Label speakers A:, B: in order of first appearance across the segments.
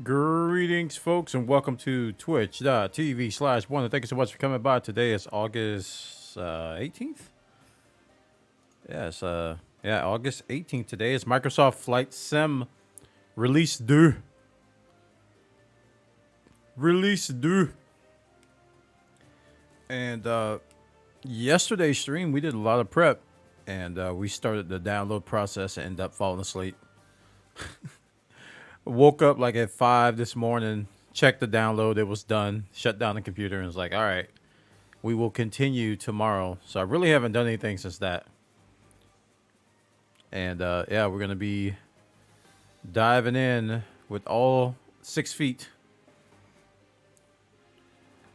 A: Greetings, folks, and welcome to twitch.tv/bwana. Thank you so much for coming by. Today is August 18th. Yes, August 18th. Today is Microsoft Flight Sim Release Due. Release Due. And yesterday's stream, we did a lot of prep, and we started the download process and ended up falling asleep. Woke up like at 5 this morning, checked the download, it was done, shut down the computer, and was like, all right, we will continue tomorrow. So I really haven't done anything since that. And yeah, we're going to be diving in with all 6 feet.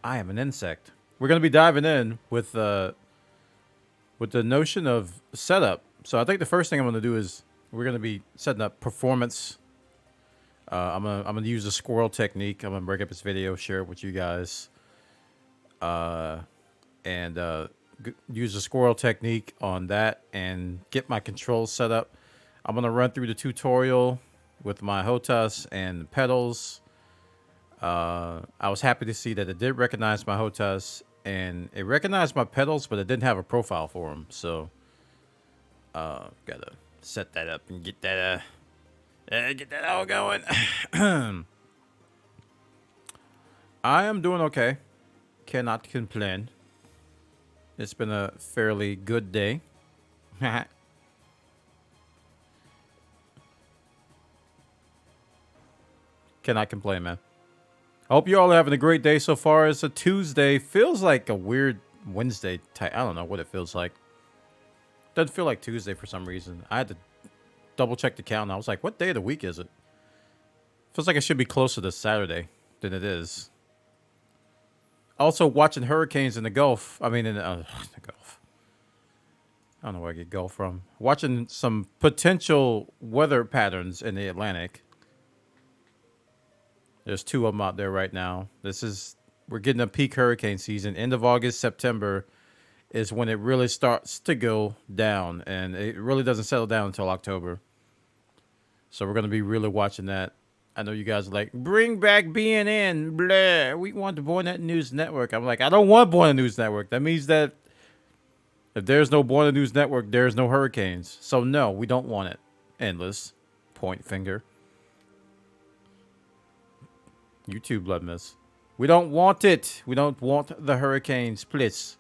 A: I am an insect. We're going to be diving in with the notion of setup. So I think the first thing I'm going to do is we're going to be setting up performance. I'm gonna use the squirrel technique. I'm gonna break up this video, share it with you guys, and use the squirrel technique on that and get my controls set up. I'm gonna run through the tutorial with my HOTAS and pedals. I was happy to see that it did recognize my HOTAS and it recognized my pedals, but it didn't have a profile for them. So, gotta set that up and get that all going. I am doing okay. Cannot complain. It's been a fairly good day. Cannot complain, man. I hope you all are having a great day so far. It's a Tuesday. Feels like a weird Wednesday type. I don't know what it feels like. Doesn't feel like Tuesday for some reason. I had to double check the calendar. I was like, what day of the week is it? Feels like it should be closer to Saturday than it is. Also, watching hurricanes in the Gulf. I mean, in the Gulf. I don't know where I get Gulf from. Watching some potential weather patterns in the Atlantic. There's 2 of them out there right now. We're getting a peak hurricane season. End of August, September is when it really starts to go down. And it really doesn't settle down until October. So we're going to be really watching that. I know you guys are like, bring back BNN, blah. We want the Bwana News Network. I'm like, I don't want Bwana News Network. That means that if there's no Bwana News Network, there's no hurricanes. So no, we don't want it. Endless. Point finger. YouTube blood miss. We don't want it. We don't want the hurricanes, please.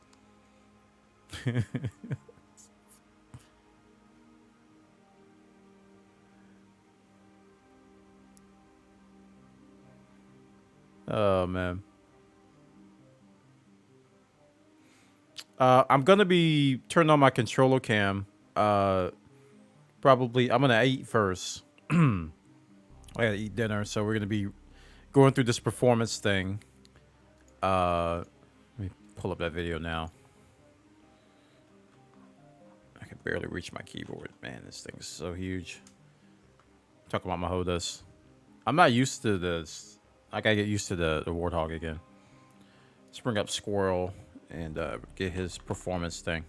A: Oh, man. I'm going to be turning on my controller cam. Probably, I'm going to eat first. I got to eat dinner, so we're going to be going through this performance thing. Let me pull up that video now. I can barely reach my keyboard. Man, this thing is so huge. Talk about my HOTAS. I'm not used to this. I gotta get used to the Warthog again. Let's bring up Squirrel and get his performance thing.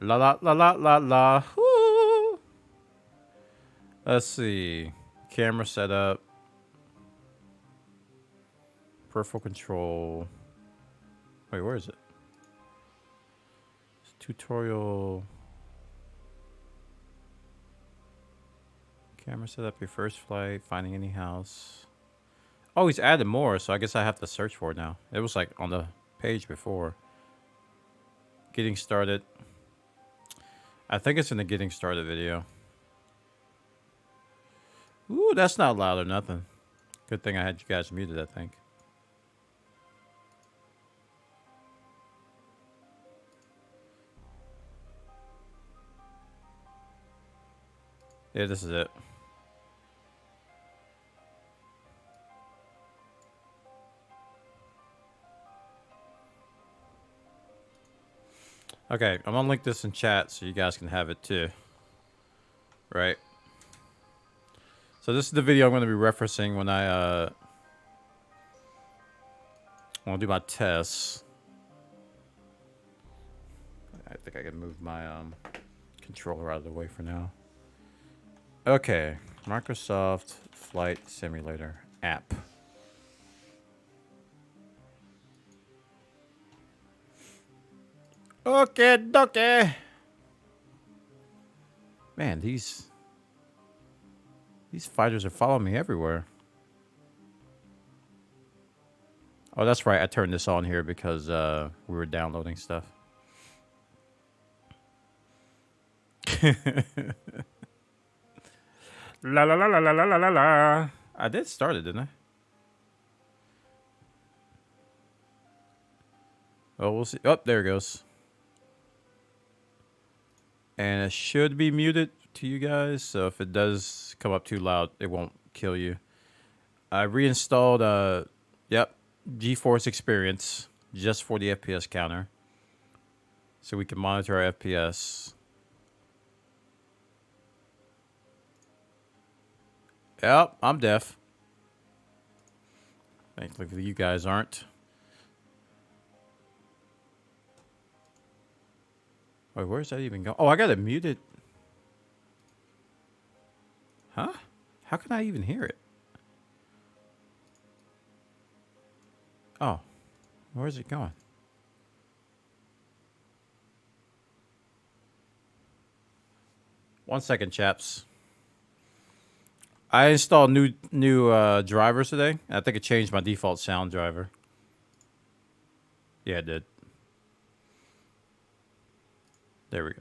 A: La la la la la la. Woo. Let's see. Camera setup. Peripheral control. Wait, where is it? Tutorial. Camera set up your first flight, finding any house. Oh, he's added more, so I guess I have to search for it now. It was like on the page before. Getting started. I think it's in the getting started video. Ooh, that's not loud or nothing. Good thing I had you guys muted, I think. Yeah, this is it. Okay, I'm gonna link this in chat so you guys can have it too. Right. So this is the video I'm gonna be referencing when I want to do my tests. I think I can move my controller out of the way for now. Okay, Microsoft Flight Simulator app. Okay, dokie. Man, these fighters are following me everywhere. Oh, that's right. I turned this on here because we were downloading stuff. La la la la la la la la. I did start it, didn't I? Oh, we'll see. Oh, there it goes. And it should be muted to you guys, so if it does come up too loud, it won't kill you. I reinstalled GeForce Experience just for the FPS counter, so we can monitor our FPS. Yep, I'm deaf. Thankfully, you guys aren't. Wait, where's that even go? Oh, I got it muted. Huh? How can I even hear it? Oh, where's it going? One second, chaps. I installed new drivers today. I think it changed my default sound driver. Yeah, it did. There we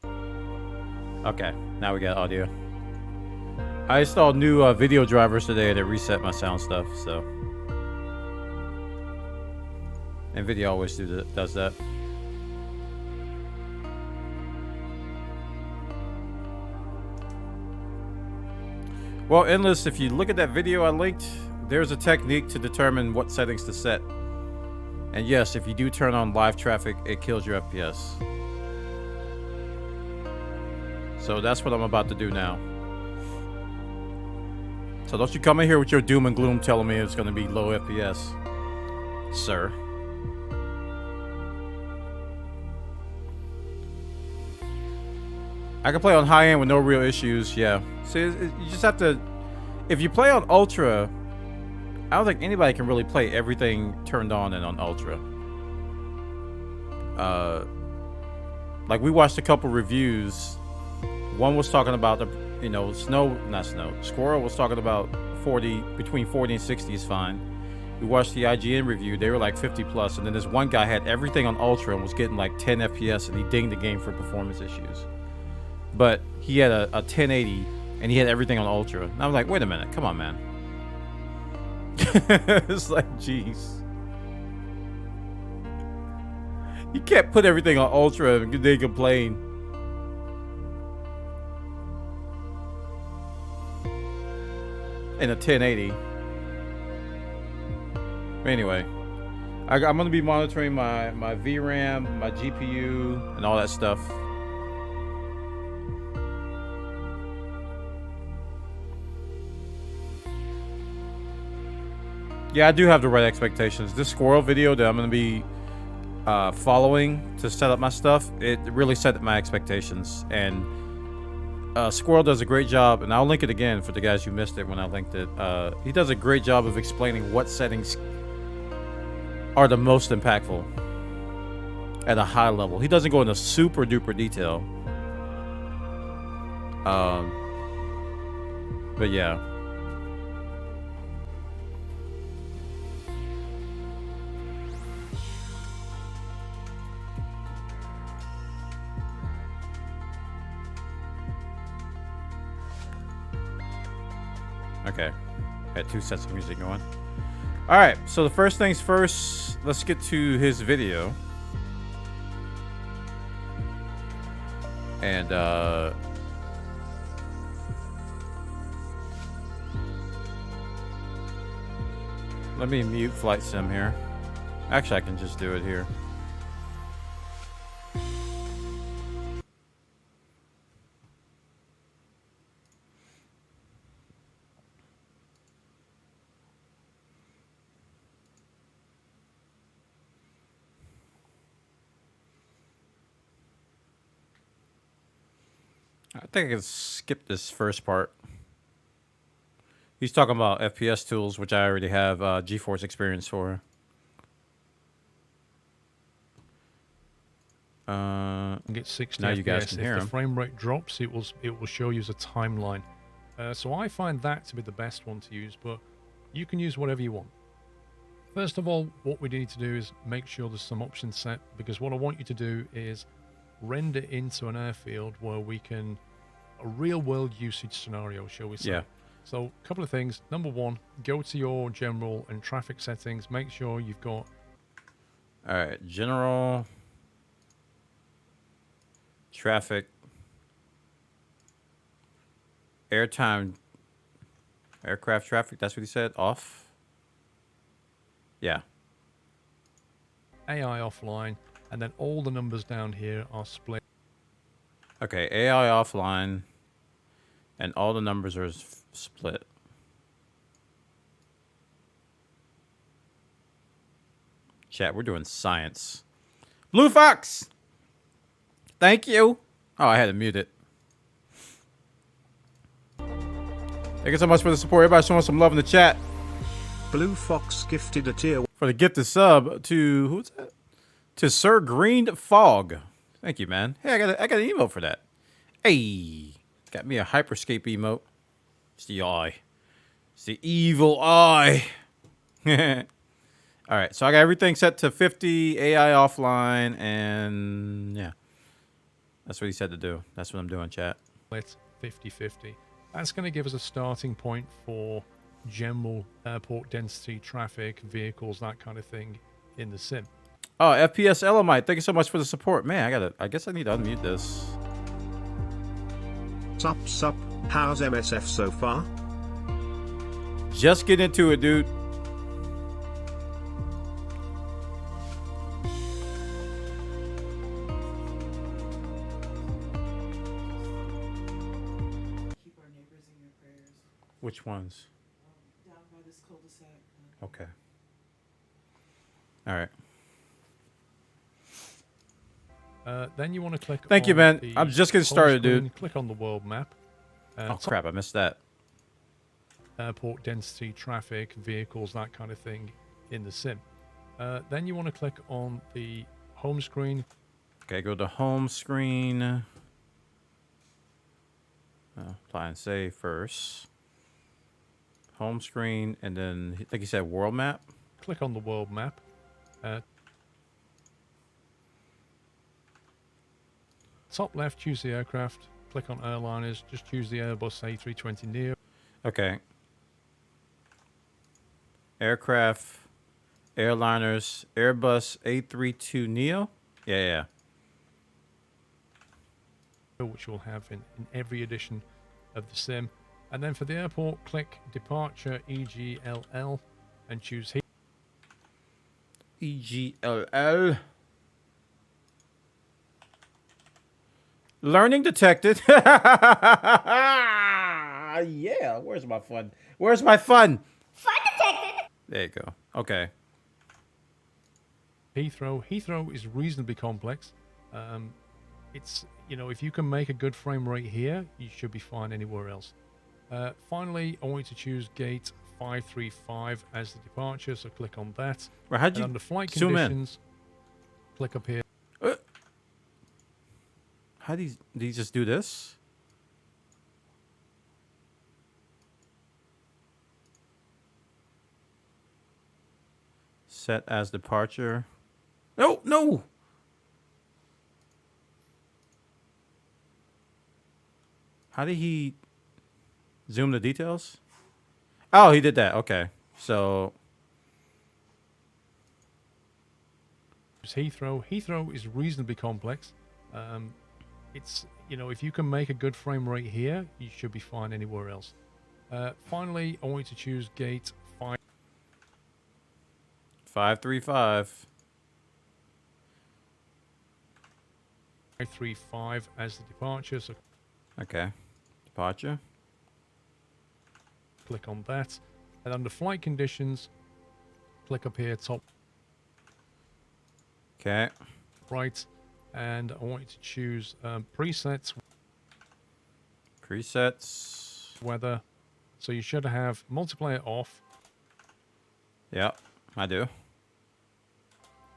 A: go. Okay, now we got audio. I installed new video drivers today and it reset my sound stuff, so. NVIDIA always does that. Well, Endless, if you look at that video I linked, there's a technique to determine what settings to set. And yes, if you do turn on live traffic, it kills your FPS. So that's what I'm about to do now. So don't you come in here with your doom and gloom telling me it's going to be low FPS, sir. I can play on high end with no real issues, yeah. See, you just have to... If you play on Ultra, I don't think anybody can really play everything turned on and on Ultra. Like, we watched a couple reviews. One was talking about the, Squirrel was talking about between 40 and 60 is fine. We watched the IGN review. They were like 50 plus. And then this one guy had everything on Ultra and was getting like 10 FPS and he dinged the game for performance issues. But he had a 1080 and he had everything on Ultra. And I was like, wait a minute. Come on, man. It's like, jeez. You can't put everything on Ultra and they complain. In a 1080. Anyway, I'm going to be monitoring my VRAM, my GPU, and all that stuff. Yeah, I do have the right expectations. This Squirrel video that I'm going to be following to set up my stuff, it really set my expectations. And Squirrel does a great job, and I'll link it again for the guys who missed it when I linked it. He does a great job of explaining what settings are the most impactful at a high level. He doesn't go into super duper detail. But yeah. Okay, had two sets of music going. All right, so the first things first, let's get to his video. And let me mute Flight Sim here. Actually, I can just do it here. I think I can skip this first part. He's talking about FPS tools, which I already have GeForce experience for.
B: Get 60
A: now
B: FPS.
A: you guys can hear
B: if the
A: him.
B: frame rate drops, it will show you as a timeline. So I find that to be the best one to use, but you can use whatever you want. First of all, what we need to do is make sure there's some options set, because what I want you to do is render into an airfield where we can a real world usage scenario, shall we say.
A: Yeah.
B: So a couple of things. Number one, go to your general and traffic settings. Make sure you've got...
A: All right, general, traffic, airtime, aircraft traffic, that's what he said, off. Yeah.
B: AI offline, and then all the numbers down here are split.
A: Okay, AI offline, and all the numbers are split. Chat, we're doing science. Blue Fox! Thank you. Oh, I had to mute it. Thank you so much for the support. Everybody showing some love in the chat.
C: Blue Fox gifted a tier
A: For the gifted sub to, who's that? To Sir Green Fog. Thank you, man. Hey, I got an emote for that. Hey, got me a Hyperscape emote. It's the eye. It's the evil eye. All right, so I got everything set to 50, AI offline, and yeah. That's what he said to do. That's what I'm doing, chat.
B: Split 50-50. That's going to give us a starting point for general airport density, traffic, vehicles, that kind of thing in the sim.
A: Oh, FPS Elamite, thank you so much for the support. Man, I guess I need to unmute this.
C: Sup, how's MSF so far?
A: Just get into it, dude.
D: Keep our neighbors in your prayers.
A: Which ones?
D: Down by this cul-de-sac.
A: Okay. All right.
B: Then you want to click
A: Thank you,
B: on
A: man.
B: the
A: I'm just getting
B: home
A: started,
B: screen,
A: dude.
B: Click on the world map.
A: Oh, crap, I missed that.
B: Airport density, traffic, vehicles, that kind of thing in the sim. Then you want to click on the home screen.
A: Okay, go to home screen. Apply and save first. Home screen, and then I think he said world map.
B: Click on the world map. Top left, choose the aircraft. Click on airliners. Just choose the Airbus A320neo.
A: Okay. Aircraft, airliners, Airbus A32neo. Yeah.
B: Which we'll have in every edition of the sim. And then for the airport, click departure EGLL and choose
A: EGLL. Learning detected. Yeah. Where's my fun? Where's my fun?
E: Fun detected.
A: There you go. Okay.
B: Heathrow. Heathrow is reasonably complex. It's, you know, if you can make a good frame rate here, you should be fine anywhere else. Finally, I want you to choose gate 535 as the departure, so click on that.
A: Well, how'd you
B: under flight
A: zoom in?
B: conditions, click up here.
A: How did he just do this? Set as departure. No. How did he zoom the details? Oh, he did that. Okay. So
B: Heathrow. Heathrow is reasonably complex. It's, you know, if you can make a good frame rate here, you should be fine anywhere else. Finally, I want you to choose gate
A: 535.
B: 535 as the departure, so
A: Okay. Departure.
B: click on that. And under flight conditions, click up here, top
A: Okay.
B: right. And I want you to choose presets.
A: Presets.
B: weather. So you should have multiplayer off,
A: Yeah, I do.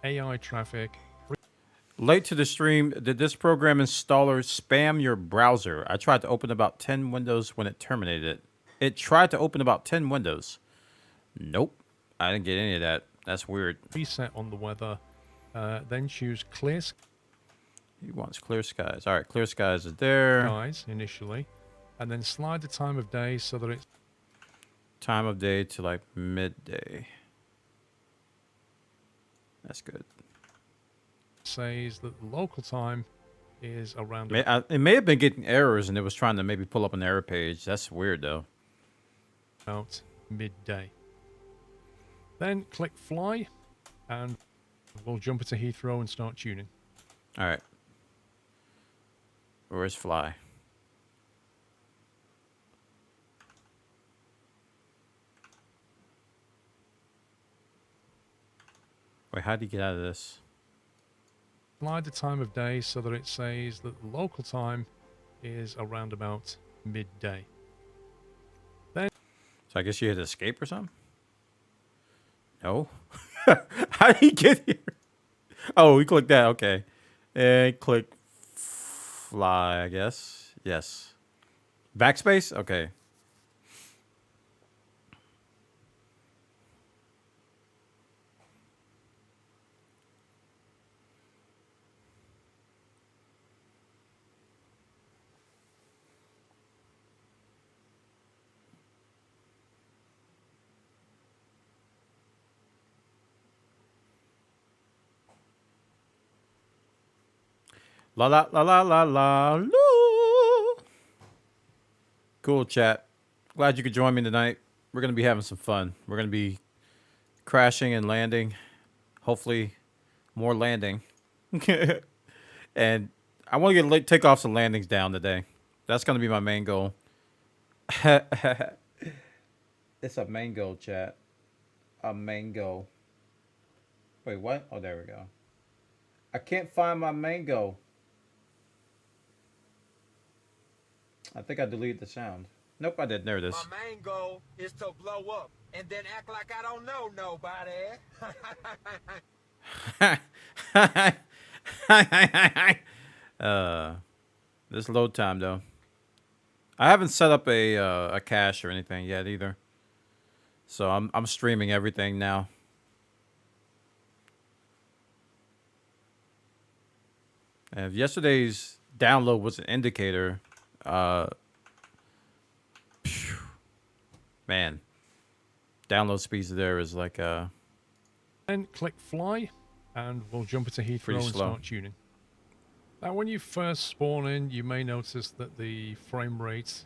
B: AI traffic.
A: Late to the stream, did this program installer spam your browser? I tried to open about 10 windows when it terminated it. It tried to open about 10 windows. Nope. I didn't get any of that. That's weird.
B: Reset on the weather. Then choose clear
A: He wants clear skies. All right, clear skies is there.
B: skies initially. And then slide the time of day so that it's
A: Time of day to like midday. That's good.
B: says that the local time is around
A: It may have been getting errors and it was trying to maybe pull up an error page. That's weird though.
B: about midday. Then click fly and we'll jump into Heathrow and start tuning.
A: All right. Where's fly? Wait, how do you get out of this?
B: Slide the time of day so that it says that the local time is around about midday.
A: So I guess you hit escape or something? No. How did he get here? Oh, we clicked that. Okay. And click fly, I guess. Yes. Backspace? Okay. La la la la la la la. Cool chat. Glad you could join me tonight. We're gonna be having some fun. We're gonna be crashing and landing. Hopefully, more landing. And I want to get late takeoffs and landings down today. That's gonna be my main goal. It's a main goal, chat. A main goal. Wait, what? Oh, there we go. I can't find my mango. I think I deleted the sound. Nope, I did. There it is.
E: My main goal is to blow up and then act like I don't know nobody.
A: This load time though. I haven't set up a cache or anything yet either. So I'm streaming everything now. And if yesterday's download was an indicator, man, download speeds there is like
B: Then click fly and we'll jump into Heathrow
A: Pretty
B: and
A: slow.
B: start tuning. Now when you first spawn in, you may notice that the frame rate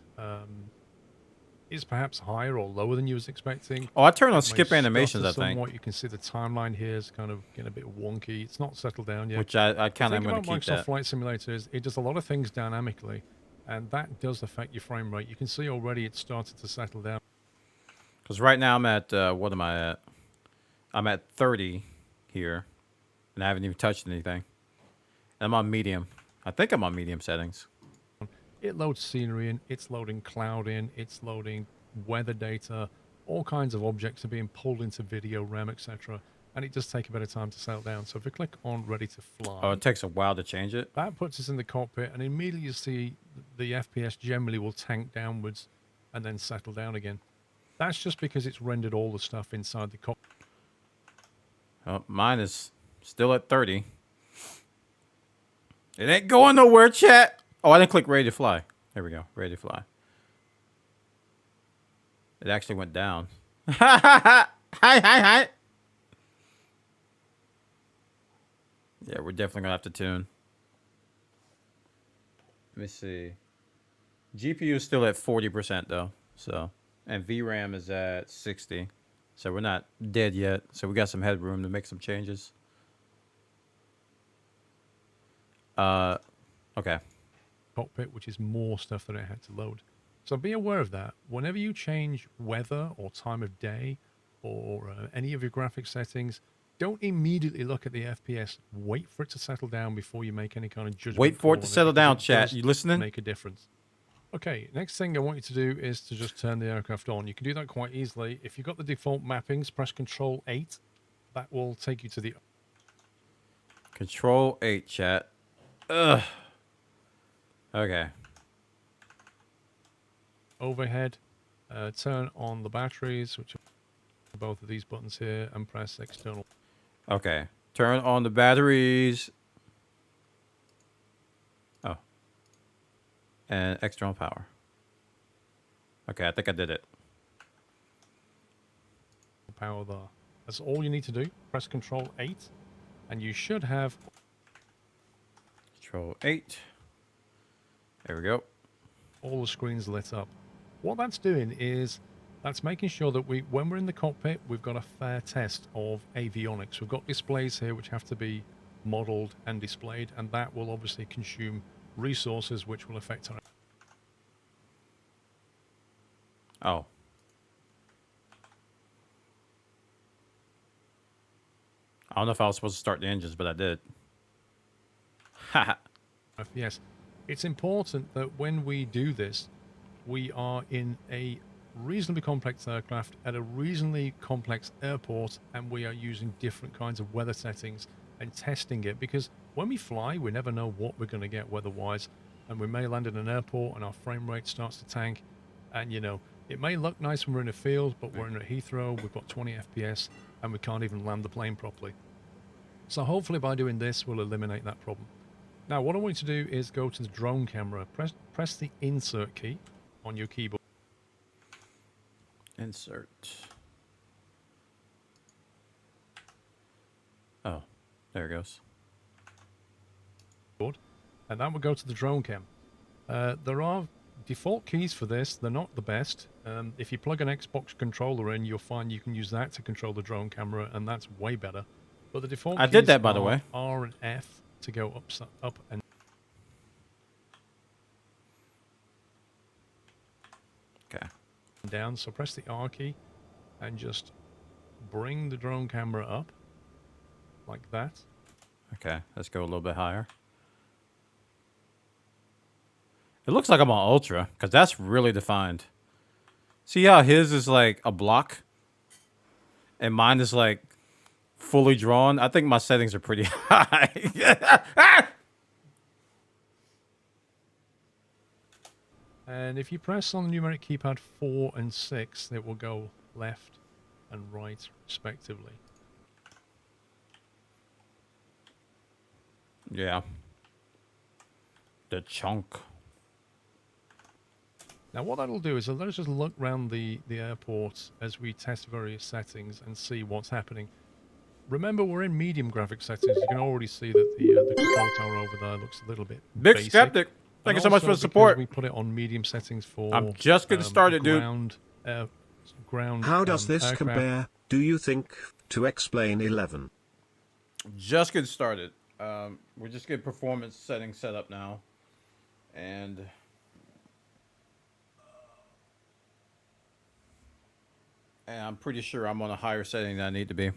B: is perhaps higher or lower than you was expecting.
A: Oh, I turned on
B: May
A: skip animations, I
B: stutter
A: think,
B: somewhat. You can see the timeline here is kind of getting a bit wonky. It's not settled down yet.
A: which I kind
B: The
A: of
B: thing
A: am going
B: about
A: to keep
B: Microsoft
A: that.
B: Flight Simulator is it does a lot of things dynamically, and that does affect your frame rate. You can see already it's started to settle down.
A: Because right now I'm at, what am I at? I'm at 30 here, and I haven't even touched anything. And I'm on medium. I think I'm on medium settings.
B: It loads scenery in, it's loading cloud in, it's loading weather data, all kinds of objects are being pulled into video, RAM, etc. And it does take a bit of time to settle down. So if we click on ready to fly,
A: Oh, it takes a while to change it.
B: that puts us in the cockpit, and immediately you see the FPS generally will tank downwards and then settle down again. That's just because it's rendered all the stuff inside the cockpit.
A: Oh, mine is still at 30. It ain't going nowhere, chat. Oh, I didn't click ready to fly. There we go. Ready to fly. It actually went down. Hi. Yeah, we're definitely going to have to tune. Let me see. GPU is still at 40% though. So, and VRAM is at 60. So we're not dead yet. So we got some headroom to make some changes. Okay.
B: Cockpit, which is more stuff that it had to load. So be aware of that. Whenever you change weather or time of day or any of your graphic settings, don't immediately look at the FPS. Wait for it to settle down before you make any kind of judgment.
A: Wait for it
B: call
A: to
B: on
A: settle
B: because
A: down,
B: it
A: chat.
B: does
A: You listening?
B: Make a difference. Okay, next thing I want you to do is to just turn the aircraft on. You can do that quite easily. If you've got the default mappings, press Control 8. That will take you to the
A: Control 8, chat. Ugh. Okay.
B: overhead. Turn on the batteries, which are both of these buttons here, and press external.
A: Okay. Turn on the batteries. Oh. And external power. Okay, I think I did it.
B: Power there. That's all you need to do. Press Control 8, and you should have
A: Control 8. There we go.
B: all the screens lit up. What that's doing is that's making sure that when we're in the cockpit, we've got a fair test of avionics. We've got displays here which have to be modeled and displayed, and that will obviously consume resources which will affect our.
A: Oh. I don't know if I was supposed to start the engines, but I did. Haha.
B: Yes, it's important that when we do this, we are in a reasonably complex aircraft at a reasonably complex airport, and we are using different kinds of weather settings and testing it, because when we fly, we never know what we're going to get weather-wise, and we may land in an airport and our frame rate starts to tank, and you know, it may look nice when we're in a field, but we're in a Heathrow, we've got 20 FPS, and we can't even land the plane properly. So hopefully by doing this, we'll eliminate that problem. Now, what I want you to do is go to the drone camera. Press the insert key on your keyboard.
A: Insert. Oh, there it goes.
B: And that will go to the drone cam. There are default keys for this. They're not the best. If you plug an Xbox controller in, you'll find you can use that to control the drone camera, and that's way better. But the default
A: I
B: keys
A: did that, by the
B: are
A: way.
B: R and F to go up and
A: Okay.
B: down. So press the R key and just bring the drone camera up like that.
A: Okay, let's go a little bit higher. It looks like I'm on Ultra, because that's really defined. See how his is like a block? And mine is like fully drawn? I think my settings are pretty high.
B: And if you press on the numeric keypad 4 and 6, it will go left and right respectively.
A: Yeah. The chunk.
B: Now what that'll do is let us just look around the airport as we test various settings and see what's happening. Remember, we're in medium graphic settings. You can already see that the control tower over there looks a little bit
A: Big
B: basic.
A: skeptic. Thank you so much for the
B: Also,
A: support.
B: because we put it on medium settings for
A: I'm just getting started, dude.
B: Ground.
C: How does this
B: aircraft.
C: compare, do you think, to Explain 11?
A: Just getting started. We're just getting performance settings set up now. And I'm pretty sure I'm on a higher setting than I need to be.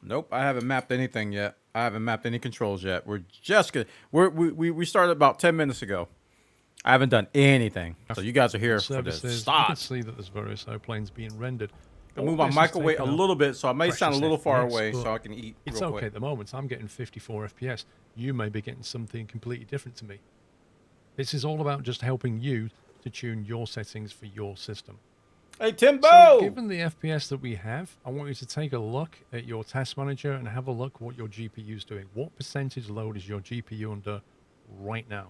A: Nope, I haven't mapped anything yet. I haven't mapped any controls yet. We're just good. We started about 10 minutes ago. I haven't done anything. So you guys are here for the
B: Services. You can
A: start.
B: see that there's various airplanes being rendered.
A: I move my
B: This
A: mic
B: has
A: away a
B: taken up
A: little bit, so I may sound a
B: precious
A: little far
B: FPS,
A: away,
B: but
A: so I can eat
B: It's
A: real
B: okay
A: quick.
B: at the moment. I'm getting 54 FPS. You may be getting something completely different to me. This is all about just helping you to tune your settings for your system.
A: Hey, Timbo!
B: So, given the FPS that we have, I want you to take a look at your task manager and have a look what your GPU is doing. What percentage load is your GPU under right now?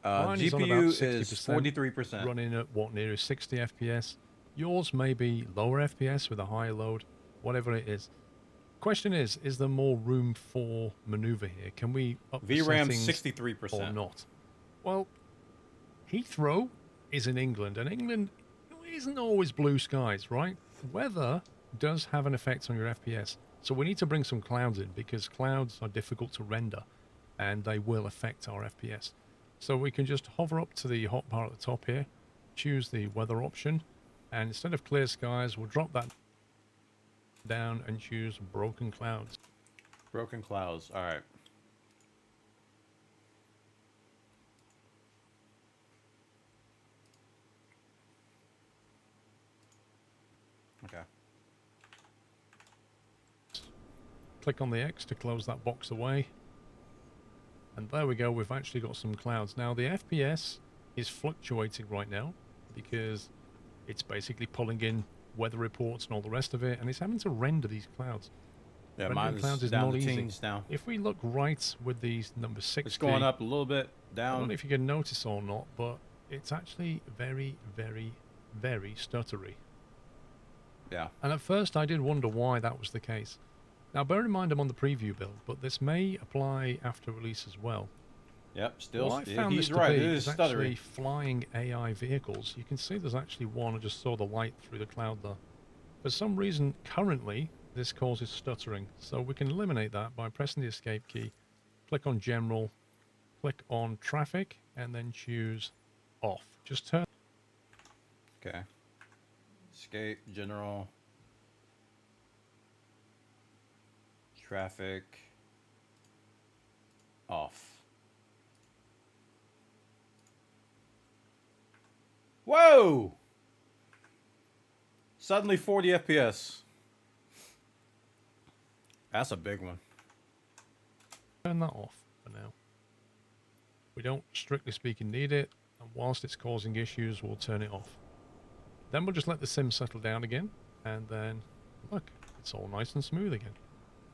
B: Mine is on about
A: GPU is
B: 60%,
A: 43%.
B: running at what, near 60 FPS. Yours may be lower FPS with a higher load, whatever it is. Question is there more room for maneuver here? Can we up the
A: VRAM
B: settings
A: 63%.
B: or not? Well, Heathrow is in England, and England isn't always blue skies, right? Weather does have an effect on your FPS. So we need to bring some clouds in, because clouds are difficult to render, and they will affect our FPS. So we can just hover up to the hot part at the top here, choose the weather option, and instead of clear skies, we'll drop that down and choose broken clouds.
A: Broken clouds. All right.
B: click on the X to close that box away. And there we go, we've actually got some clouds. Now the FPS is fluctuating right now because it's basically pulling in weather reports and all the rest of it, and it's having to render these clouds.
A: Yeah,
B: Rendering
A: mine
B: clouds
A: is
B: is
A: down
B: not
A: to
B: easy.
A: teens now.
B: If we look right with these number 60,
A: It's going up a little bit,
B: I don't
A: down.
B: know if you can notice or not, but it's actually very, very, very stuttery.
A: Yeah.
B: And at first I did wonder why that was the case. Now bear in mind I'm on the preview build, but this may apply after release as well.
A: Yep, still,
B: What I found
A: he's
B: this to
A: right,
B: be
A: it is
B: actually
A: stuttery.
B: flying AI vehicles. You can see there's actually one, I just saw the light through the cloud there. For some reason, currently, this causes stuttering. So we can eliminate that by pressing the escape key, click on general, click on traffic, and then choose off. Just turn.
A: Okay. Escape, general. Traffic. Off. Whoa! Suddenly 40 FPS. That's a big one.
B: Turn that off for now. We don't, strictly speaking, need it, and whilst it's causing issues, we'll turn it off. Then we'll just let the sim settle down again, and then, look, it's all nice and smooth again.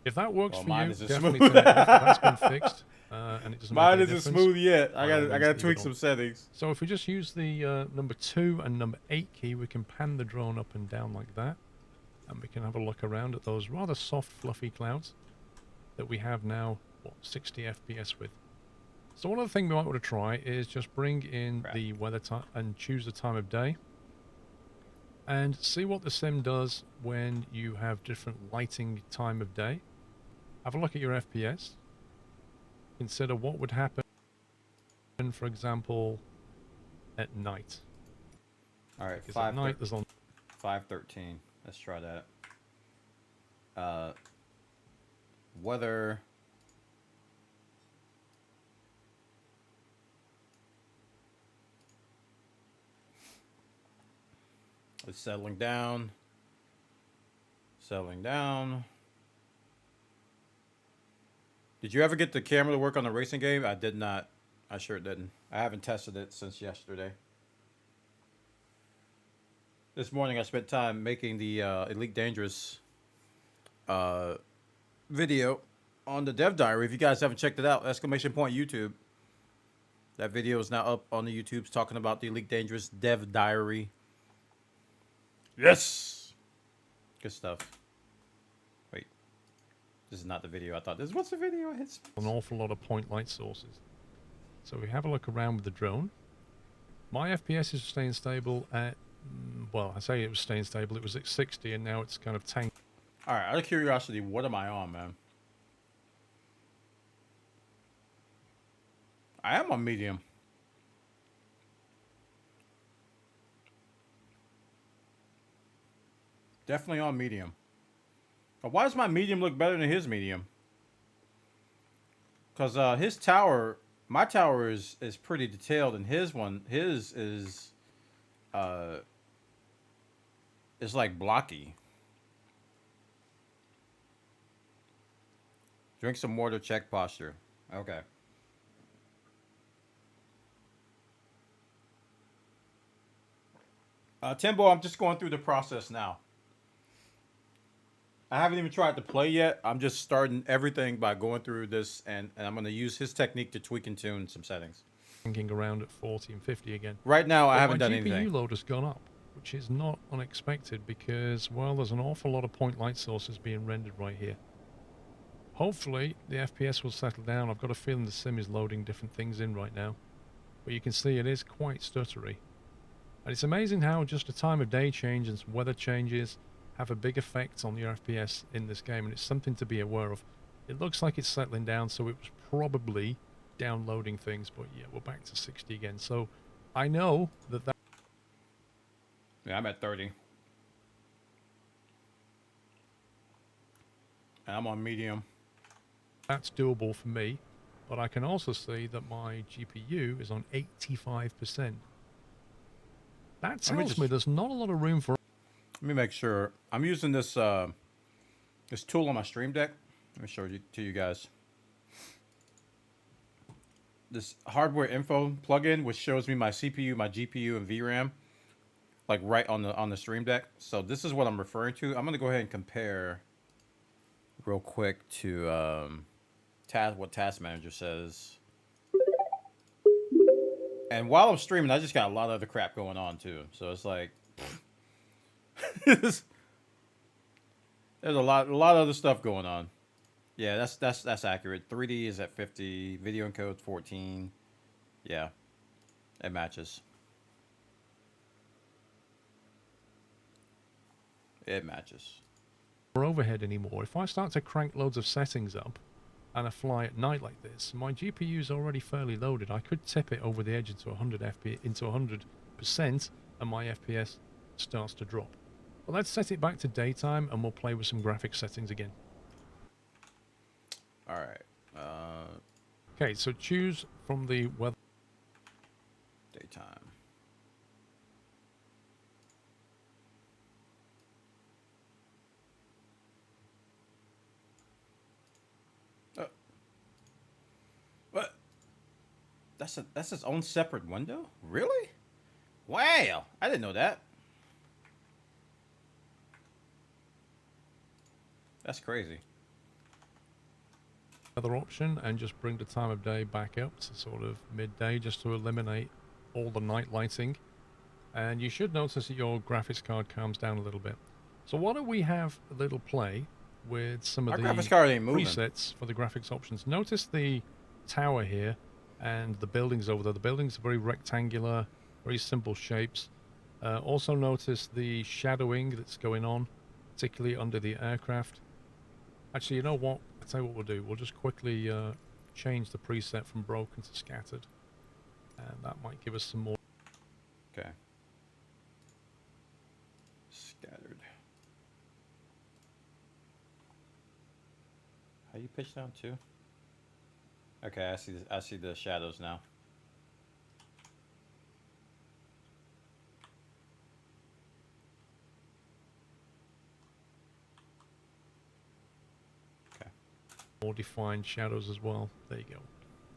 B: If that works
A: Well,
B: for
A: mine
B: you,
A: isn't
B: definitely
A: smooth.
B: turn it off. That's been fixed, and it doesn't
A: Mine
B: make any
A: isn't
B: difference.
A: smooth yet. I
B: By all
A: gotta
B: means,
A: tweak
B: leave it
A: some
B: on.
A: settings.
B: So if we just use the number 2 and number 8 key, we can pan the drone up and down like that. And we can have a look around at those rather soft, fluffy clouds that we have now, what, 60 FPS with. So one other thing we might want to try is just bring in the weather time and choose the time of day. And see what the sim does when you have different lighting time of day. Have a look at your FPS. Consider what would happen, for example, at night.
A: All right,
B: Because at night there's on
A: 513. Let's try that. Weather. It's settling down. Settling down. Did you ever get the camera to work on the racing game? I did not. I sure didn't. I haven't tested it since yesterday. This morning I spent time making the Elite Dangerous video on the Dev Diary. If you guys haven't checked it out, exclamation point YouTube. That video is now up on the YouTubes talking about the Elite Dangerous Dev Diary. Yes! Good stuff. Wait. This is not the video I thought this. What's the video? I hit
B: an awful lot of point light sources. So we have a look around with the drone. My FPS is staying stable at, well, I say it was staying stable. It was at 60 and now it's kind of tanked.
A: All right, out of curiosity, what am I on, man? I am on medium. Definitely on medium. But why does my medium look better than his medium? Because his tower, my tower is pretty detailed, and his is like blocky. Drink some more to check posture. Okay. Timbo, I'm just going through the process now. I haven't even tried to play yet. I'm just starting everything by going through this, and I'm going to use his technique to tweak and tune some settings.
B: Thinking around at 40 and 50 again.
A: Right now, I
B: But
A: haven't done
B: my
A: anything.
B: GPU load has gone up, which is not unexpected because, well, there's an awful lot of point light sources being rendered right here. Hopefully, the FPS will settle down. I've got a feeling the sim is loading different things in right now. But you can see it is quite stuttery. And it's amazing how just a time of day change and some weather changes have a big effect on your FPS in this game, and it's something to be aware of. It looks like it's settling down, so it was probably downloading things, but yeah, we're back to 60 again. So I know that
A: Yeah, I'm at 30. And I'm on medium.
B: that's doable for me, but I can also see that my GPU is on 85%. That tells me there's not a lot of room for...
A: Let me make sure. I'm using this this tool on my Stream Deck. Let me show you to you guys. This hardware info plugin, which shows me my CPU, my GPU, and VRAM, like right on the Stream Deck. So this is what I'm referring to. I'm gonna go ahead and compare real quick to what Task Manager says. And while I'm streaming, I just got a lot of other crap going on too. So it's like there's a lot of other stuff going on. Yeah, that's accurate. 3D is at 50. Video encode 14. Yeah, it matches. It matches.
B: Overhead anymore. If I start to crank loads of settings up and I fly at night like this, my GPU is already fairly loaded. I could tip it over the edge into 100%, and my FPS starts to drop. But let's set it back to daytime, and we'll play with some graphics settings again.
A: All right.
B: Okay, so choose from the weather.
A: Daytime. What? That's its own separate window? Really? Wow! I didn't know that. That's crazy.
B: Weather option and just bring the time of day back up to sort of midday just to eliminate all the night lighting. And you should notice that your graphics card calms down a little bit. So why don't we have a little play with some of
A: Our
B: the
A: graphics card ain't moving.
B: presets for the graphics options. Notice the tower here and the buildings over there. The buildings are very rectangular, very simple shapes. Also notice the shadowing that's going on, particularly under the aircraft. Actually, you know what? I'll tell you what we'll do. We'll just quickly change the preset from broken to scattered. And that might give us some more.
A: Okay. Scattered. How you pitch down too? Okay, I see the shadows now.
B: More defined shadows as well. There you go.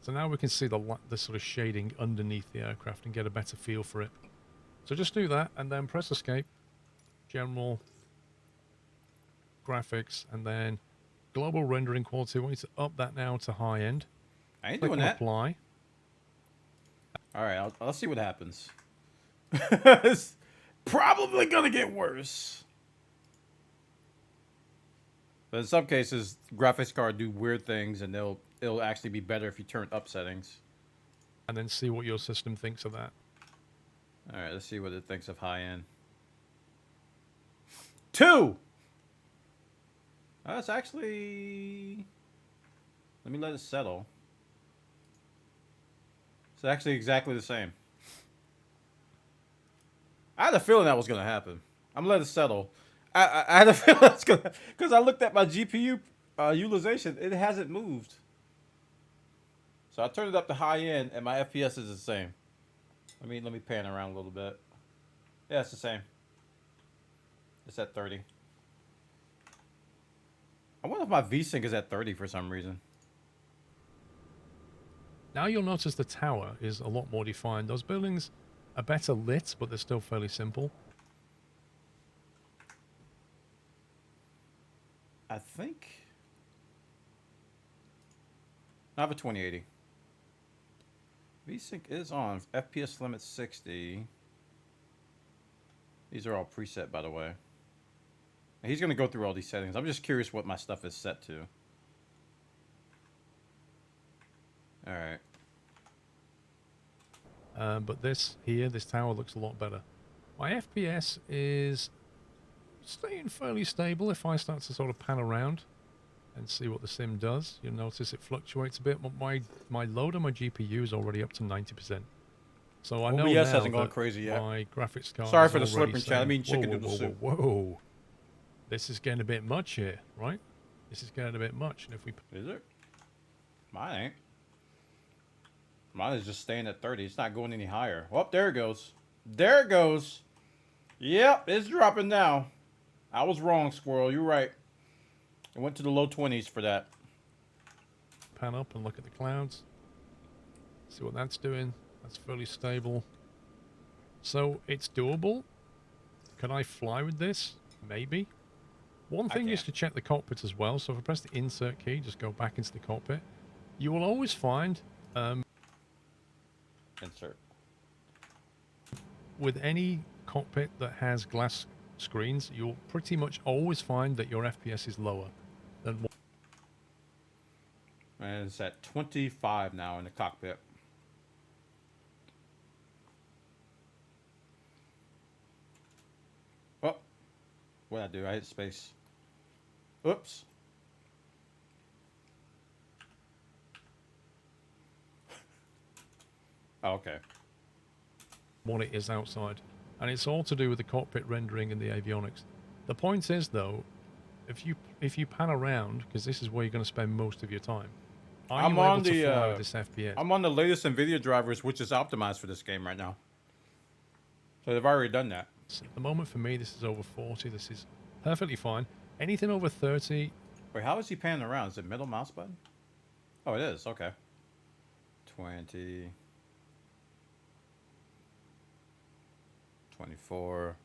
B: So now we can see the sort of shading underneath the aircraft and get a better feel for it. So just do that and then press escape, general, graphics, and then global rendering quality. I want you to up that now to high end.
A: I ain't
B: Click
A: doing
B: on
A: that.
B: apply.
A: All right, I'll see what happens. It's probably gonna get worse. But in some cases, graphics card do weird things, and it'll actually be better if you turn up settings.
B: And then see what your system thinks of that.
A: All right, let's see what it thinks of high end. 2. That's actually. Let me let it settle. It's actually exactly the same. I had a feeling that was gonna happen. I'm gonna let it settle. I had a feeling that's gonna, because I looked at my GPU utilization. It hasn't moved. So I turned it up to high end, and my FPS is the same. Let me pan around a little bit. Yeah, it's the same. It's at 30. I wonder if my VSync is at 30 for some reason.
B: Now you'll notice the tower is a lot more defined. Those buildings are better lit, but they're still fairly simple.
A: I think I have a 2080. VSync is on. FPS limit 60. These are all preset, by the way. And he's going to go through all these settings. I'm just curious what my stuff is set to. All right.
B: But this tower looks a lot better. My FPS is staying fairly stable. If I start to sort of pan around and see what the sim does, you'll notice it fluctuates a bit. But my load on my GPU is already up to 90%. So I know
A: OBS
B: now
A: hasn't gone
B: that
A: crazy yet.
B: my graphics card.
A: Sorry
B: is
A: for the
B: already
A: slip in chat. I mean
B: saying,
A: chicken
B: whoa,
A: noodle
B: whoa,
A: soup.
B: whoa, whoa. This is getting a bit much here, right? This is getting a bit much. And if we
A: Is it? Mine ain't. Mine is just staying at 30. It's not going any higher. Oh, there it goes. There it goes. Yep, it's dropping now. I was wrong, Squirrel. You're right. It went to the low 20s for that.
B: Pan up and look at the clouds. See what that's doing. That's fairly stable. So it's doable. Can I fly with this? Maybe. One thing is to check the cockpit as well. So if I press the insert key, just go back into the cockpit. You will always find,
A: Insert.
B: with any cockpit that has glass screens, you'll pretty much always find that your FPS is lower than what.
A: And it's at 25 now in the cockpit. Oh, what'd I do? I hit space. Oops. Oh, okay.
B: What it is outside, and it's all to do with the cockpit rendering and the avionics. The point is, though, if you pan around, because this is where you're going to spend most of your time, are you able to fly with this FPS?
A: I'm on the latest NVIDIA drivers, which is optimized for this game right now. So they've already done that.
B: At the moment, for me, this is over 40. This is perfectly fine. Anything over 30,
A: Wait, how is he panning around? Is it middle mouse button? Oh, it is. Okay. 20. 24.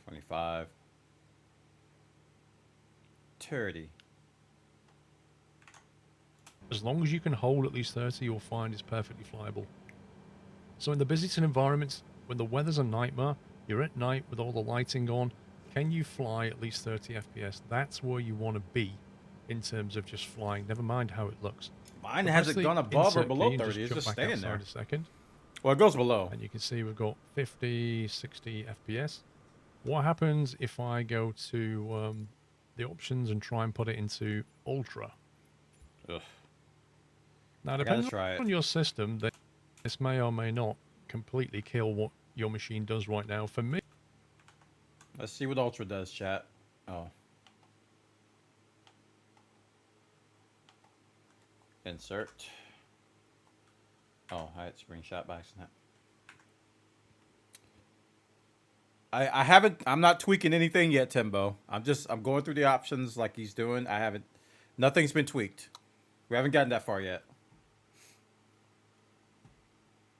A: 25. 30.
B: as long as you can hold at least 30, you'll find it's perfectly flyable. So in the busiest environments, when the weather's a nightmare, you're at night with all the lighting on, can you fly at least 30 FPS? That's where you want to be in terms of just flying, never mind how it looks.
A: Mine
B: So
A: hasn't
B: press the
A: gone above or
B: insert
A: below
B: key and
A: 30. It's
B: jump
A: just
B: back
A: staying
B: outside
A: there.
B: a second.
A: Well, it goes below.
B: And you can see we've got 50, 60 FPS. What happens if I go to the options and try and put it into Ultra?
A: Ugh.
B: Now,
A: gotta
B: depending
A: try it.
B: on your system, this may or may not completely kill what your machine does right now. For me,
A: Let's see what Ultra does, chat. Oh. Insert. Oh, I had screenshot by accident. I haven't, I'm not tweaking anything yet, Timbo. I'm going through the options like he's doing. Nothing's been tweaked. We haven't gotten that far yet.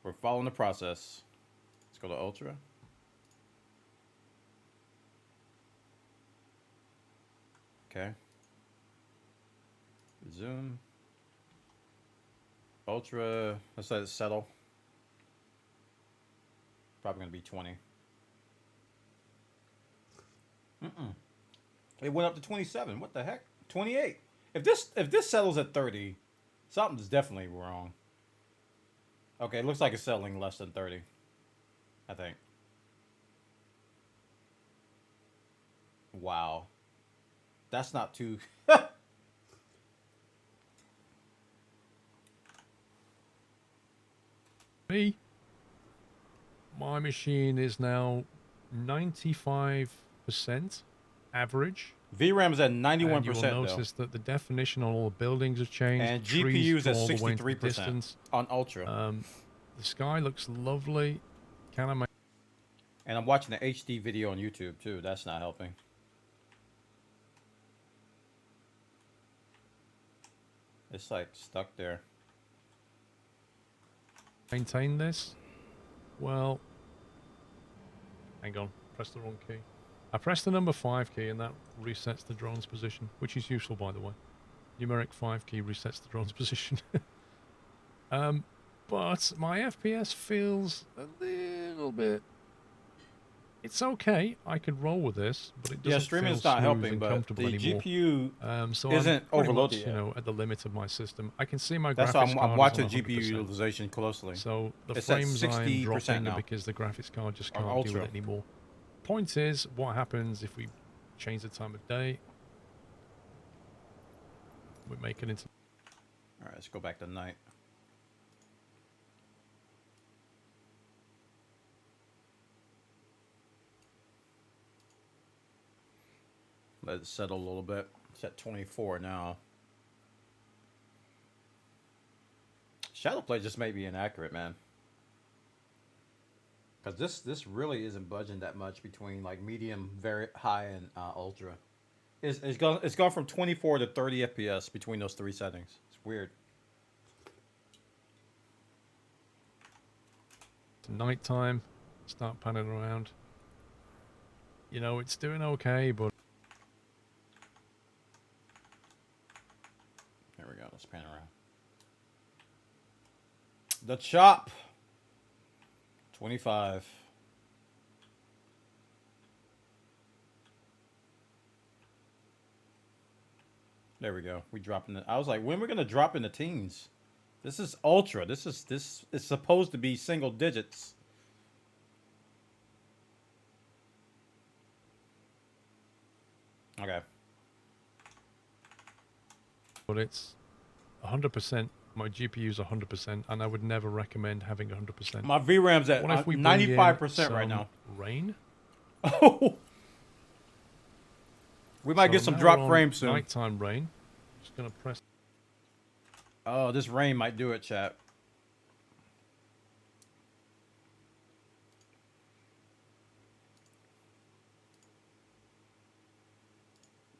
A: We're following the process. Let's go to Ultra. Okay. Zoom. Ultra. Let's let it settle. Probably gonna be 20. It went up to 27. What the heck? 28. If this settles at 30, something's definitely wrong. Okay, it looks like it's settling less than 30. I think. Wow. That's not too...
B: my machine is now 95% average.
A: VRAM's at
B: And
A: 91%
B: you will
A: though.
B: notice that the definition on all the buildings have changed.
A: And
B: Trees
A: GPU's
B: go
A: at
B: all the way into the
A: 63%
B: distance.
A: on Ultra.
B: The sky looks lovely. Can I make...
A: And I'm watching the HD video on YouTube too. That's not helping. It's like stuck there.
B: maintain this? Well, hang on, press the wrong key. I pressed the number 5 key and that resets the drone's position, which is useful, by the way. Numeric 5 key resets the drone's position. But my FPS feels a little bit... It's okay, I could roll with this, but it doesn't
A: streaming's
B: feel
A: not
B: smooth
A: helping,
B: and
A: but
B: comfortable
A: the
B: anymore.
A: GPU
B: So
A: isn't
B: I'm pretty
A: overloaded
B: much,
A: yet.
B: you know, at the limit of my system. I can see my
A: That's why
B: graphics
A: I'm
B: card
A: watching
B: is on
A: GPU
B: 100%.
A: utilization closely.
B: So the
A: It's at
B: frames I'm
A: 60%
B: dropping
A: now.
B: because the graphics card just
A: On
B: can't do
A: Ultra.
B: it anymore. Point is, what happens if we change the time of day? We make it into...
A: Alright, let's go back to night. Let it settle a little bit. It's at 24 now. Shadowplay just may be inaccurate, man. Because this really isn't budging that much between like medium, very high, and ultra. It's gone from 24 to 30 FPS between those three settings. It's weird.
B: It's nighttime. Start panning around. You know, it's doing okay, but
A: There we go. Let's pan around. The chop. 25. There we go. We dropping the. I was like, when are we gonna drop in the teens? This is ultra. This is supposed to be single digits. Okay.
B: it's 100%. My GPU's 100%, and I would never recommend having 100%.
A: My VRAM's at
B: What if we bring in
A: 95% right now.
B: Rain?
A: Oh. We might get some
B: now
A: drop
B: we're on
A: frames soon.
B: Nighttime rain. Just gonna press.
A: Oh, this rain might do it, chat.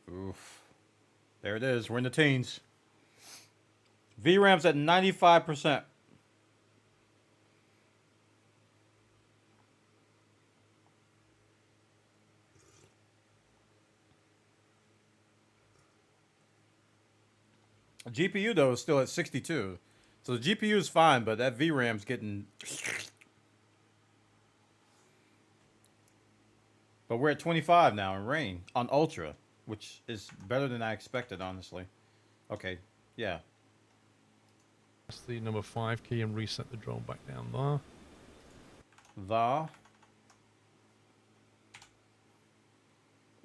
A: Oof. There it is. We're in the teens. VRAM's at 95%. GPU though is still at 62. So the GPU is fine, but that VRAM's getting. But we're at 25 now in rain on ultra, which is better than I expected, honestly. Okay, yeah.
B: Press the number 5 key and reset the drone back down there.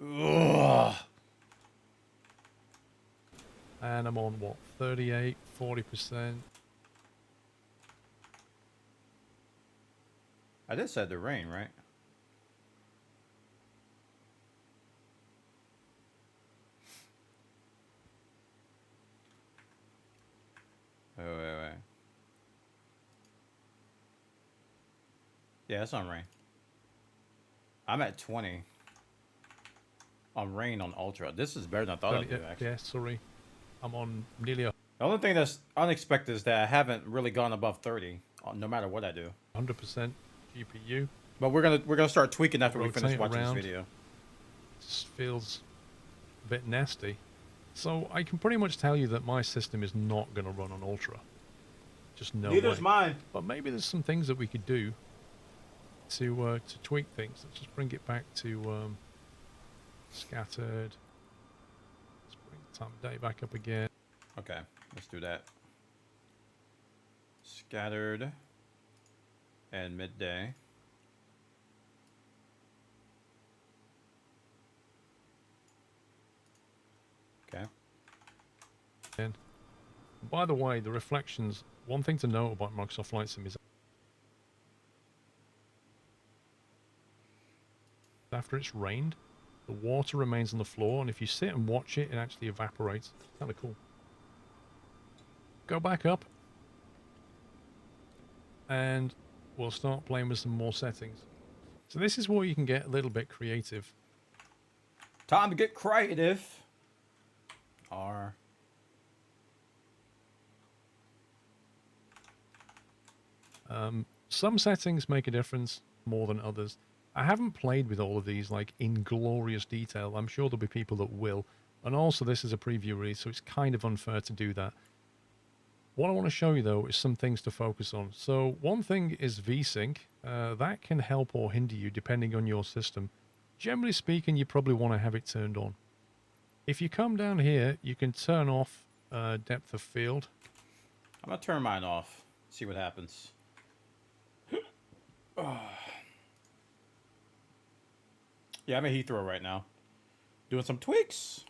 A: Ugh.
B: And I'm on what? 38, 40%.
A: I did set the rain, right? Wait. Yeah, it's on rain. I'm at 20 on rain on ultra. This is better than I thought it would be, actually.
B: Yeah, sorry. I'm on nearly
A: The only thing that's unexpected is that I haven't really gone above 30, no matter what I do.
B: 100% GPU.
A: But we're gonna start tweaking after we finish
B: Rotate
A: watching
B: around.
A: this video.
B: Just feels a bit nasty. So I can pretty much tell you that my system is not going to run on ultra. Just no
A: Neither's
B: way.
A: mine.
B: But maybe there's some things that we could do to tweak things. Let's just bring it back to scattered. Let's bring the time of day back up again.
A: Okay, let's do that. Scattered and midday. Okay.
B: And by the way, the reflections, one thing to note about Microsoft Flight Sim is after it's rained, the water remains on the floor, and if you sit and watch it, it actually evaporates. Kind of cool. Go back up, and we'll start playing with some more settings. So this is where you can get a little bit creative.
A: Time to get creative. R.
B: Some settings make a difference more than others. I haven't played with all of these like in glorious detail. I'm sure there'll be people that will. And also this is a preview release, so it's kind of unfair to do that. What I want to show you though is some things to focus on. So one thing is VSync. That can help or hinder you depending on your system. Generally speaking, you probably want to have it turned on. If you come down here, you can turn off depth of field.
A: I'm gonna turn mine off. See what happens. Yeah, I'm at Heathrow right now. Doing some tweaks.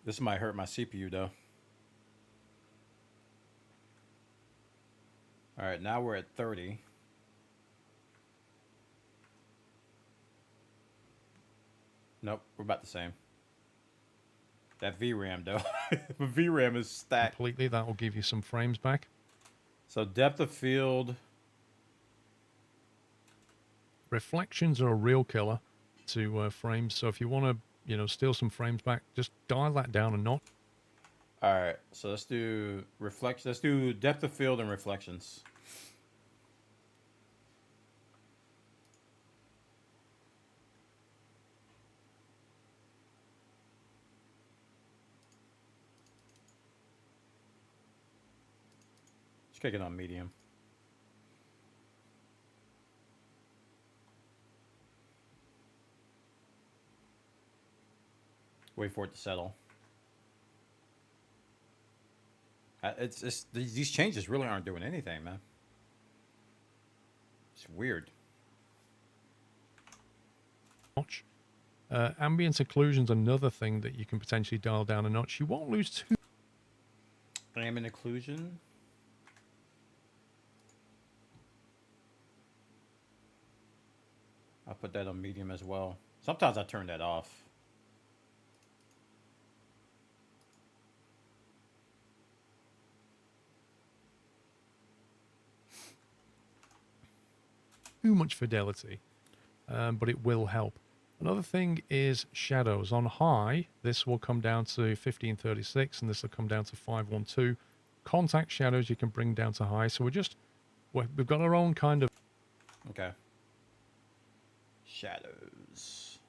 A: This might hurt my CPU though. Alright, now we're at 30. Nope, we're about the same. That VRAM though. The VRAM is stacked.
B: Completely, that will give you some frames back.
A: So depth of field.
B: Reflections are a real killer to frames. So if you want to, steal some frames back, just dial that down a notch.
A: All right, so let's do Let's do depth of field and reflections. Just kick it on medium. Wait for it to settle. It's these changes really aren't doing anything, man. It's weird.
B: Ambient occlusion's another thing that you can potentially dial down a notch. You won't lose too.
A: Ambient occlusion. I'll put that on medium as well. Sometimes I turn that off.
B: Too much fidelity, but it will help. Another thing is shadows. On high, this will come down to 1536, and this will come down to 512. Contact shadows you can bring down to high. So we've got our own kind of.
A: Okay. Shadows.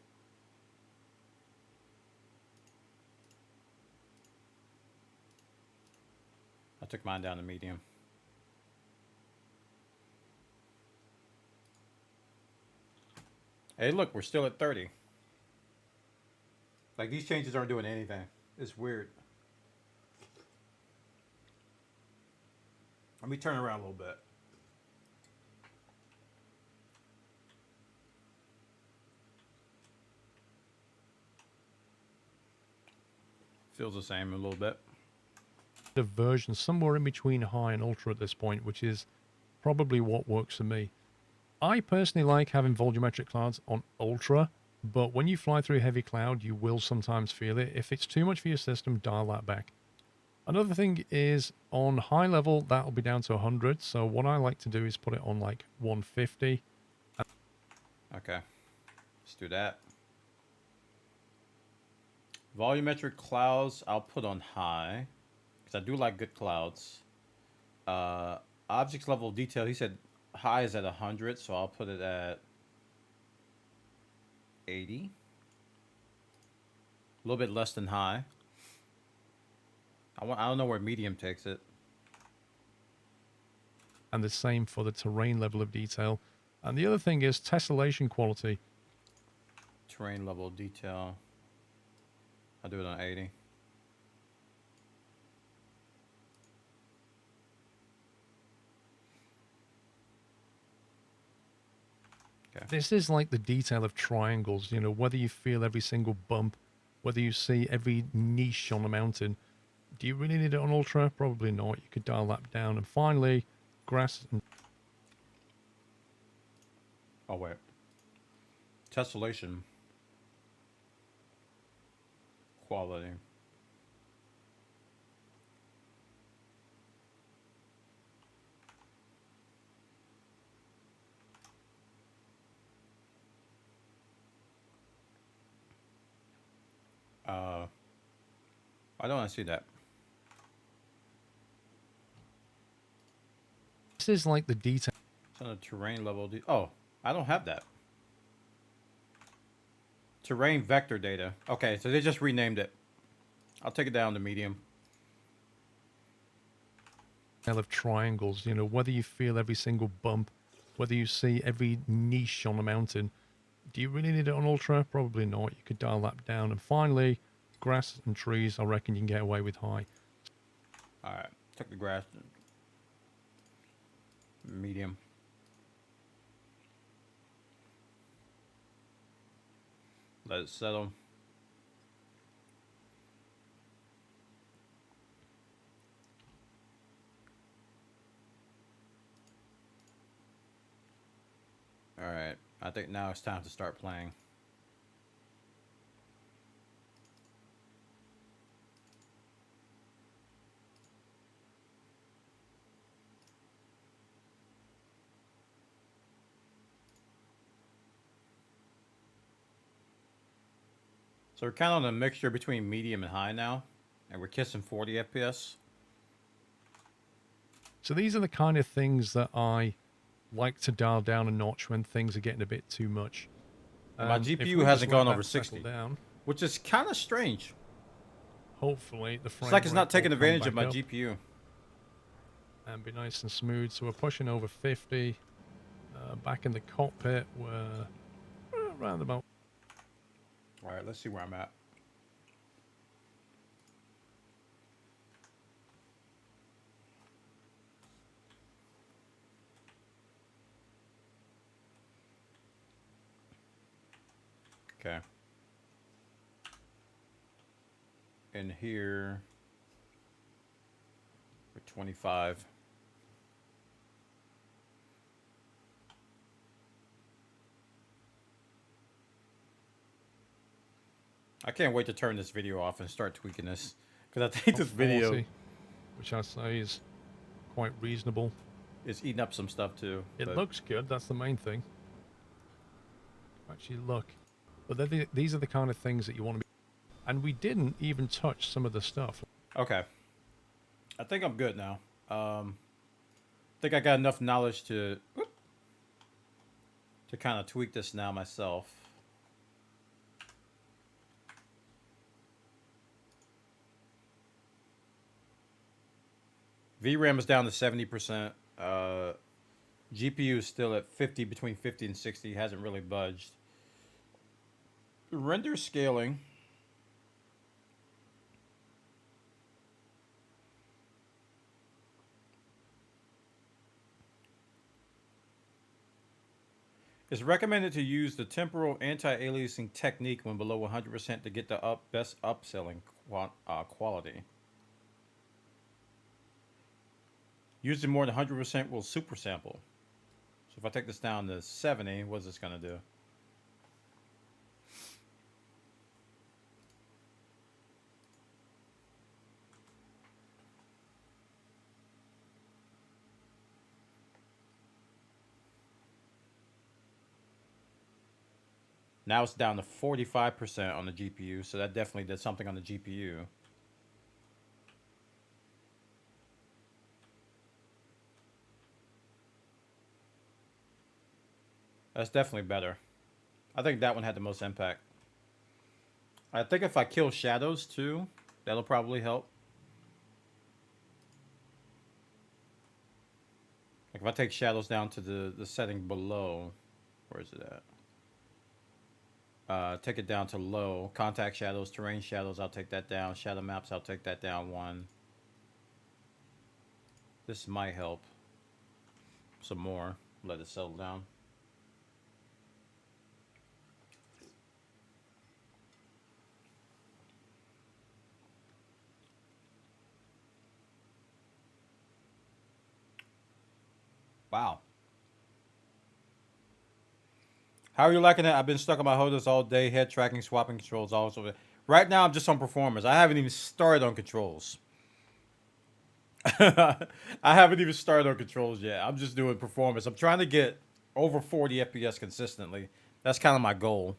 A: I took mine down to medium. Hey, look, we're still at 30. Like, these changes aren't doing anything. It's weird. Let me turn around a little bit. Feels the same a little bit.
B: The version somewhere in between high and ultra at this point, which is probably what works for me. I personally like having volumetric clouds on ultra, but when you fly through heavy cloud, you will sometimes feel it. If it's too much for your system, dial that back. Another thing is on high level, that'll be down to 100. So what I like to do is put it on like 150.
A: Okay. Let's do that. Volumetric clouds, I'll put on high. Because I do like good clouds. Objects level detail, he said high is at 100, so I'll put it at 80. A little bit less than high. I don't know where medium takes it.
B: And the same for the terrain level of detail. And the other thing is tessellation quality.
A: Terrain level detail. I'll do it on 80. Okay.
B: This is like the detail of triangles, whether you feel every single bump, whether you see every niche on a mountain. Do you really need it on ultra? Probably not. You could dial that down. And finally, grass and...
A: Oh, wait. Tessellation. Quality. Why don't I see that?
B: This is like the detail.
A: It's on a terrain level. Oh, I don't have that. Terrain vector data. Okay, so they just renamed it. I'll take it down to medium.
B: Of triangles, whether you feel every single bump, whether you see every niche on a mountain. Do you really need it on ultra? Probably not. You could dial that down. And finally, grass and trees, I reckon you can get away with high.
A: All right, took the grass. Medium. Let it settle. All right, I think now it's time to start playing. So we're kind of on a mixture between medium and high now. And we're kissing 40 FPS.
B: So these are the kind of things that I like to dial down a notch when things are getting a bit too much.
A: My
B: If
A: GPU
B: we
A: hasn't
B: just let
A: gone
B: that
A: over
B: settle
A: 60.
B: down,
A: Which is kind of strange.
B: hopefully the frame
A: It's like it's
B: rate
A: not taking
B: will come
A: advantage of
B: back
A: my
B: up
A: GPU.
B: and be nice and smooth. So we're pushing over 50. Back in the cockpit, we're around about.
A: Alright, let's see where I'm at. Okay. In here, we're 25. I can't wait to turn this video off and start tweaking this. Because I think this video
B: 40, which I say is quite reasonable.
A: is eating up some stuff too.
B: It
A: but-
B: looks good. That's the main thing. Actually, look. But these are the kind of things that you want to be. And we didn't even touch some of the stuff.
A: Okay. I think I'm good now. I think I got enough knowledge to kind of tweak this now myself. VRAM is down to 70%. GPU is still at 50, between 50 and 60. Hasn't really budged. Render scaling. It's recommended to use the temporal anti-aliasing technique when below 100% to get the best upselling quality. Using more than 100% will super sample. So if I take this down to 70, what's this going to do? Now it's down to 45% on the GPU, so that definitely did something on the GPU. That's definitely better. I think that one had the most impact. I think if I kill shadows too, that'll probably help. Like if I take shadows down to the setting below, where is it at? Take it down to low. Contact shadows, terrain shadows, I'll take that down. Shadow maps, I'll take that down 1. This might help. Some more. Let it settle down. Wow. How are you liking it? I've been stuck on my holders all day. Head tracking, swapping controls, all over. Right now, I'm just on performance. I haven't even started on controls. I haven't even started on controls yet. I'm just doing performance. I'm trying to get over 40 FPS consistently. That's kind of my goal.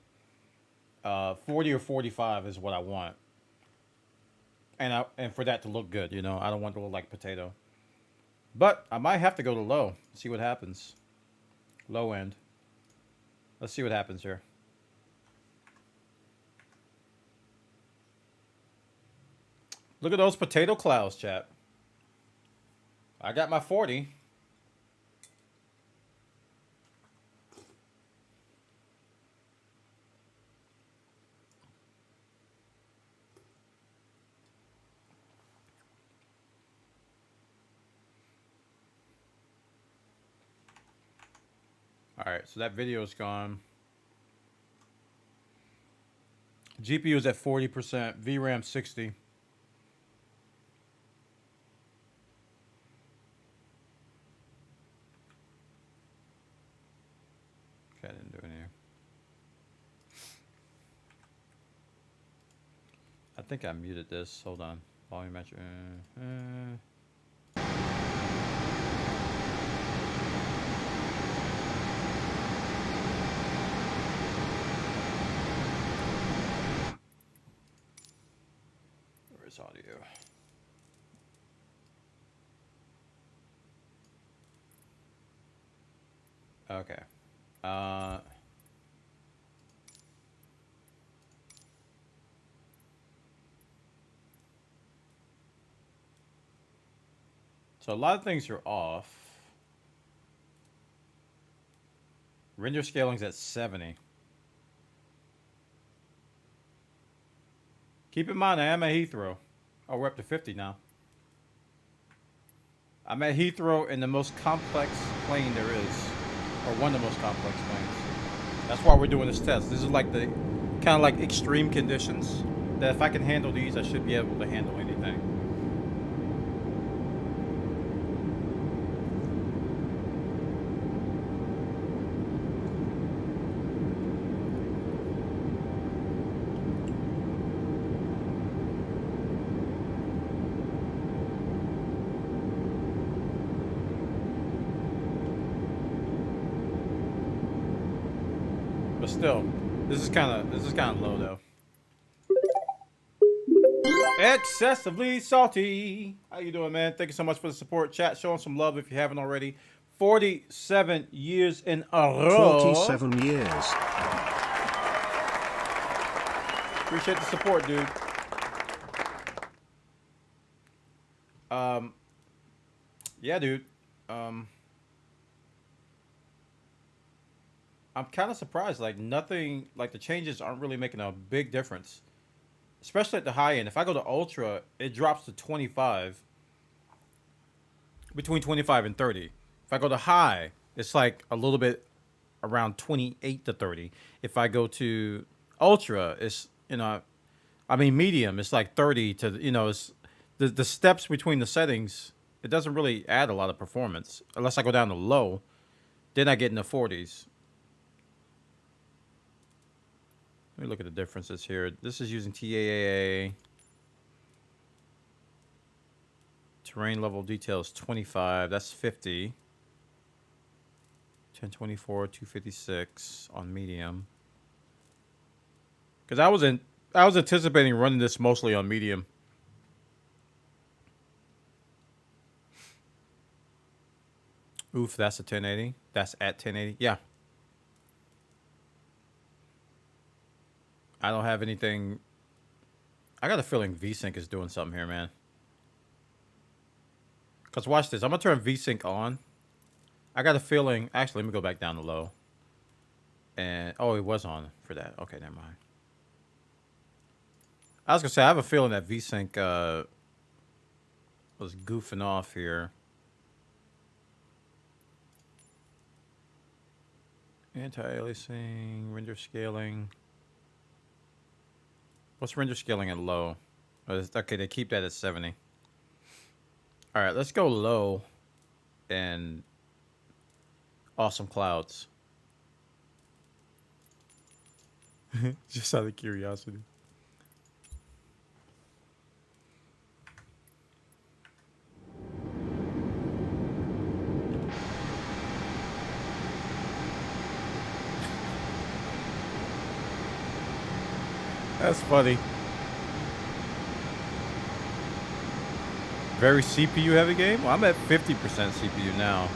A: 40 or 45 is what I want. And for that to look good, you know. I don't want to look like potato. But I might have to go to low. See what happens. Low end. Let's see what happens here. Look at those potato clouds, chat. I got my 40. Alright, so that video is gone. GPU is at 40%, VRAM 60. Okay, I didn't do it here. I think I muted this. Hold on. Volume match. Where's audio? Okay. So a lot of things are off. Render scaling's at 70. Keep in mind, I am at Heathrow. Oh, we're up to 50 now. I'm at Heathrow in the most complex plane there is. Or one of the most complex planes. That's why we're doing this test. This is like the kind of like extreme conditions that if I can handle these, I should be able to handle anything. But still, this is kind of low though. Excessively salty. How you doing, man? Thank you so much for the support. Chat, showing some love if you haven't already. 47 years in a row.
C: 47 years.
A: Appreciate the support, dude. Yeah, dude. I'm kind of surprised. Like nothing, like the changes aren't really making a big difference, especially at the high end. If I go to ultra, it drops to 25, between 25 and 30. If I go to high, it's like a little bit around 28 to 30. If I go to ultra, it's I mean medium, it's like 30 to it's the steps between the settings. It doesn't really add a lot of performance unless I go down to low. Then I get in the 40s. Let me look at the differences here. This is using TAA. Terrain level details 25. That's 50. 1024, 256 on medium. Because I was anticipating running this mostly on medium. Oof, that's a 1080. That's at 1080. Yeah. I don't have anything. I got a feeling VSync is doing something here, man. Because watch this. I'm going to turn VSync on. I got a feeling. Actually, let me go back down to low. And, oh, it was on for that. Okay, never mind. I was going to say, I have a feeling that VSync was goofing off here. Anti-aliasing, render scaling. What's render scaling at low? Oh, okay, they keep that at 70. All right, let's go low and awesome clouds. Just out of curiosity. That's funny. Very CPU heavy game? Well, I'm at 50% CPU now.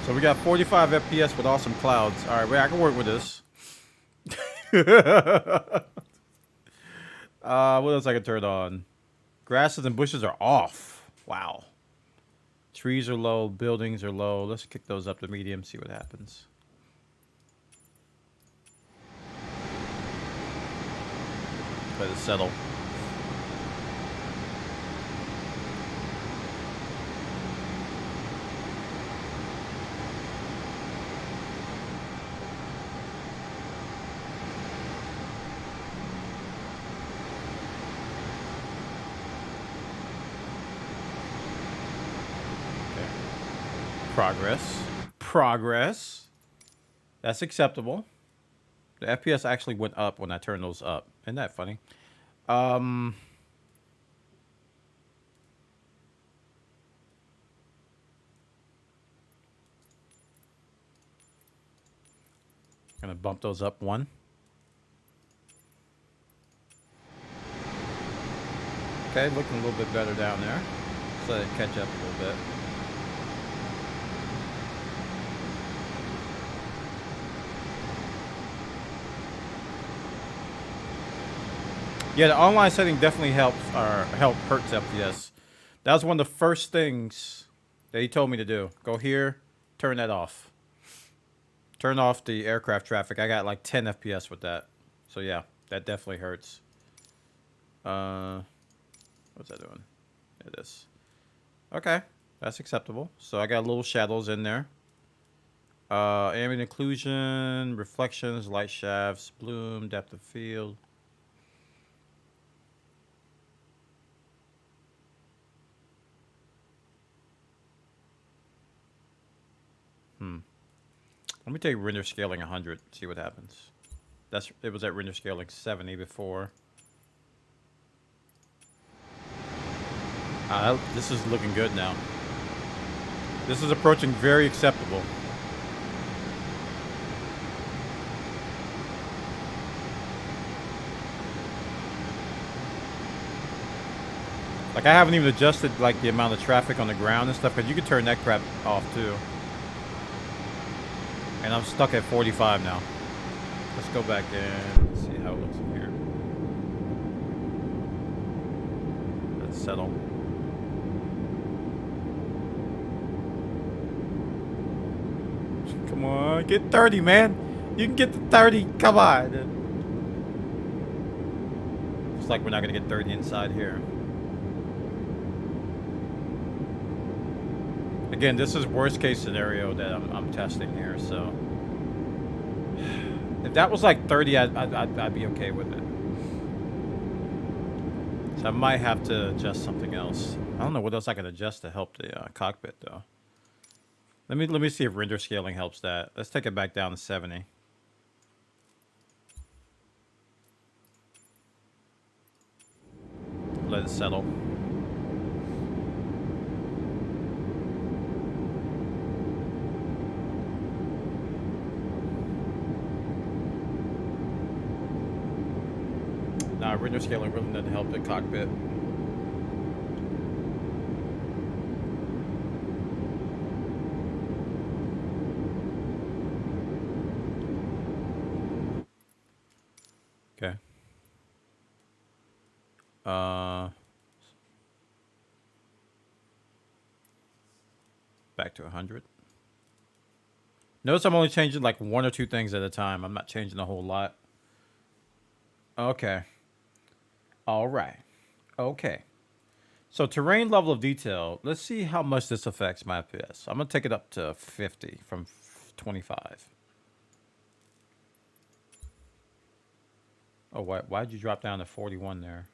A: So we got 45 FPS with awesome clouds. All right, wait, I can work with this. What else I can turn on? Grasses and bushes are off. Wow. Trees are low, buildings are low. Let's kick those up to medium, see what happens. Let it settle. Okay. Progress. That's acceptable. The FPS actually went up when I turned those up. Isn't that funny? Gonna bump those up one. Okay, looking a little bit better down there. So let it catch up a little bit. Yeah, the online setting definitely helps or hurts FPS. That was one of the first things that he told me to do. Go here, turn that off. Turn off the aircraft traffic. I got like 10 FPS with that. So yeah, that definitely hurts. What's that doing? There it is. Okay, that's acceptable. So I got little shadows in there. Ambient occlusion, reflections, light shafts, bloom, depth of field. Let me take render scaling 100, see what happens. It was at render scaling 70 before. This is looking good now. This is approaching very acceptable. Like I haven't even adjusted like the amount of traffic on the ground and stuff, because you can turn that crap off too. And I'm stuck at 45 now. Let's go back in and see how it looks in here. Let's settle. Come on, get 30, man. You can get to 30. Come on. Looks like we're not gonna get 30 inside here. Again, this is worst case scenario that I'm testing here, so if that was like 30, I'd be okay with it. So I might have to adjust something else. I don't know what else I can adjust to help the cockpit though. Let me see if render scaling helps that. Let's take it back down to 70. Let it settle. Nah, render scaling really doesn't help the cockpit. Okay. Back to 100. Notice I'm only changing like one or two things at a time. I'm not changing a whole lot. Okay. All right. Okay. So terrain level of detail. Let's see how much this affects my FPS. I'm going to take it up to 50 from 25. Oh, why'd you drop down to 41 there?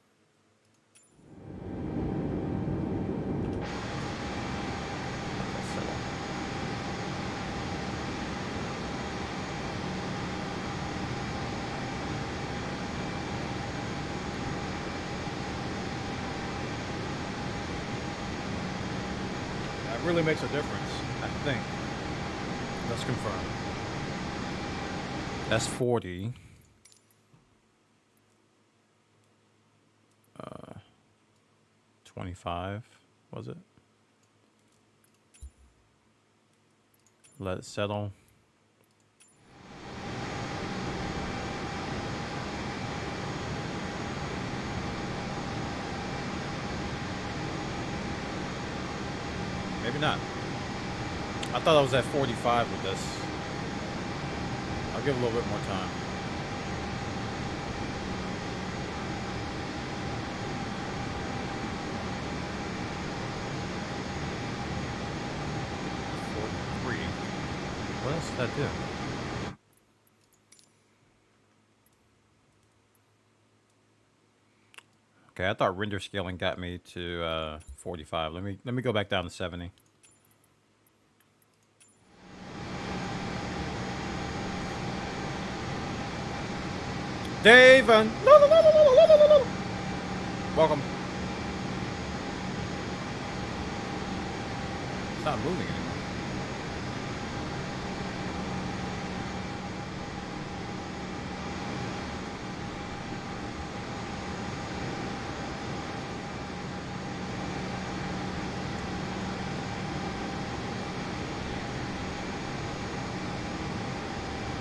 A: That really makes a difference, I think. Let's confirm. That's 40. 25, was it? Let it settle. Maybe not. I thought I was at 45 with this. I'll give it a little bit more time. What else did that do? Okay, I thought render scaling got me to 45. Let me go back down to 70. Dave and welcome. It's not moving anymore.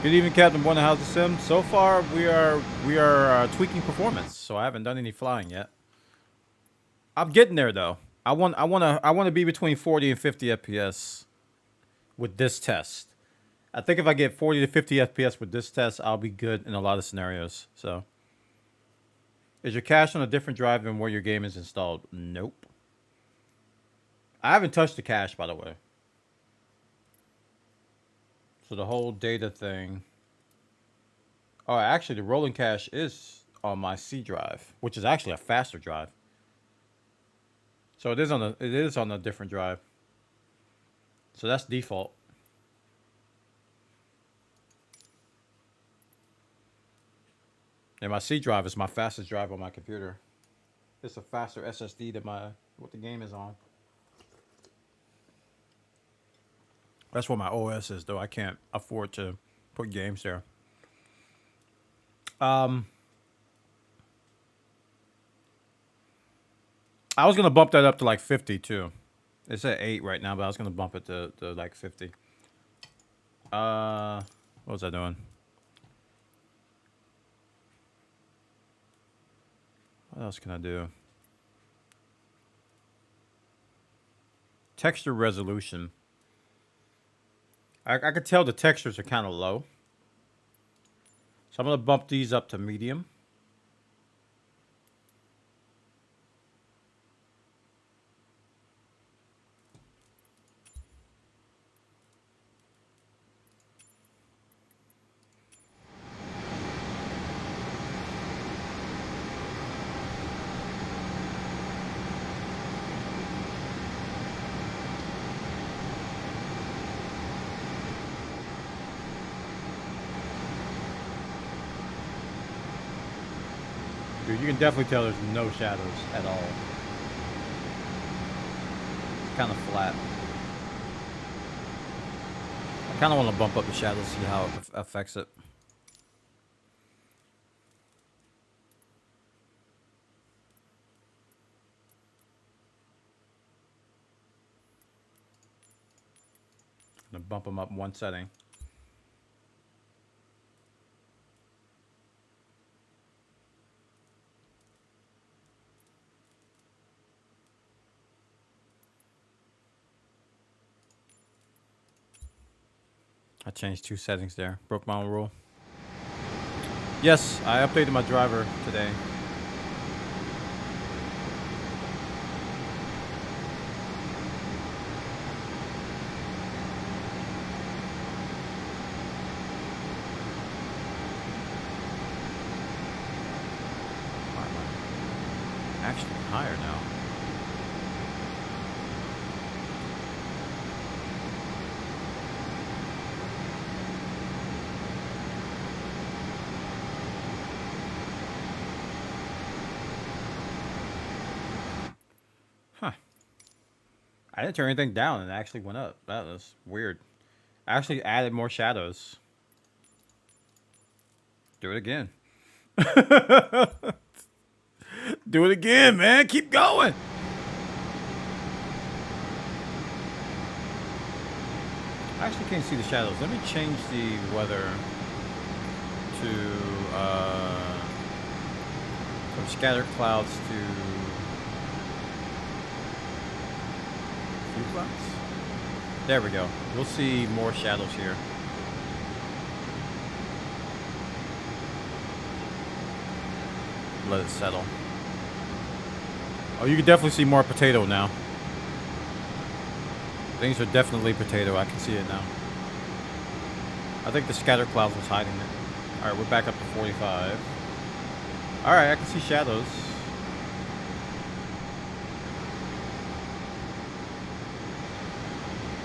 A: Good evening, Captain Bwana. How's the sim? So far, we are tweaking performance, so I haven't done any flying yet. I'm getting there though. I want to be between 40 and 50 FPS with this test. I think if I get 40 to 50 FPS with this test, I'll be good in a lot of scenarios. So, is your cache on a different drive than where your game is installed? Nope. I haven't touched the cache, by the way. So the whole data thing. Oh, actually, the rolling cache is on my C drive, which is actually a faster drive. So it is on a different drive. So that's default. And my C drive is my fastest drive on my computer. It's a faster SSD than what the game is on. That's what my OS is, though. I can't afford to put games there. I was gonna bump that up to like 50 too. It's at 8 right now, but I was gonna bump it to like 50. What was I doing? What else can I do? Texture resolution. I could tell the textures are kind of low. So I'm going to bump these up to medium. Dude, you can definitely tell there's no shadows at all. It's kind of flat. I kind of want to bump up the shadows, see how it affects it. I'm gonna bump them up one setting. I changed 2 settings there. Broke my own rule. Yes, I updated my driver today. Actually higher now. Huh. I didn't turn anything down and it actually went up. That was weird. I actually added more shadows. Do it again. Do it again, man. Keep going. I actually can't see the shadows. Let me change the weather to from scattered clouds to few clouds. There we go. We'll see more shadows here. Let it settle. Oh, you can definitely see more potato now. Things are definitely potato. I can see it now. I think the scatter cloud was hiding it. Alright, we're back up to 45. Alright, I can see shadows.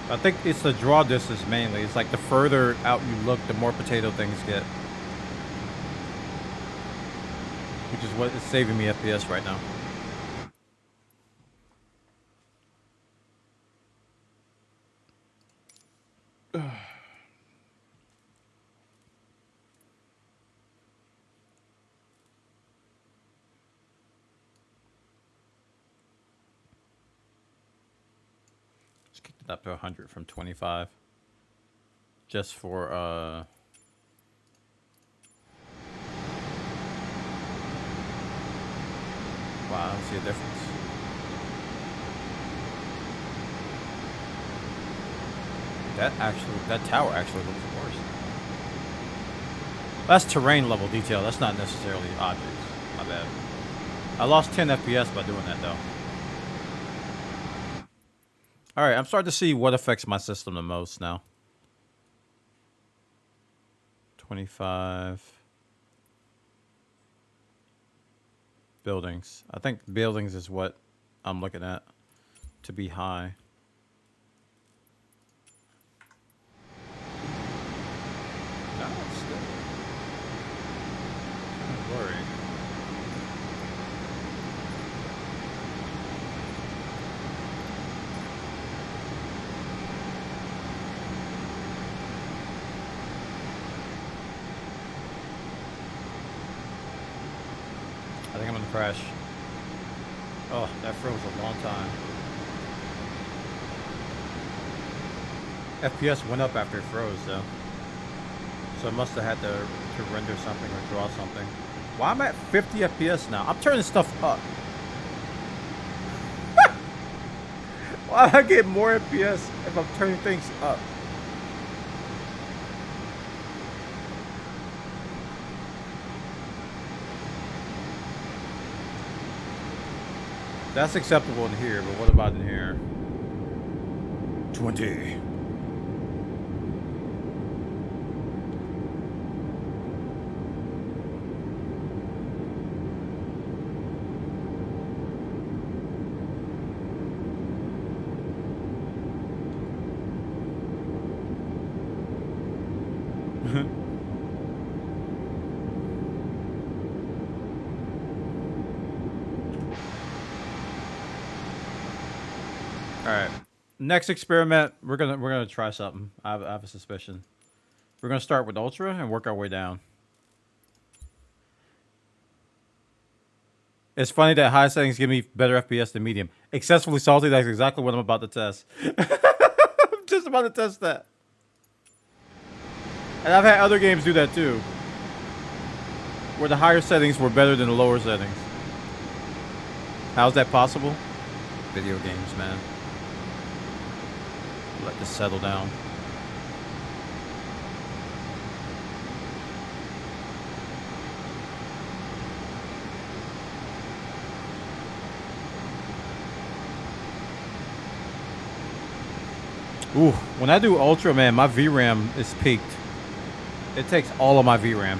A: I think it's the draw distance mainly. It's like the further out you look, the more potato things get. Which is what is saving me FPS right now. Let's kick it up to 100 from 25. Just for Wow, I don't see a difference. That tower actually looks worse. That's terrain level detail. That's not necessarily objects. My bad. I lost 10 FPS by doing that though. All right, I'm starting to see what affects my system the most now. 25 buildings. I think buildings is what I'm looking at to be high. No, it's still kind of blurry. I think I'm gonna crash. Oh, that froze a long time. FPS went up after it froze, though. So it must have had to render something or draw something. Well, I'm at 50 FPS now. I'm turning stuff up. Why do I get more FPS if I'm turning things up? That's acceptable in here, but what about in here? 20. All right. Next experiment, we're gonna try something. I have a suspicion. We're gonna start with ultra and work our way down. It's funny that high settings give me better FPS than medium. Excessively salty, that's exactly what I'm about to test. I'm just about to test that. And I've had other games do that too. Where the higher settings were better than the lower settings. How's that possible? Video games, man. Let this settle down. Ooh, when I do ultra, man, my VRAM is peaked. It takes all of my VRAM.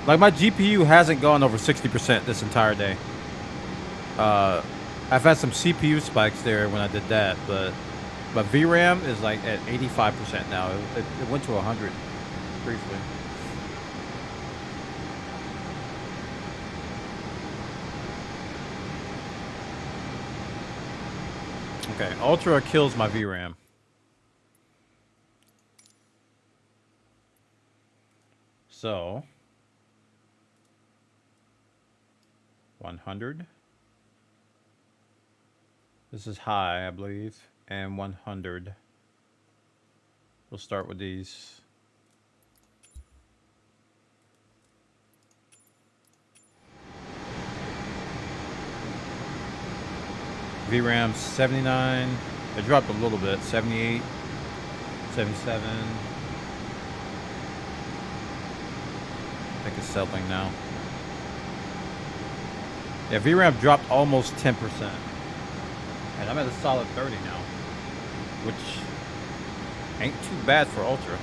A: Like, my GPU hasn't gone over 60% this entire day. I've had some CPU spikes there when I did that, but VRAM is like at 85% now. It went to 100 briefly. Okay, ultra kills my VRAM. So 100. This is high, I believe, and 100. We'll start with these. VRAM 79. It dropped a little bit. 78, 77. I think it's settling now. Yeah, VRAM dropped almost 10%. And I'm at a solid 30 now, which ain't too bad for ultra.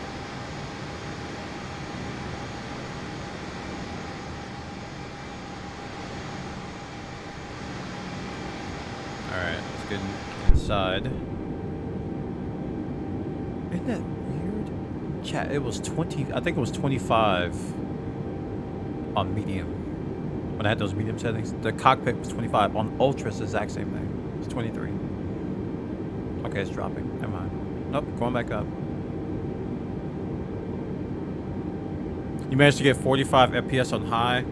A: Alright, let's get inside. Isn't that weird? Chat, it was 20, I think it was 25 on medium. When I had those medium settings, the cockpit was 25. On ultra, it's the exact same thing. It's 23. Okay, it's dropping. Never mind. Nope, going back up. You managed to get 45 FPS on high.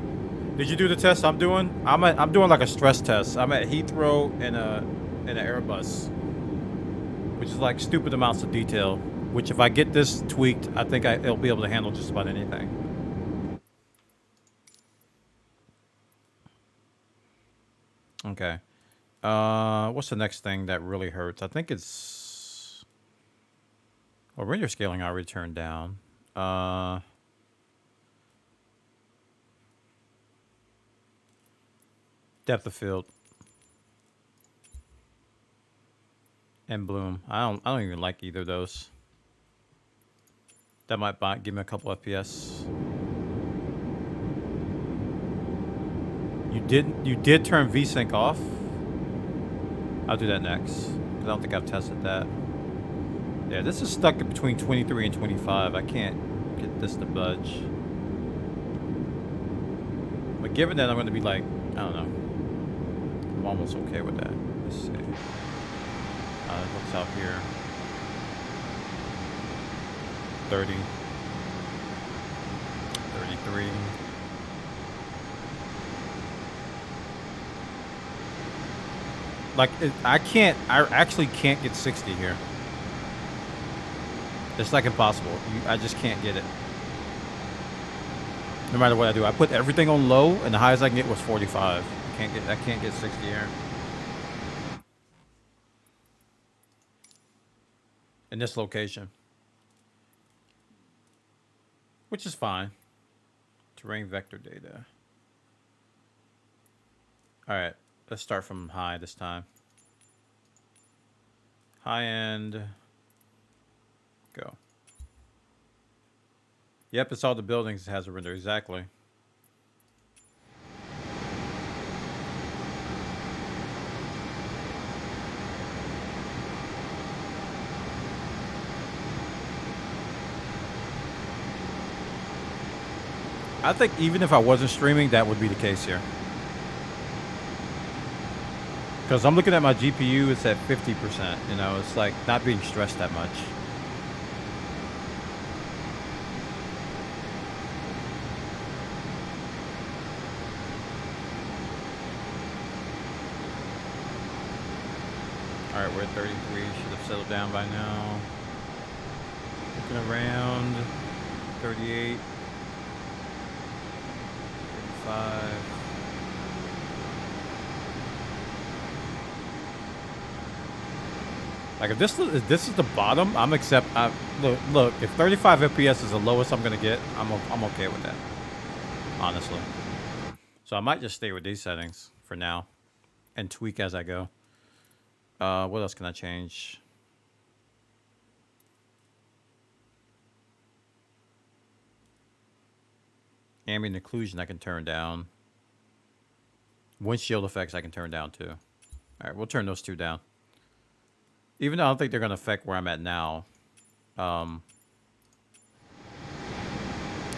A: Did you do the test I'm doing? I'm doing like a stress test. I'm at Heathrow in an Airbus, which is like stupid amounts of detail. Which, if I get this tweaked, I think it'll be able to handle just about anything. Okay. What's the next thing that really hurts? I think it's... Well, render scaling I already turned down. Depth of field. And bloom. I don't even like either of those. That might give me a couple FPS. You did turn VSync off? I'll do that next. 'Cause I don't think I've tested that. Yeah, this is stuck between 23 and 25. I can't get this to budge. But given that I'm going to be like, I don't know. I'm almost okay with that. Let's see. It looks out here. 30. 33. Like, I actually can't get 60 here. It's like impossible. I just can't get it. No matter what I do. I put everything on low, and the highest I can get was 45. I can't get 60 here. In this location. Which is fine. Terrain vector data. Alright. Let's start from high this time. High end. Go. Yep, it's all the buildings that has a render. Exactly. I think even if I wasn't streaming, that would be the case here. Because I'm looking at my GPU, it's at 50%. You know, it's like not being stressed that much. Alright, we're at 33. Should have settled down by now. Looking around. 38. 35. Like if this is the bottom, look. If 35 FPS is the lowest I'm gonna get, I'm okay with that. Honestly. So I might just stay with these settings for now, and tweak as I go. What else can I change? Ambient occlusion I can turn down. Windshield effects I can turn down too. All right, we'll turn those two down. Even though I don't think they're going to affect where I'm at now. They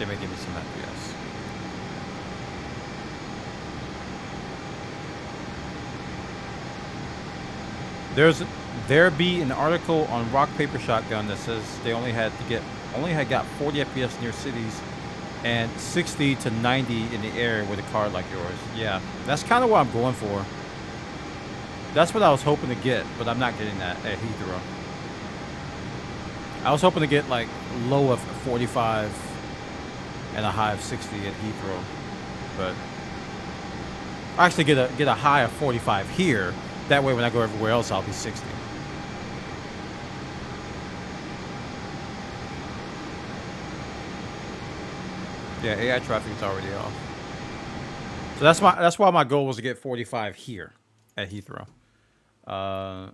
A: may give me some FPS. There be an article on Rock Paper Shotgun that says they only had got 40 FPS near cities and 60 to 90 in the air with a card like yours. Yeah, that's kind of what I'm going for. That's what I was hoping to get, but I'm not getting that at Heathrow. I was hoping to get like low of 45 and a high of 60 at Heathrow, but I actually get a high of 45 here. That way, when I go everywhere else, I'll be 60. Yeah, AI traffic is already off. So that's why my goal was to get 45 here at Heathrow. I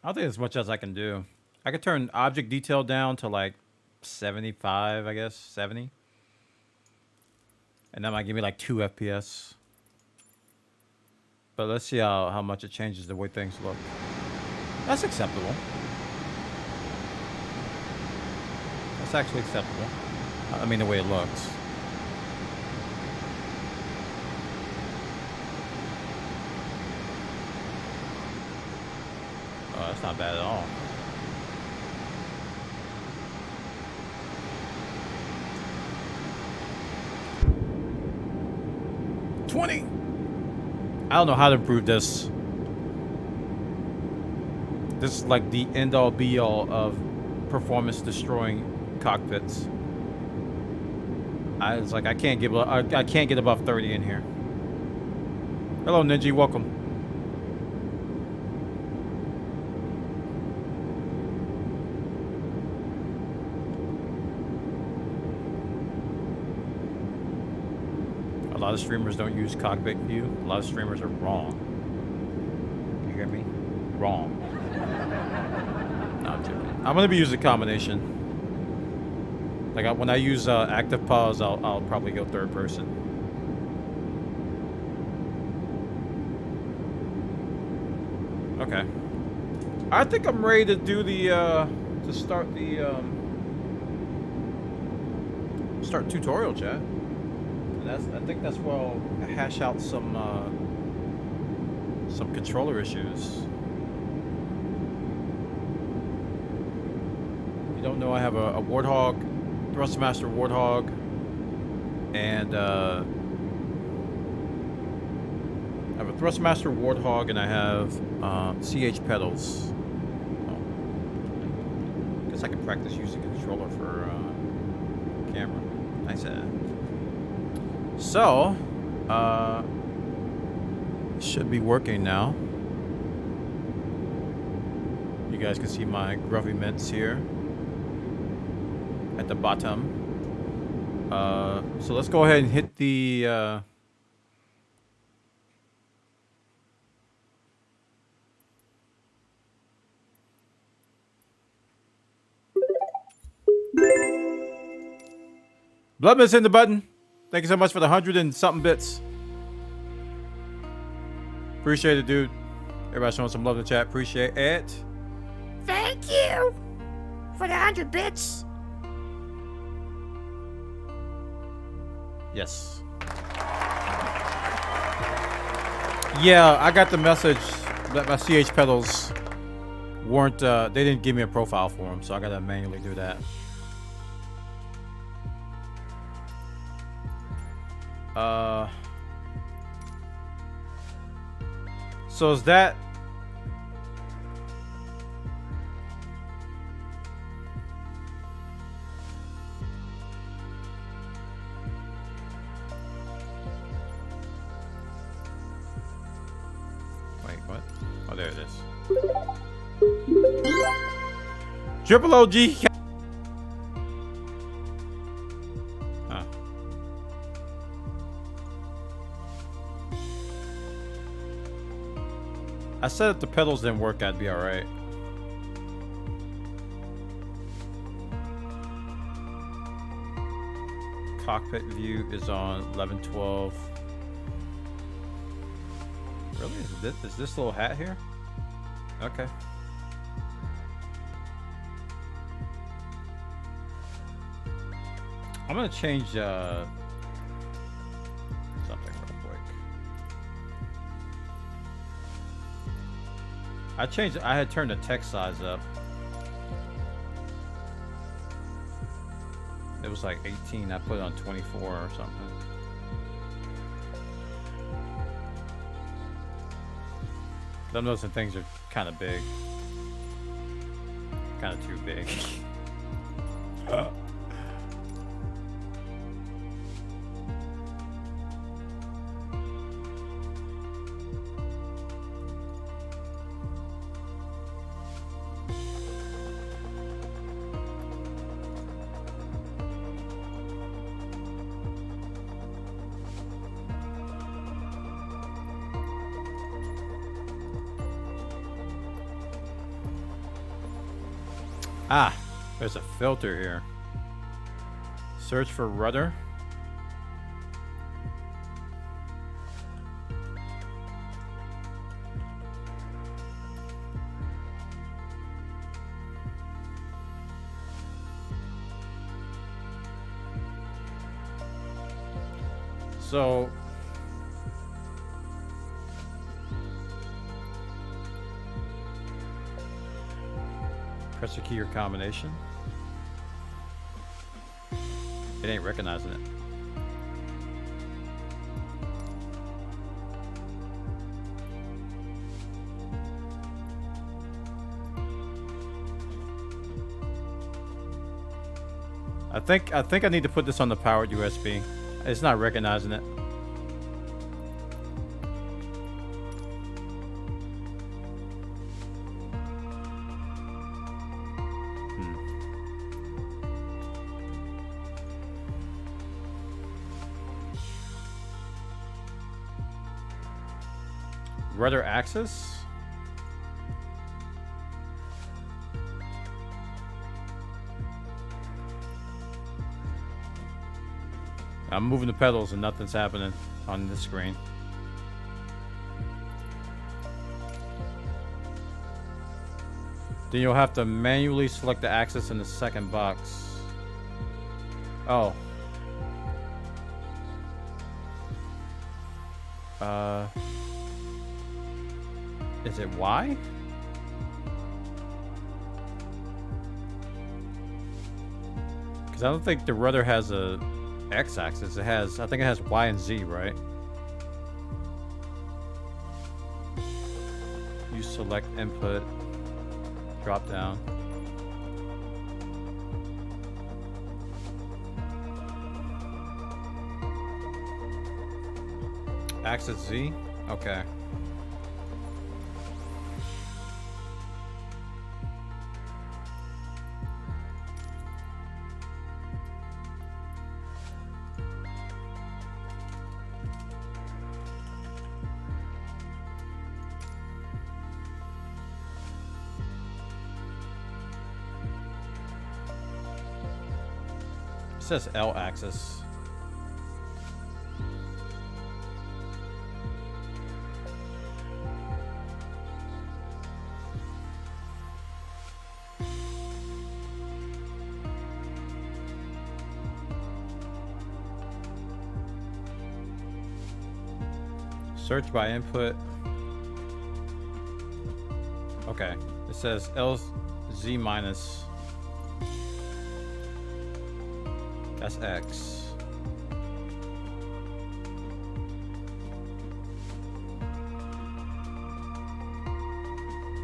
A: think as much as I can do. I could turn object detail down to like 75, I guess, 70. And that might give me like 2 FPS. But let's see how much it changes the way things look. That's acceptable. That's actually acceptable. I mean, the way it looks. Oh, that's not bad at all. I don't know how to improve this. This is like the end-all be-all of performance-destroying cockpits. I can't get above 30 in here. Hello, Ninja. Welcome. A lot of streamers don't use cockpit view. A lot of streamers are wrong. You hear me? Wrong. No, I'm joking. I'm gonna be using a combination. Like when I use active pause, I'll probably go third person. Okay. I think I'm ready to do the to start the start tutorial chat. I think that's where I'll hash out some controller issues. You don't know I have a Warthog, Thrustmaster Warthog, and I have a Thrustmaster Warthog, and I have CH pedals. Oh. Guess I can practice using a controller for camera. Nice ad. So, should be working now. You guys can see my Gruffy Mints here at the bottom. So let's go ahead and hit the Bloodman's in the button. Thank you so much for the 100 and something bits. Appreciate it, dude. Everybody showing some love in the chat. Appreciate it.
F: Thank you for the 100 bits.
A: Yes. Yeah, I got the message that my CH pedals weren't, they didn't give me a profile for them, so I gotta manually do that. So is that... Wait, what? Oh, there it is. Triple OG. Huh. I said if the pedals didn't work, I'd be alright. Cockpit view is on 1112. Really? Is this little hat here? Okay. I'm gonna change something real quick. I had turned the text size up. It was like 18. I put it on 24 or something. I'm noticing things are kind of big. Kind of too big. Ah, there's a filter here. Search for rudder. So press the key or combination. It ain't recognizing it. I think I need to put this on the powered USB. It's not recognizing it. Rudder axis? I'm moving the pedals and nothing's happening on this screen. Then you'll have to manually select the axis in the second box. Oh. Is it Y? Because I don't think the rudder has a X-axis. It has, I think it has Y and Z, right? You select input, drop down. Axis Z? Okay. It says L axis. Search by input. Okay. It says LZ minus. That's X.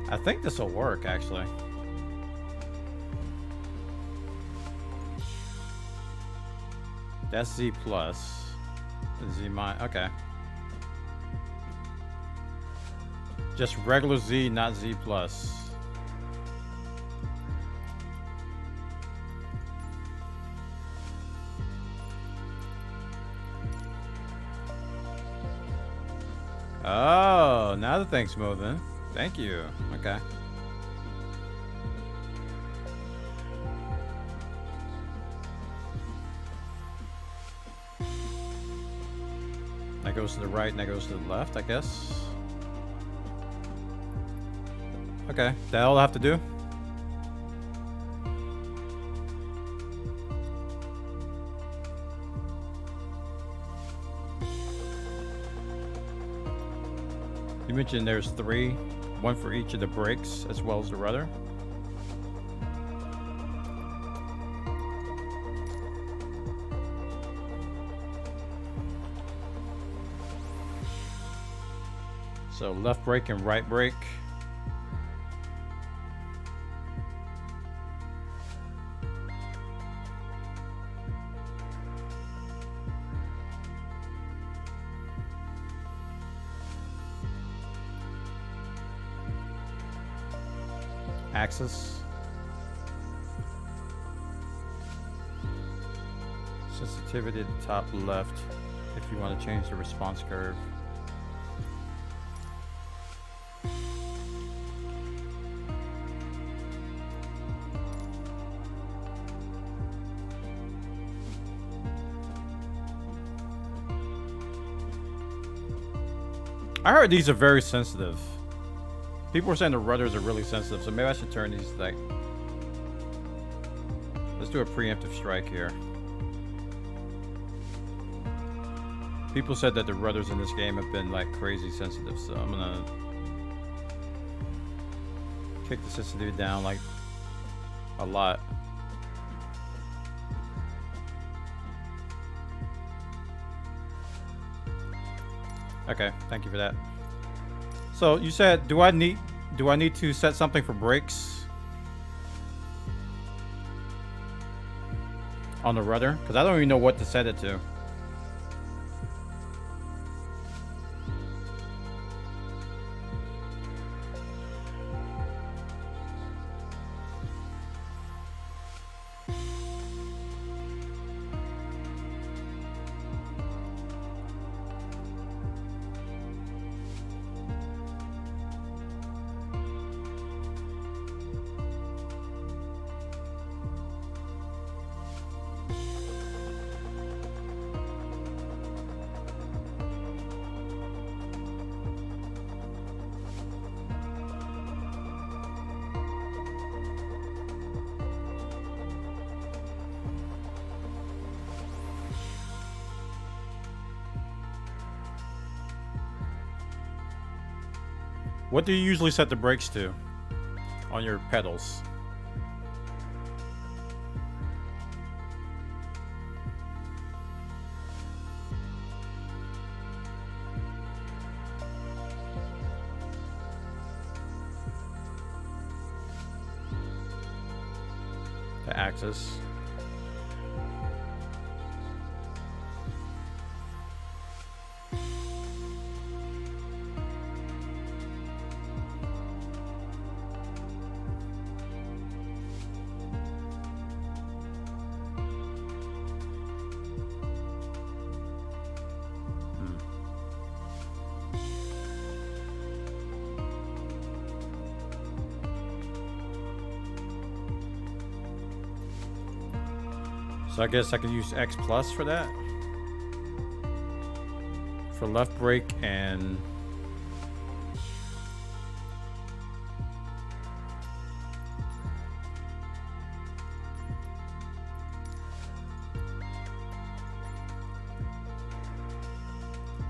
A: I think this will work, actually. That's Z plus. Z minus. Okay. Just regular Z, not Z plus. Oh, now the thing's moving. Thank you. Okay. That goes to the right and that goes to the left, I guess. Okay, that all I have to do? You mentioned there's 3, one for each of the brakes as well as the rudder. So left brake and right brake. Axis. Sensitivity at the top left if you want to change the response curve. I heard these are very sensitive. People are saying the rudders are really sensitive, so maybe I should turn these like... Let's do a preemptive strike here. People said that the rudders in this game have been like crazy sensitive, so I'm gonna kick the sensitivity down like a lot. Okay, thank you for that. So you said, do I need to set something for brakes on the rudder? Because I don't even know what to set it to. What do you usually set the brakes to on your pedals? The axis. So I guess I could use X plus for that. For left brake and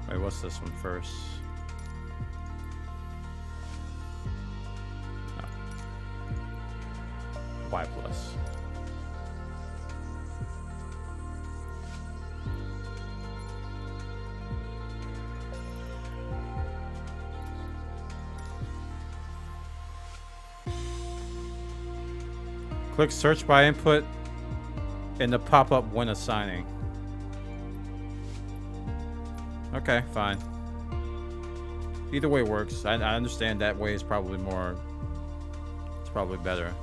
A: wait, what's this one first? Oh. Y plus. Click search by input in the pop-up when assigning. Okay, fine. Either way works. I understand that way is probably more... It's probably better.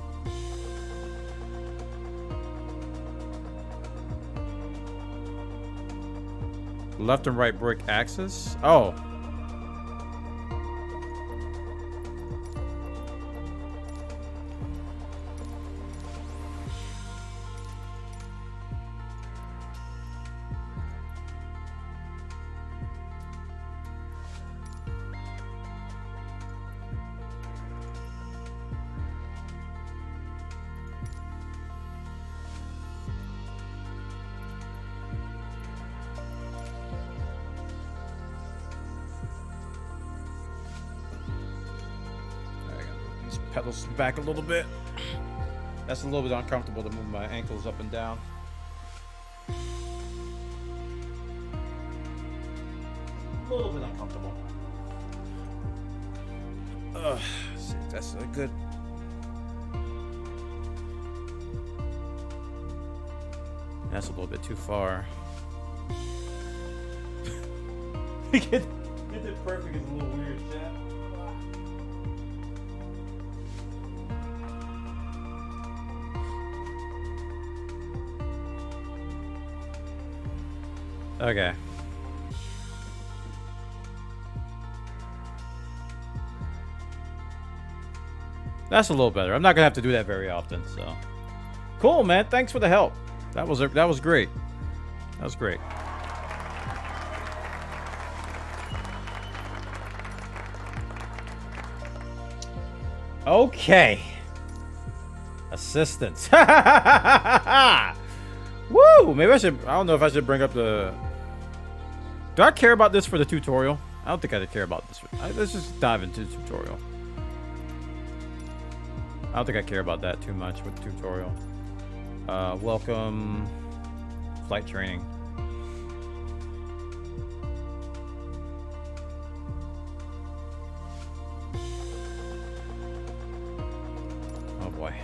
A: Left and right brake axis? Oh. Pedals back a little bit. That's a little bit uncomfortable to move my ankles up and down. A little bit uncomfortable. See, that's a good. That's a little bit too far. Get it perfect is a little weird, chat. Okay. That's a little better. I'm not gonna have to do that very often, so. Cool, man. Thanks for the help. That was great. That was great. Okay. Assistance. Woo! Maybe I should. I don't know if I should bring up the. Do I care about this for the tutorial? I don't think I care about this. Let's just dive into the tutorial. I don't think I care about that too much with the tutorial. Welcome. Flight training. Oh boy.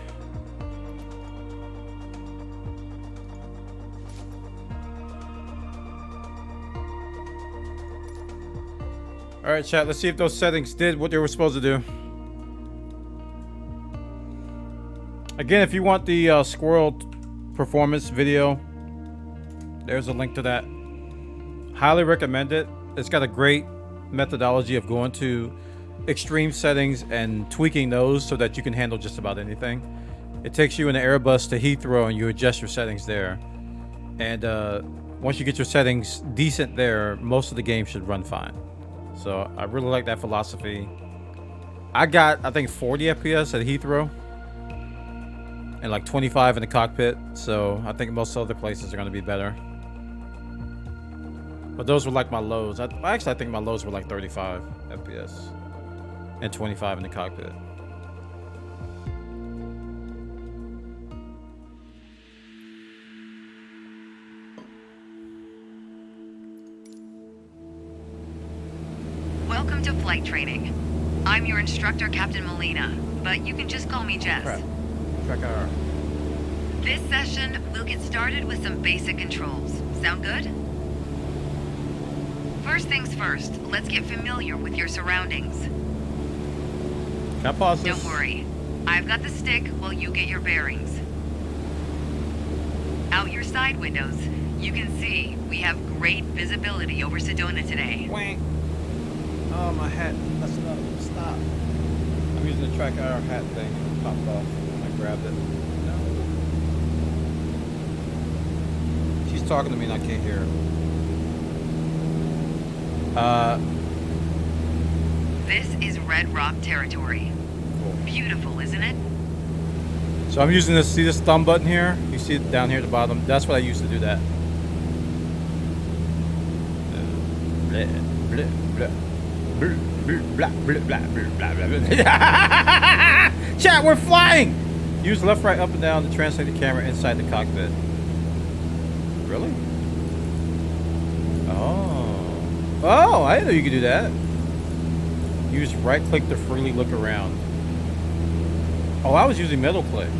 A: All right, chat. Let's see if those settings did what they were supposed to do. Again, if you want the squirrel performance video, there's a link to that. Highly recommend it. It's got a great methodology of going to extreme settings and tweaking those so that you can handle just about anything. It takes you in the Airbus to Heathrow and you adjust your settings there. And once you get your settings decent there, most of the game should run fine. So I really like that philosophy. I got, I think, 40 FPS at Heathrow and like 25 in the cockpit. So I think most other places are going to be better. But those were like my lows. Actually, I think my lows were like 35 FPS. and 25 in the cockpit.
G: Welcome to flight training. I'm your instructor, Captain Molina, but you can just call me Jess.
A: Crap. Track IR.
G: This session, we'll get started with some basic controls. Sound good? First things first, let's get familiar with your surroundings.
A: Can I pause this?
G: Don't worry. I've got the stick while you get your bearings. Out your side windows, you can see we have great visibility over Sedona today.
A: Wank. Oh, my hat messed up. Stop. I'm using the track IR hat thing. It popped off when I grabbed it. No. She's talking to me and I can't hear her.
G: This is Red Rock territory.
A: Cool.
G: Beautiful, isn't it?
A: So I'm using this, see this thumb button here? You see it down here at the bottom? That's what I used to do that. Blah, blah, blah. Blah, blah, blah, blah, blah, blah, blah. Chat, we're flying! Use left, right, up, and down to translate the camera inside the cockpit. Really? Oh. Oh, I didn't know you could do that. Use right click to freely look around. Oh, I was using middle click.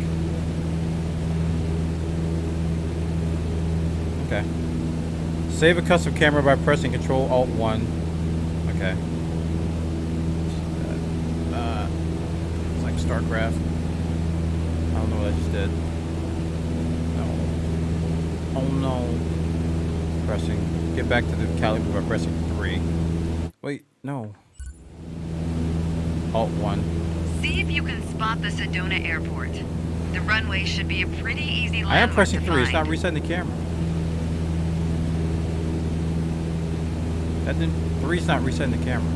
A: Okay. Save a custom camera by pressing Control Alt 1. Okay. It's like StarCraft. I don't know what I just did. No. Oh no. Pressing. Get back to the caliber by pressing 3. Wait, no. Alt 1.
G: See if you can spot the Sedona airport. The runway should be a pretty easy landmark
A: I am pressing
G: to
A: 3. It's
G: find.
A: not resetting the camera. That didn't. 3's not resetting the camera.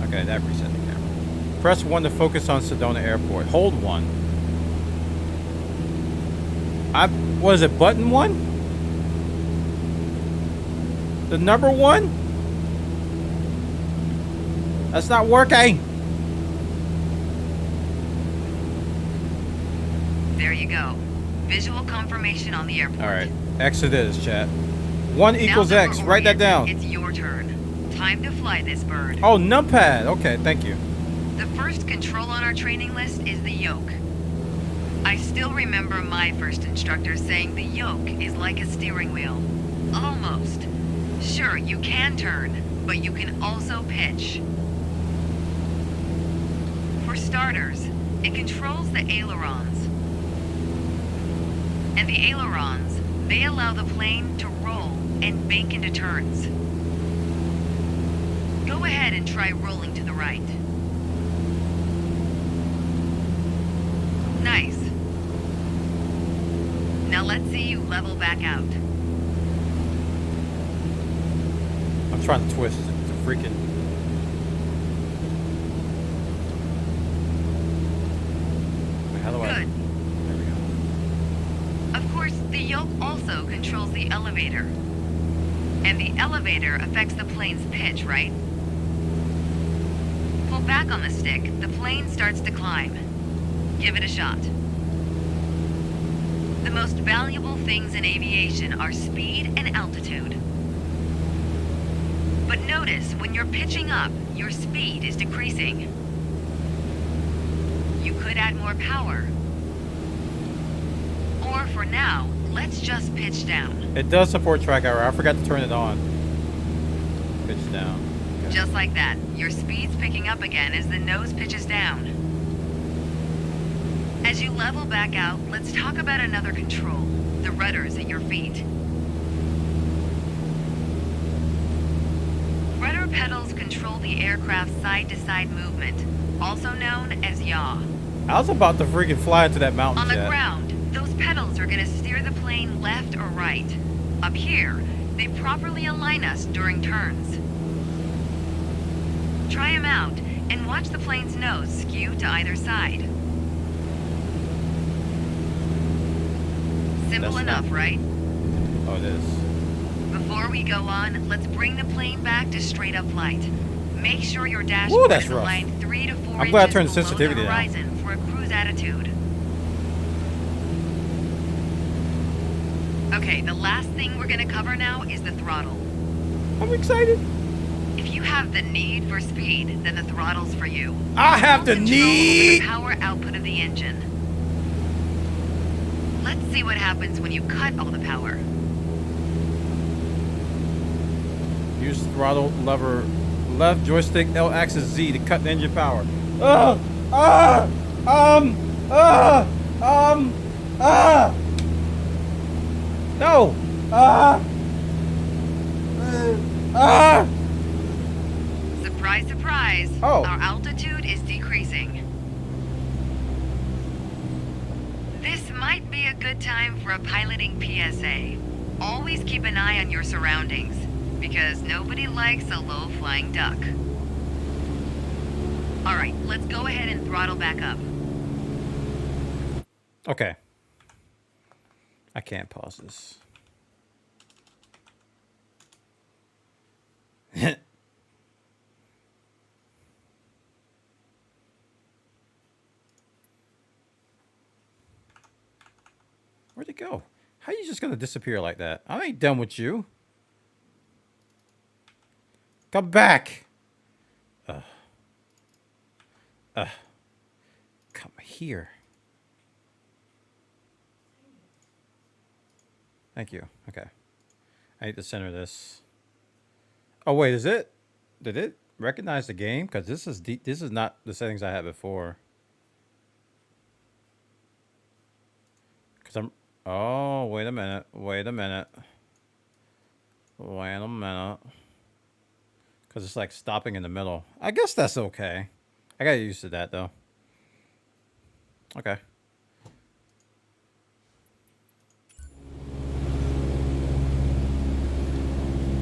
A: Okay, that reset the camera. Press 1 to focus on Sedona Airport. Hold 1. What is it? Button 1? The number 1? That's not working.
G: There you go. Visual confirmation on the airport.
A: All right. X it is, chat. 1
G: Now
A: equals
G: that
A: X.
G: we're
A: Write that down.
G: oriented, It's your turn. Time to fly this bird.
A: Oh, numpad. Okay, thank you.
G: The first control on our training list is the yoke. I still remember my first instructor saying the yoke is like a steering wheel. Almost. Sure, you can turn, but you can also pitch. For starters, it controls the ailerons. And the ailerons, they allow the plane to roll and bank into turns. Go ahead and try rolling to the right. Nice. Now let's see you level back out.
A: I'm trying to twist the freaking. Wait, how do I?
G: Good.
A: There we go.
G: Of course, the yoke also controls the elevator. And the elevator affects the plane's pitch, right? Pull back on the stick, the plane starts to climb. Give it a shot. The most valuable things in aviation are speed and altitude. But notice, when you're pitching up, your speed is decreasing. You could add more power. Or for now, let's just pitch down.
A: It does support track IR. I forgot to turn it on. Pitch down. Okay.
G: Just like that, your speed's picking up again as the nose pitches down. As you level back out, let's talk about another control, the rudders at your feet. Rudder pedals control the aircraft's side-to-side movement, also known as yaw.
A: I was about to freaking fly into that mountain
G: On the
A: jet.
G: ground, those pedals are going to steer the plane left or right. Up here, they properly align us during turns. Try them out and watch the plane's nose skew to either side. Simple
A: That's
G: enough,
A: not-
G: right?
A: Oh, it is.
G: Before Before we go on, let's bring the plane back to straight up flight. Make sure your dashboard
A: that's
G: is
A: rough.
G: aligned 3 to 4
A: I'm glad I
G: inches
A: turned the
G: below
A: sensitivity
G: the
A: down.
G: horizon for a cruise attitude. Okay, the last thing we're gonna cover now is the throttle.
A: I'm excited.
G: If you have the need for speed, then the throttle's for you.
A: I have the
G: Full control over
A: need.
G: the power output of the engine. Let's see what happens when you cut all the power.
A: Use throttle lever, left joystick L axis Z to cut the engine power. No.
G: Surprise, surprise.
A: Oh.
G: Our altitude is decreasing. This might be a good time for a piloting PSA. Always keep an eye on your surroundings, because nobody likes a low-flying duck. All right, let's go ahead and throttle back up.
A: Okay. I can't pause this. Where'd it go? How you just gonna disappear like that? I ain't done with you. Come back. Come here. Thank you. Okay. I need to center this. Oh wait, is it? Did it recognize the game? Because this is this is not the settings I had before. Because I'm. Oh, wait a minute. Wait a minute. Wait a minute. Because it's like stopping in the middle. I guess that's okay. I got used to that though. Okay.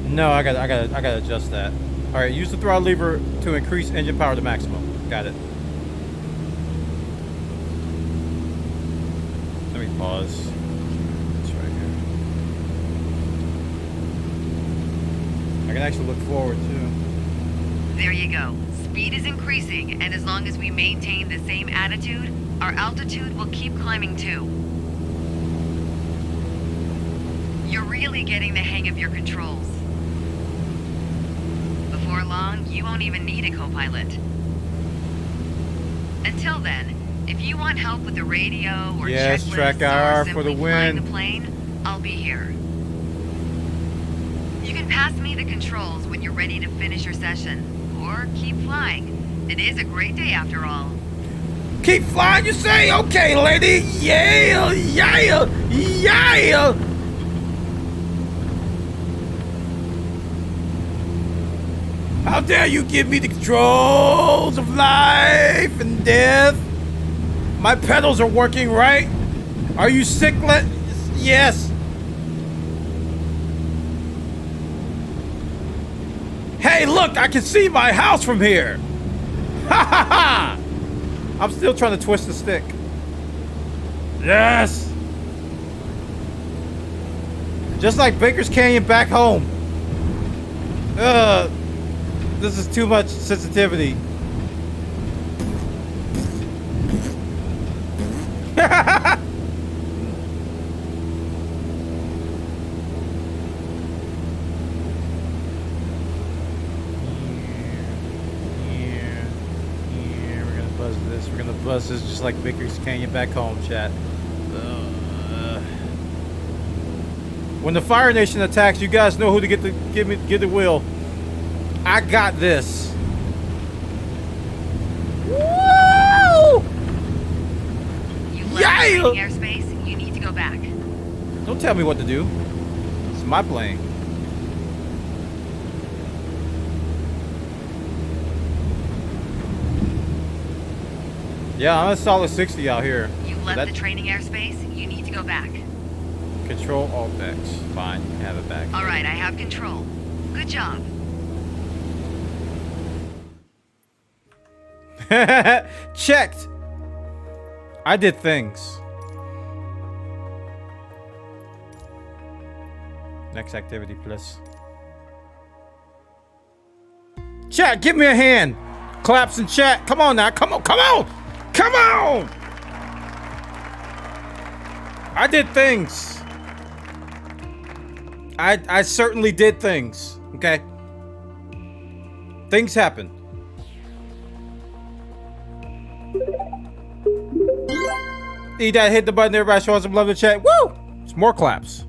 A: No, I gotta adjust that. All right, use the throttle lever to increase engine power to maximum. Got it. Let me pause. It's right here. I can actually look forward too.
G: There you go. Speed is increasing, and as long as we maintain the same attitude, our altitude will keep climbing too. You're really getting the hang of your controls. Before long, you won't even need a co-pilot. Until then, if you want help with the radio or
A: Yes,
G: checklists
A: track
G: or
A: R
G: simply
A: for the
G: flying
A: win.
G: the plane, I'll be here. You can pass me the controls when you're ready to finish your session, or keep flying. It is a great day after all.
A: Keep flying, you say? Okay, lady. Yeah, yeah, yeah. How dare you give me the controls of life and death? My pedals are working, right? Are you sick? Yes. Hey, look, I can see my house from here. Ha ha ha! I'm still trying to twist the stick. Yes! Just like Baker's Canyon back home. This is too much sensitivity. We're gonna buzz this just like Baker's Canyon back home, chat. When the Fire Nation attacks, you guys know who to get the wheel. I got this. Woo!
G: You left training airspace, you need to go back.
A: Don't tell me what to do. It's my plane. Yeah, I'm a solid 60 out here.
G: You left the training airspace, you need to go back.
A: Control Alt X. Fine, you can have it back.
G: All right, I have control. Good job.
A: Checked. I did things. Next activity, please. Chat, give me a hand. Claps in chat. Come on now. Come on. Come on. Come on. I did things. I certainly did things. Okay. Things happen. Eat that, hit the button, everybody show us some love in the chat. Woo! It's more claps.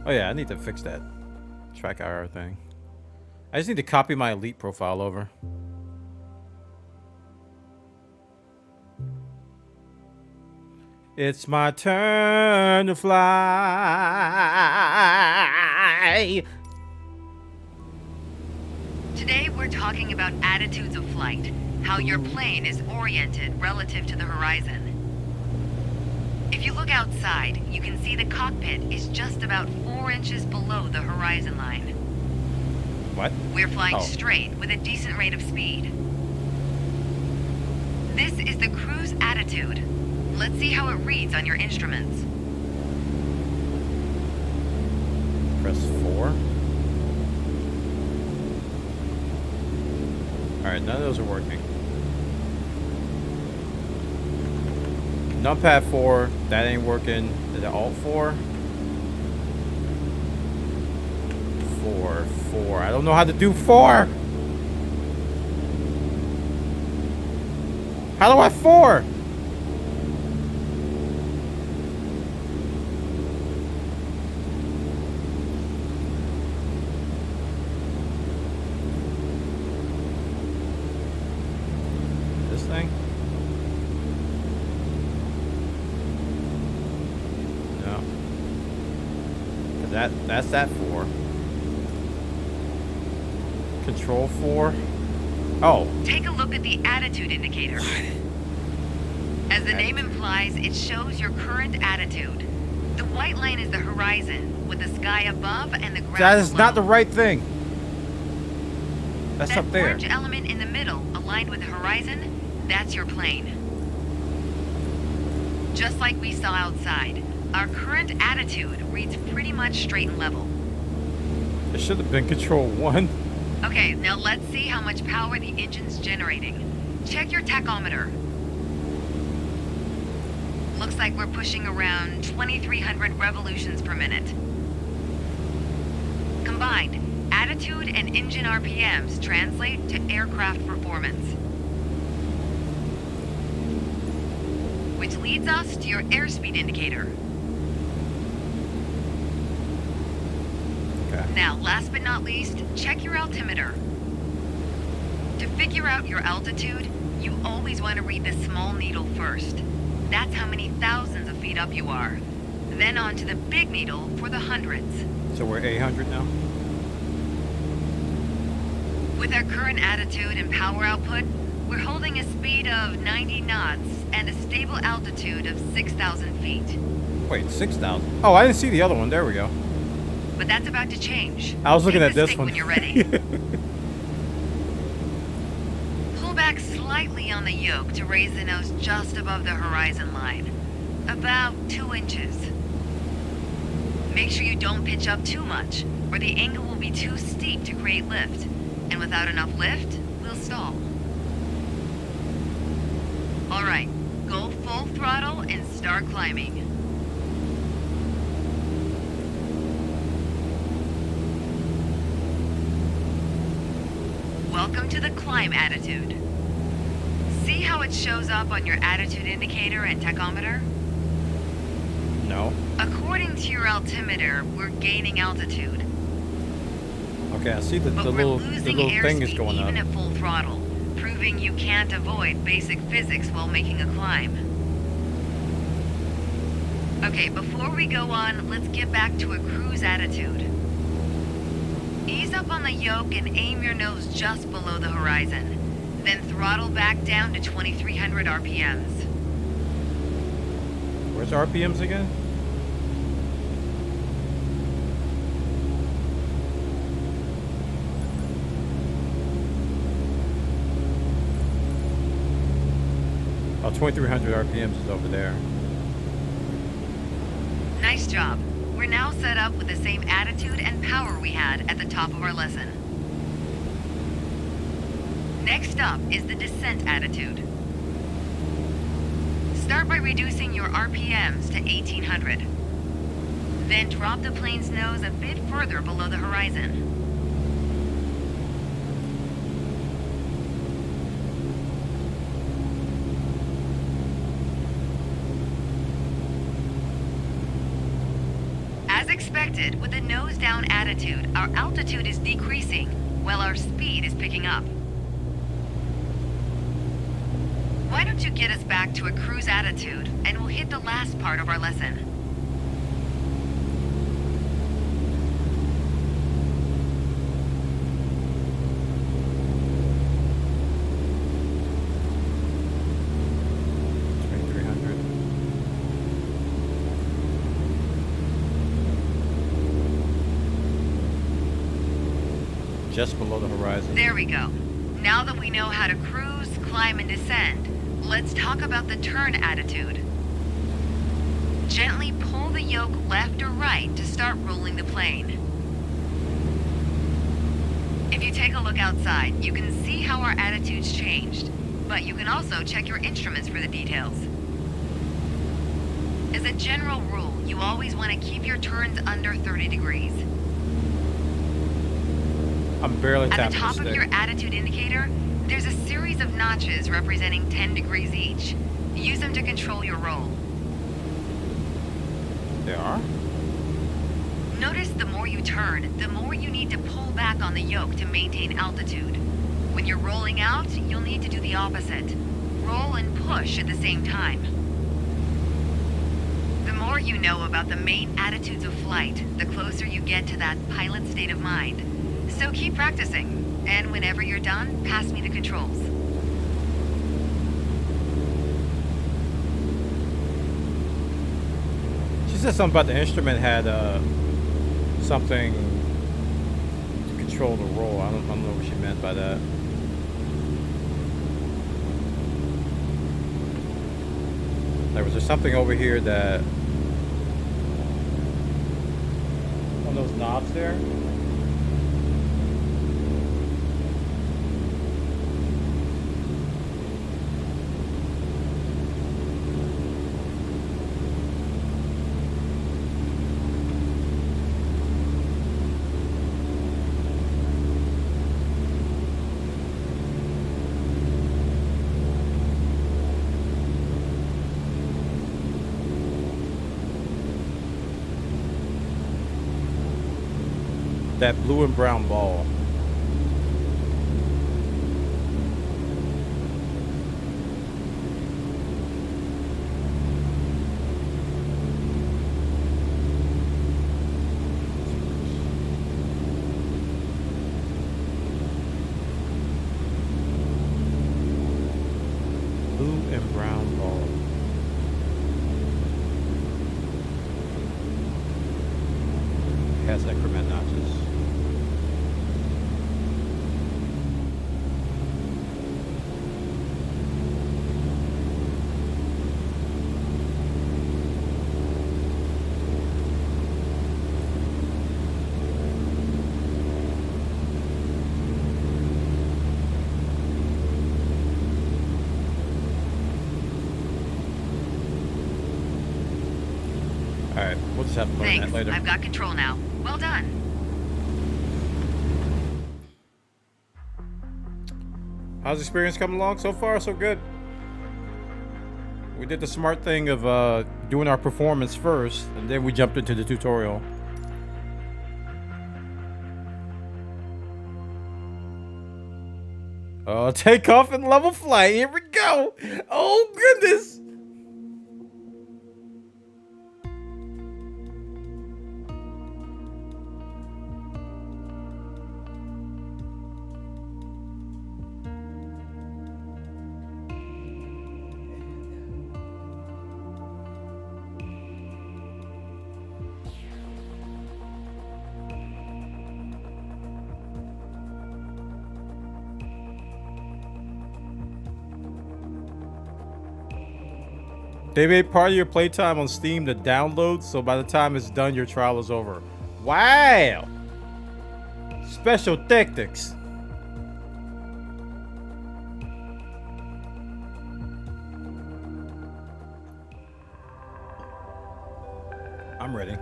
A: Oh yeah, I need to fix that track hour thing. I just need to copy my elite profile over. It's my turn to fly.
G: Today we're talking about attitudes of flight, how your plane is oriented relative to the horizon. If you look outside, you can see the cockpit is just about 4 inches below the horizon line.
A: What?
G: We're flying
A: Oh.
G: straight with a decent rate of speed. This is the cruise attitude. Let's see how it reads on your instruments.
A: Press 4. Alright, none of those are working. Numpad 4, that ain't working. Is it Alt 4? 4, 4. I don't know how to do 4! How do I 4? This thing? No. 'Cause that's that 4. Control 4. Oh.
G: Take a look at the attitude indicator. As the name implies, it shows your current attitude. The white line is the horizon, with the sky above and the ground
A: That is not the
G: below.
A: right thing. That's
G: That
A: up there.
G: orange element in the middle, aligned with the horizon, that's your plane. Just like we saw outside, our current attitude reads pretty much straight and level.
A: It should have been Control 1.
G: Okay, now let's see how much power the engine's generating. Check your tachometer. Looks like we're pushing around 2,300 revolutions per minute. Combined, attitude and engine RPMs translate to aircraft performance. Which leads us to your airspeed indicator.
A: Okay.
G: Now, last but not least, check your altimeter. To figure out your altitude, you always want to read the small needle first. That's how many thousands of feet up you are. Then on to the big needle for the hundreds.
A: So we're 800 now?
G: With our current attitude and power output, we're holding a speed of 90 knots and a stable altitude of 6,000 feet.
A: Wait, 6,000? Oh, I didn't see the other one. There we go.
G: But that's about to change.
A: I was looking
G: Take
A: at
G: the
A: this
G: stick
A: one.
G: when you're ready. Pull back slightly on the yoke to raise the nose just above the horizon line. About 2 inches. Make sure you don't pitch up too much, or the angle will be too steep to create lift. And without enough lift, we'll stall. Alright, go full throttle and start climbing. Welcome to the climb attitude. See how it shows up on your attitude indicator and tachometer?
A: No.
G: According to your altimeter, we're gaining altitude.
A: Okay, I see the
G: But we're
A: little
G: losing
A: thing is
G: airspeed
A: going up.
G: even at full throttle, proving you can't avoid basic physics while making a climb. Okay, before we go on, let's get back to a cruise attitude. Ease up on the yoke and aim your nose just below the horizon. Then throttle back down to 2,300 RPMs.
A: Where's RPMs again? Oh, 2300 RPMs is over there.
G: Nice job. We're now set up with the same attitude and power we had at the top of our lesson. Next up is the descent attitude. Start by reducing your RPMs to 1800. Then drop the plane's nose a bit further below the horizon. As expected, with the nose down attitude, our altitude is decreasing while our speed is picking up. Why don't you get us back to a cruise attitude and we'll hit the last part of our lesson.
A: Just below the horizon.
G: There we go. Now that we know how to cruise, climb, and descend, let's talk about the turn attitude. Gently pull the yoke left or right to start rolling the plane. If you take a look outside, you can see how our attitude's changed, but you can also check your instruments for the details. As a general rule, you always want to keep your turns under 30 degrees.
A: I'm barely
G: At the
A: tapping
G: top
A: the
G: of
A: stick.
G: your attitude indicator, there's a series of notches representing 10 degrees each. Use them to control your roll.
A: There are?
G: Notice the more you turn, the more you need to pull back on the yoke to maintain altitude. When you're rolling out, you'll need to do the opposite. Roll and push at the same time. The more you know about the main attitudes of flight, the closer you get to that pilot state of mind. So keep practicing, and whenever you're done, pass me the controls.
A: She said something about the instrument had something to control the roll. I don't know what she meant by that. Like, was there something over here that... One of those knobs there? That blue and brown ball. Blue and brown ball. It has increment notches. Alright, we'll just have to learn
G: Thanks,
A: that later.
G: I've got control now. Well done.
A: How's the experience coming along? So far, so good. We did the smart thing of doing our performance first, and then we jumped into the tutorial. Takeoff and level flight. Here we go. Oh, goodness. They made part of your playtime on Steam to download, so by the time it's done, your trial is over. Wow! Special tactics. I'm ready.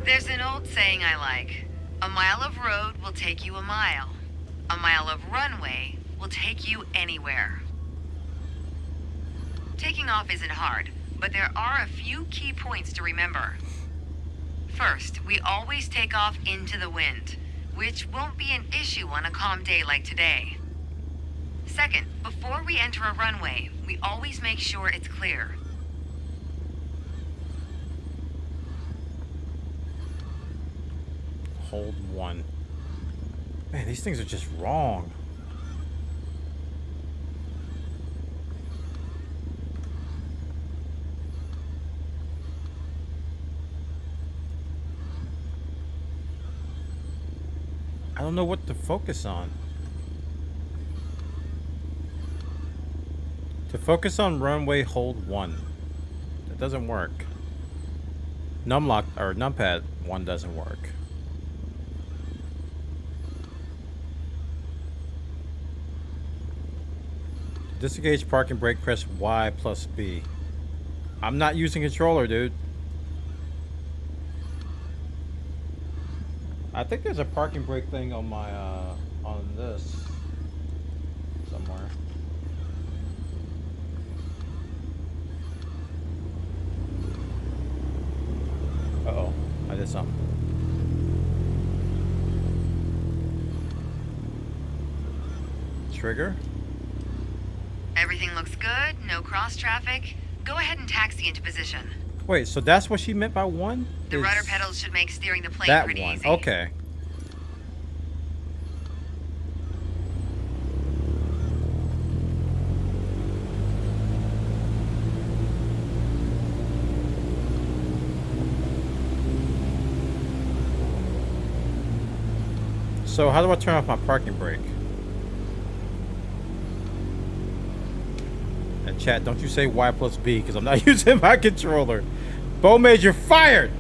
G: There's an old saying I like. A mile of road will take you a mile. A mile of runway will take you anywhere. Taking off isn't hard, but there are a few key points to remember. First, we always take off into the wind, which won't be an issue on a calm day like today. Second, before we enter a runway, we always make sure it's clear.
A: Hold 1. Man, these things are just wrong. I don't know what to focus on. To focus on runway, hold 1. That doesn't work. Numlock or numpad 1 doesn't work. Disengage parking brake, press Y plus B. I'm not using controller, dude. I think there's a parking brake thing on my on this somewhere. Uh-oh, I did something. Trigger?
G: Everything looks good, no cross traffic. Go ahead and taxi into position.
A: Wait, so that's what she meant by 1?
G: The rudder pedals should make steering the plane
A: that
G: pretty
A: one.
G: easy.
A: Okay. So how do I turn off my parking brake? And chat, don't you say Y plus B, because I'm not using my controller. Bo Major fired!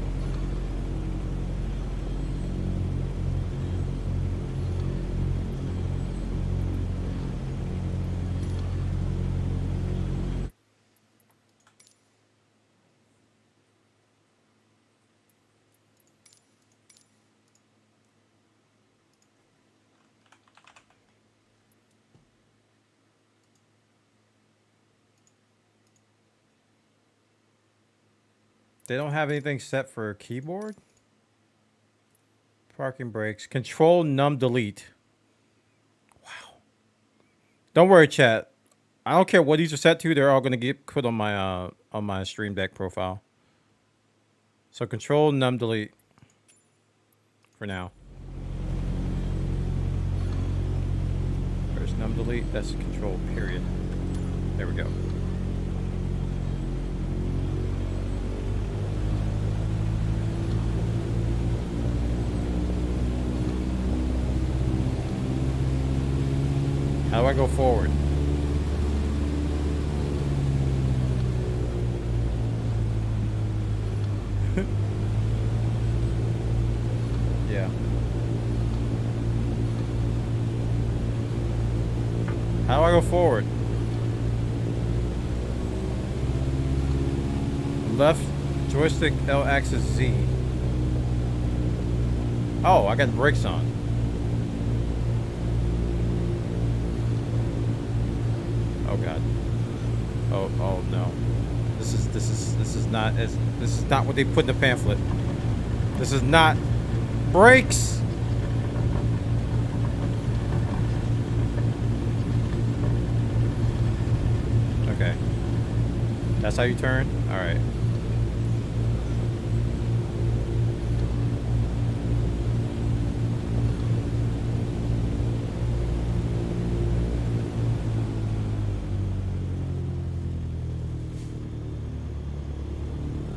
A: They don't have anything set for keyboard? Parking brakes. Control, num, delete. Wow. Don't worry, chat. I don't care what these are set to. They're all going to get put on my Stream Deck profile. So control, num, delete. For now. Where's num, delete? That's control, period. There we go. How do I go forward? Yeah. How do I go forward? Left joystick L axis Z. Oh, I got the brakes on. Oh god. Oh no. This is not what they put in the pamphlet. This is not brakes. Okay. That's how you turn? All right.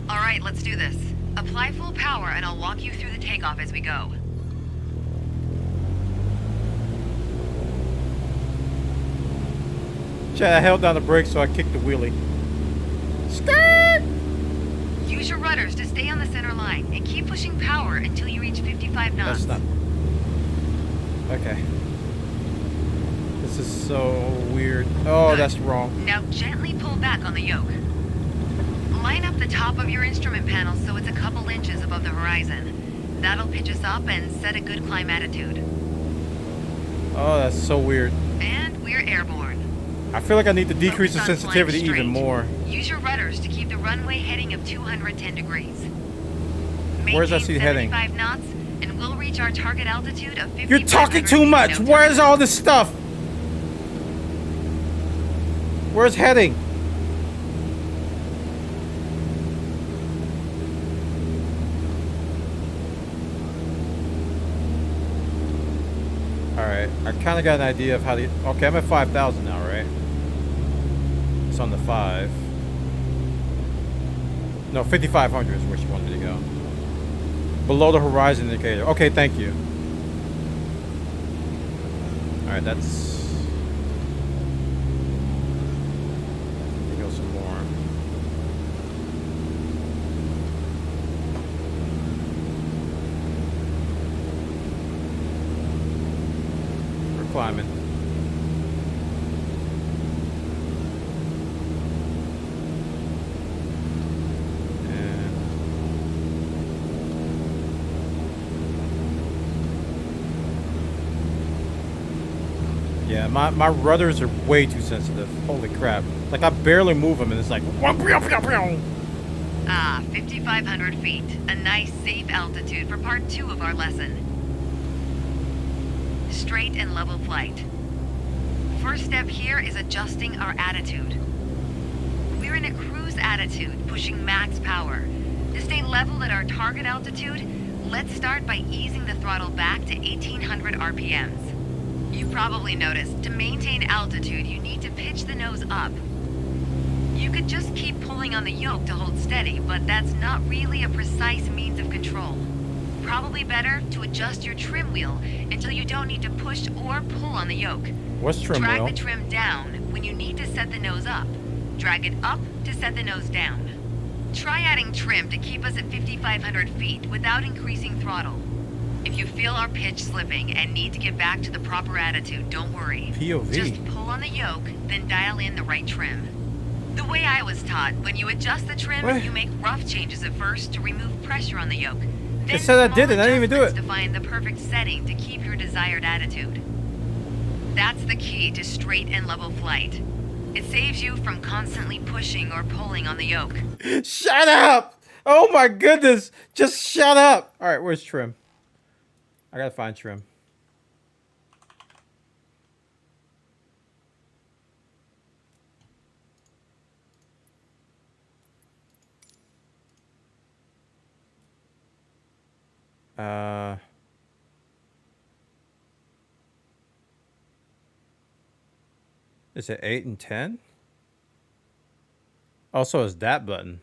G: Alright, let's do this. Apply full power and I'll walk you through the takeoff as we go.
A: Chad, I held down the brake so I kicked the wheelie. Skirt!
G: Use your rudders to stay on the center line and keep pushing power until you reach 55 knots.
A: That's not... Okay. This is so weird. Oh,
G: Good.
A: that's wrong.
G: Now gently pull back on the yoke. Line up the top of your instrument panel so it's a couple inches above the horizon. That'll pitch us up and set a good climb attitude.
A: Oh, that's so weird.
G: And we're airborne.
A: I feel like I need to decrease the
G: Focus on flying
A: sensitivity even
G: straight.
A: more.
G: Use your rudders to keep the runway heading of 210 degrees.
A: Where's that
G: Maintain
A: seat heading?
G: 75 knots, and we'll reach our target altitude of 50.
A: You're talking too much! Where's all this stuff? Where's heading? Alright, I kind of got an idea of how to... Okay, I'm at 5,000 now, right? It's on the 5. No, 5,500 is where she wanted me to go. Below the horizon indicator. Okay, thank you. Alright, that's... Let me go some more. We're climbing. Yeah, my rudders are way too sensitive. Holy crap. Like, I barely move them and it's like...
G: Ah, 5,500 feet. A nice, safe altitude for part 2 of our lesson. Straight and level flight. First step here is adjusting our attitude. We're in a cruise attitude, pushing max power. To stay level at our target altitude, let's start by easing the throttle back to 1,800 RPMs. You probably noticed, to maintain altitude, you need to pitch the nose up. You could just keep pulling on the yoke to hold steady, but that's not really a precise means of control. Probably better to adjust your trim wheel until you don't need to push or pull on the yoke.
A: What's trim
G: Drag
A: wheel?
G: the trim down when you need to set the nose up. Drag it up to set the nose down. Try adding trim to keep us at 5,500 feet without increasing throttle. If you feel our pitch slipping and need to get back to the proper attitude, don't worry.
A: POV.
G: Just pull on the yoke, then dial in the right trim. The way I was taught, when you adjust the trim,
A: What?
G: you make rough changes at first to remove pressure on the yoke. Then
A: It said I
G: small
A: did it, I didn't even do
G: adjustments
A: it.
G: to find the perfect setting to keep your desired attitude. That's the key to straight and level flight. It saves you from constantly pushing or pulling on the yoke.
A: Shut up! Oh my goodness! Just shut up! Alright, where's trim? I gotta find trim. Is it 8 and 10? Also, is that button?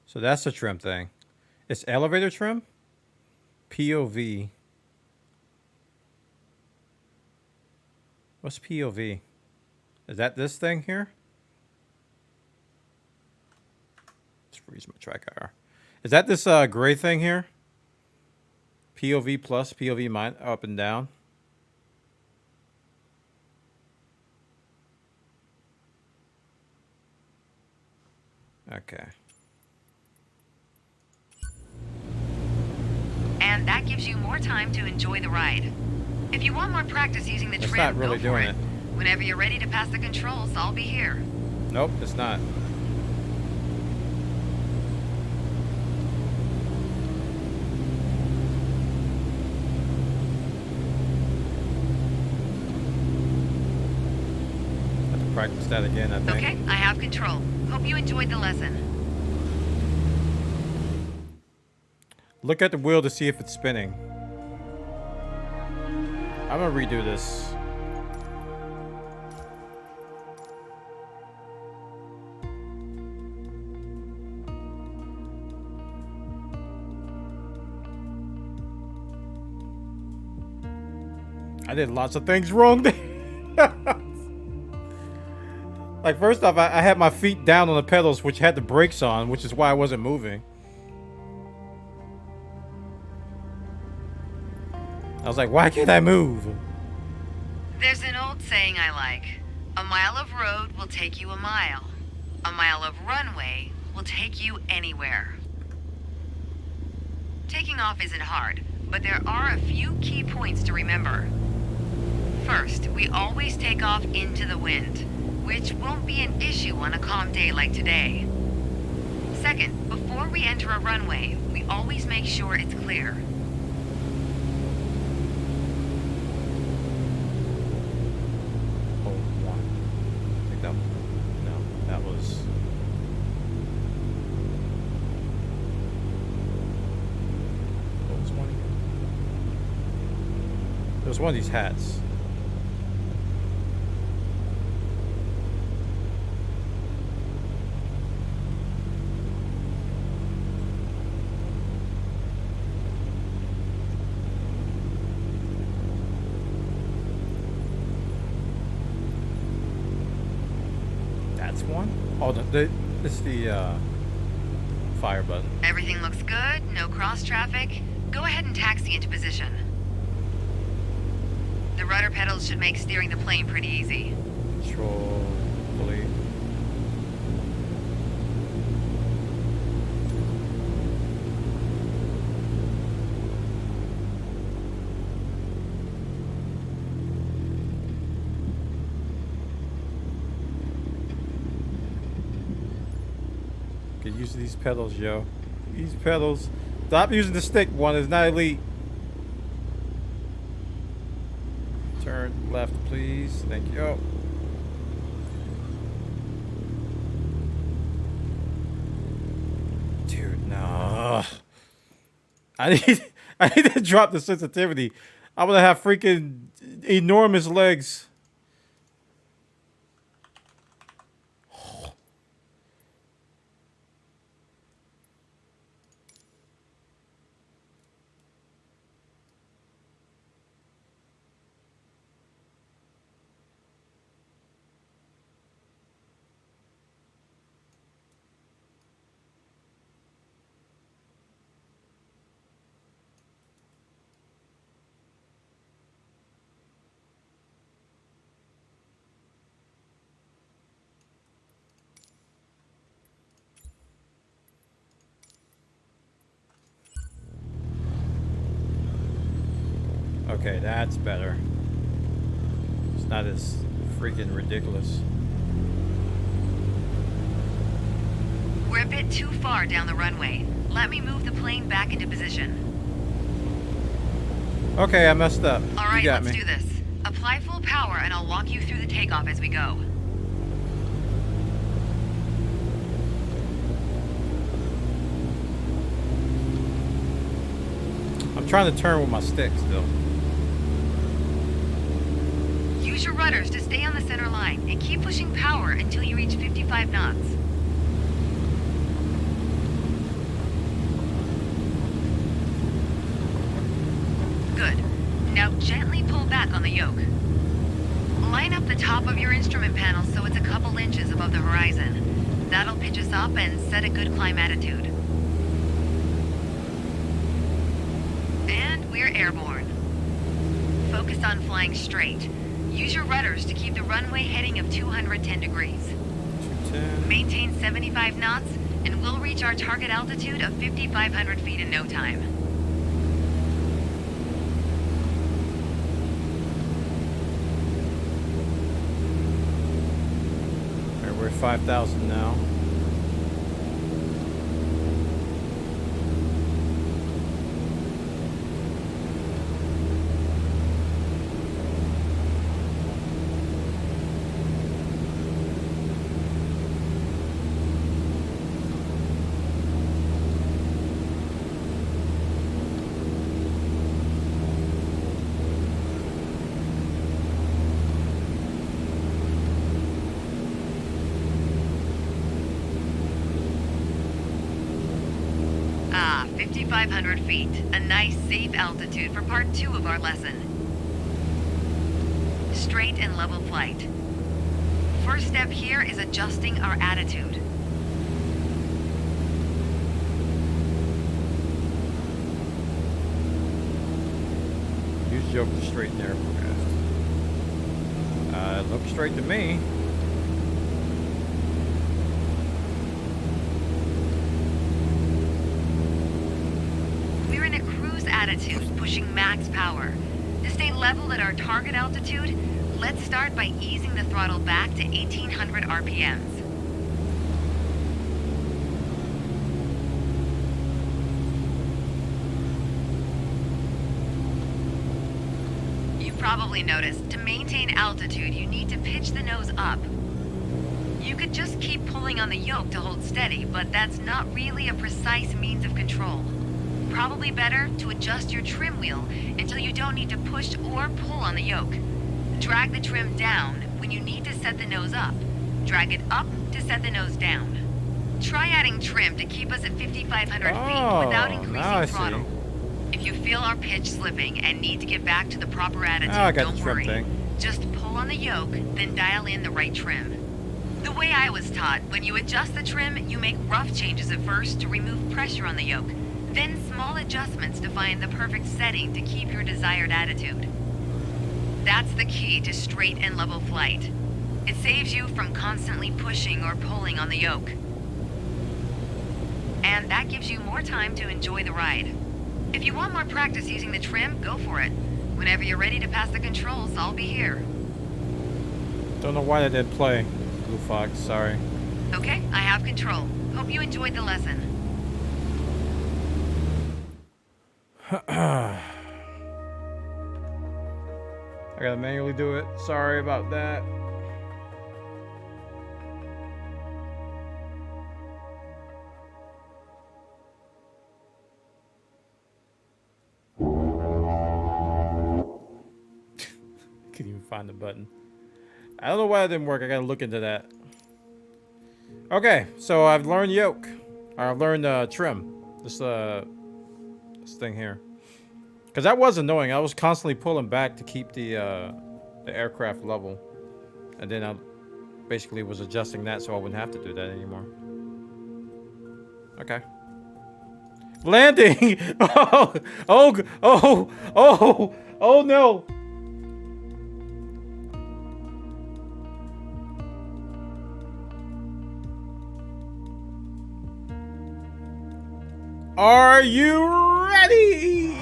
A: So that's the trim thing. It's elevator trim? POV. What's POV? Is that this thing here? Let's freeze my track IR. Is that this gray thing here? POV plus, POV minus, up and down? Okay.
G: And that gives you more time to enjoy the ride. If you want more practice using the
A: That's
G: trim,
A: not really
G: go for
A: doing
G: it.
A: it.
G: Whenever you're ready to pass the controls, I'll be here.
A: Nope, it's not. Have to practice that again, I think.
G: Okay, I have control. Hope you enjoyed the lesson.
A: Look at the wheel to see if it's spinning. I'm gonna redo this. I did lots of things wrong there. Like, first off, I had my feet down on the pedals, which had the brakes on, which is why I wasn't moving. I was like, why can't I move?
G: There's an old saying I like. A mile of road will take you a mile. A mile of runway will take you anywhere. Taking off isn't hard, but there are a few key points to remember. First, we always take off into the wind, which won't be an issue on a calm day like today. Second, before we enter a runway, we always make sure it's clear.
A: Hold one. I think that, no, that was... What was one again? There was one of these hats. One? Oh, this is the fire button.
G: Everything looks good, no cross traffic. Go ahead and taxi into position. The rudder pedals should make steering the plane pretty easy.
A: Control, delete. Use these pedals, yo. These pedals. Stop using the stick one. It's not elite. Turn left, please. Thank you. Oh. Dude, no. I need to drop the sensitivity. I'm gonna have freaking enormous legs. Okay, that's better. It's not as freaking ridiculous.
G: We're a bit too far down the runway. Let me move the plane back into position.
A: Okay, I messed up.
G: All right,
A: you got
G: let's
A: me.
G: do this. Apply full power and I'll walk you through the takeoff as we go.
A: I'm trying to turn with my stick still.
G: Use your rudders to stay on the center line and keep pushing power until you reach 55 knots. Good. Now gently pull back on the yoke. Line up the top of your instrument panel so it's a couple inches above the horizon. That'll pitch us up and set a good climb attitude. And we're airborne. Focus on flying straight. Use your rudders to keep the runway heading of 210 degrees.
A: 210.
G: Maintain 75 knots, and we'll reach our target altitude of 5,500 feet in no time.
A: All right, we're at 5,000 now.
G: Ah, 5,500 feet. A nice, safe altitude for part 2 of our lesson. straight and level flight. First step here is adjusting our attitude.
A: Use yoke to straighten aircraft. Looks straight to me.
G: We're in a cruise attitude, pushing max power. To stay level at our target altitude, let's start by easing the throttle back to 1800 RPMs. You've probably noticed, to maintain altitude, you need to pitch the nose up. You could just keep pulling on the yoke to hold steady, but that's not really a precise means of control. Probably better to adjust your trim wheel until you don't need to push or pull on the yoke. Drag the trim down when you need to set the nose up. Drag it up to set the nose down. Try adding trim to keep us at 5,500 feet without
A: now I
G: increasing
A: see.
G: throttle. If you feel our pitch slipping and need to get back to the proper attitude,
A: I got
G: don't
A: the trim
G: worry.
A: thing.
G: Just pull on the yoke, then dial in the right trim. The way I was taught, when you adjust the trim, you make rough changes at first to remove pressure on the yoke, then small adjustments to find the perfect setting to keep your desired attitude. That's the key to straight and level flight. It saves you from constantly pushing or pulling on the yoke. And that gives you more time to enjoy the ride. If you want more practice using the trim, go for it. Whenever you're ready to pass the controls, I'll be here.
A: Don't know why they didn't play. Blue Fox, sorry.
G: Okay, I have control. Hope you enjoyed the lesson.
A: I gotta manually do it. Sorry about that. Can't even find the button. I don't know why it didn't work. I gotta look into that. Okay, so I've learned yoke. Or I've learned trim. This thing here. Because that was annoying. I was constantly pulling back to keep the aircraft level. And then I basically was adjusting that so I wouldn't have to do that anymore. Okay. Landing! Oh no! Are you ready?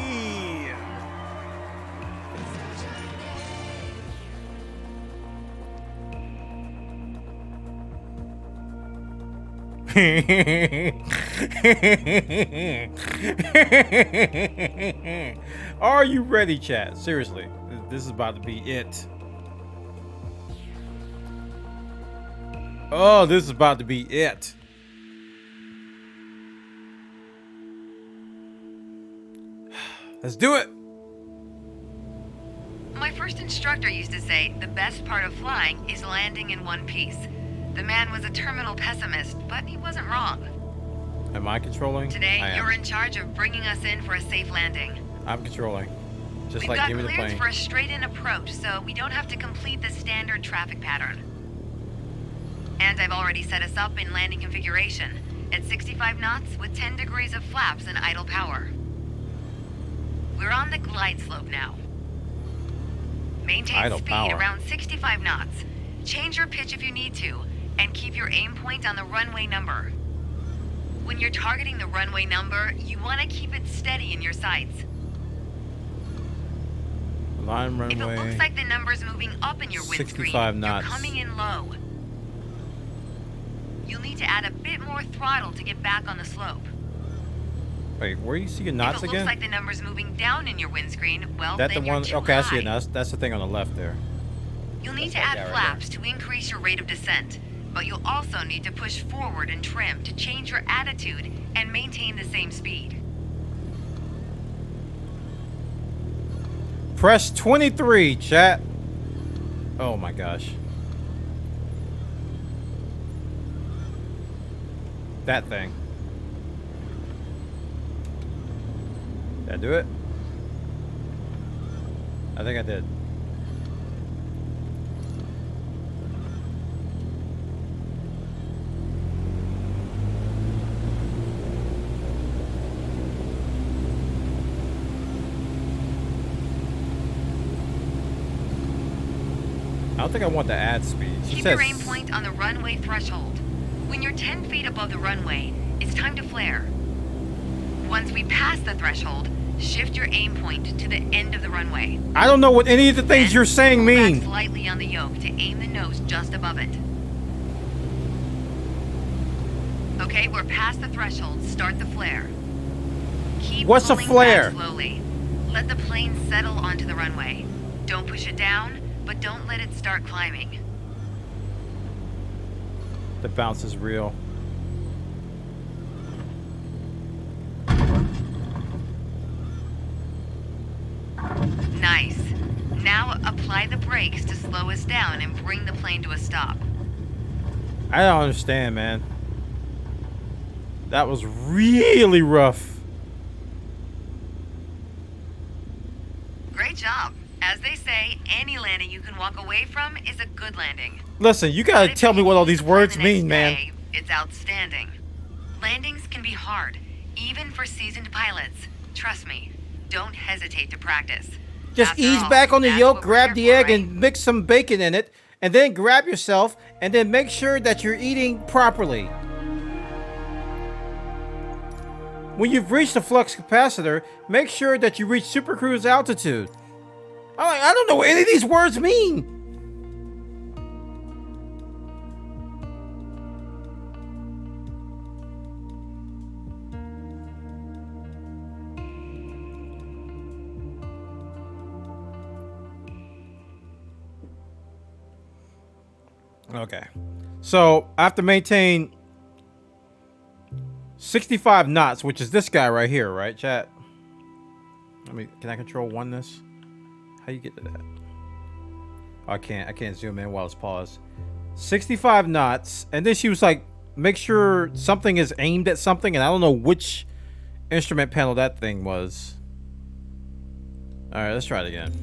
A: Are you ready, chat? Seriously, this is about to be it. Oh, this is about to be it. Let's do it.
G: My first instructor used to say the best part of flying is landing in one piece. The man was a terminal pessimist, but he wasn't wrong.
A: Am I controlling?
G: Today,
A: I am.
G: you're in charge of bringing us in for a safe landing.
A: I'm controlling. Just
G: We've
A: like
G: got
A: give me the
G: clearance
A: plane.
G: for a straight-in approach, so we don't have to complete the standard traffic pattern. And I've already set us up in landing configuration at 65 knots with 10 degrees of flaps and idle power. We're on the glide slope now. Maintain
A: Idle
G: speed
A: power.
G: around 65 knots. Change your pitch if you need to, and keep your aim point on the runway number. When you're targeting the runway number, you want to keep it steady in your sights.
A: Line
G: If it
A: runway.
G: looks like the number's moving up in your windscreen,
A: 65 knots.
G: you're coming in low. You'll need to add a bit more throttle to get back on the slope.
A: Wait, where you see your knots
G: if it
A: again?
G: looks like the number's moving down in your windscreen, well,
A: That
G: then
A: the
G: you're
A: one?
G: too
A: Okay, I see
G: high.
A: it now. That's the thing on the left there.
G: You'll need
A: That's
G: to
A: like
G: add
A: that right
G: flaps to increase your rate of descent, but you'll also need to push forward and trim to change your attitude and maintain the same speed.
A: Press 23, chat. Oh my gosh. That thing. Did I do it? I think I did. I don't think I want the ad speed. She
G: Keep
A: says
G: your aim point on the runway threshold. When you're 10 feet above the runway, it's time to flare. Once we pass the threshold, shift your aim point to the end of the runway.
A: I don't know what any of the things
G: Then
A: you're saying
G: pull back
A: mean.
G: slightly on the yoke to aim the nose just above it. Okay, we're past the threshold. Start the flare. Keep
A: What's a
G: pulling
A: flare?
G: back slowly. Let the plane settle onto the runway. Don't push it down, but don't let it start climbing.
A: The bounce is real.
G: Nice. Now apply the brakes to slow us down and bring the plane to a stop.
A: I don't understand, man. That was really rough.
G: Great job. As they say, any landing you can walk away from is a good landing.
A: Listen, you
G: But
A: gotta
G: if
A: tell
G: you
A: me what all
G: use
A: these
G: the plane
A: words
G: the next
A: mean, man.
G: day, it's outstanding. Landings can be hard, even for seasoned pilots. Trust me, don't hesitate to practice.
A: Just
G: After
A: ease
G: all,
A: back on the
G: that's
A: yoke,
G: what we're
A: grab
G: here
A: the
G: for,
A: egg,
G: right?
A: and mix some bacon in it, and then grab yourself, and then make sure that you're eating properly. When you've reached the flux capacitor, make sure that you reach supercruise altitude. I don't know what any of these words mean. Okay. So I have to maintain 65 knots, which is this guy right here, right, chat? Can I control oneness? How you get to that? Oh, I can't zoom in while it's paused. 65 knots, and then she was like, make sure something is aimed at something, and I don't know which instrument panel that thing was. Alright, let's try it again.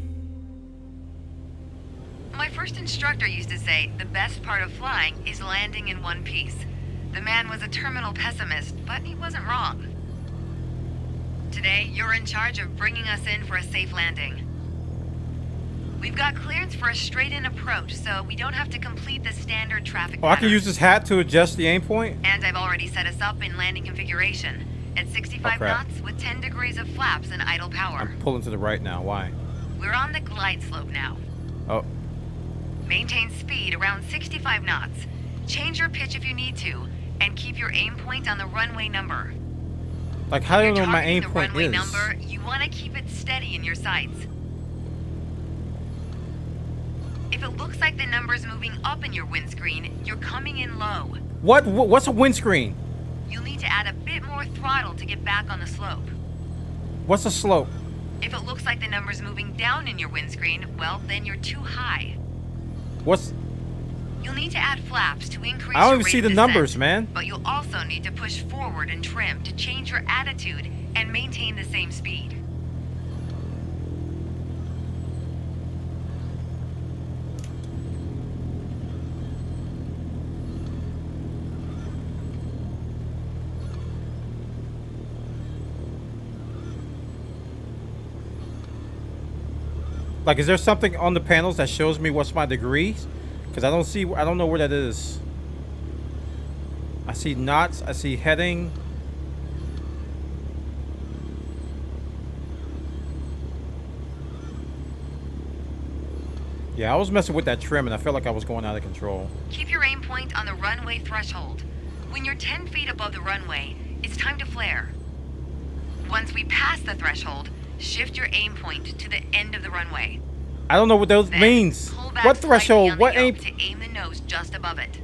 G: My first instructor used to say the best part of flying is landing in one piece. The man was a terminal pessimist, but he wasn't wrong. Today, you're in charge of bringing us in for a safe landing. We've got clearance for a straight-in approach, so we don't have to complete the standard traffic
A: Oh, I can
G: pattern.
A: use this hat to adjust the aim point?
G: And I've already set us up in landing configuration at 65
A: crap.
G: knots with 10 degrees of flaps and idle power.
A: I'm pulling to the right now. Why?
G: We're on the glide slope now.
A: Oh,
G: Maintain speed around 65 knots. Change your pitch if you need to, and keep your aim point on the runway number.
A: like how do you
G: If
A: know
G: you're
A: what my
G: targeting
A: aim
G: the
A: point
G: runway
A: is?
G: number, you want to keep it steady in your sights. If it looks like the number's moving up in your windscreen, you're coming in low.
A: What's a windscreen?
G: You'll need to add a bit more throttle to get back on the slope.
A: What's a slope?
G: If it looks like the number's moving down in your windscreen, well, then you're too high.
A: What's
G: You'll need to add flaps to increase
A: I don't
G: your
A: even
G: rate
A: see
G: of
A: the
G: descent,
A: numbers, man.
G: But you'll also need to push forward and trim to change your attitude and maintain the same speed.
A: Like, is there something on the panels that shows me what's my degrees? Because I don't know where that is. I see knots, I see heading. Yeah, I was messing with that trim and I felt like I was going out of control.
G: Keep your aim point on the runway threshold. When you're 10 feet above the runway, it's time to flare. Once we pass the threshold, shift your aim point to the end of the runway.
A: I don't know what those
G: Then
A: means.
G: pull back
A: What
G: slightly
A: threshold?
G: on the
A: What aim?
G: yoke to aim the nose just above it.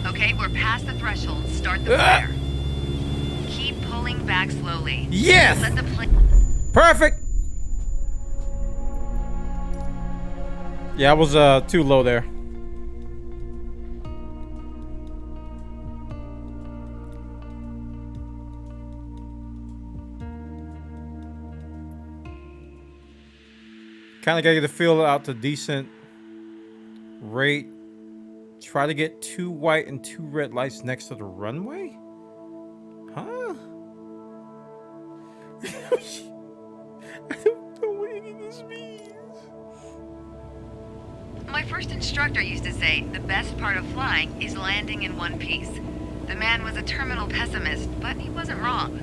G: Okay, we're past the threshold. Start the flare. Keep pulling back slowly.
A: Yes!
G: Let the plane.
A: Perfect! Yeah, I was too low there. Kind of gotta get a feel out to decent rate. Try to get 2 white and 2 red lights next to the runway? Huh? I don't know what any of this means.
G: My first instructor used to say the best part of flying is landing in one piece. The man was a terminal pessimist, but he wasn't wrong.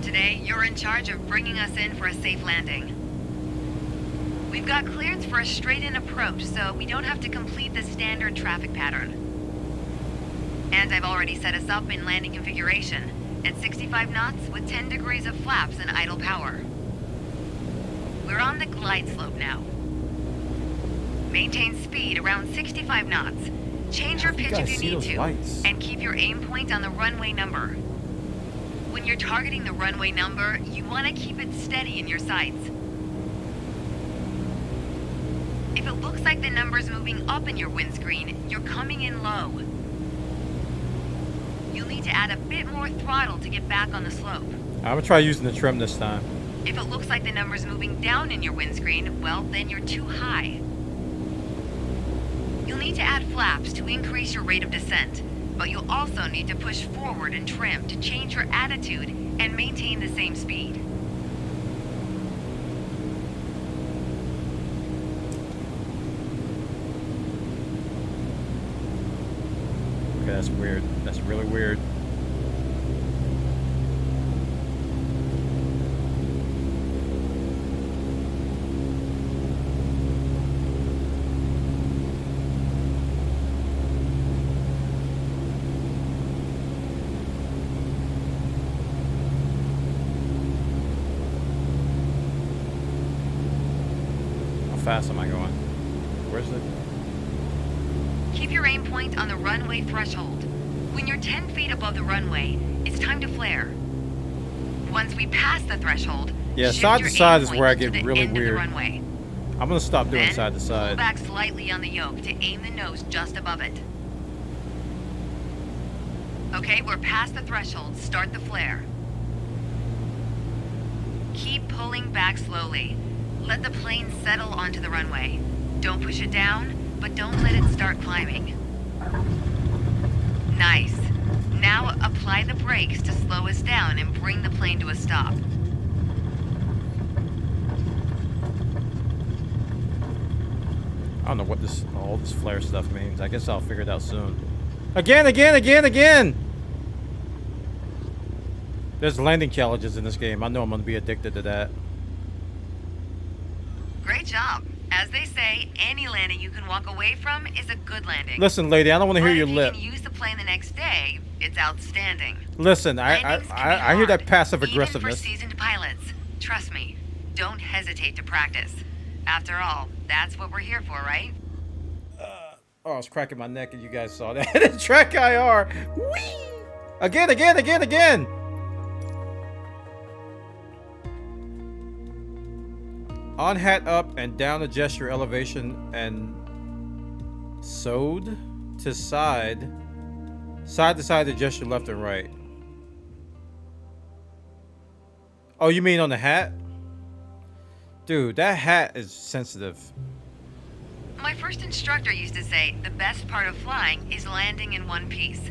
G: Today, you're in charge of bringing us in for a safe landing. We've got clearance for a straight-in approach, so we don't have to complete the standard traffic pattern. And I've already set us up in landing configuration at 65 knots with 10 degrees of flaps and idle power. We're on the glide slope now. Maintain speed around 65 knots. Change your pitch if you need to, and keep your aim point on the runway number. When you're targeting the runway number, you want to keep it steady in your sights. If it looks like the number's moving up in your windscreen, you're coming in low. You'll need to add a bit more throttle to get back on the slope.
A: I'm gonna try using the trim this time.
G: If it looks like the number's moving down in your windscreen, well, then you're too high. You'll need to add flaps to increase your rate of descent, but you'll also need to push forward and trim to change your attitude and maintain the same speed.
A: Okay, that's weird. That's really weird. How fast am I going? Where's it?
G: Keep your aim point on the runway threshold. When you're 10 feet above the runway, it's time to flare. Once we pass the threshold,
A: Yeah,
G: shift
A: side
G: your
A: to side
G: aim
A: is
G: point
A: where I
G: to
A: get
G: the
A: really
G: end of the
A: weird.
G: runway.
A: I'm gonna stop doing
G: Then,
A: side to
G: pull
A: side.
G: back slightly on the yoke to aim the nose just above it. Okay, we're past the threshold. Start the flare. Keep pulling back slowly. Let the plane settle onto the runway. Don't push it down, but don't let it start climbing. Nice. Now apply the brakes to slow us down and bring the plane to a stop.
A: I don't know what all this flare stuff means. I guess I'll figure it out soon. Again! There's landing challenges in this game. I know I'm gonna be addicted to that.
G: Great job. As they say, any landing you can walk away from is a good landing.
A: Listen, lady, I don't want to hear
G: But
A: your
G: if
A: lip.
G: you can use the plane the next day, it's outstanding.
A: Listen,
G: Landings can be
A: I hear that
G: hard,
A: passive
G: even
A: aggressiveness.
G: for seasoned pilots. Trust me, don't hesitate to practice. After all, that's what we're here for, right?
A: Oh, I was cracking my neck and you guys saw that. Track IR. Whee! Again! On hat up and down adjust your elevation and sewed to side. Side to side adjust your left and right. Oh, you mean on the hat? Dude, that hat is sensitive.
G: My first instructor used to say the best part of flying is landing in one piece.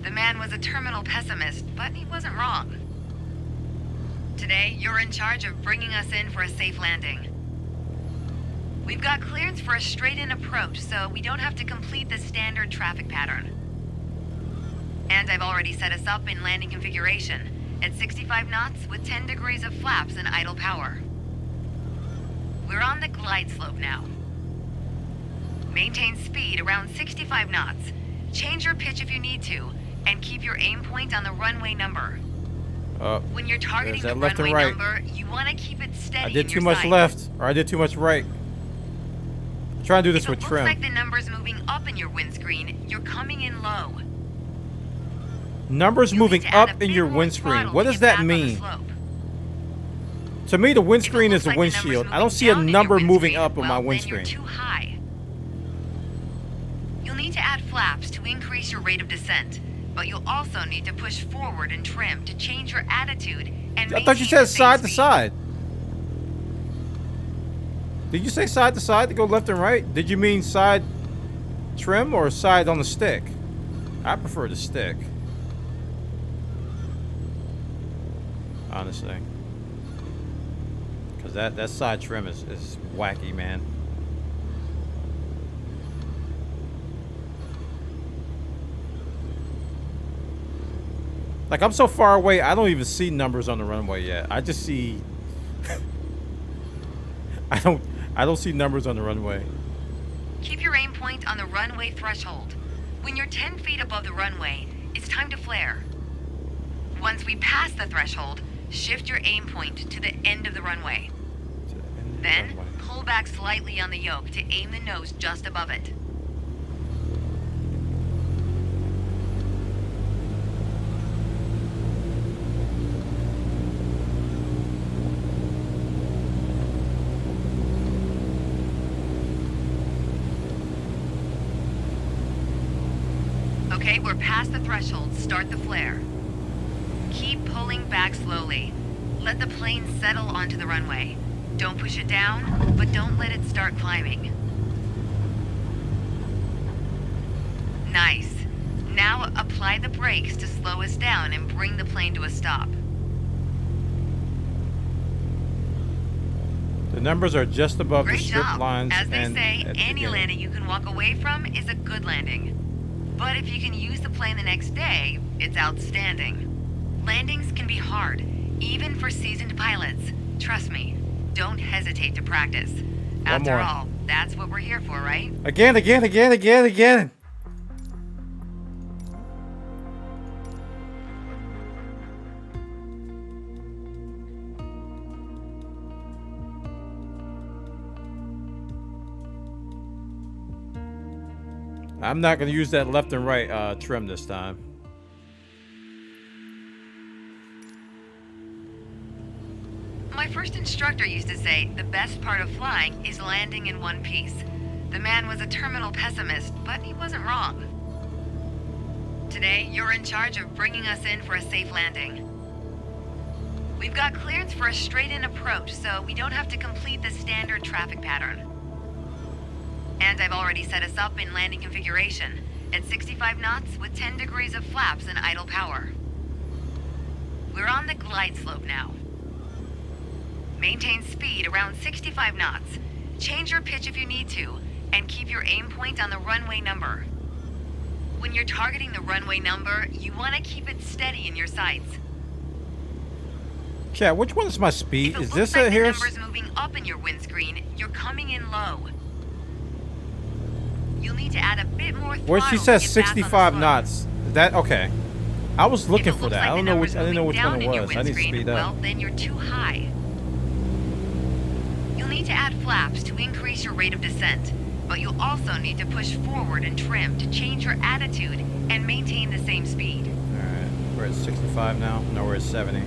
G: The man was a terminal pessimist, but he wasn't wrong. Today, you're in charge of bringing us in for a safe landing. We've got clearance for a straight-in approach, so we don't have to complete the standard traffic pattern. And I've already set us up in landing configuration at 65 knots with 10 degrees of flaps and idle power. We're on the glide slope now. Maintain speed around 65 knots. Change your pitch if you need to, and keep your aim point on the runway number. When you're targeting the
A: left and
G: runway
A: right.
G: number, you want to keep it steady.
A: I did
G: in
A: too
G: your
A: much
G: sights.
A: left, or I did too much right. I'm trying to do this
G: If
A: with
G: it
A: trim.
G: looks like the number's moving up in your windscreen, you're coming in low.
A: Numbers
G: You'll
A: moving
G: need to add
A: up
G: a
A: in
G: bit
A: your
G: more
A: windscreen.
G: throttle
A: What
G: to
A: does
G: get
A: that
G: back on the
A: mean?
G: slope.
A: To me, the windscreen
G: If
A: is
G: it
A: the
G: looks like the
A: windshield.
G: number's
A: I don't see a
G: moving down in
A: number
G: your
A: moving
G: windscreen,
A: up on my
G: well, then
A: windscreen.
G: You're too high. You'll need to add flaps to increase your rate of descent, but you'll also need to push forward and trim to change your attitude and
A: I thought you
G: maintain
A: said
G: the same
A: side to
G: speed.
A: side. Did you say side to side to go left and right? Did you mean side trim or side on the stick? I prefer the stick. Honestly. Because that side trim is wacky, man. Like, I'm so far away, I don't even see numbers on the runway yet. I just see... I don't see numbers on the runway.
G: Keep your aim point on the runway threshold. When you're 10 feet above the runway, it's time to flare. Once we pass the threshold, shift your aim point to the end of the runway. Then, pull back slightly on the yoke to aim the nose just above it. Okay, we're past the threshold. Start the flare. Keep pulling back slowly. Let the plane settle onto the runway. Don't push it down, but don't let it start climbing. Nice. Now apply the brakes to slow us down and bring the plane to a stop.
A: The numbers are just above
G: Great
A: the strip
G: job.
A: lines.
G: As they
A: and
G: say,
A: at the
G: any
A: beginning.
G: landing you can walk away from is a good landing. But if you can use the plane the next day, it's outstanding. Landings can be hard, even for seasoned pilots. Trust me, don't hesitate to practice. After
A: more.
G: all, that's what we're here for, right?
A: Again. I'm not going to use that left and right trim this time.
G: My first instructor used to say the best part of flying is landing in one piece. The man was a terminal pessimist, but he wasn't wrong. Today, you're in charge of bringing us in for a safe landing. We've got clearance for a straight-in approach, so we don't have to complete the standard traffic pattern. And I've already set us up in landing configuration at 65 knots with 10 degrees of flaps and idle power. We're on the glide slope now. Maintain speed around 65 knots. Change your pitch if you need to, and keep your aim point on the runway number. When you're targeting the runway number, you want to keep it steady in your sights.
A: Chat, which one is my speed?
G: If it
A: Is
G: looks
A: this
G: like
A: a
G: the
A: here?
G: number's moving up in your windscreen, you're coming in low. You'll need to add a bit more throttle.
A: Where she
G: to
A: says
G: get back on the
A: 65
G: slope.
A: knots. Is that okay? I was looking
G: If it
A: for
G: looks
A: that.
G: like
A: I don't
G: the
A: know which.
G: number's
A: I didn't know which
G: moving
A: one
G: down
A: it
G: in your
A: was. I need to
G: windscreen,
A: speed up.
G: well, then you're too high. You'll need to add flaps to increase your rate of descent, but you'll also need to push forward and trim to change your attitude and maintain the same speed.
A: All right, we're at 65 now. No, we're at 70.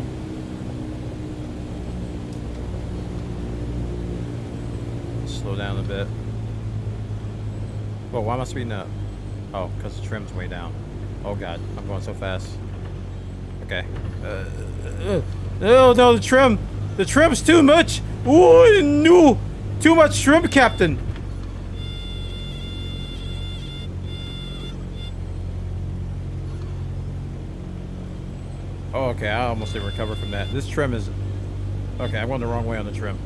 A: Slow down a bit. Well, why am I speeding up? Oh, because the trim's way down. Oh god, I'm going so fast. Okay. Oh no, the trim! The trim's too much! Ooh, no! Too much trim, Captain! Oh, okay, I almost didn't recover from that. This trim is... Okay, I went the wrong way on the trim.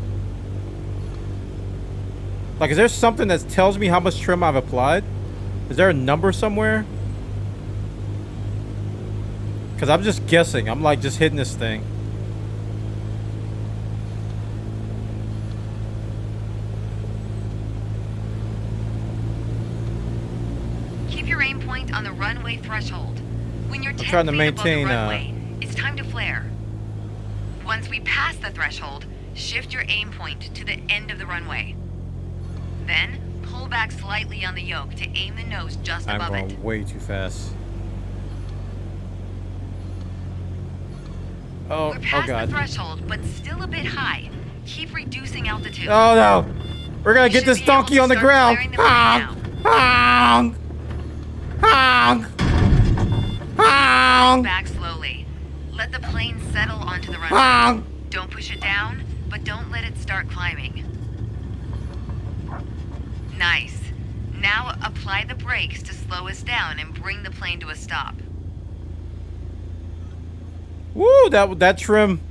A: Like, is there something that tells me how much trim I've applied? Is there a number somewhere? Because I'm just guessing. I'm like just hitting this thing.
G: Keep your aim point on the runway threshold. When you're 10
A: trying to
G: feet
A: maintain,
G: above the runway, it's time to flare. Once we pass the threshold, shift your aim point to the end of the runway. Then, pull back slightly on the yoke to aim the nose just
A: I'm
G: above
A: going
G: it.
A: way too fast. Oh,
G: We're past
A: oh god.
G: the threshold, but still a bit high. Keep reducing altitude.
A: Oh no! We're gonna
G: You
A: get
G: should
A: this
G: be able
A: donkey
G: to
A: on the
G: start
A: ground!
G: flaring the plane
A: Honk! Honk! Honk! Honk!
G: Back slowly. Let the plane settle onto the runway.
A: Honk!
G: Don't push it down, but don't let it start climbing. Nice. Now apply the brakes to slow us down and bring the plane to a stop.
A: Woo, that trim,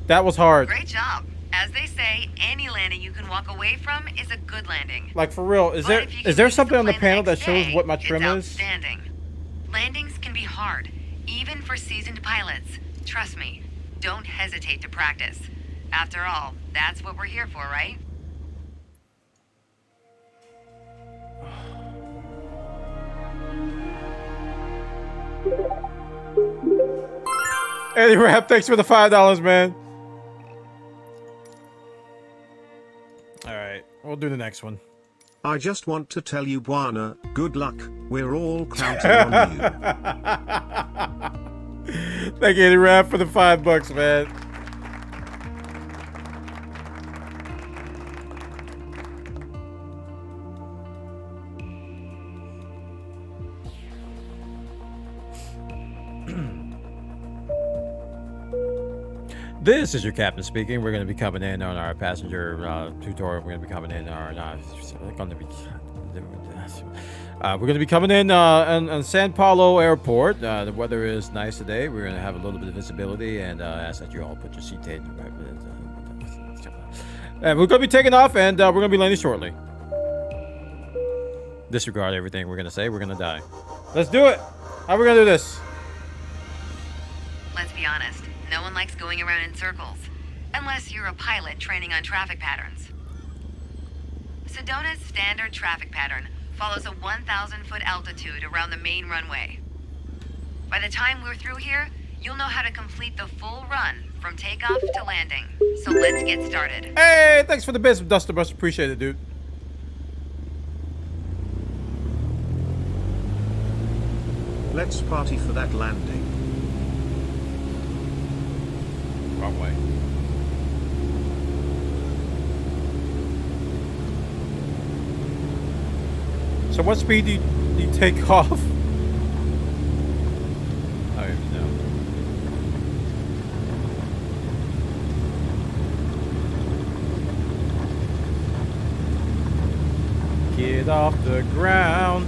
A: that was hard.
G: Great job. As they say, any landing you can walk away from is a good landing.
A: Like, for real, is
G: But
A: there
G: if you
A: is
G: can
A: there
G: use
A: something on the
G: plane
A: panel that
G: next
A: shows
G: day,
A: what my
G: it's
A: trim is?
G: outstanding. Landings can be hard, even for seasoned pilots. Trust me, don't hesitate to practice. After all, that's what we're here for, right?
A: Eddie Rap, thanks for the $5, man. All right, we'll do the next one.
C: I just want to tell you, Bwana, good luck. We're all counting on you.
A: Thank you, Eddie Rap, for the $5, man. This is your captain speaking. We're going to be coming in on our passenger tutorial. We're going to be coming in on we're going to be coming in on San Paulo Airport. The weather is nice today. We're going to have a little bit of visibility, and ask that you all put your seat tape. And we're going to be taking off, and we're going to be landing shortly. Disregard everything we're going to say. We're going to die. Let's do it. How are we going to do this?
G: Let's be honest, no one likes going around in circles. Unless you're a pilot training on traffic patterns. Sedona's standard traffic pattern follows a 1,000-foot altitude around the main runway. By the time we're through here, you'll know how to complete the full run from takeoff to landing. So let's get started.
A: Hey, thanks for the bits, Duster Bus. Appreciate it, dude.
C: Let's party for that landing.
A: Wrong way. So what speed do you take off? I don't even know. Get off the ground.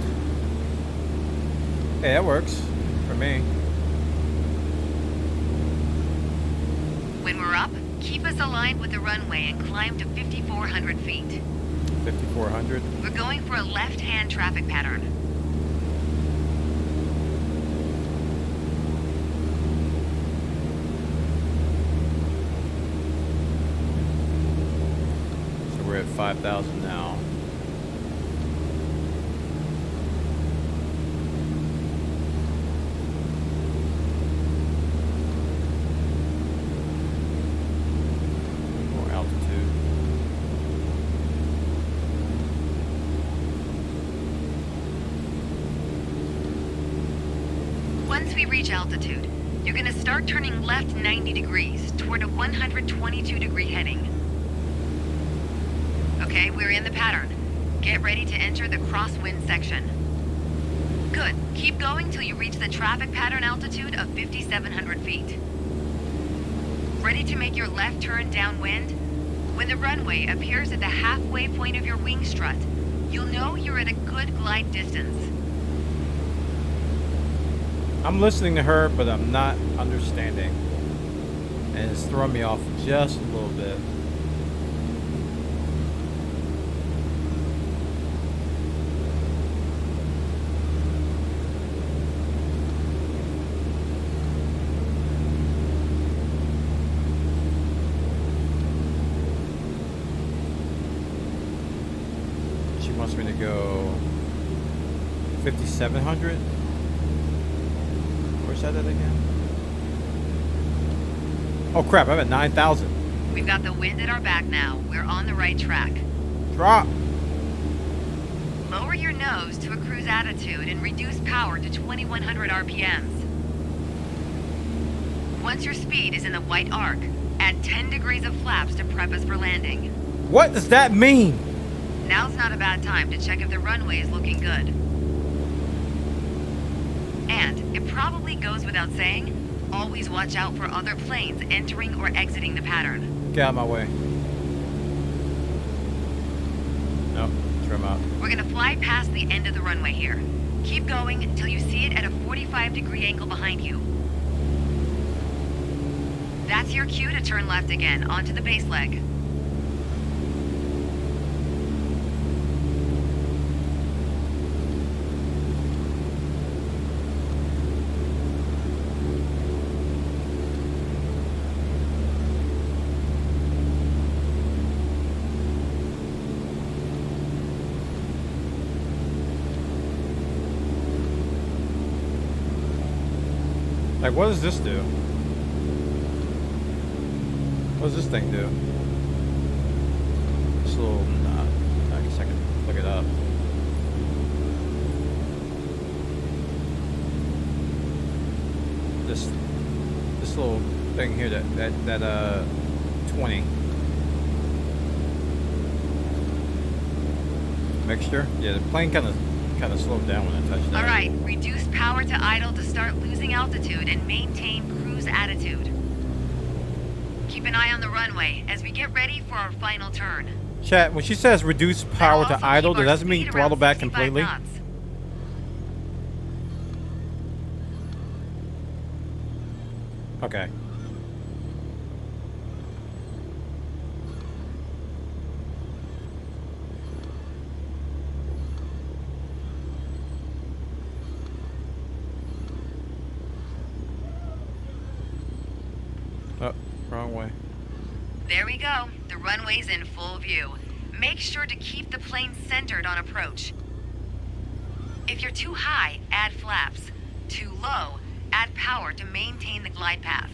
A: Hey, that works for me.
G: When we're up, keep us aligned with the runway and climb to 5,400 feet.
A: 5,400.
G: We're going for a left-hand traffic pattern.
A: So we're at 5,000 now. More altitude.
G: Once we reach altitude, you're gonna start turning left 90 degrees toward a 122-degree heading. Okay, we're in the pattern. Get ready to enter the crosswind section. Good. Keep going till you reach the traffic pattern altitude of 5,700 feet. Ready to make your left turn downwind? When the runway appears at the halfway point of your wing strut, you'll know you're at a good glide distance.
A: I'm listening to her, but I'm not understanding. And it's throwing me off just a little bit. She wants me to go 5,700. Where's that at again? Oh crap, I'm at 9,000.
G: We've got the wind at our back now. We're on the right track.
A: Drop.
G: Lower your nose to a cruise attitude and reduce power to 2,100 RPMs. Once your speed is in the white arc, add 10 degrees of flaps to prep us for landing.
A: What does that mean?
G: Now's not a bad time to check if the runway is looking good. And it probably goes without saying, always watch out for other planes entering or exiting the pattern.
A: Get out of my way. Nope. trim out.
G: We're gonna fly past the end of the runway here. Keep going until you see it at a 45-degree angle behind you. That's your cue to turn left again, onto the base leg.
A: Like, what does this do? What does this thing do? This little... I guess I can look it up. This little thing here, that 20. Mixture? Yeah, the plane kind of slowed down when I touched it.
G: All right, reduce power to idle to start losing altitude and maintain cruise attitude. Keep an eye on the runway as we get ready for our final turn.
A: Chat, when she says reduce power
G: That'll
A: to
G: also
A: idle,
G: keep our
A: does that mean
G: speed
A: throttle
G: around
A: back
G: 65
A: completely?
G: knots.
A: Okay. Oh, wrong way.
G: There we go. The runway's in full view. Make sure to keep the plane centered on approach. If you're too high, add flaps. Too low, add power to maintain the glide path.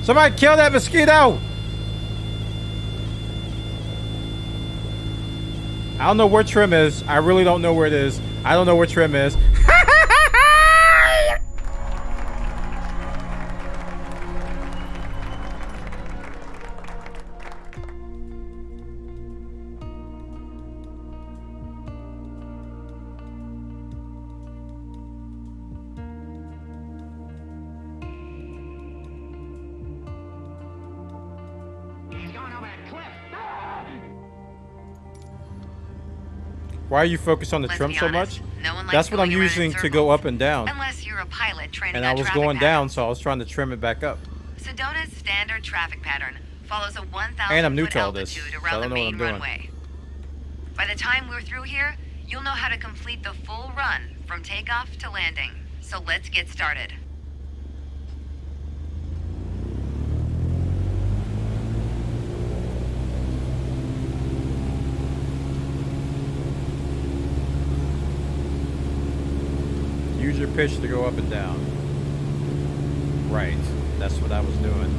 A: Somebody kill that mosquito! I don't know where trim is. I really don't know where it is. I don't know where trim is. Why are you focused on the
G: Let's
A: trim
G: be
A: so
G: honest,
A: much?
G: no one likes
A: That's what I'm
G: going around in
A: using to go
G: circles.
A: up and down.
G: Unless you're a pilot training
A: And I
G: on
A: was
G: traffic
A: going
G: patterns.
A: down, so I was trying to trim it back up.
G: Sedona's standard traffic pattern follows a 1,000
A: And I'm new
G: foot
A: to all this,
G: altitude
A: so
G: around
A: I
G: the
A: don't know what
G: main
A: I'm doing.
G: runway. By the time we're through here, you'll know how to complete the full run from takeoff to landing. So let's get started.
A: Use your pitch to go up and down. Right. That's what I was doing.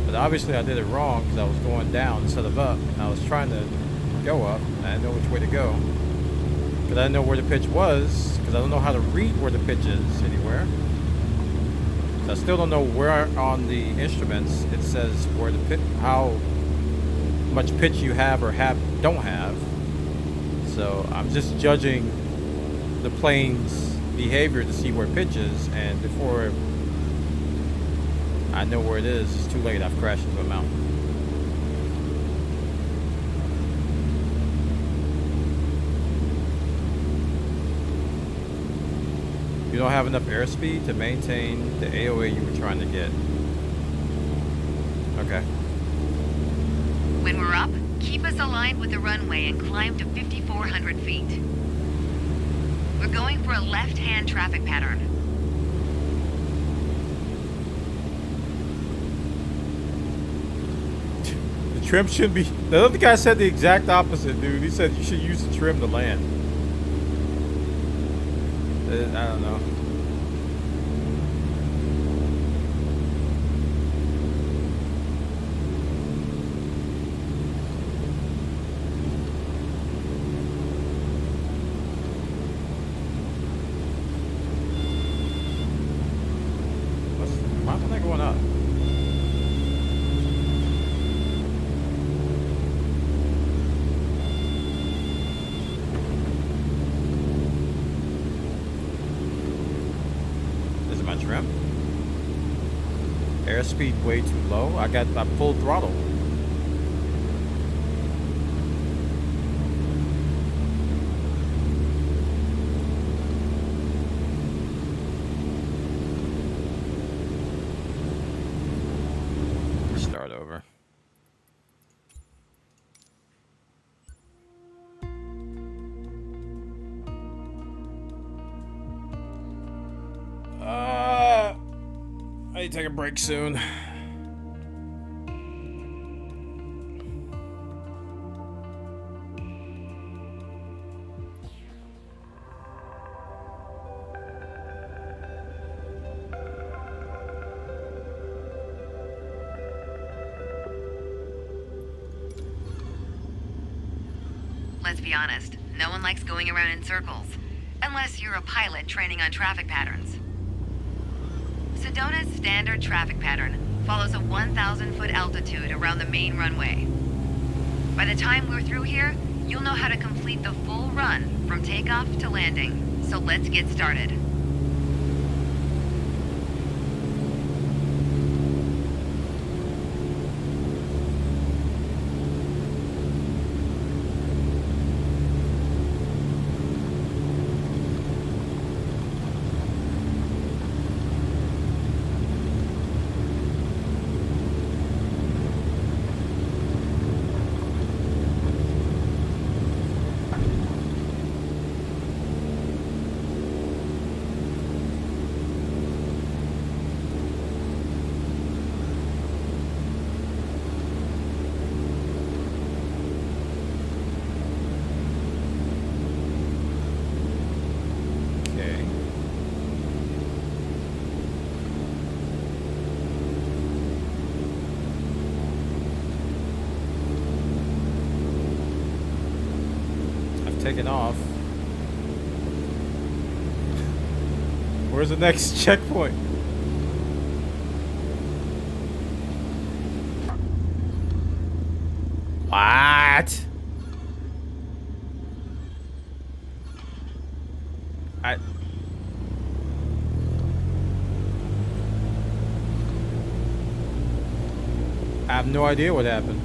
A: But obviously I did it wrong because I was going down instead of up. And I was trying to go up. And I didn't know which way to go. Because I didn't know where the pitch was. Because I don't know how to read where the pitch is anywhere. So I still don't know where on the instruments it says where the pitch, how much pitch you have or don't have. So I'm just judging the plane's behavior to see where pitch is, and before I know where it is, it's too late. I've crashed into a mountain. You don't have enough airspeed to maintain the AOA you were trying to get. Okay.
G: When we're up, keep us aligned with the runway and climb to 5,400 feet. We're going for a left-hand traffic pattern.
A: The trim should be... The other guy said the exact opposite, dude. He said you should use the trim to land. I don't know. Why am I going up? my trim. Airspeed way too low. I full throttle. Start over. I need to take a break soon.
G: Let's be honest, no one likes going around in circles. Unless you're a pilot training on traffic patterns. Sedona's standard traffic pattern follows a 1,000-foot altitude around the main runway. By the time we're through here, you'll know how to complete the full run from takeoff to landing. So let's get started.
A: Taking off. Where's the next checkpoint? What? I have no idea what happened.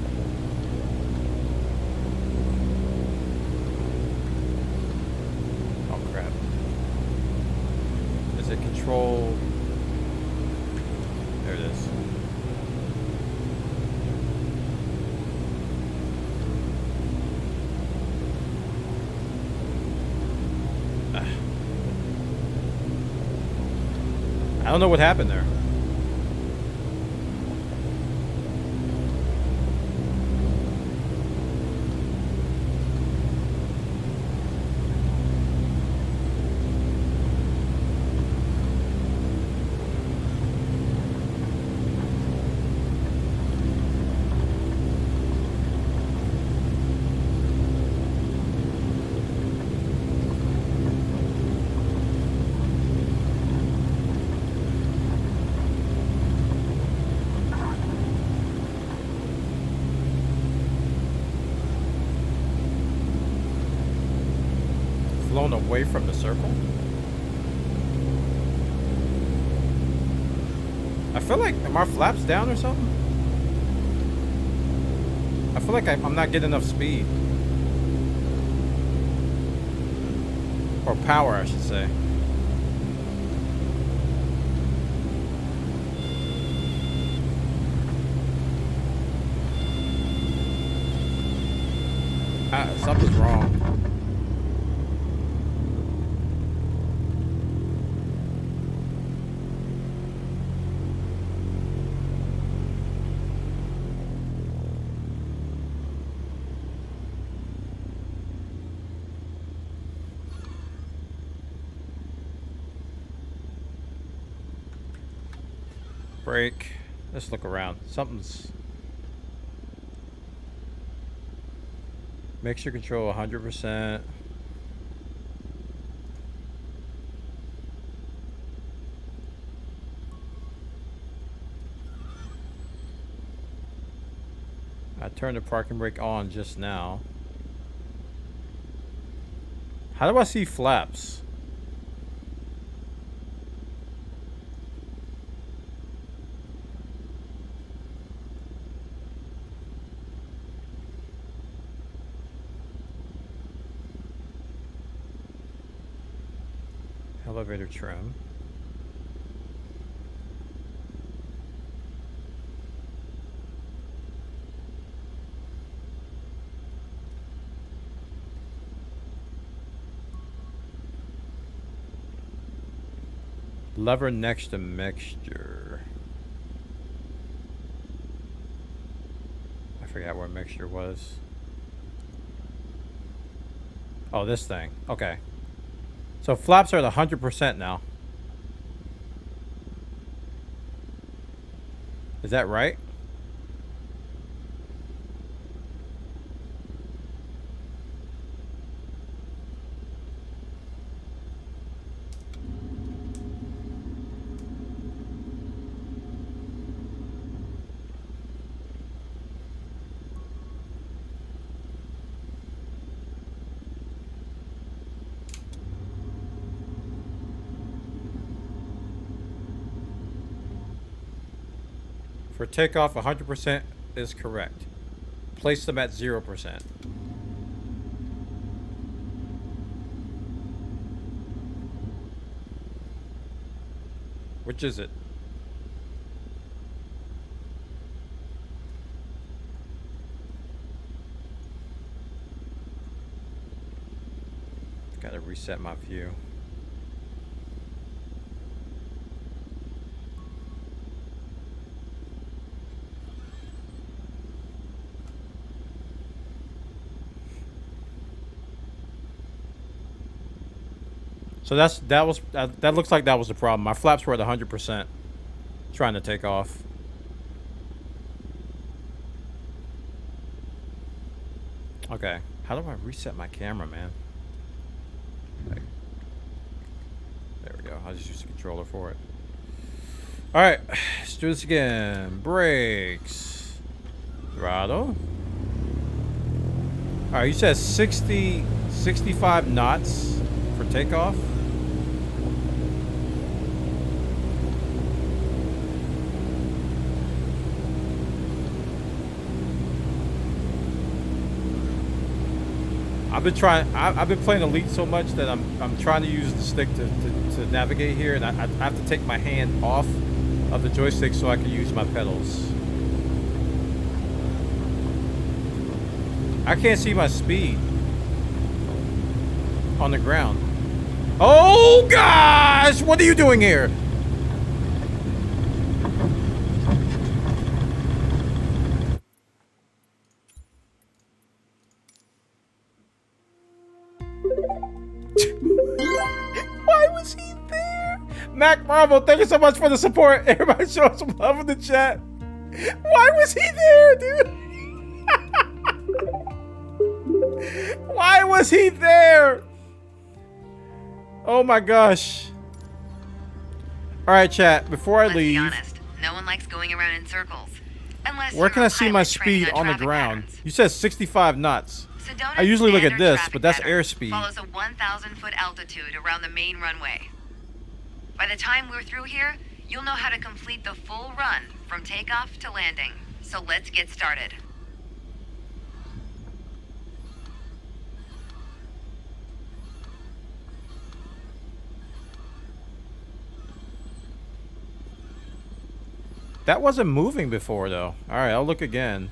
A: Control. There it is. I don't know what happened there. Flown away from the circle? I feel like, am our flaps down or something? I feel like I'm not getting enough speed. Or power, I should say. Something's wrong. Brake. Let's look around. Something's... Mixture control 100%. I turned the parking brake on just now. How do I see flaps? Elevator trim. Lever next to mixture. I forgot where mixture was. Oh, this thing. Okay. So flaps are at 100% now. Is that right? For takeoff, 100% is correct. Place them at 0%. Which is it? Gotta reset my view. So that looks like that was the problem. My flaps were at 100%, trying to take off. Okay, how do I reset my camera, man? Like, there we go. I'll just use the controller for it. All right, let's do this again. Brakes, throttle. All right, you said 65 knots for takeoff. I've been playing Elite so much that I'm trying to use the stick to navigate here, and I have to take my hand off of the joystick so I can use my pedals. I can't see my speed on the ground. Oh gosh, what are you doing here? Why was he there? Mac Marvel, thank you so much for the support. Everybody show us some love in the chat. Why was he there, dude? Why was he there? Oh my gosh. All right, chat, before I leave.
G: Let's be honest, no one likes going around in circles. Unless
A: Where
G: you're
A: can
G: a
A: I see my
G: pilot training
A: speed on the
G: traffic
A: ground?
G: patterns.
A: You said 65 knots.
G: Sedona's
A: I usually look at
G: standard
A: this,
G: traffic
A: but that's
G: pattern
A: airspeed.
G: follows a 1,000-foot altitude around the main runway. By the time we're through here, you'll know how to complete the full run from takeoff to landing. So let's get started.
A: That wasn't moving before, though. All right, I'll look again.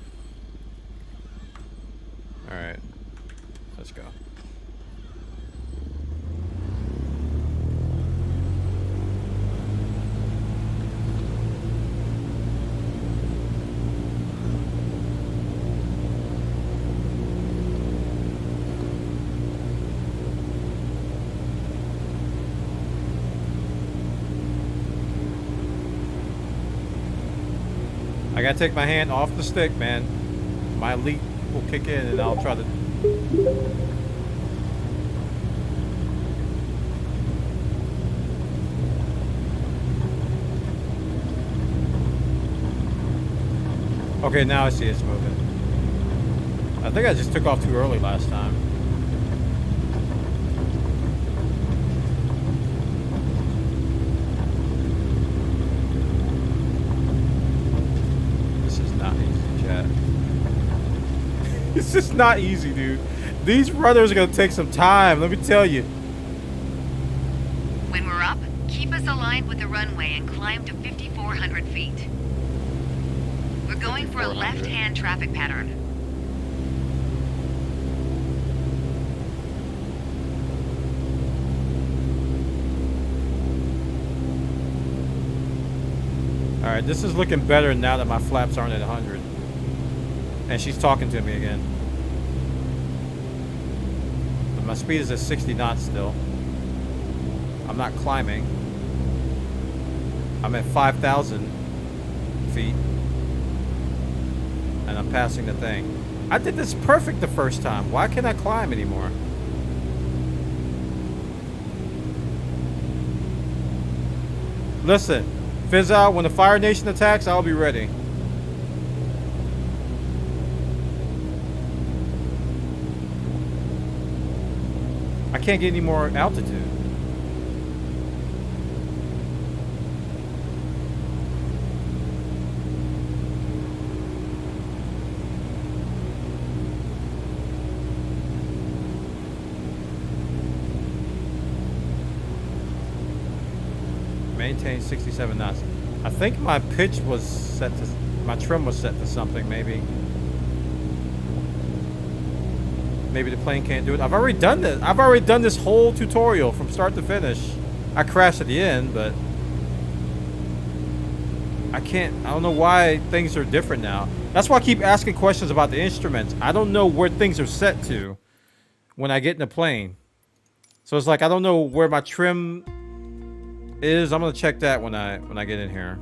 A: All right, let's go. I gotta take my hand off the stick, man. My Elite will kick in and I'll try to... Okay, now I see it's moving. I think I just took off too early last time. It's just not easy, dude. These runners are gonna take some time, let me tell you.
G: When we're up, keep us aligned with the runway and climb to 5,400 feet. We're going for a
A: 5,400.
G: left-hand traffic pattern.
A: Alright, this is looking better now that my flaps aren't at 100. And she's talking to me again. But my speed is at 60 knots still. I'm not climbing. I'm at 5,000 feet. And I'm passing the thing. I did this perfect the first time. Why can't I climb anymore? Listen, Fizzle, when the Fire Nation attacks, I'll be ready. I can't get any more altitude. Maintain 67 knots. I think my pitch was set to, my trim was set to something, maybe. Maybe the plane can't do it. I've already done this. I've already done this whole tutorial from start to finish. I crashed at the end, but I can't, I don't know why things are different now. That's why I keep asking questions about the instruments. I don't know where things are set to when I get in the plane. So it's like I don't know where my trim is. I'm gonna check that when I get in here.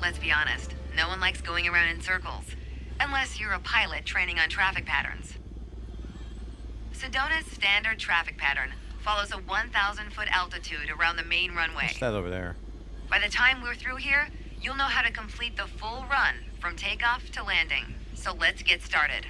G: Let's be honest, no one likes going around in circles. Unless you're a pilot training on traffic patterns. Sedona's standard traffic pattern follows a 1,000-foot altitude around the main runway.
A: What's that over there?
G: By the time we're through here, you'll know how to complete the full run from takeoff to landing. So let's get started.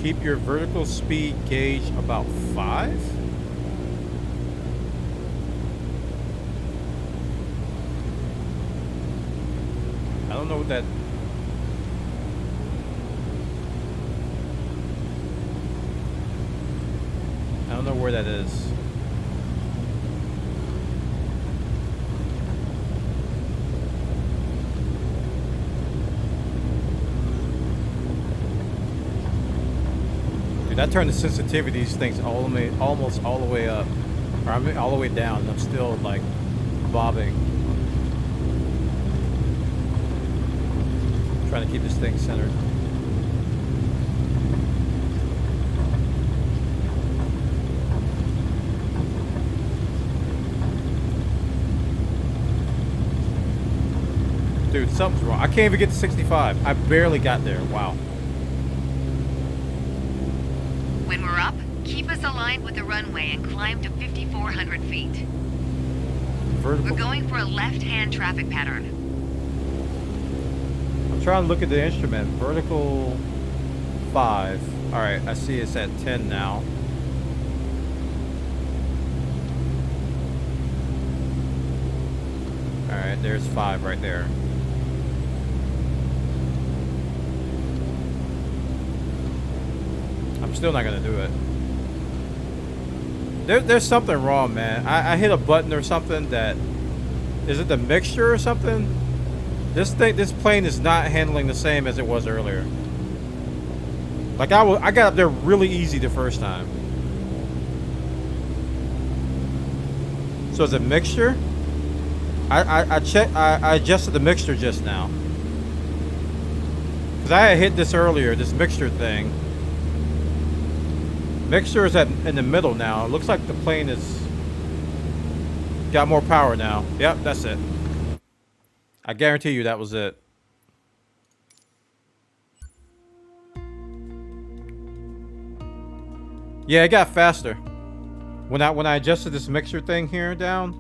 A: Keep your vertical speed gauge about 5? I don't know what that... I don't know where that is. Dude, I turned the sensitivity of these things almost all the way up. Or I mean, all the way down, and I'm still like bobbing. Trying to keep this thing centered. Dude, something's wrong. I can't even get to 65. I barely got there. Wow.
G: When we're up, keep us aligned with the runway and climb to 5,400 feet.
A: Vertical.
G: We're going for a left-hand traffic pattern.
A: I'm trying to look at the instrument. Vertical 5. Alright, I see it's at 10 now. Alright, there's 5 right there. I'm still not gonna do it. There's something wrong, man. I hit a button or something that... Is it the mixture or something? This plane is not handling the same as it was earlier. Like I got up there really easy the first time. So is it mixture? I adjusted the mixture just now. Cause I had hit this earlier, this mixture thing, Mixture is in the middle now. It looks like the plane is got more power now. Yep, that's it. I guarantee you that was it. Yeah, it got faster. When I adjusted this mixer thing here down,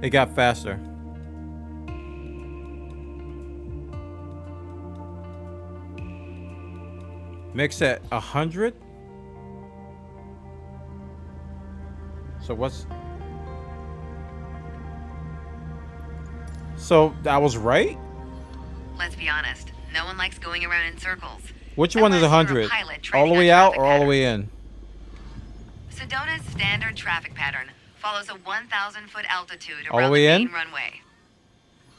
A: it got faster. Mix at 100. So what's... So I was right?
G: Let's be honest, no one likes going around in circles.
A: Which one is
G: Unless you're a
A: 100?
G: pilot
A: All
G: training
A: the
G: on
A: way out
G: traffic
A: or all the
G: patterns.
A: way in?
G: Sedona's standard traffic pattern follows a 1,000-foot altitude
A: All the
G: around
A: way
G: the
A: in?
G: main runway.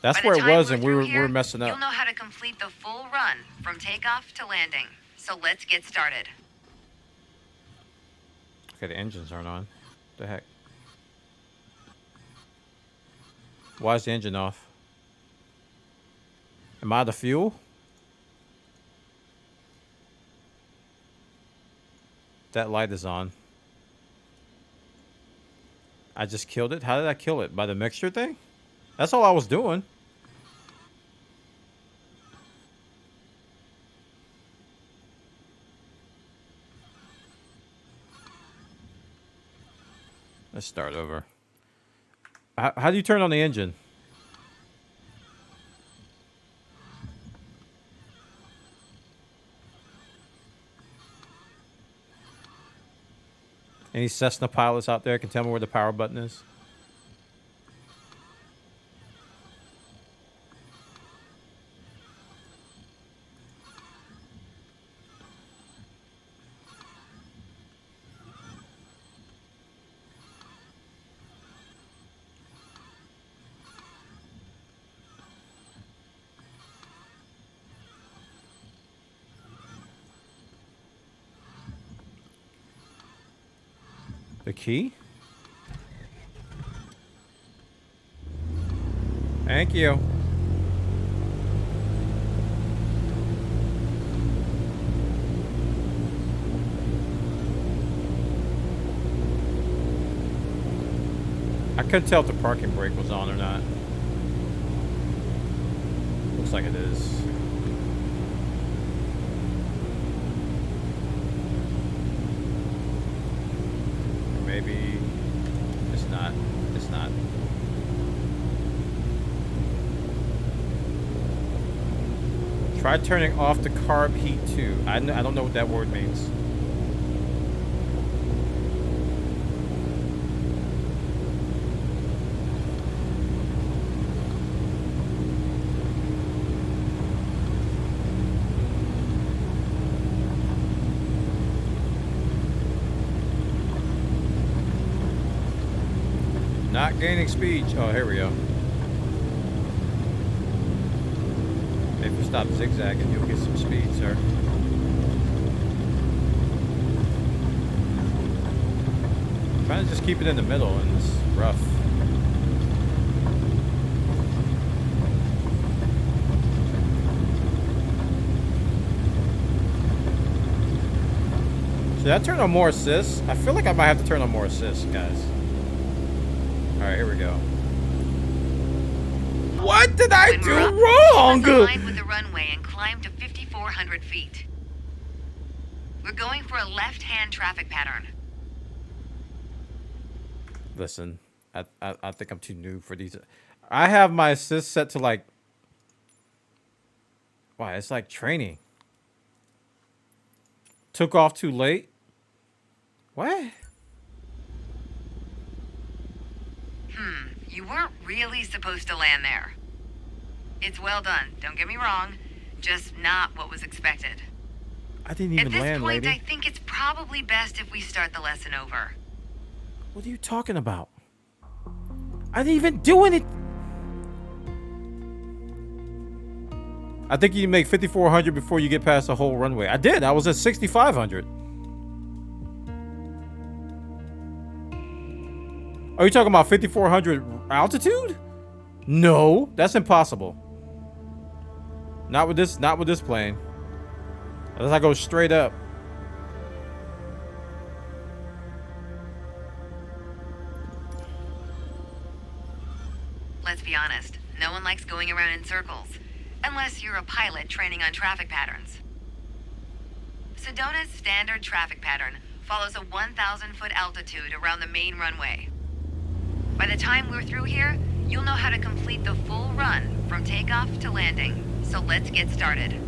A: That's
G: By the
A: where it
G: time
A: was,
G: we're
A: and we
G: through
A: were
G: here,
A: messing up.
G: You'll know how to complete the full run from takeoff to landing. So let's get started.
A: Okay, the engines aren't on. What the heck? Why is the engine off? Am I out of fuel? That light is on. I just killed it? How did I kill it? By the mixture thing? That's all I was doing. Let's start over. How do you turn on the engine? Any Cessna pilots out there can tell me where the power button is? The key? Thank you. I couldn't tell if the parking brake was on or not. Looks like it is. Maybe it's not. It's not. Try turning off the carb heat too. I don't know what that word means. Not gaining speed. Oh, here we go. If you stop zigzagging, you'll get some speed, sir. I'm trying to just keep it in the middle, and it's rough. Should I turn on more assists? I feel like I might have to turn on more assists, guys. Alright, here we go. What did I do wrong?
G: Align with the runway and climb to 5,400 feet. We're going for a left-hand traffic pattern.
A: Listen, I think I'm too new for these. I have my assist set to like... Wow, it's like training. Took off too late? What?
G: You weren't really supposed to land there. It's well done, don't get me wrong. Just not what was expected.
A: I didn't even
G: At this
A: land,
G: point,
A: lady.
G: I think it's probably best if we start the lesson over.
A: What are you talking about? I didn't even do anything. I think you make 5,400 before you get past the whole runway. I did. I was at 6,500. Are you talking about 5,400 altitude? No, that's impossible. Not with this plane. Unless I go straight up.
G: No one likes going around in circles, unless you're a pilot training on traffic patterns. Sedona's standard traffic pattern follows a 1,000-foot altitude around the main runway. By the time we're through here, you'll know how to complete the full run from takeoff to landing. So let's get started.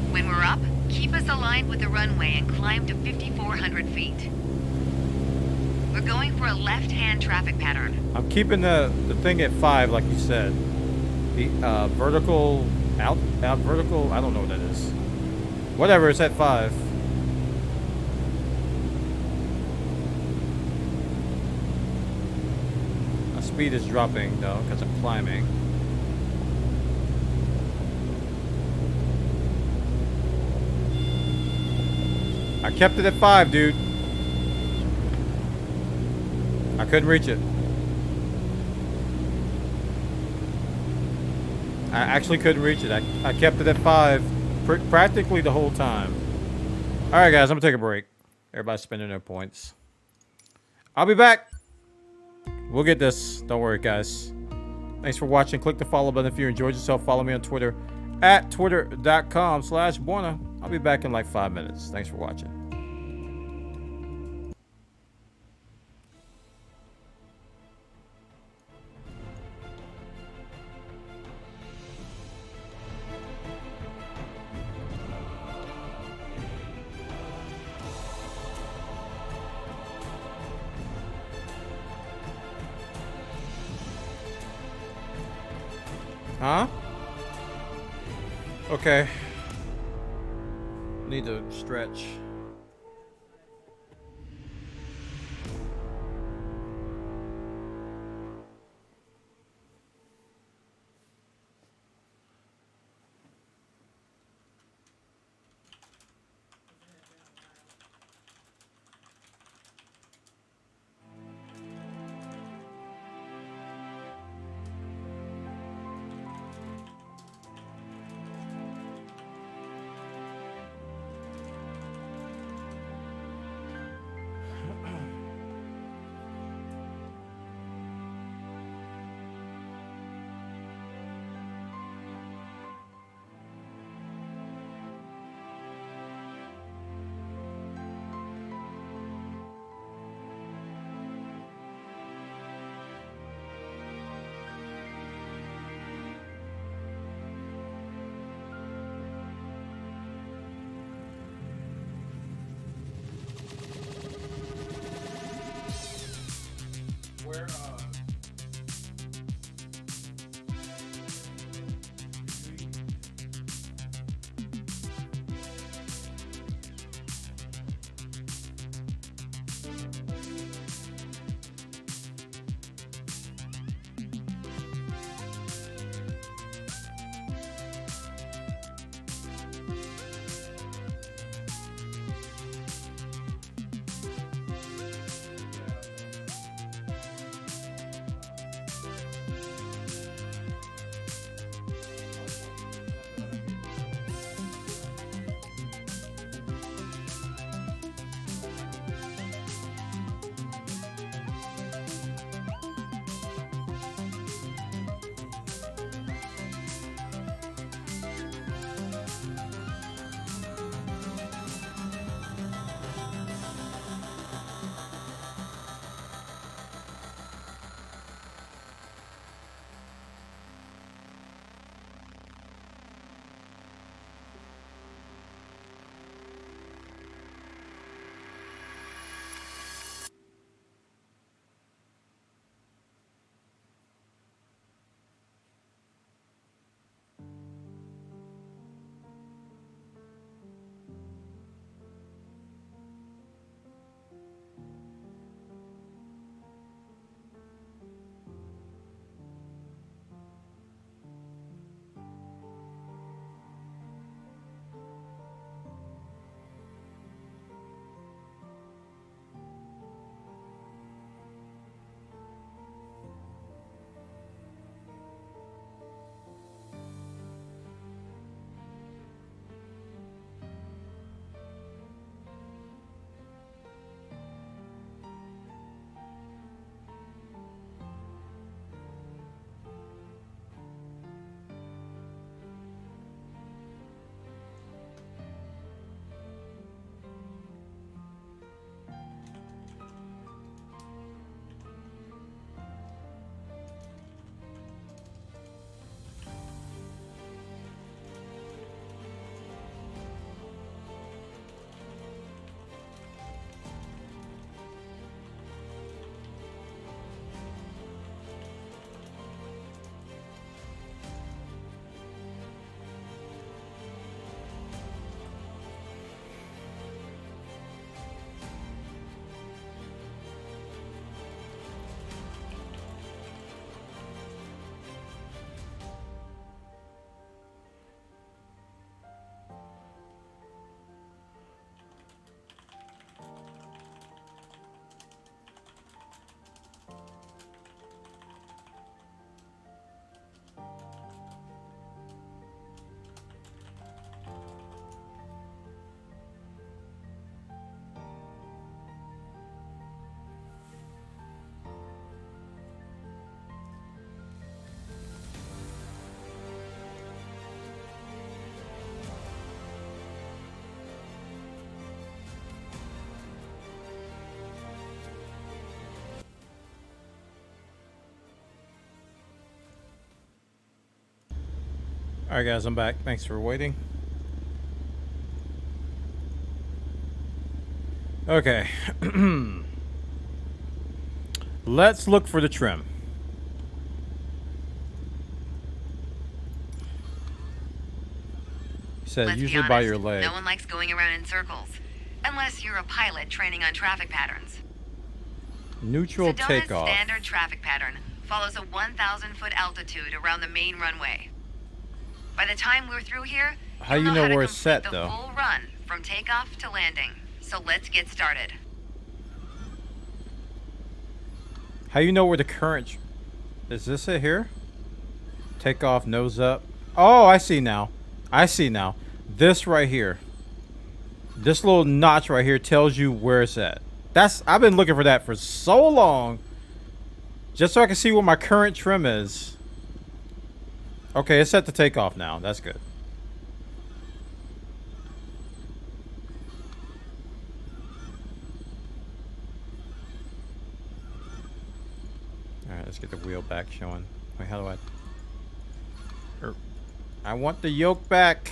G: When we're up, keep us aligned with the runway and climb to 5,400 feet. We're going for a left-hand traffic pattern.
A: I'm keeping the thing at 5, like you said. The vertical out vertical. I don't know what that is. Whatever, it's at 5. My speed is dropping though because I'm climbing. I kept it at 5, dude. I couldn't reach it. I actually couldn't reach it. I kept it at 5 practically the whole time. Alright, guys, I'm gonna take a break. Everybody's spending their points. I'll be back. We'll get this. Don't worry, guys. Thanks for watching. Click the follow button if you enjoyed yourself. Follow me on Twitter at twitter.com/bwana. I'll be back in like 5 minutes. Thanks for watching. Huh? Okay. Need to stretch. Alright guys, I'm back. Thanks for waiting. Okay. Let's look for the trim. He said
G: Let's be
A: usually
G: honest,
A: by your leg.
G: no one likes going around in circles. Unless you're a pilot training on traffic patterns.
A: Neutral
G: Sedona's
A: takeoff.
G: standard traffic pattern follows a 1,000-foot altitude around the main runway. By the time we're through here,
A: How
G: you'll
A: you know
G: how to
A: where it's
G: complete
A: set,
G: the
A: though?
G: full run from takeoff to landing. So let's get started.
A: How you know where the current... Is this it here? Take off, nose up. Oh, I see now. I see now. This right here. This little notch right here tells you where it's at. I've been looking for that for so long. Just so I can see what my current trim is. Okay, it's set to take off now. That's good. Alright, let's get the wheel back showing. Wait, how do I want the yoke back.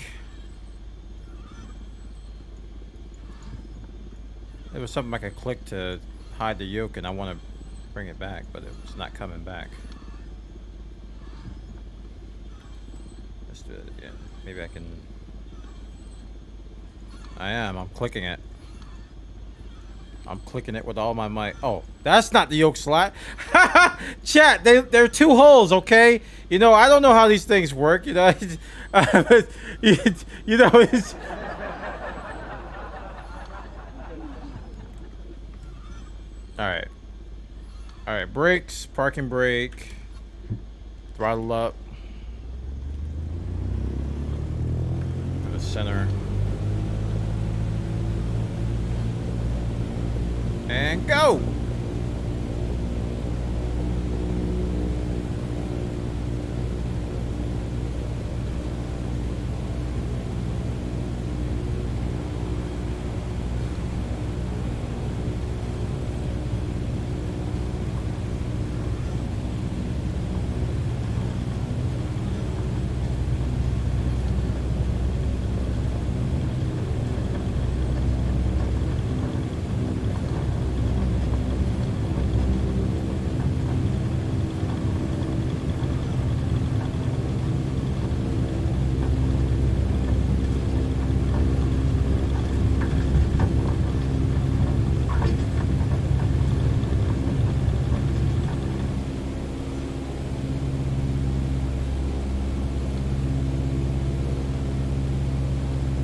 A: There was something I could click to hide the yoke and I want to bring it back, but it's not coming back. Let's do it again. Maybe I can... I'm clicking it. I'm clicking it with all my might. Oh, that's not the yoke slot. Chat, they're two holes, okay? You know, I don't know how these things work, you know. You know, it's... Alright. Alright, brakes, parking brake, throttle up. To the center. And go!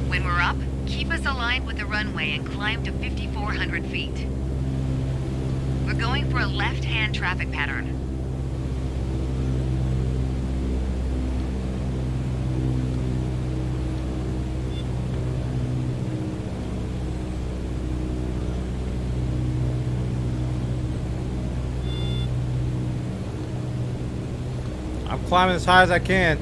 G: When we're up, keep us aligned with the runway and climb to 5,400 feet. We're going for a left-hand traffic pattern.
A: I'm climbing as high as I can.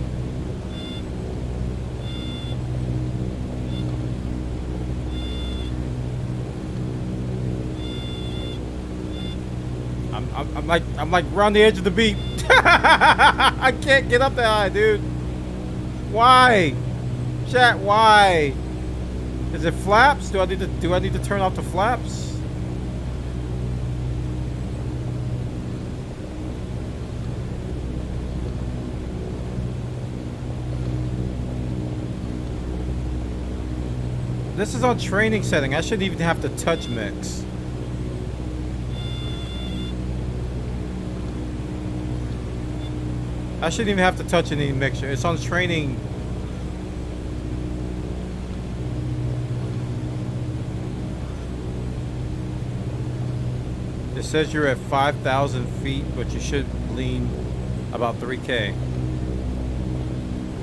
A: I'm like around the edge of the beat. I can't get up that high, dude. Why? Chat, why? Is it flaps? Do I need to turn off the flaps? This is on training setting. I shouldn't even have to touch mix. I shouldn't even have to touch any mixture. It's on training. It says you're at 5,000 feet, but you should lean about 3K.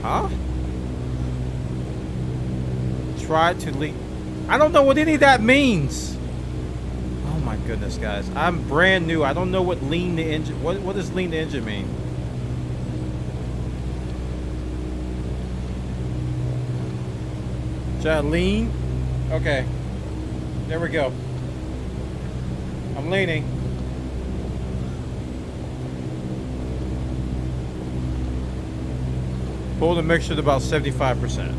A: Huh? Try to lean. I don't know what any of that means. Oh my goodness, guys. I'm brand new. I don't know what lean the engine. What does lean the engine mean? Should I lean? Okay. There we go. I'm leaning. Pull the mixture to about 75%.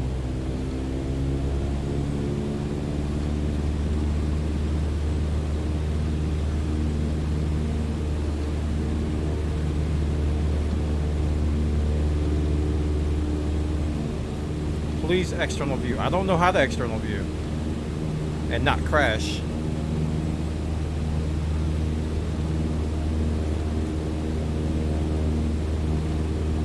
A: Please external view. I don't know how to external view and not crash.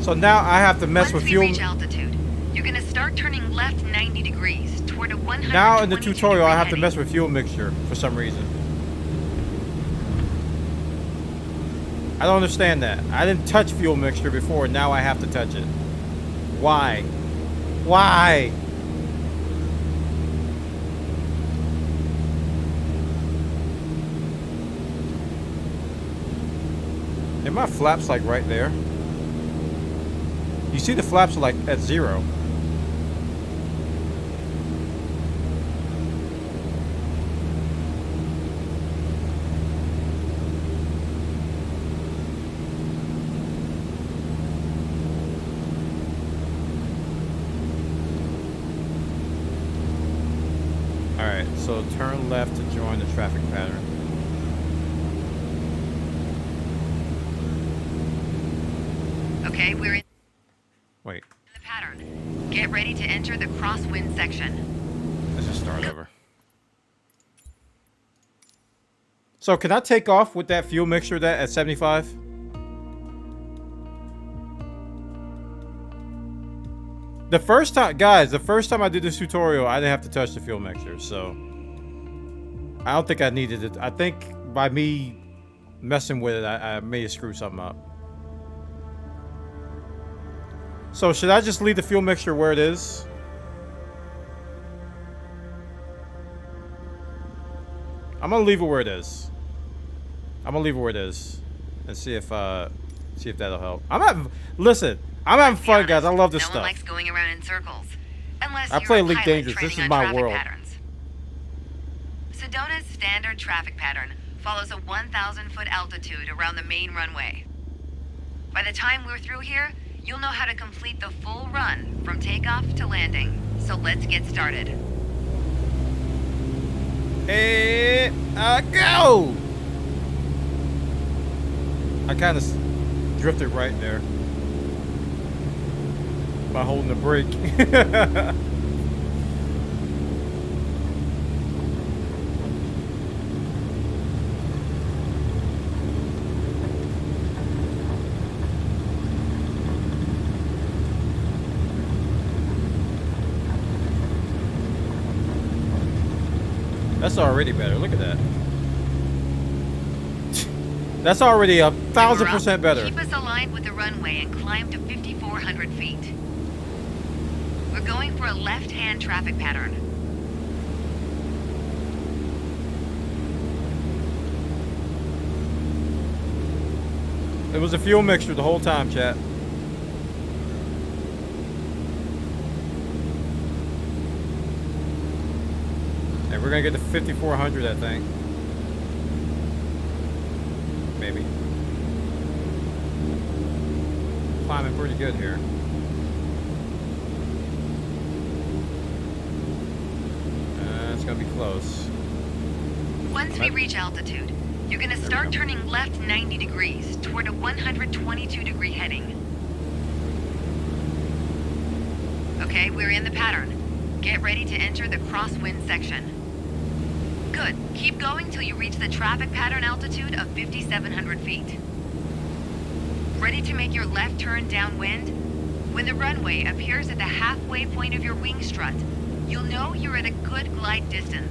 A: So now I have to mess with
G: Once we
A: fuel.
G: reach altitude, you're gonna start turning left 90 degrees toward a 100.
A: Now in the tutorial, I have to mess with fuel mixture for some reason. I don't understand that. I didn't touch fuel mixture before. Now I have to touch it. Why? Why? And my flaps like right there. You see the flaps are like at 0. Alright, so turn left to join the traffic pattern.
G: Okay, we're in
A: Wait,
G: the pattern. Get ready to enter the crosswind section.
A: let's just start over. So can I take off with that fuel mixture that at 75? The first time, guys, the first time I did this tutorial, I didn't have to touch the fuel mixture, so I don't think I needed it. I think by me messing with it, I may have screwed something up. So should I just leave the fuel mixture where it is? I'm gonna leave it where it is. I'm gonna leave it where it is, and see if that'll help. Listen, I'm having fun, guys. I love this
G: no
A: stuff.
G: one likes going around in circles. Unless
A: I
G: you're
A: play
G: a
A: Elite
G: pilot
A: Dangerous. This
G: training
A: is
G: on
A: my
G: traffic
A: world.
G: patterns. Sedona's standard traffic pattern follows a 1,000-foot altitude around the main runway. By the time we're through here, you'll know how to complete the full run from takeoff to landing. So let's get started.
A: Hey, go! I kind of drifted right there by holding the brake. That's already better. Look at that. That's already 1,000% better.
G: Keep us aligned with the runway and climb to 5,400 feet. We're going for a left-hand traffic pattern.
A: It was a fuel mixture the whole time, chat. And we're gonna get to 5,400, I think. Maybe. Climbing pretty good here. It's gonna be close.
G: Once we reach altitude, you're gonna start turning left 90 degrees toward a 122-degree heading. Okay, we're in the pattern. Get ready to enter the crosswind section. Good. Keep going till you reach the traffic pattern altitude of 5,700 feet. Ready to make your left turn downwind? When the runway appears at the halfway point of your wing strut, you'll know you're at a good glide distance.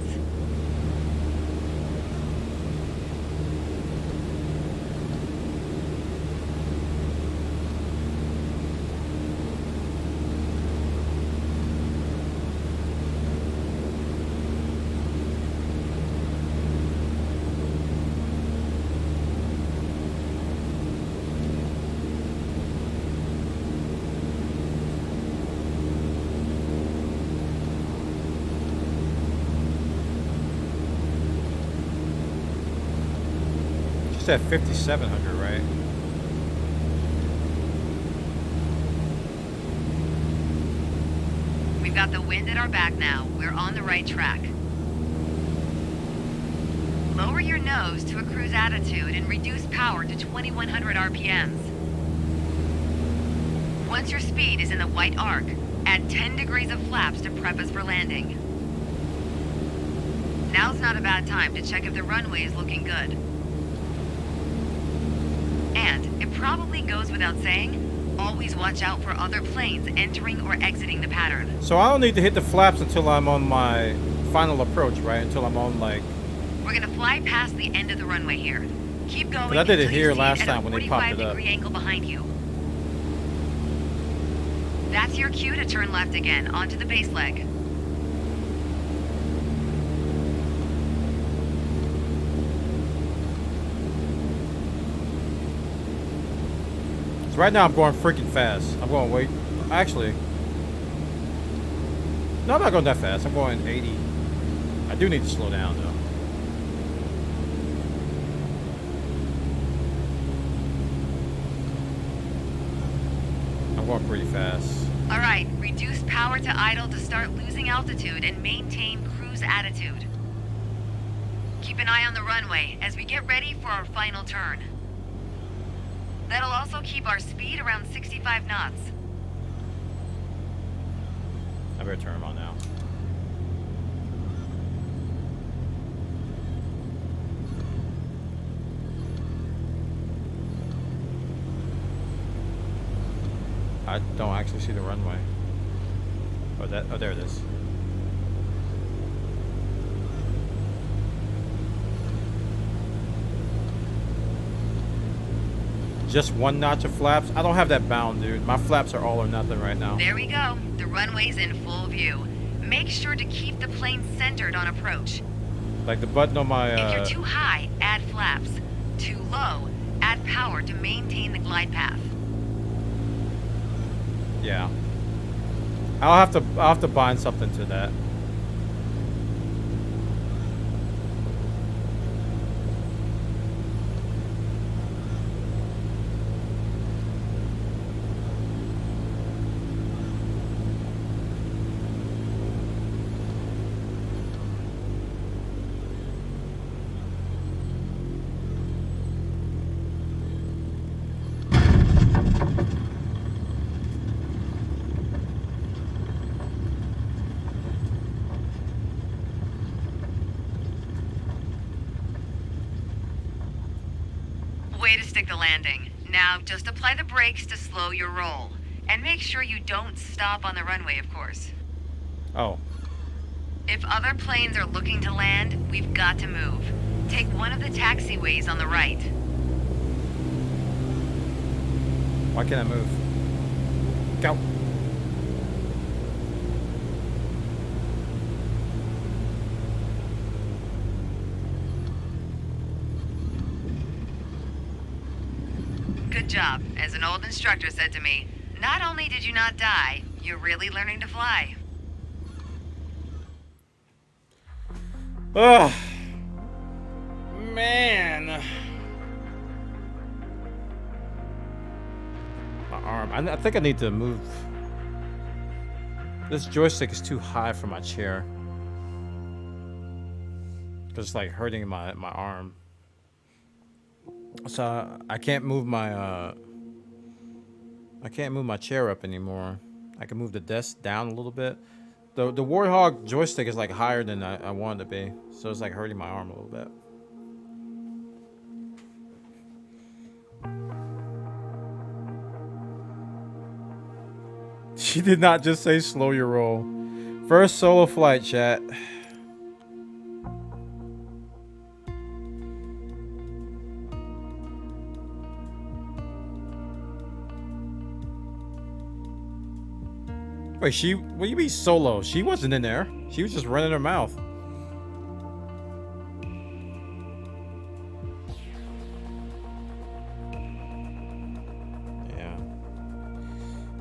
A: Just at 5,700, right?
G: We've got the wind at our back now. We're on the right track. Lower your nose to a cruise attitude and reduce power to 2100 RPMs. Once your speed is in the white arc, add 10 degrees of flaps to prep us for landing. Now's not a bad time to check if the runway is looking good. And, it probably goes without saying, always watch out for other planes entering or exiting the pattern.
A: So I don't need to hit the flaps until I'm on my final approach, right? Until I'm on, like...
G: We're gonna fly past the end of the runway here. Keep going.
A: But I did it
G: until you
A: here
G: see
A: last
G: at a
A: time when they popped it up.
G: 45-degree angle behind you. That's your cue to turn left again, onto the base leg.
A: So right now I'm going freaking fast. I'm going wait. Actually, no, I'm not going that fast. I'm going 80. I do need to slow down though. I'm going pretty fast.
G: All right, reduce power to idle to start losing altitude and maintain cruise attitude. Keep an eye on the runway as we get ready for our final turn. That'll also keep our speed around 65 knots.
A: I better turn them on now. I don't actually see the runway. Oh, there it is. Just one notch of flaps? I don't have that bound, dude. My flaps are all or nothing right now.
G: There we go. The runway's in full view. Make sure to keep the plane centered on approach.
A: Like the button on my
G: If you're too high, add flaps. Too low, add power to maintain the glide path.
A: yeah. I'll have to bind something to that.
G: Way to stick the landing. Now, just apply the brakes to slow your roll. And make sure you don't stop on the runway, of course.
A: Oh.
G: If other planes are looking to land, we've got to move. Take one of the taxiways on the right.
A: Why can't I move? Go.
G: Good job. As an old instructor said to me, not only did you not die, you're really learning to fly.
A: Ugh. Man. My arm. I think I need to move. This joystick is too high for my chair. It's like hurting my arm. So I can't move my chair up anymore. I can move the desk down a little bit. The Warthog joystick is like higher than I want it to be, so it's like hurting my arm a little bit. She did not just say slow your roll. First solo flight, chat. Wait, what do you mean solo? She wasn't in there. She was just running her mouth. Yeah.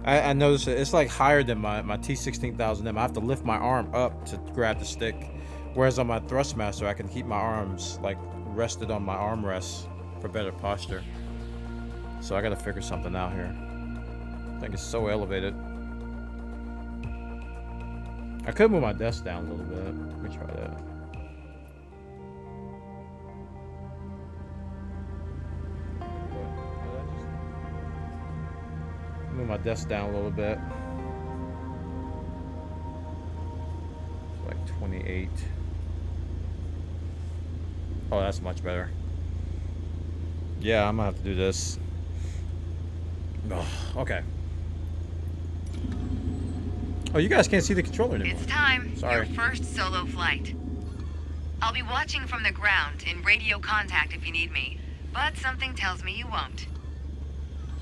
A: I noticed it's like higher than my T16000M. I have to lift my arm up to grab the stick. Whereas on my Thrustmaster, I can keep my arms like rested on my armrests for better posture. So I gotta figure something out here. I think it's so elevated. I could move my desk down a little bit. Let me try that. Move my desk down a little bit. It's like 28. Oh, that's much better. Yeah, I'm gonna have to do this. Oh, okay. Oh, you guys can't see the controller anymore.
G: It's time.
A: Sorry.
G: Your first solo flight. I'll be watching from the ground in radio contact if you need me, but something tells me you won't.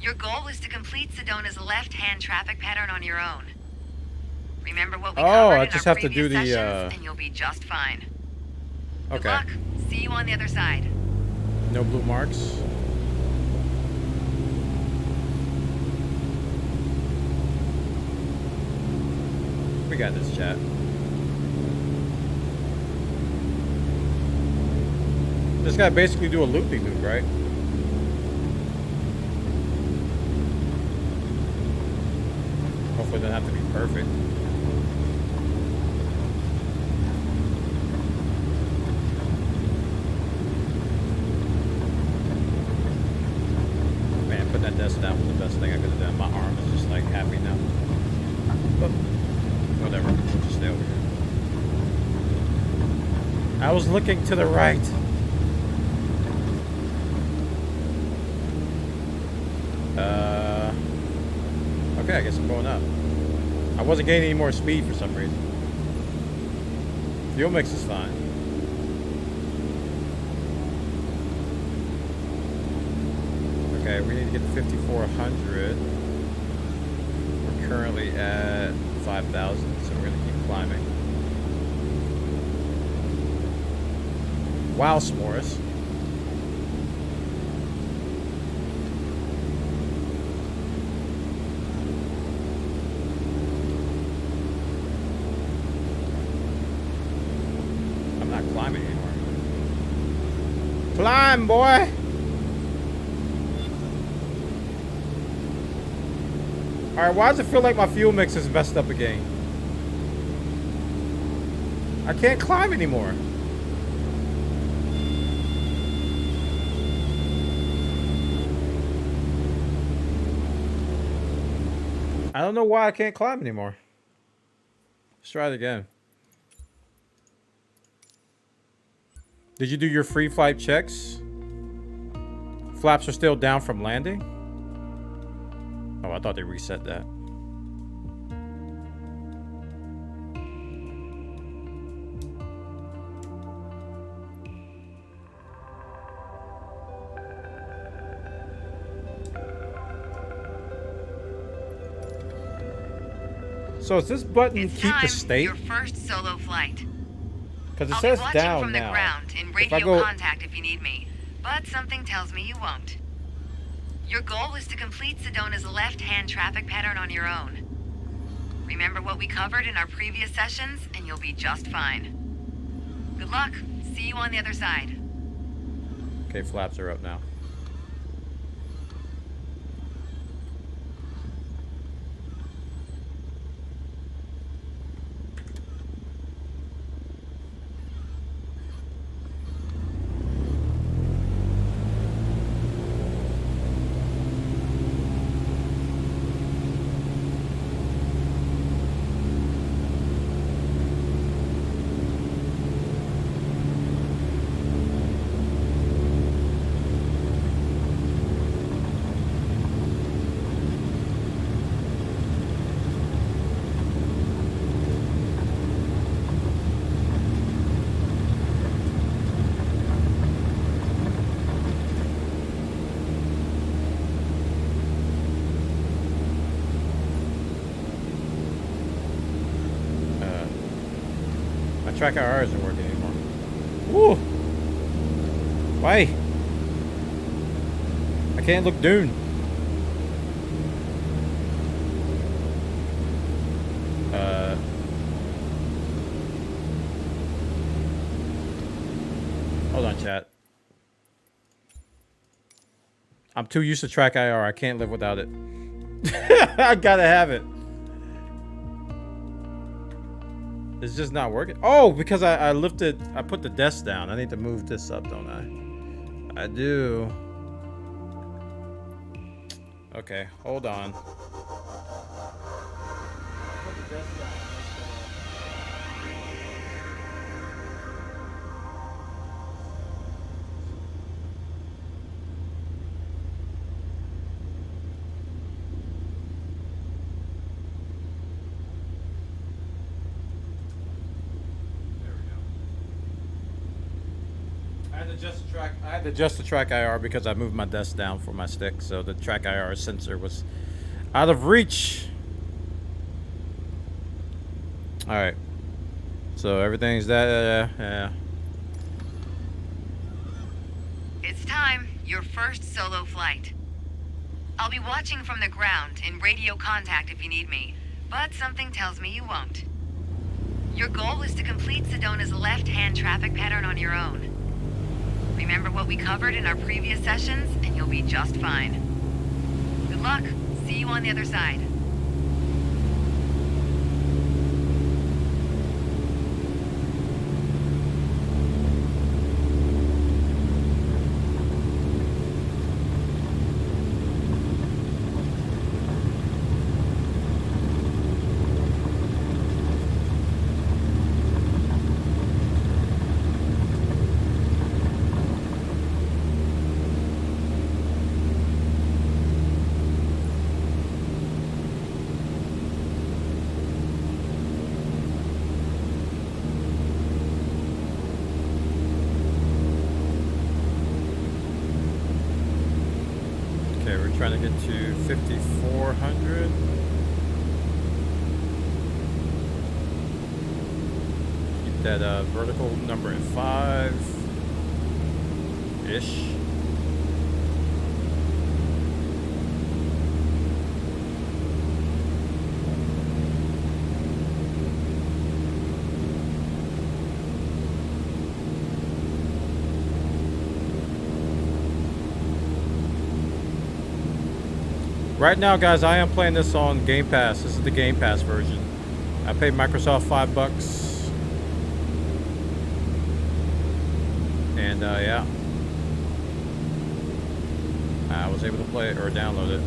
G: Your goal is to complete Sedona's left-hand traffic pattern on your own. Remember what we covered
A: I
G: in
A: just
G: our
A: have to do
G: previous
A: the,
G: sessions, and you'll be just fine. Good
A: Okay.
G: luck. See you on the other side.
A: No blue marks. We got this, chat. This guy basically do a loop-de-loop, right? Hopefully it doesn't have to be perfect. Man, putting that desk down was the best thing I could have done. My arm is just like happy now. But whatever, we'll just stay over here. I was looking to the right. Okay, I guess I'm going up. I wasn't gaining any more speed for some reason. Fuel mix is fine. Okay, we need to get to 5,400. We're currently at 5,000, so we're gonna keep climbing. Wow, s'mores. I'm not climbing anymore. Climb, boy! Alright, why does it feel like my fuel mix is messed up again? I can't climb anymore. I don't know why I can't climb anymore. Let's try it again. Did you do your free flight checks? Flaps are still down from landing? Oh, I thought they reset that. So is this button
G: It's
A: keep
G: time.
A: the state?
G: Your first solo flight.
A: Because it
G: I'll
A: says
G: be watching
A: down
G: from the
A: now.
G: ground in
A: If I
G: radio
A: go-
G: contact if you need me, but something tells me you won't. Your goal is to complete Sedona's left-hand traffic pattern on your own. Remember what we covered in our previous sessions, and you'll be just fine. Good luck. See you on the other side.
A: Okay, flaps are up now. My track IR isn't working anymore. Woo! Why? I can't look Dune. Hold on, chat. I'm too used to track IR. I can't live without it. I gotta have it. It's just not working. Oh, because I lifted, I put the desk down. I need to move this up, don't I? I do. Okay, hold on. I had to adjust the track IR because I moved my desk down for my stick, so the track IR sensor was out of reach. All right, so everything's that. Yeah.
G: It's time. Your first solo flight. I'll be watching from the ground in radio contact if you need me, but something tells me you won't. Your goal is to complete Sedona's left-hand traffic pattern on your own. Remember what we covered in our previous sessions, and you'll be just fine. Good luck. See you on the other side.
A: Trying to get to 5,400. Keep that vertical number at 5-ish. Right now, guys, I am playing this on Game Pass. This is the Game Pass version. I paid Microsoft $5. And, yeah. I was able to play it or download it.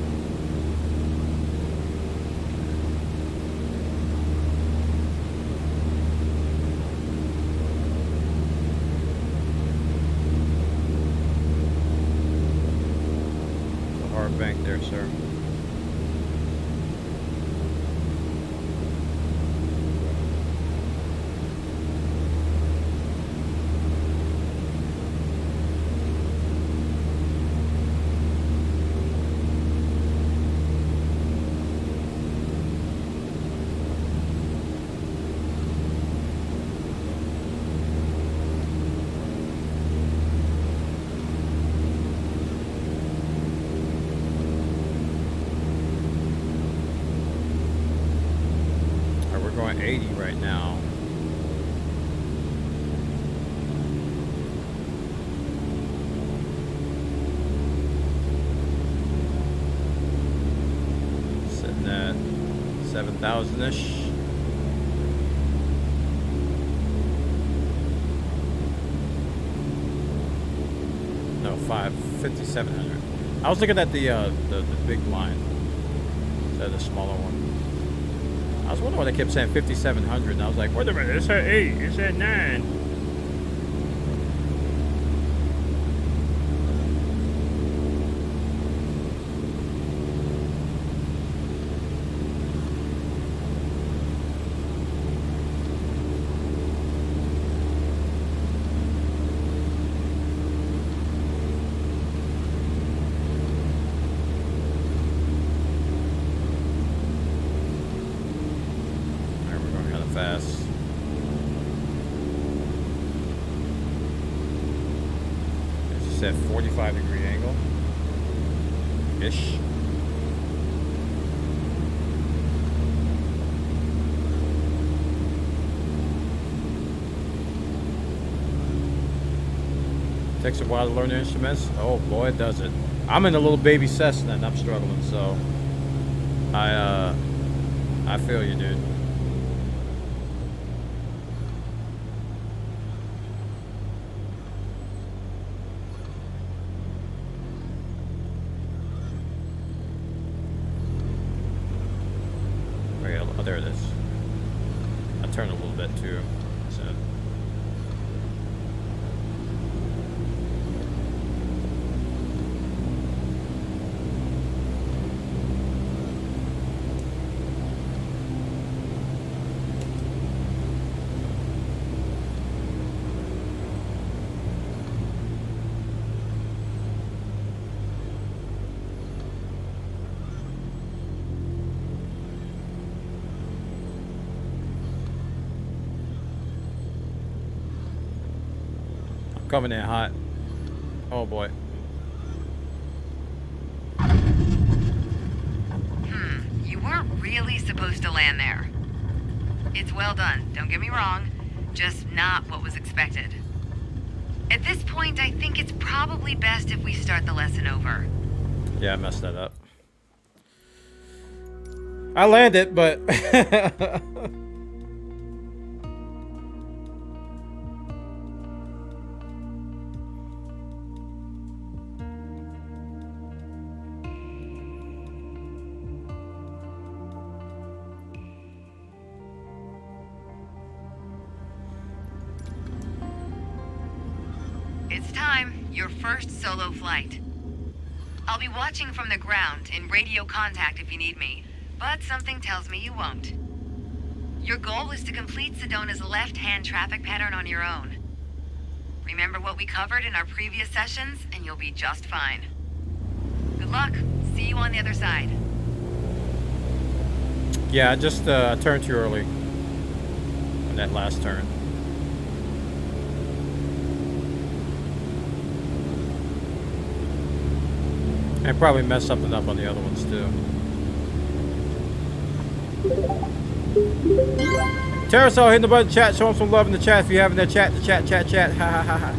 A: It's a hard bank there, sir. We're going 80 right now. Sitting at 7,000-ish. No, 5,700. I was looking at the big line instead of the smaller one. I was wondering why they kept saying 5,700, and I was like, wait a minute, it's at 8, it's at 9. Fast. It's just at 45-degree angle ish. Takes a while to learn the instruments. Oh boy, it does it. I'm in a little baby Cessna and I'm struggling, so I feel you, dude. turn a little bit too. So. Coming in hot. Oh boy.
G: You weren't really supposed to land there. It's well done, don't get me wrong. Just not what was expected. At this point, I think it's probably best if we start the lesson over.
A: Yeah, I messed that up. I landed, but
G: It's time. Your first solo flight. I'll be watching from the ground, in radio contact if you need me, but something tells me you won't. Your goal is to complete Sedona's left-hand traffic pattern on your own. Remember what we covered in our previous sessions, and you'll be just fine. Good luck. See you on the other side.
A: yeah, I just turned too early on that last turn. And probably messed something up on the other ones too. Terrasol hitting the button, chat, show him some love in the chat if you haven't. Chat, ha ha ha ha.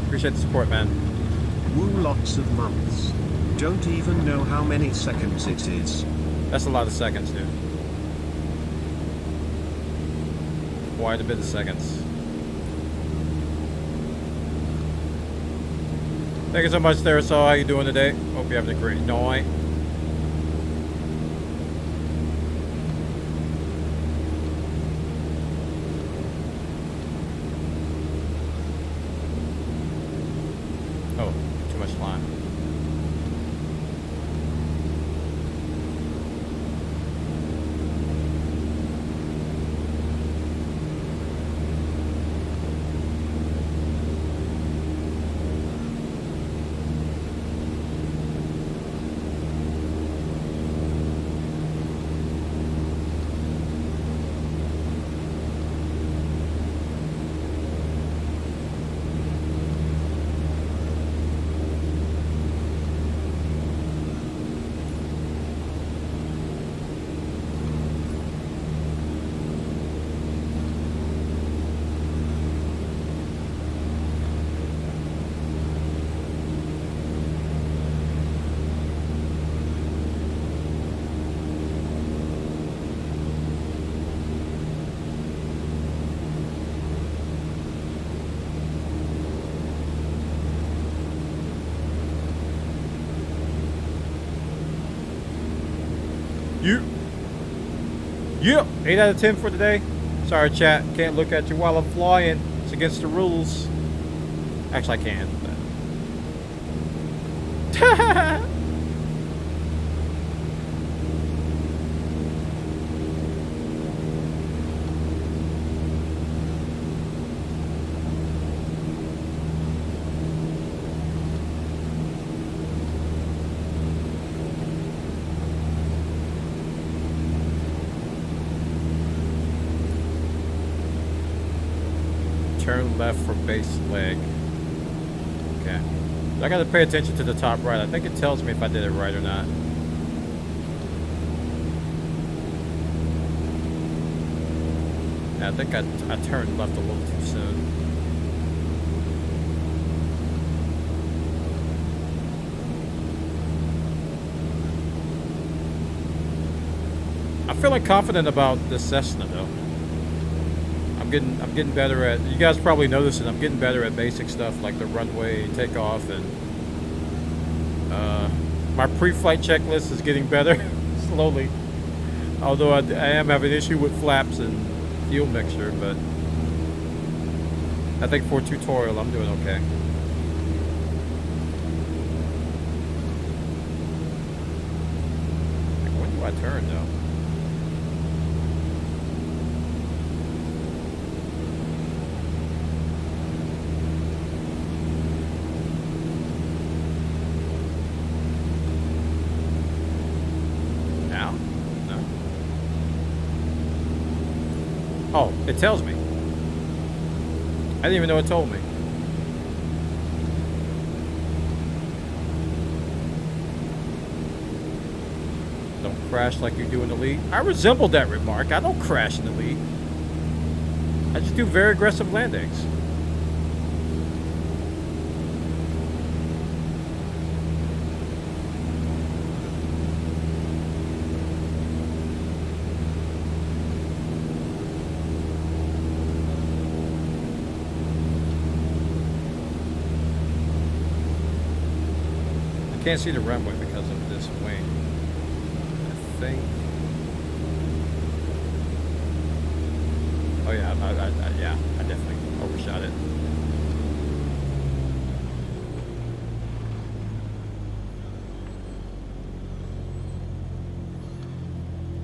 A: Appreciate the support, man.
C: Woo, lots of months. Don't even know how many seconds it is.
A: That's a lot of seconds, dude. Quite a bit of seconds. Thank you so much, Terrasol. How you doing today? Hope you're having a great night. Oh, too much lime. Yep, 8 out of 10 for today. Sorry, chat. Can't look at you while I'm flying. It's against the rules. Actually, I can. But... Turn left for base leg. Okay. I gotta pay attention to the top right. I think it tells me if I did it right or not. Yeah, I think I turned left a little too soon. I'm feeling confident about this Cessna though. I'm getting better at, you guys probably noticed it, I'm getting better at basic stuff like the runway takeoff, and my pre-flight checklist is getting better slowly. Although I am having an issue with flaps and fuel mixture, but I think for tutorial I'm doing okay. Like, when do I turn though? Now? No. Oh, it tells me. I didn't even know it told me. Don't crash like you do in Elite. I resemble that remark. I don't crash in Elite. I just do very aggressive landings. I can't see the runway because of this wing. I think. Oh yeah, yeah, I definitely overshot it.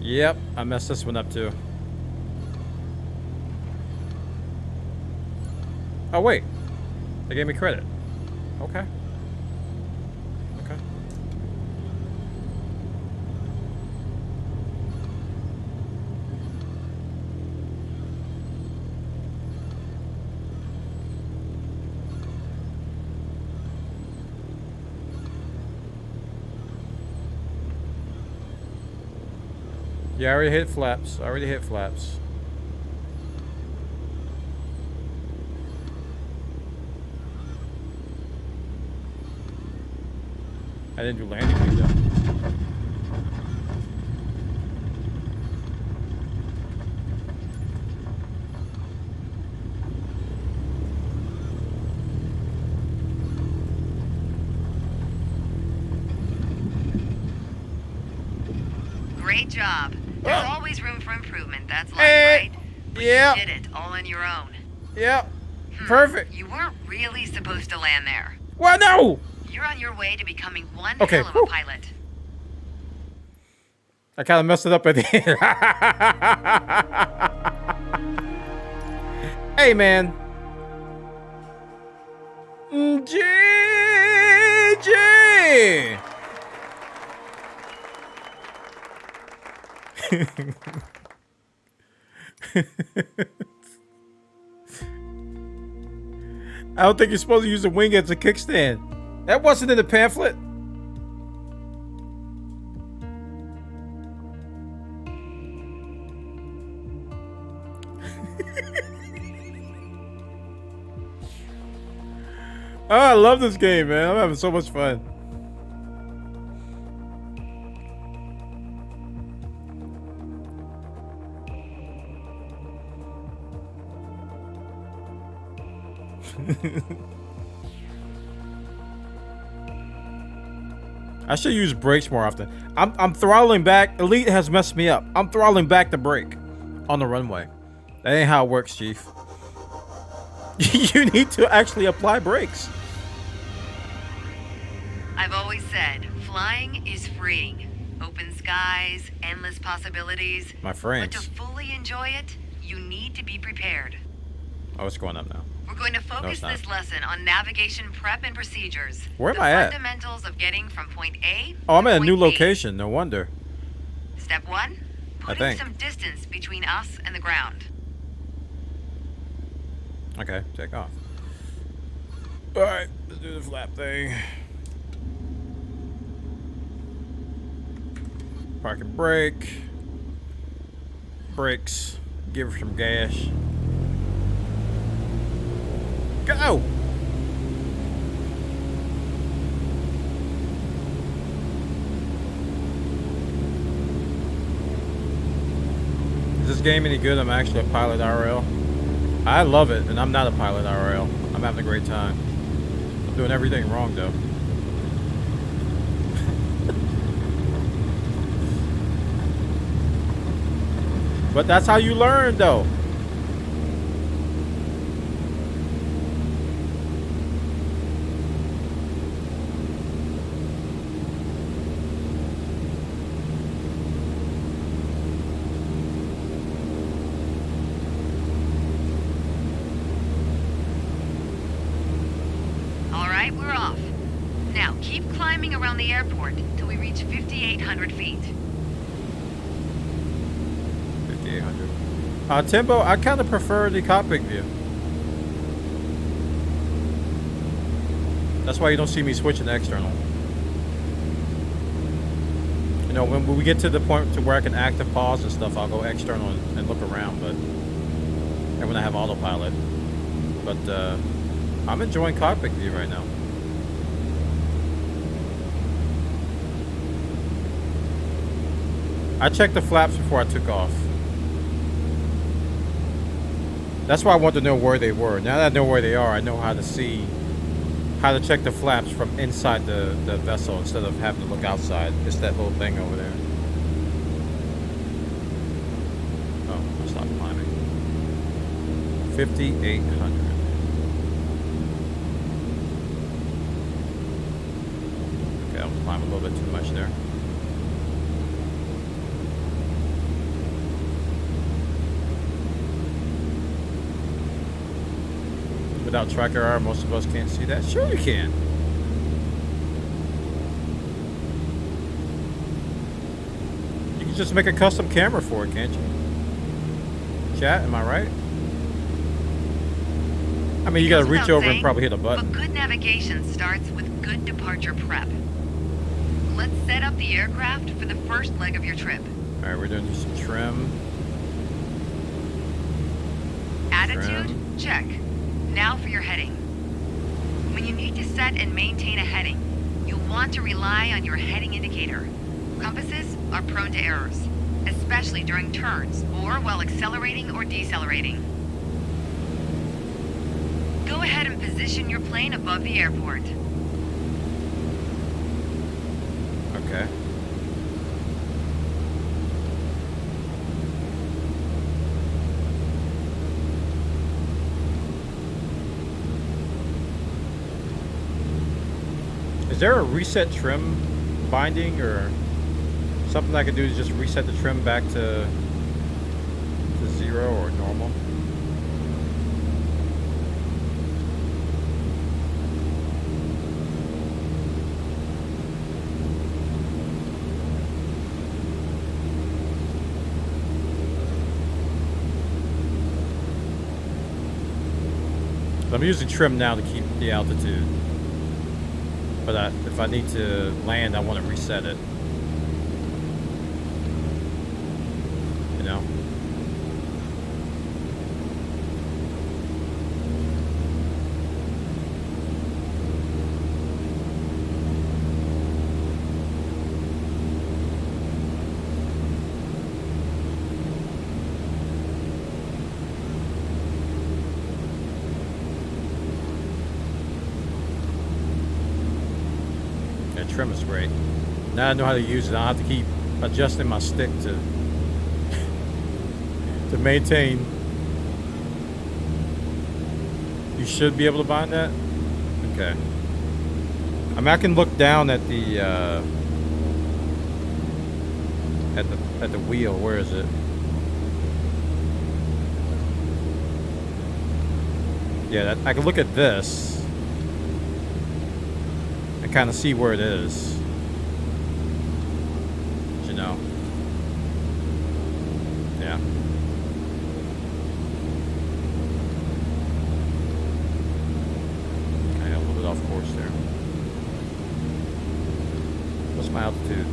A: Yep, I messed this one up too. Oh wait, they gave me credit. Okay. Okay. Yeah, I already hit flaps. I already hit flaps. I didn't do landing lead though.
G: Great job. There's always room for improvement. That's life,
A: Eh,
G: right? But
A: yeah.
G: You did it all on your own.
A: Yep. Perfect.
G: You weren't really supposed to land there.
A: Well, no!
G: You're on your way to becoming one
A: Okay,
G: hell of a
A: whew.
G: pilot.
A: I kind of messed it up at the end. Hey, man. GG! I don't think you're supposed to use the wing as a kickstand. That wasn't in the pamphlet. Oh, I love this game, man. I'm having so much fun. I should use brakes more often. I'm throttling back. Elite has messed me up. I'm throttling back the brake on the runway. That ain't how it works, Chief. You need to actually apply brakes.
G: I've always said, flying is freeing. Open skies, endless possibilities.
A: My
G: But
A: frames.
G: to fully enjoy it, you need to be prepared.
A: Oh, it's going up now.
G: We're going to focus
A: it's not.
G: this lesson on navigation prep and procedures.
A: Where am
G: the
A: I at?
G: fundamentals of getting from point A
A: Oh, I'm
G: to
A: at a
G: point
A: new
G: B.
A: location. No wonder.
G: Step 1, putting
A: think.
G: some distance between us and the ground.
A: Okay, take off. All right, let's do the flap thing. Park and brake. Brakes. Give her some gas. Go! Is this game any good? I'm actually a pilot IRL. I love it, and I'm not a pilot IRL. I'm having a great time. I'm doing everything wrong, though. But that's how you learn, though.
G: All right, we're off. Now, keep climbing around the airport till we reach 5,800 feet.
A: 5,800. Timbo, I kind of prefer the cockpit view. That's why you don't see me switching to external. You know, when we get to the point to where I can active pause and stuff, I'll go external and look around, but... And when I have autopilot. But, I'm enjoying cockpit view right now. I checked the flaps before I took off. That's why I wanted to know where they were. Now that I know where they are, I know how to see, how to check the flaps from inside the vessel instead of having to look outside. It's that little thing over there. Oh, I'll stop climbing. 5,800. Okay, I'll climb a little bit too much there. Without tracker R, most of us can't see that. Sure you can. You can just make a custom camera for it, can't you? Chat, am I right? I mean, you gotta reach over and probably hit a button.
G: But good navigation starts with good departure prep. Let's set up the aircraft for the first leg of your trip.
A: All right, we're doing some trim.
G: Attitude?
A: Trim.
G: Check. Now for your heading. When you need to set and maintain a heading, you'll want to rely on your heading indicator. Compasses are prone to errors, especially during turns or while accelerating or decelerating. Go ahead and position your plane above the airport.
A: Okay. Is there a reset trim binding or something I could do to just reset the trim back to 0 or normal? I'm using trim now to keep the altitude. But if I need to land, I want to reset it. You know? Trim is great. Now I know how to use it. I don't have to keep adjusting my stick to maintain. You should be able to bind that. Okay. I mean, I can look down at the at the wheel. Where is it? Yeah, I can look at this. Kind of see where it is, you know. Yeah. Okay, a little bit off course there. What's my altitude?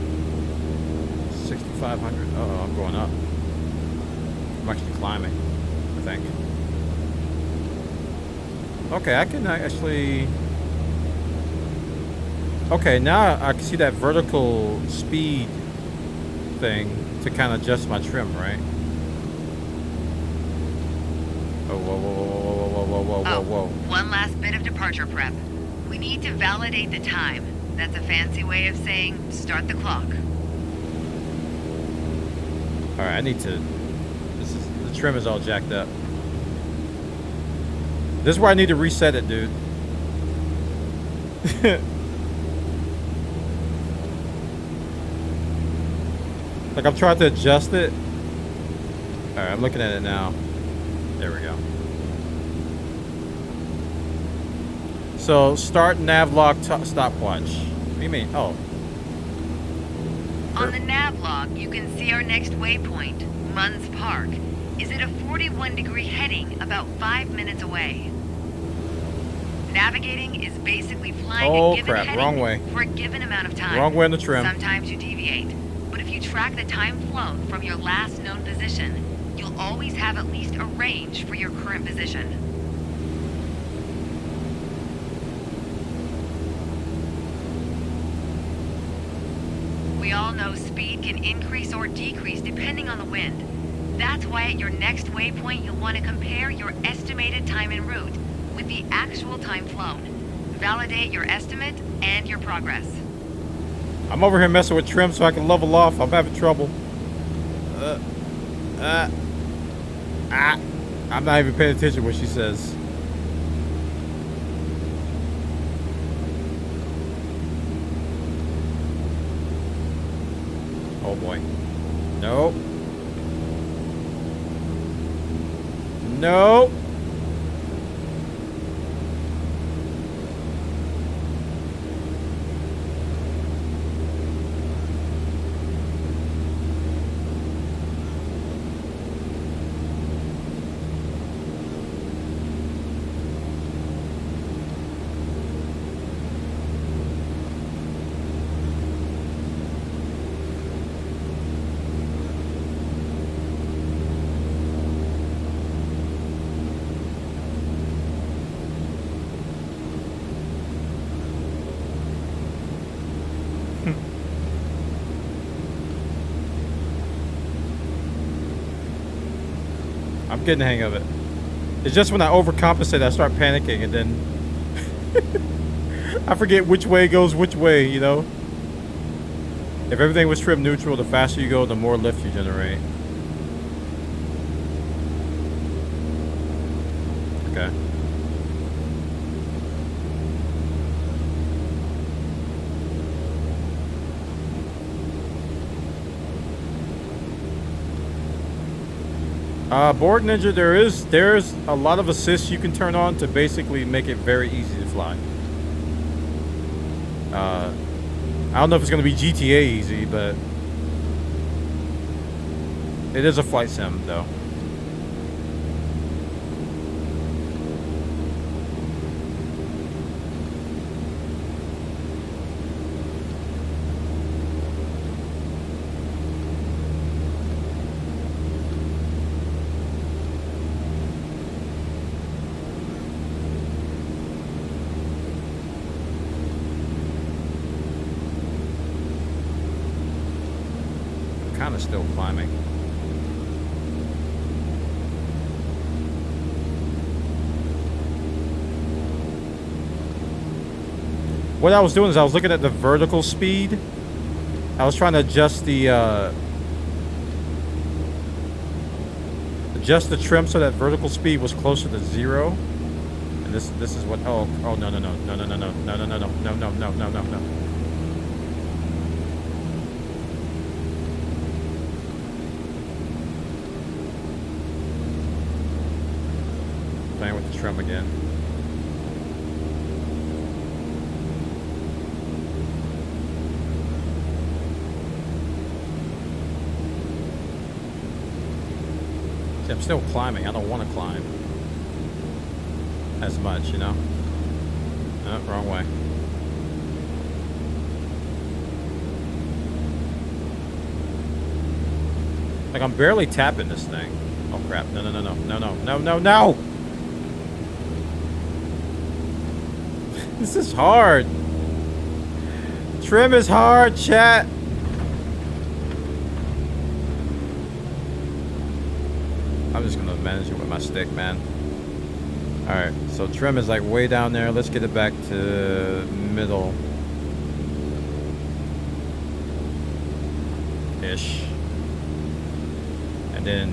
A: 6,500. Oh, I'm going up. I'm actually climbing, I think. Okay, I can actually. Okay, now I can see that vertical speed thing to kind of adjust my trim, right? Oh, whoa, whoa, whoa, whoa, whoa, whoa, whoa, whoa.
G: One last bit of departure prep. We need to validate the time. That's a fancy way of saying start the clock.
A: All right, I need to trim is all jacked up. This is where I need to reset it, dude. Like, I'm trying to adjust it. Alright, I'm looking at it now. There we go. So, start nav log stopwatch. What do you mean? Oh.
G: On the nav log, you can see our next waypoint, Munns Park, is at a 41-degree heading about 5 minutes away. Navigating is basically flying a given
A: crap,
G: heading
A: wrong way.
G: for a given amount of time.
A: Wrong way on the trim.
G: Sometimes you deviate, but if you track the time flown from your last known position, you'll always have at least a range for your current position. We all know speed can increase or decrease depending on the wind. That's why at your next waypoint you'll want to compare your estimated time en route with the actual time flown. Validate your estimate and your progress.
A: I'm over here messing with trim so I can level off. I'm having trouble. I'm not even paying attention to what she says. Oh boy. Nope. Nope. I'm getting the hang of it. It's just when I overcompensate, I start panicking, and then I forget which way goes which way, you know? If everything was trim neutral, the faster you go, the more lift you generate. Okay. Board Ninja, there's a lot of assists you can turn on to basically make it very easy to fly. I don't know if it's going to be GTA easy, but it is a flight sim, though. Kind of still climbing. What I was doing is I was looking at the vertical speed. I was trying to adjust the trim so that vertical speed was closer to 0. And this is what no. Playing with the trim again. See, I'm still climbing. I don't want to climb as much, you know? No, wrong way. Like, I'm barely tapping this thing. Oh, crap. No. This is hard. Trim is hard, chat. I'm just gonna manage it with my stick, man. Alright, so trim is like way down there. Let's get it back to middle. Ish. And then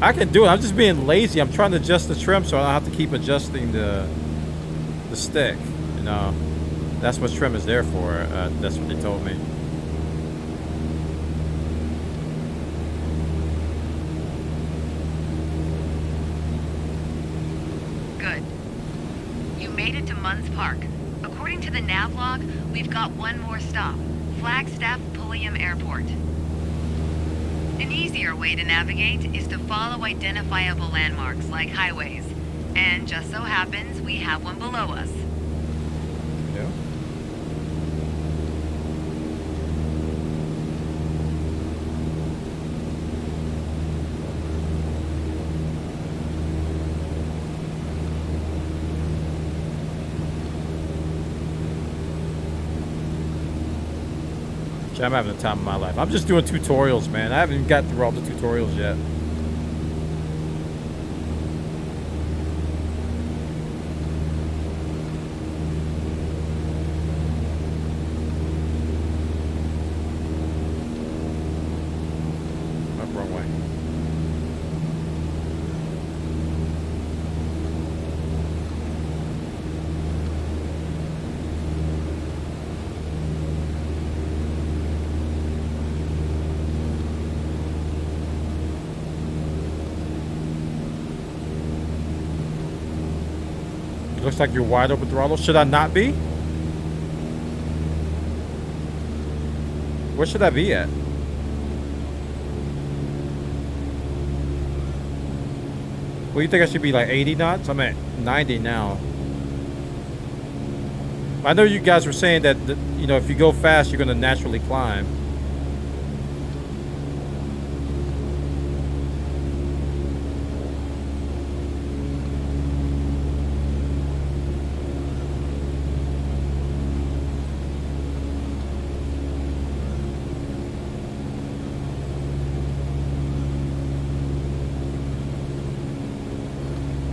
A: I can do it. I'm just being lazy. I'm trying to adjust the trim so I don't have to keep adjusting the stick. You know, that's what trim is there for. That's what they told me.
G: Good. You made it to Munns Park. According to the nav log, we've got one more stop. Flagstaff Pulliam Airport. An easier way to navigate is to follow identifiable landmarks like highways. And just so happens we have one below us.
A: Yeah. I'm having the time of my life. I'm just doing tutorials, man. I haven't even got through all the tutorials yet. Oh, wrong way. Looks like you're wide open throttle. Should I not be? Where should I be at? Well, you think I should be like 80 knots? I'm at 90 now. I know you guys were saying that, you know, if you go fast, you're going to naturally climb.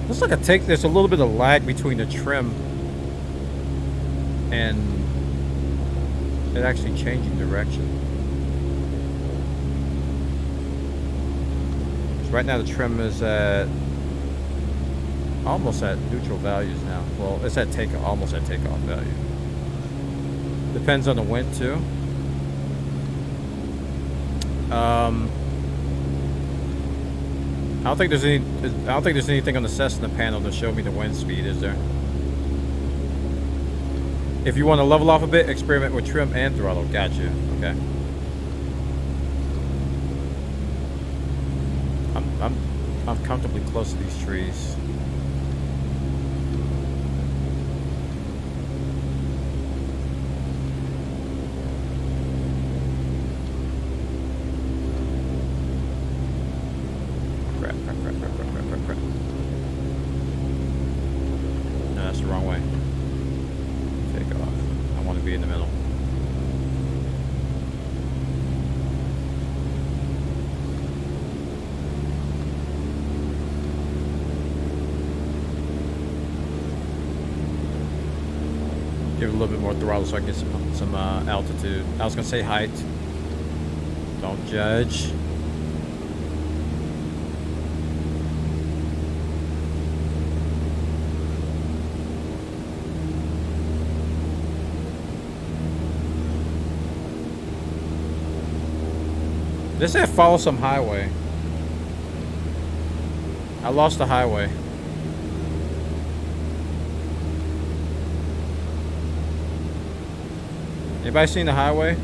A: Looks like there's a little bit of lag between the trim and it actually changing direction. 'Cause right now the trim is at almost at neutral values now. Well, it's at almost at takeoff value. Depends on the wind too. I don't think there's anything on the Cessna panel to show me the wind speed, is there? If you want to level off a bit, experiment with trim and throttle. Gotcha. Okay. I'm comfortably close to these trees. No, that's the wrong way. Take off. I want to be in the middle. Give it a little bit more throttle so I can get some altitude. I was gonna say height. Don't judge. This said follow some highway. I lost the highway. Anybody seen the highway?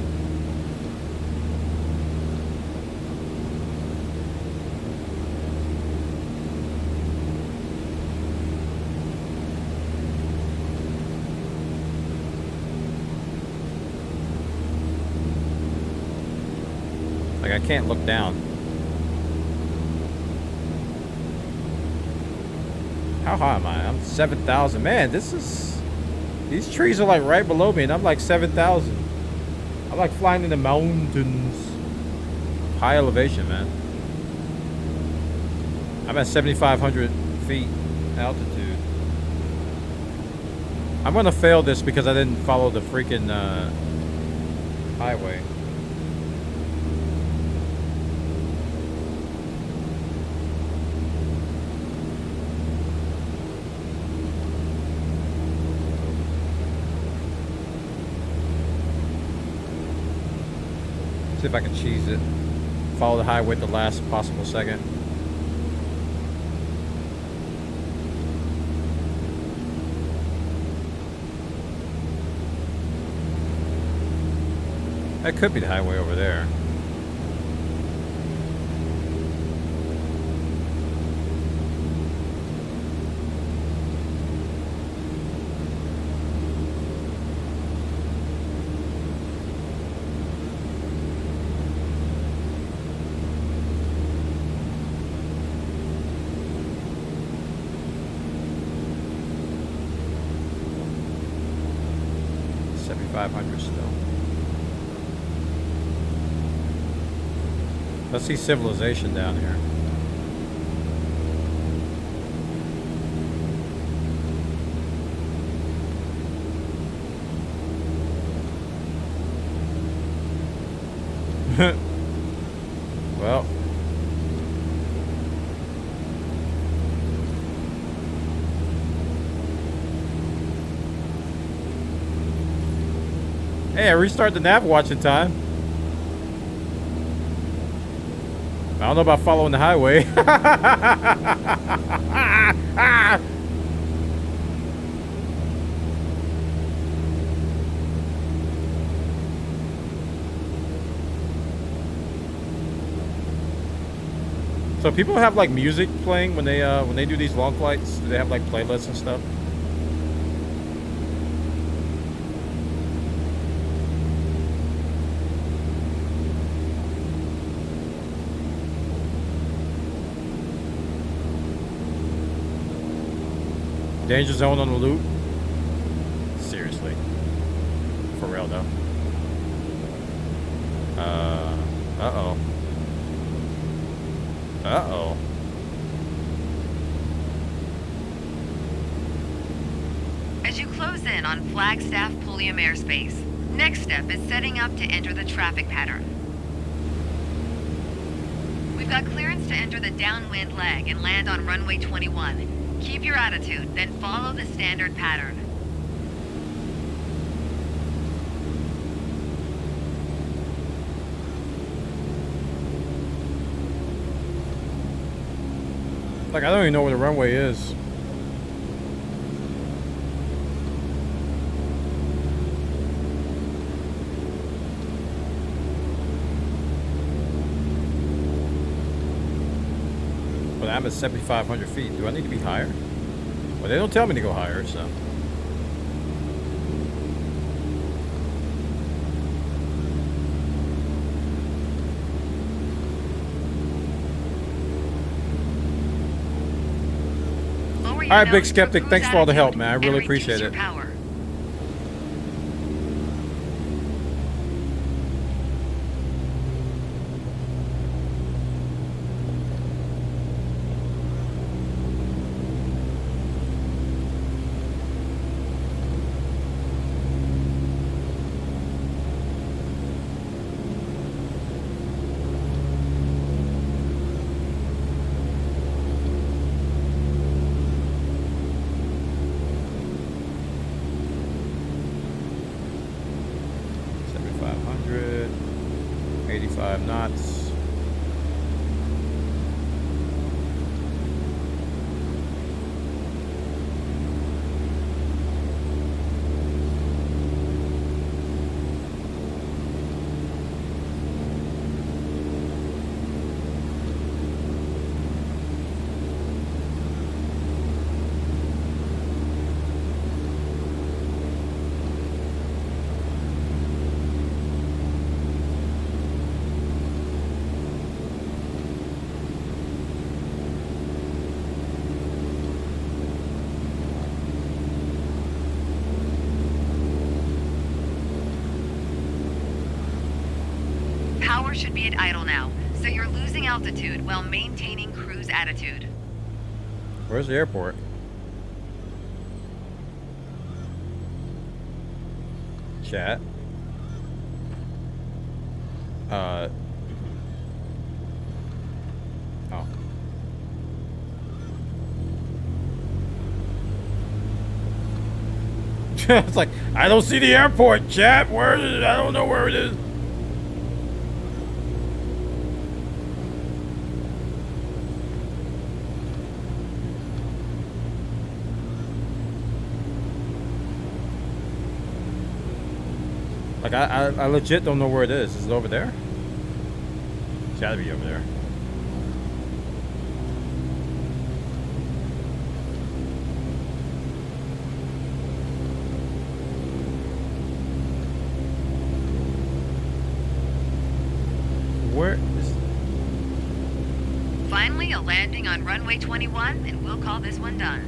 A: Like, I can't look down. How high am I? I'm 7,000. Man, these trees are like right below me and I'm like 7,000. I'm like flying in the mountains. High elevation, man. I'm at 7,500 feet altitude. I'm gonna fail this because I didn't follow the freaking highway. See if I can cheese it. Follow the highway at the last possible second. That could be the highway over there. $7,500 still. Let's see civilization down here. Well. Hey, I restarted the nav watching time. I don't know about following the highway. So people have like music playing when they do these long flights. Do they have like playlists and stuff? Danger zone on the loop? Seriously. For real though. Uh-oh. Uh-oh.
G: As you close in on Flagstaff Pulliam airspace, next step is setting up to enter the traffic pattern. We've got clearance to enter the downwind leg and land on runway 21. Keep your attitude, then follow the standard pattern.
A: Like, I don't even know where the runway is. But I'm at 7,500 feet. Do I need to be higher? Well, they don't tell me to go higher, so. All right, Big Skeptic, thanks for all the help, man. I really appreciate it.
G: Power.
A: Knots.
G: Power should be at idle now, so you're losing altitude while maintaining cruise attitude.
A: Where's the airport? Chat. Oh. It's like, I don't see the airport, chat. Where is it? I don't know where it is. Like, I legit don't know where it is. Is it over there? It's gotta be over there. Where is...
G: Finally, a landing on runway 21, and we'll call this one done.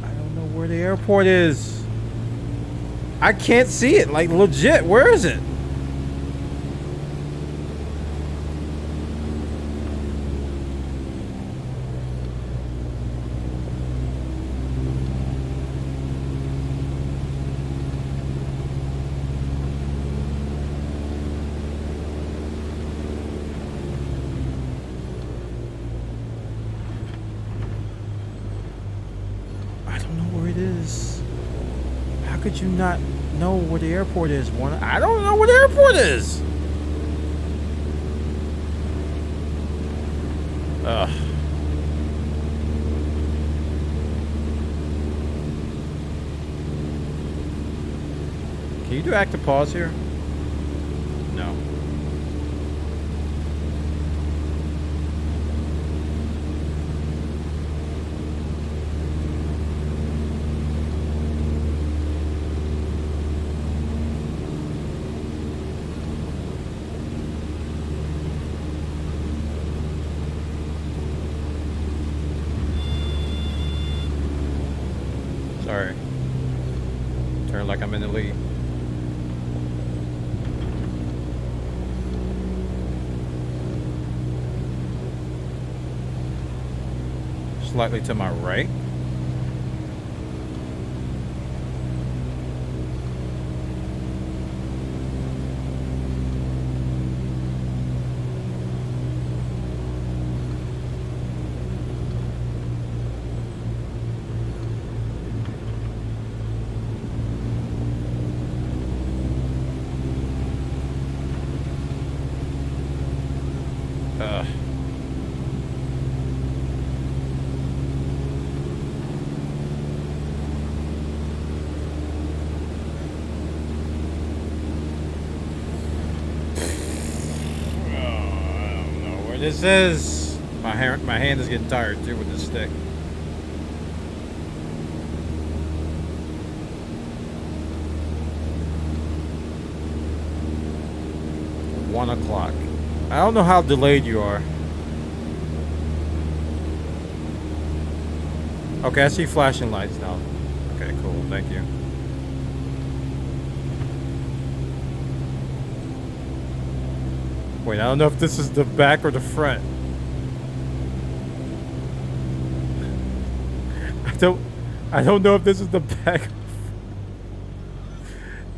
A: I don't know where the airport is. I can't see it. Like, legit. Where is it? I don't know where it is. How could you not know where the airport is? I don't know where the airport is. Ugh. Can you do active pause here? No. Sorry. Turn like I'm in the lead. Slightly to my right. This is my hand is getting tired too with this stick. One o'clock. I don't know how delayed you are. Okay, I see flashing lights now. Okay, cool. Thank you. Wait, I don't know if this is the back or the front. I don't know if this is the back.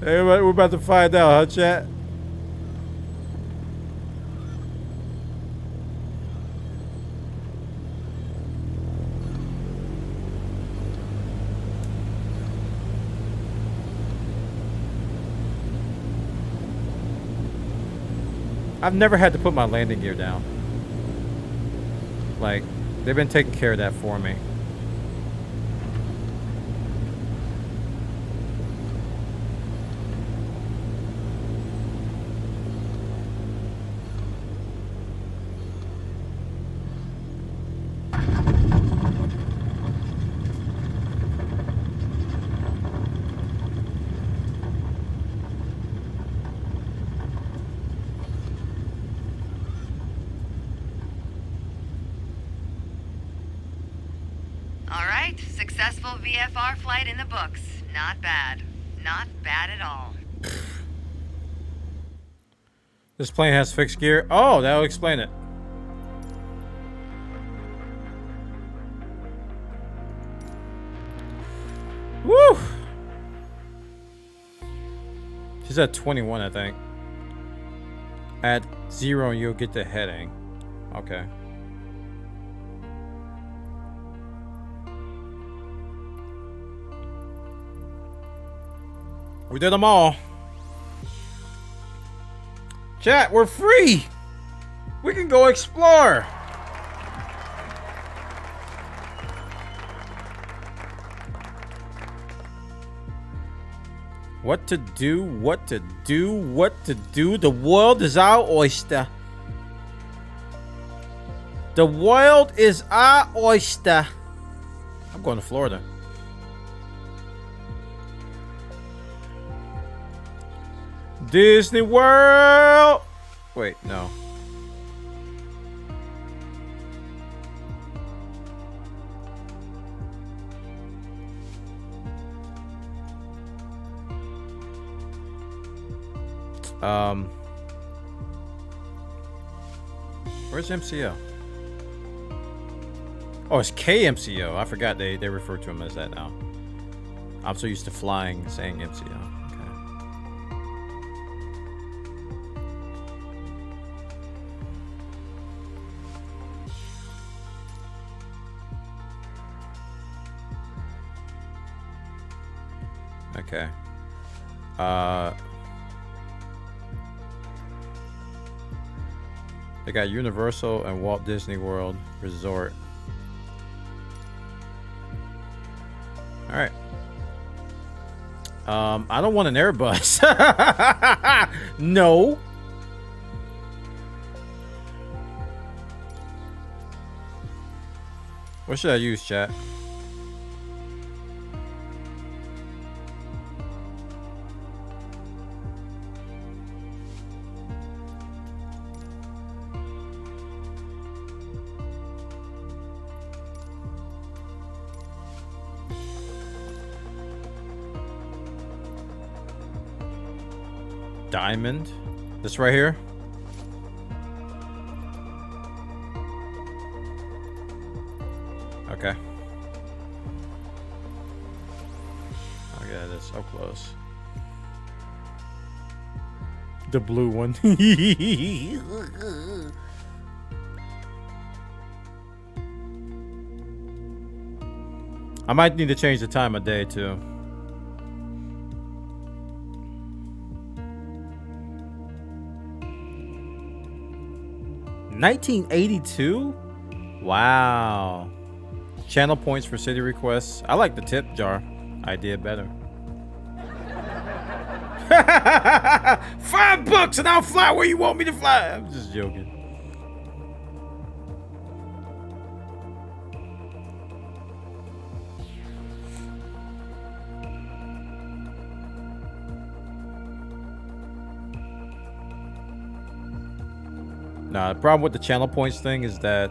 A: Hey, we're about to find out, huh, chat? I've never had to put my landing gear down. Like, they've been taking care of that for me.
G: Successful VFR flight in the books. Not bad. Not bad at all.
A: This plane has fixed gear. Oh, that'll explain it. Woo! She's at 21, I think. At 0, you'll get the heading. Okay. We did them all. Chat, we're free. We can go explore. What to do, what to do, what to do. The world is our oyster. The world is our oyster. I'm going to Florida. Disney World. Wait, no. Where's MCO? Oh, it's KMCO. I forgot they refer to him as that now. I'm so used to flying saying MCO. Okay. They got Universal and Walt Disney World Resort. All right. I don't want an Airbus. No. What should I use, chat? Diamond. This right here. Okay. Oh yeah, that's so close. The blue one. I might need to change the time of day too. $1982? Wow. Channel points for city requests. I like the tip jar idea better. $5 and I'll fly where you want me to fly. I'm just joking. Nah, the problem with the channel points thing is that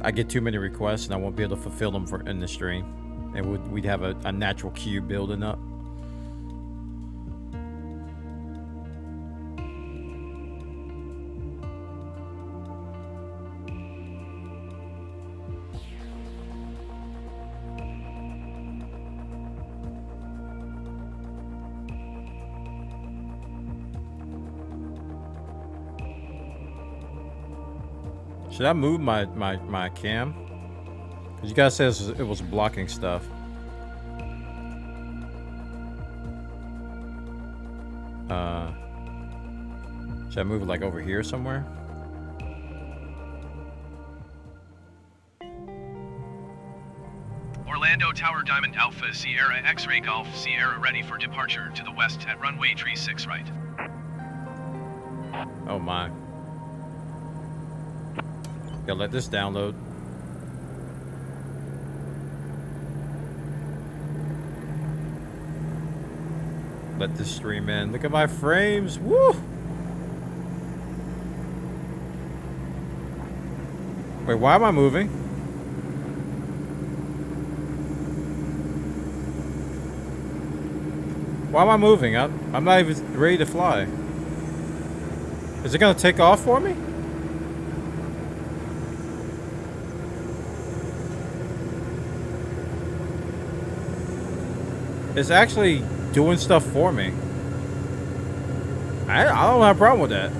A: I get too many requests and I won't be able to fulfill them in the stream, and we'd have a natural queue building up. Should I move my cam? Because you guys said it was blocking stuff. Should I move it like over here somewhere?
H: Orlando Tower Diamond Alpha Sierra X-Ray Golf Sierra ready for departure to the west at runway 36 right.
A: Oh my. Gotta let this download. Let this stream in. Look at my frames. Woo! Wait, why am I moving? Why am I moving? I'm not even ready to fly. Is it gonna take off for me? It's actually doing stuff for me. I don't have a problem with that.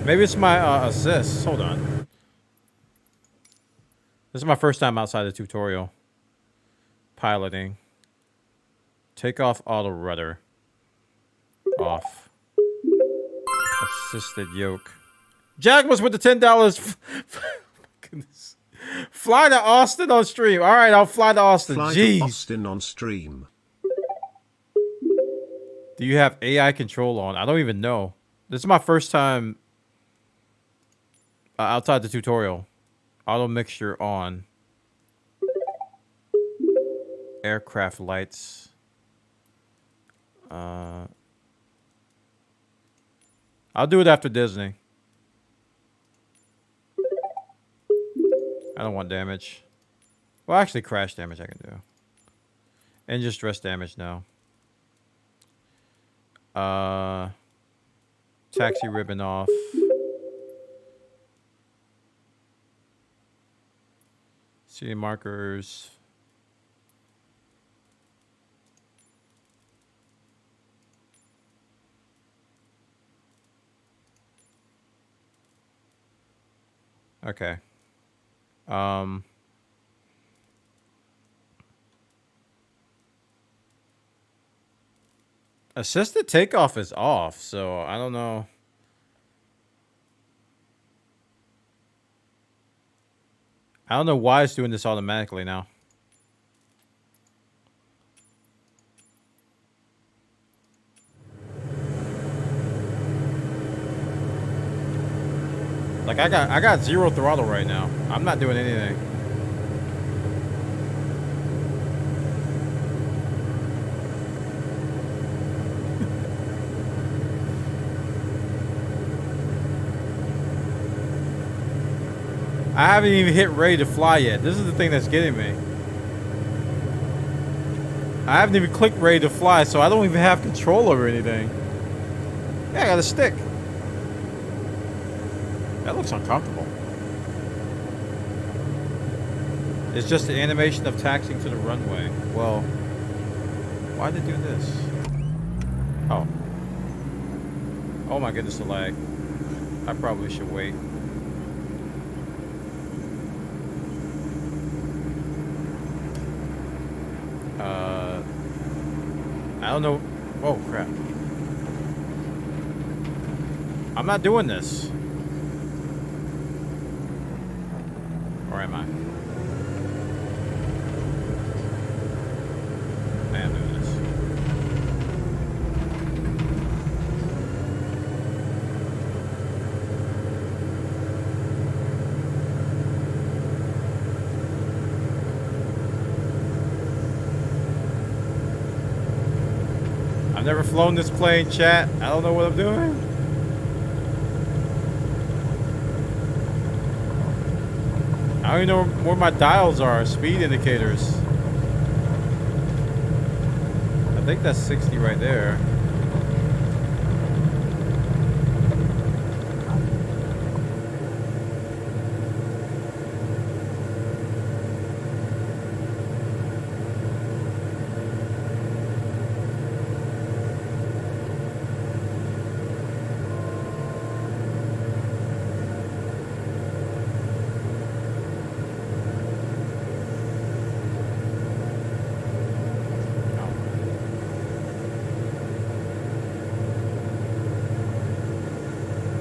A: Maybe it's my assist. Hold on. This is my first time outside the tutorial. Piloting. Take off auto rudder. Off. Assisted yoke. Jack was with the $10. Goodness. Fly to Austin on stream. All right, I'll fly to Austin.
C: Fly
A: Jeez.
C: to Austin on stream.
A: Do you have AI control on? I don't even know. This is my first time outside the tutorial. Auto mixture on. Aircraft lights. I'll do it after Disney. I don't want damage. Well, actually, crash damage I can do. Engine stress damage, no. Taxi ribbon off. City markers. Okay. Assisted takeoff is off, so I don't know. I don't know why it's doing this automatically now. Like I got 0 throttle right now. I'm not doing anything. I haven't even hit ready to fly yet. This is the thing that's getting me. I haven't even clicked ready to fly, so I don't even have control over anything. Yeah, I got a stick. That looks uncomfortable. It's just the animation of taxiing to the runway. Well, why did it do this? Oh. Oh my goodness, the lag. I probably should wait. I don't know. Oh, crap. I'm not doing this. Or am I? I am doing this. I've never flown this plane, chat. I don't know what I'm doing. I don't even know where my dials are, speed indicators. I think that's 60 right there.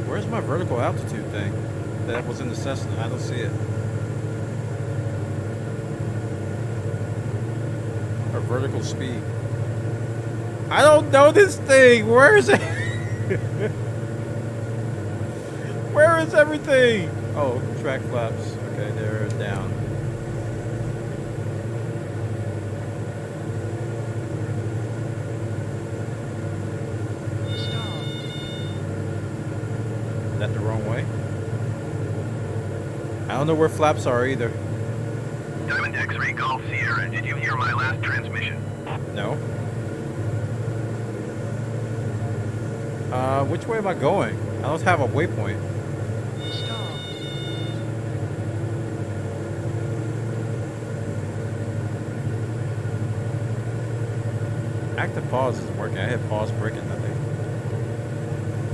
A: Where's my vertical altitude thing? That was in the Cessna. I don't see it. Or vertical speed. I don't know this thing. Where is it? Where is everything? Oh, track flaps. Okay, they're down. Is that the wrong way? I don't know where flaps are either.
H: Diamond X-Ray Golf Sierra, did you hear my last transmission?
A: No. Which way am I going? I don't have a waypoint. Active pause isn't working. I hit pause, braking, nothing.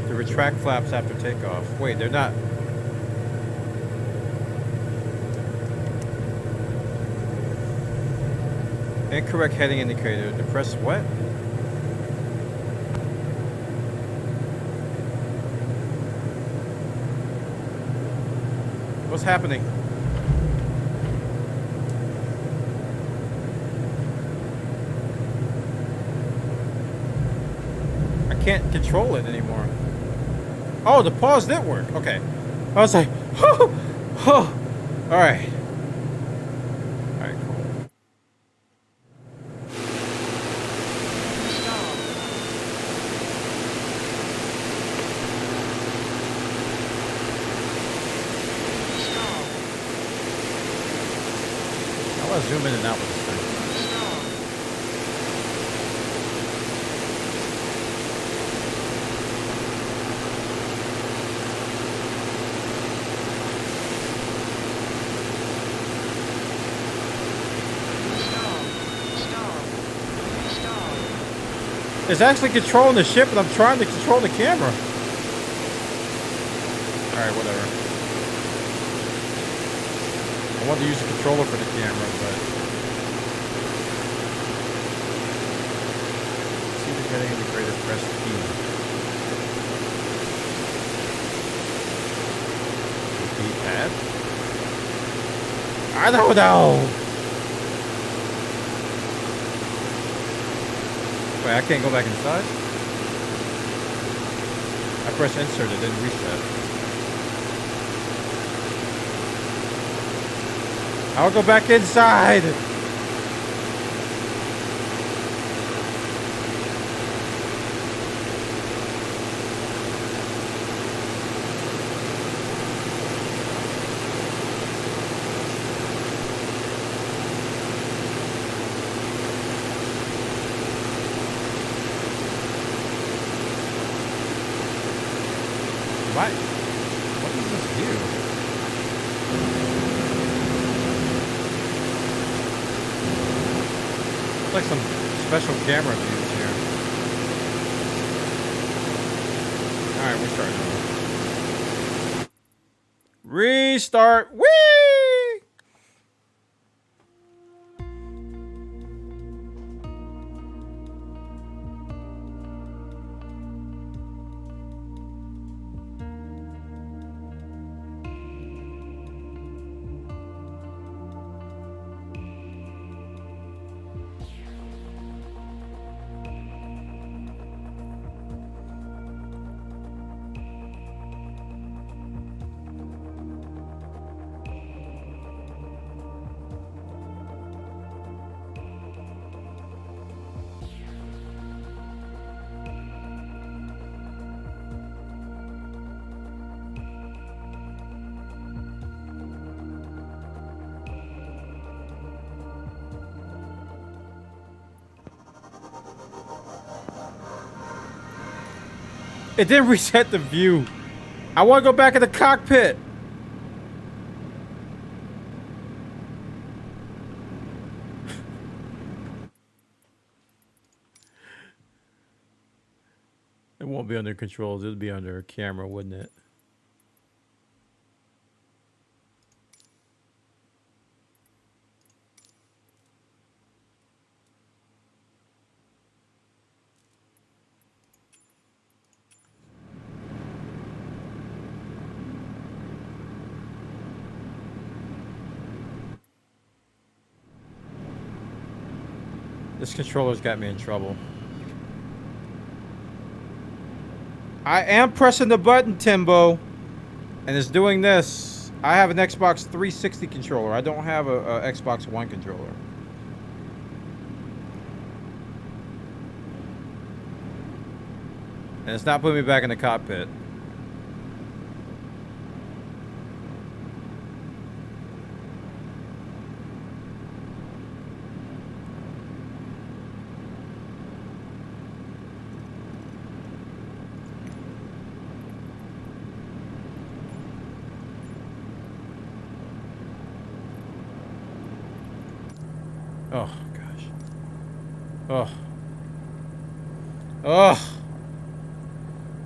A: To retract flaps after takeoff. Wait, they're not. Incorrect heading indicator. To press what? What's happening? I can't control it anymore. Oh, the pause did work. Okay. I was like, oh, oh. All right. All right, cool. I want to zoom in and out with this thing. It's actually controlling the ship, and I'm trying to control the camera. Alright, whatever. I wanted to use the controller for the camera, but... See if getting integrated, press P. D-pad? I don't know! Wait, I can't go back inside? I pressed insert, it didn't reset. I'll go back inside! What? What does this do? It's like some special camera views here. Alright, we're starting over. Restart. Whee! It didn't reset the view. I want to go back in the cockpit. It won't be under controls. It'll be under a camera, wouldn't it? This controller's got me in trouble. I am pressing the button, Timbo. And it's doing this. I have an Xbox 360 controller. I don't have a Xbox One controller. And it's not putting me back in the cockpit. Oh, gosh. Oh. Oh.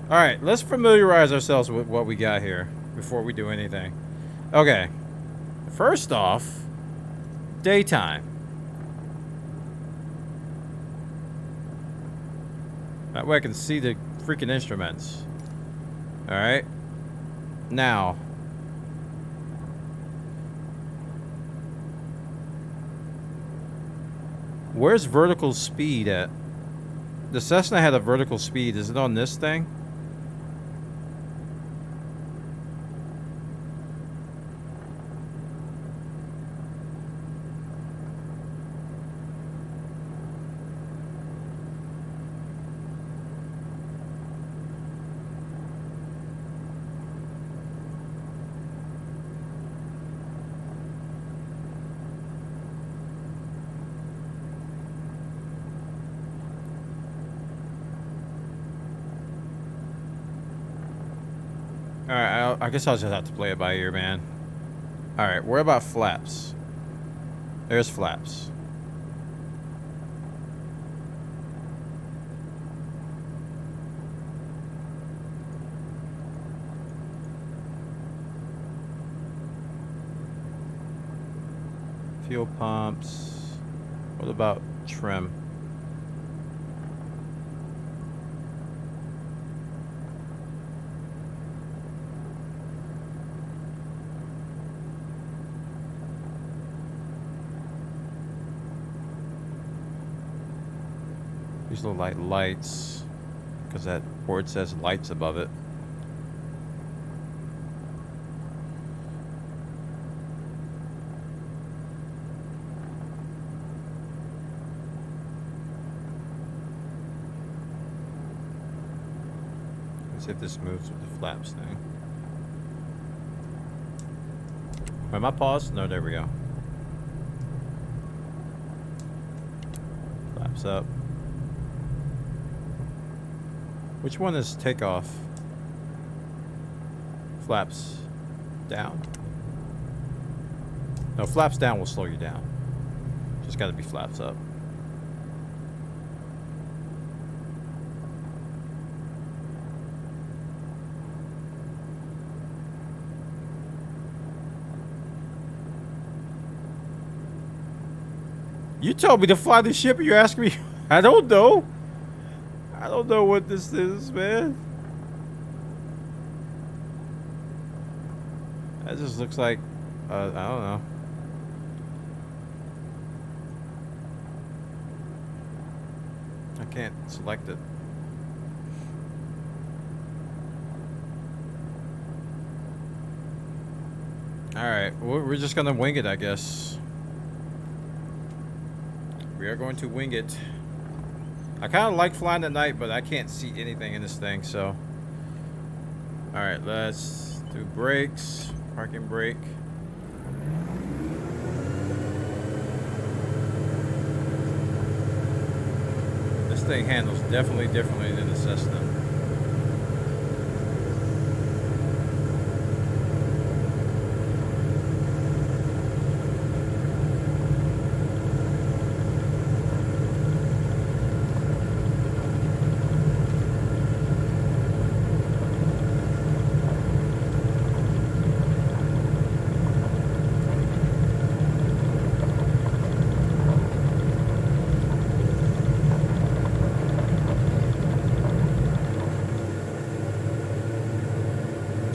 A: Alright, let's familiarize ourselves with what we got here before we do anything. Okay. First off, daytime. That way I can see the freaking instruments. Alright. Now, Where's vertical speed at? The Cessna had a vertical speed. Is it on this thing? Alright, I guess I'll just have to play it by ear, man. Alright, where about flaps? There's flaps. Fuel pumps. What about trim? These look like lights, because that board says lights above it. Let's see if this moves with the flaps thing. Am I paused? No, there we go. Flaps up. Which one is takeoff? Flaps down? No, flaps down will slow you down. Just gotta be flaps up. You told me to fly the ship and you're asking me? I don't know. I don't know what this is, man. That just looks like, I don't know. I can't select it. Alright, we're just gonna wing it, I guess. We are going to wing it. I kind of like flying at night, but I can't see anything in this thing, so. Alright, let's do brakes. Parking brake. This thing handles definitely differently than the Cessna.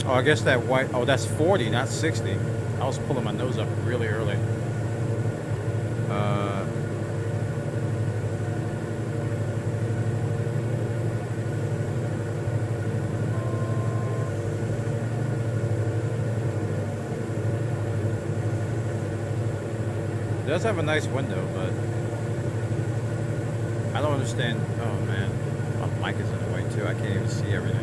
A: Oh, I guess that white. Oh, that's 40, not 60. I was pulling my nose up really early. It does have a nice window, but I don't understand. Oh man, my mic is in the way too. I can't even see everything.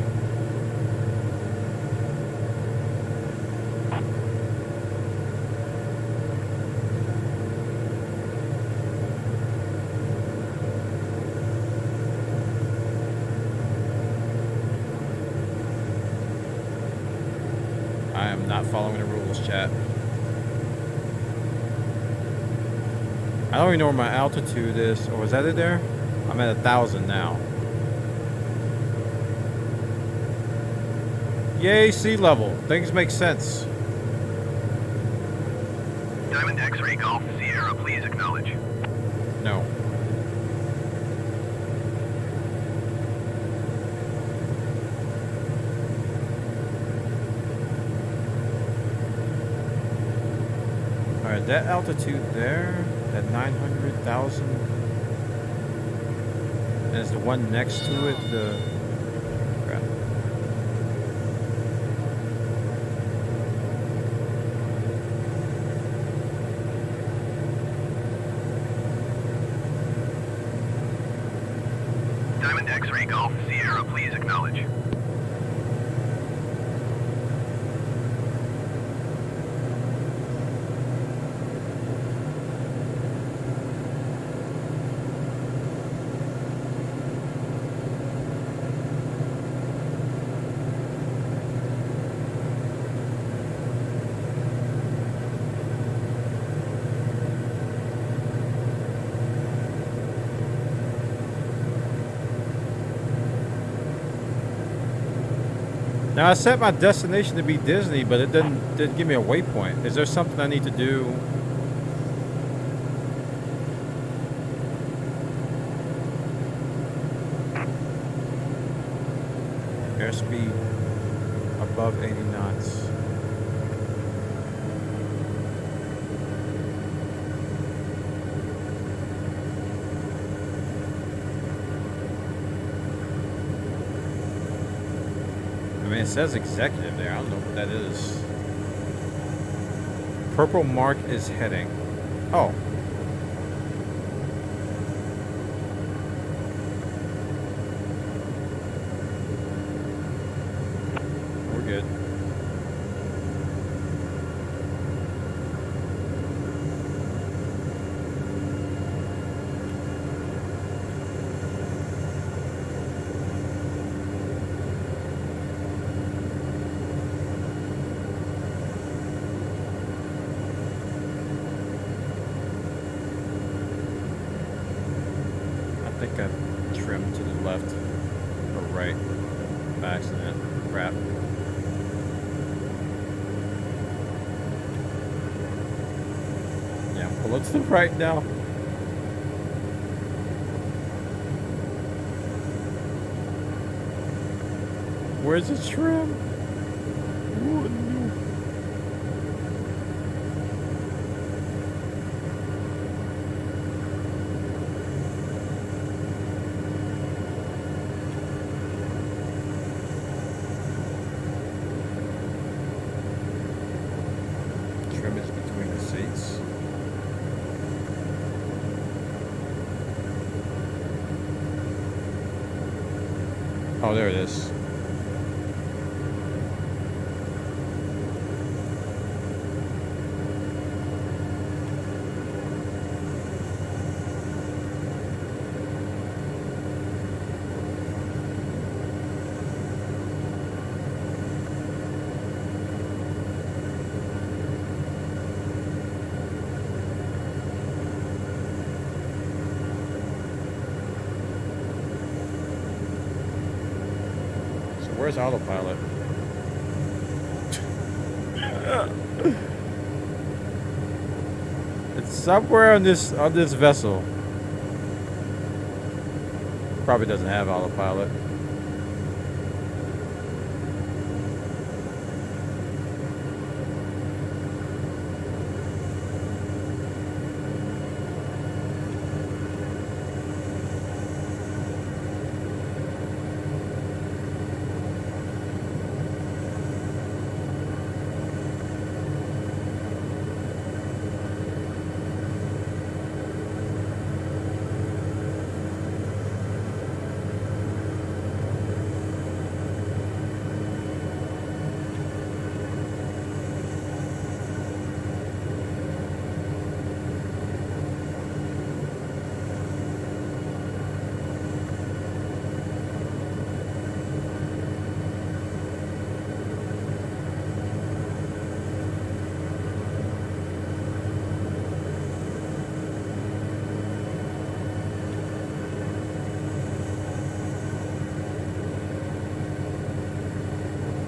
A: I am not following the rules, chat. I don't even know where my altitude is. Or was that it there? I'm at 1,000 now. Yay, sea level. Things make sense.
H: Diamond X-Ray Golf Sierra, please acknowledge.
A: No. Alright, that altitude there, at 900,000. There's the one next to it, the... Crap.
H: Diamond X-Ray Golf Sierra, please acknowledge.
A: Now I set my destination to be Disney, but it didn't give me a waypoint. Is there something I need to do? Airspeed above 80 knots. I mean, it says executive there. I don't know what that is. Purple mark is heading. Oh. We're good. I think I trimmed to the left or right by accident. Crap. Yeah, pull it to the right now. Where's the trim? Oh, no. Trim is between the seats. Oh, there it is. Where's autopilot? It's somewhere on this vessel. Probably doesn't have autopilot.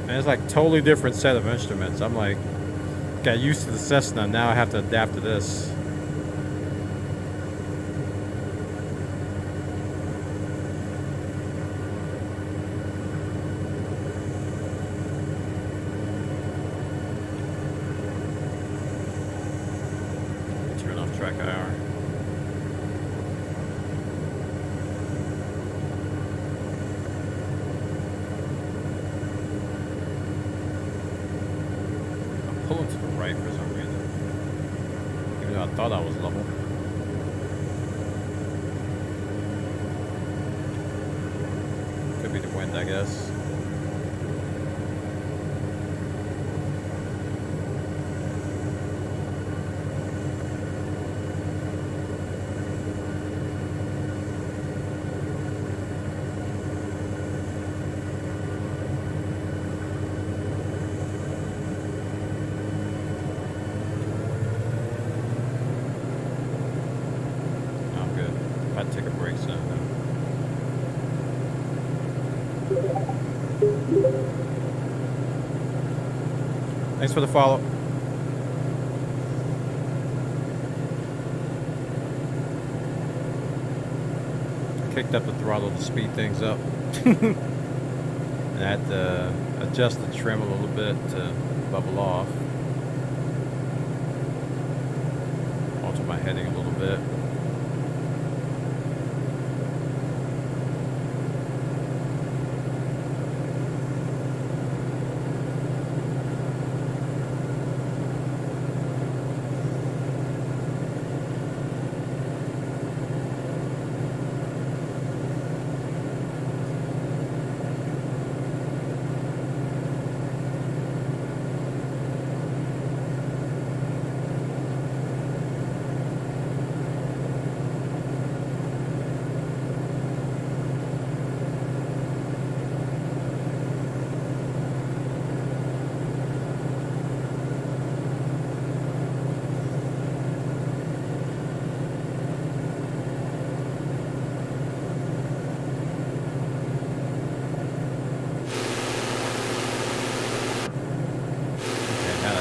A: And it's like totally different set of instruments. I'm like, got used to the Cessna, now I have to adapt to this. Turn off track IR. Even though I thought I was level. Could be the wind, I guess. Take a break soon. Thanks for the follow. I kicked up the throttle to speed things up. And I had to adjust the trim a little bit to level off. Alter my heading a little bit.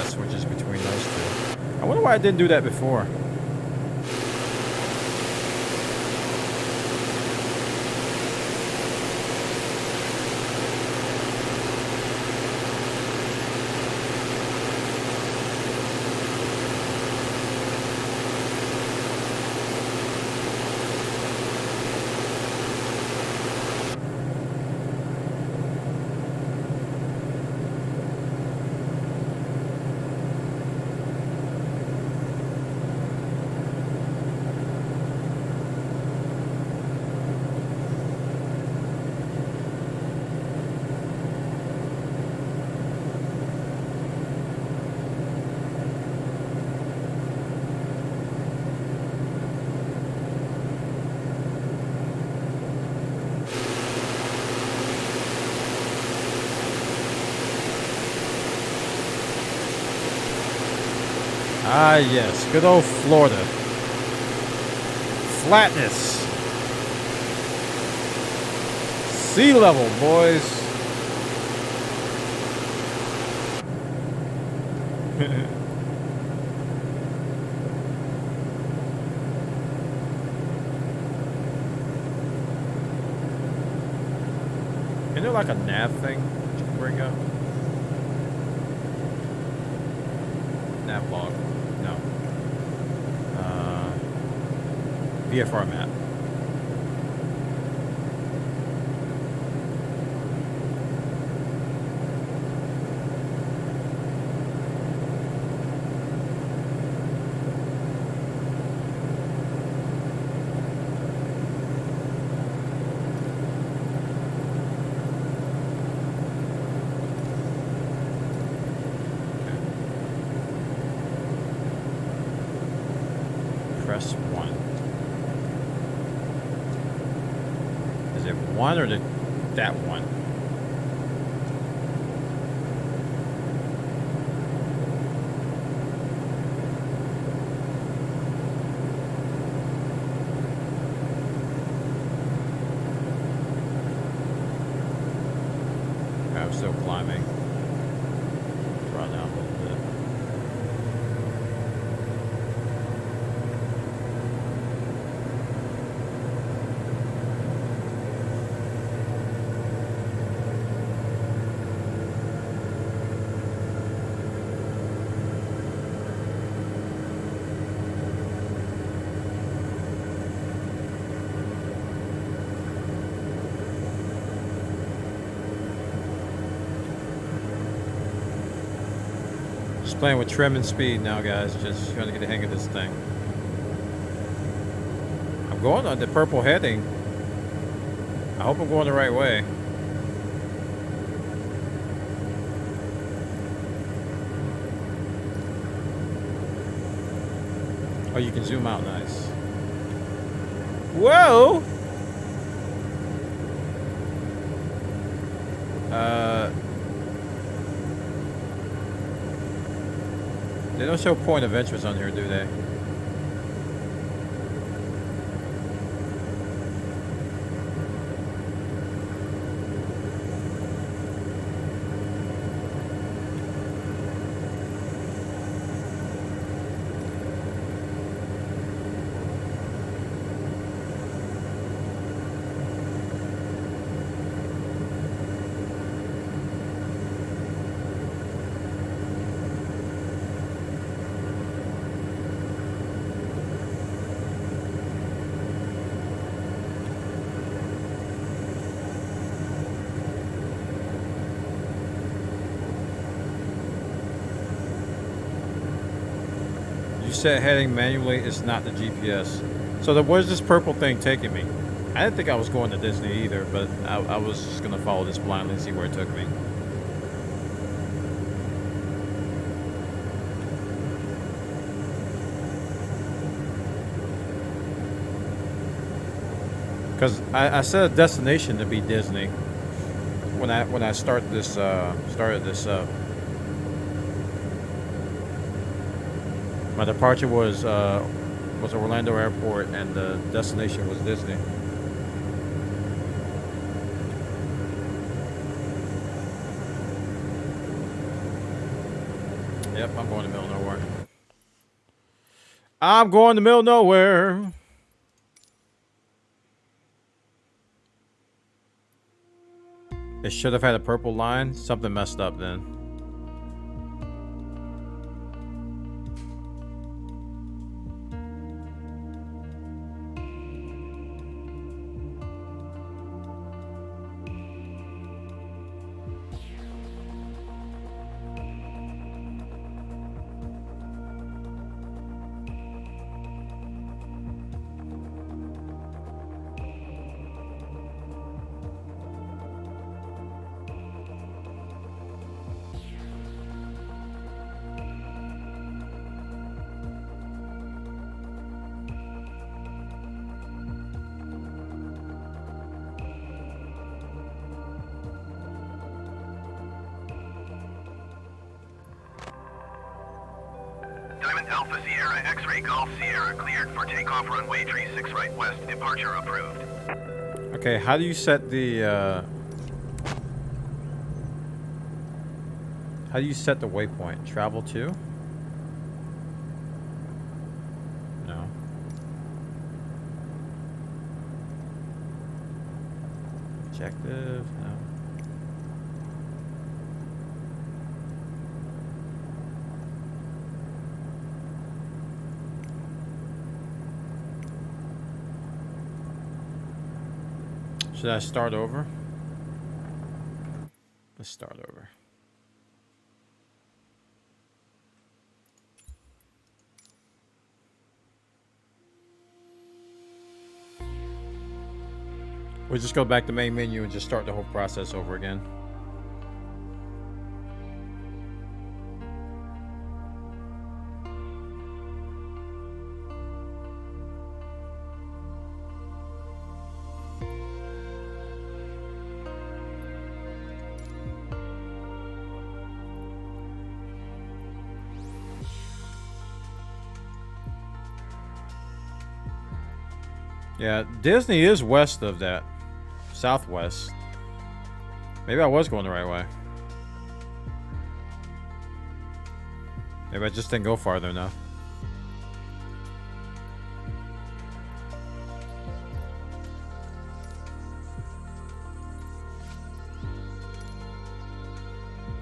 A: Switches between those two. I wonder why I didn't do that before. Ah, yes. Good old Florida. Flatness. Sea level, boys. Isn't there like a nav thing that you can bring up? Nav log. No. VFR map. Press 1. Is it 1 or that 1? I'm still climbing. Draw down a little bit. Playing with trim and speed now, guys. Just trying to get the hang of this thing. I'm going on the purple heading. I hope I'm going the right way. Oh, you can zoom out. Nice. Whoa! They don't show point of interest on here, do they? Set heading manually is not the GPS. So where's this purple thing taking me? I didn't think I was going to Disney either, but I was just gonna follow this blindly and see where it took me. Because I set a destination to be Disney when I started this up. My departure was Orlando Airport, and the destination was Disney. Yep, I'm going to the middle of nowhere. I'm going to the middle of nowhere. It should have had a purple line. Something messed up then.
H: Diamond Alpha Sierra X-Ray Golf Sierra cleared for takeoff runway 36 right west. Departure approved.
A: Okay, how do you set the how do you set the waypoint? Travel to? No. Objective? No. Should I start over? Let's start over. We'll just go back to main menu and just start the whole process over again. Yeah, Disney is west of that. Southwest. Maybe I was going the right way. Maybe I just didn't go farther enough.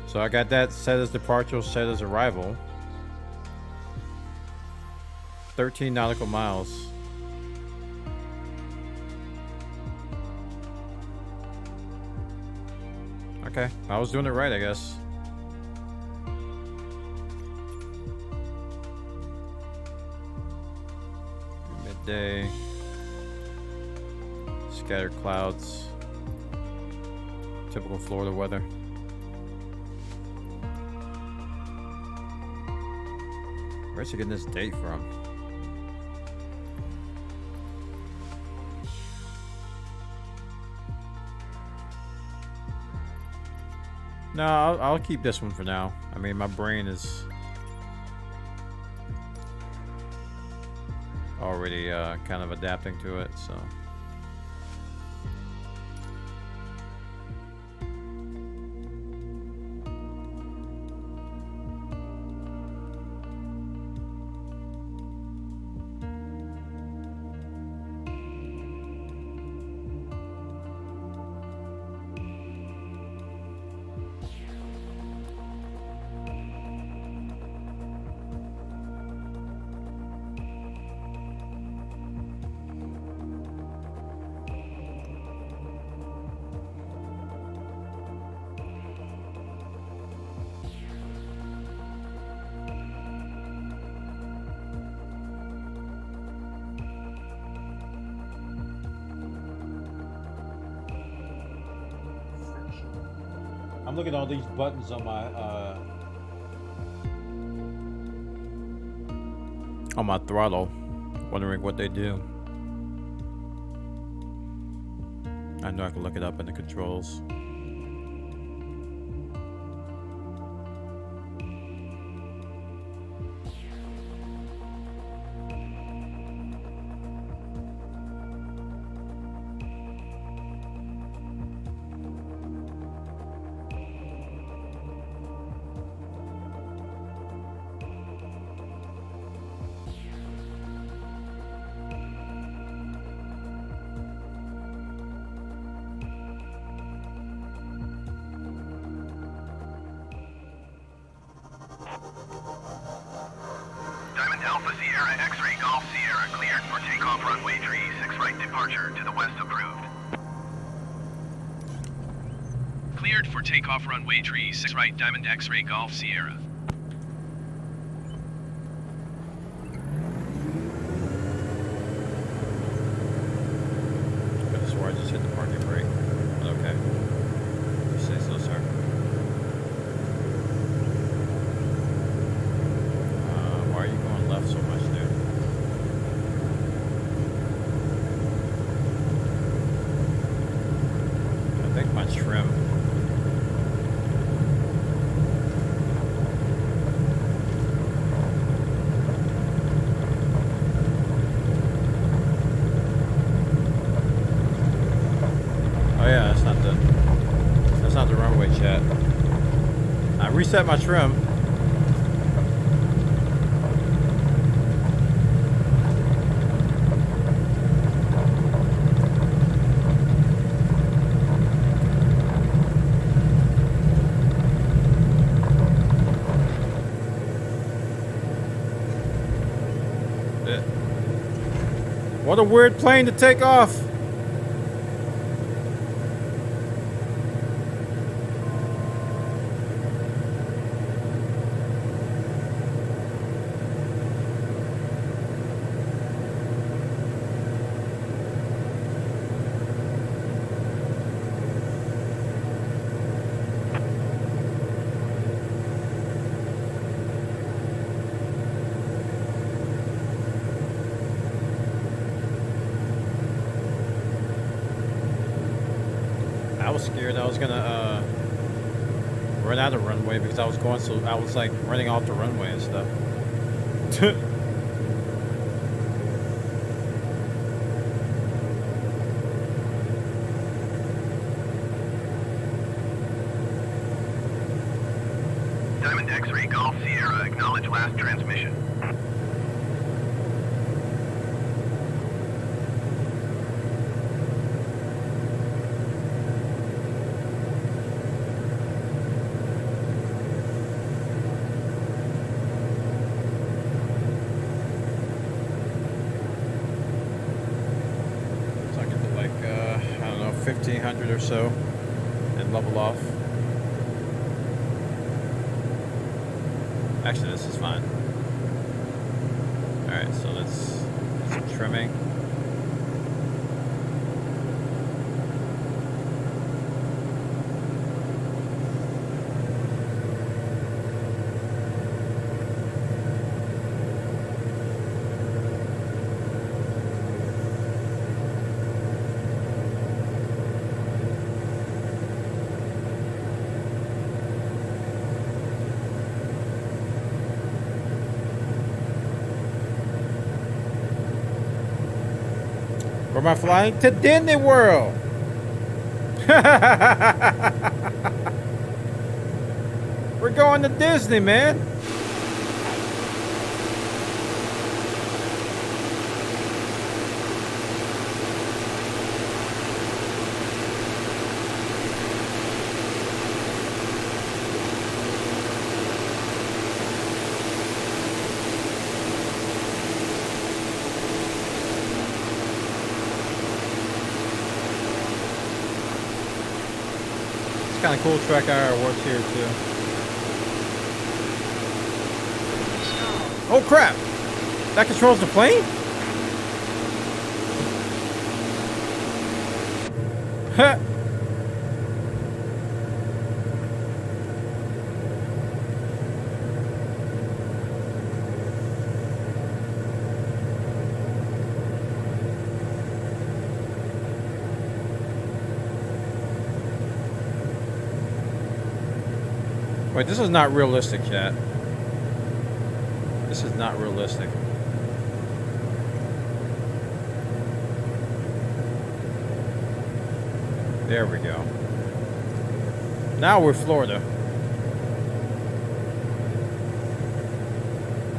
A: So I got that set as departure, set as arrival. 13 nautical miles. Okay, I was doing it right, I guess. day. Scattered clouds. Typical Florida weather. Where's she getting this date from? No, I'll keep this one for now. I mean, my brain is already kind of adapting to it, so. I'm looking at all these buttons on my throttle, wondering what they do. I know I can look it up in the controls.
H: Diamond Alpha Sierra X-Ray Golf Sierra cleared for takeoff runway 36 right departure to the west approved. Cleared for takeoff runway 36 right Diamond X-Ray Golf Sierra.
A: I could have swore I just hit the parking brake. But okay. You say so, sir. Why are you going left so much, dude? I think my trim. Oh yeah, that's not the runway, chat. I reset my trim. What a weird plane to take off. I was scared I was gonna run out of runway because I was like running off the runway and stuff.
H: Diamond X-Ray Golf Sierra, acknowledge last transmission.
A: So I get to like, I don't know, 1,500 or so and level off. Actually, this is fine. Alright, so let's trimming. Where am I flying? To Disney World. We're going to Disney, man. Kind of cool track hour works here too. Oh crap! That controls the plane? Huh. Wait, this is not realistic, chat. This is not realistic. There we go. Now we're Florida.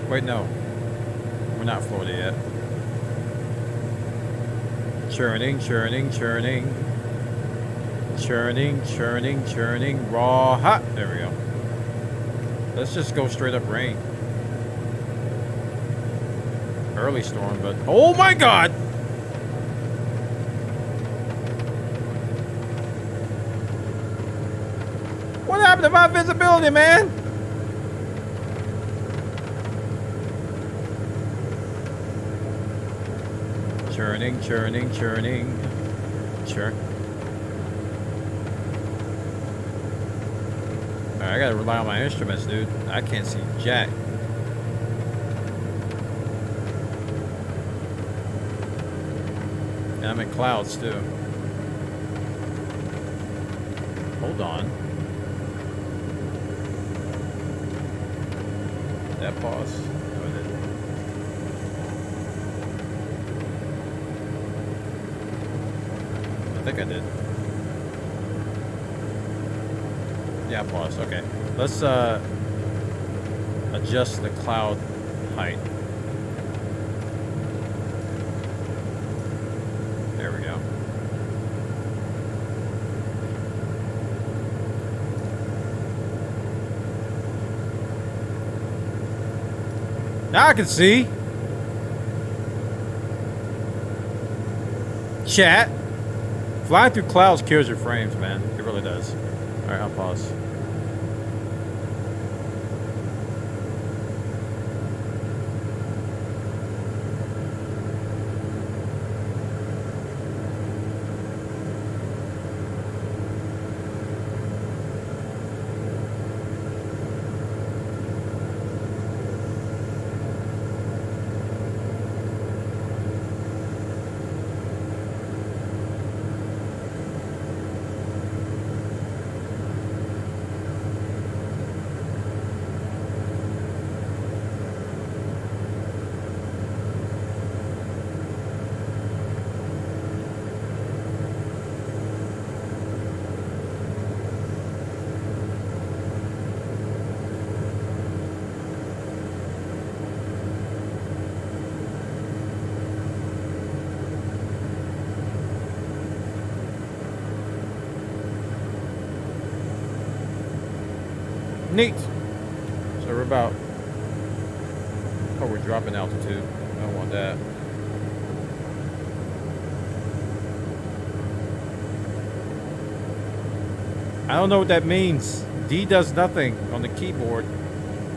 A: Wait, no. We're not Florida yet. Churning, churning, churning. Churning, churning, churning. Raw hot. There we go. Let's just go straight up rain. Early storm, but oh my god! What happened to my visibility, man? Churning, churning, churning. Churn. I gotta rely on my instruments, dude. I can't see jack. And I'm in clouds too. Hold on. That pause. No, it didn't. I think I did. Yeah, pause. Okay. Let's adjust the cloud height. There we go. Now I can see. Chat. Flying through clouds kills your frames, man. It really does. Alright, I'll pause. Neat. So we're about... Oh, we're dropping altitude. I don't want that. I don't know what that means. D does nothing on the keyboard.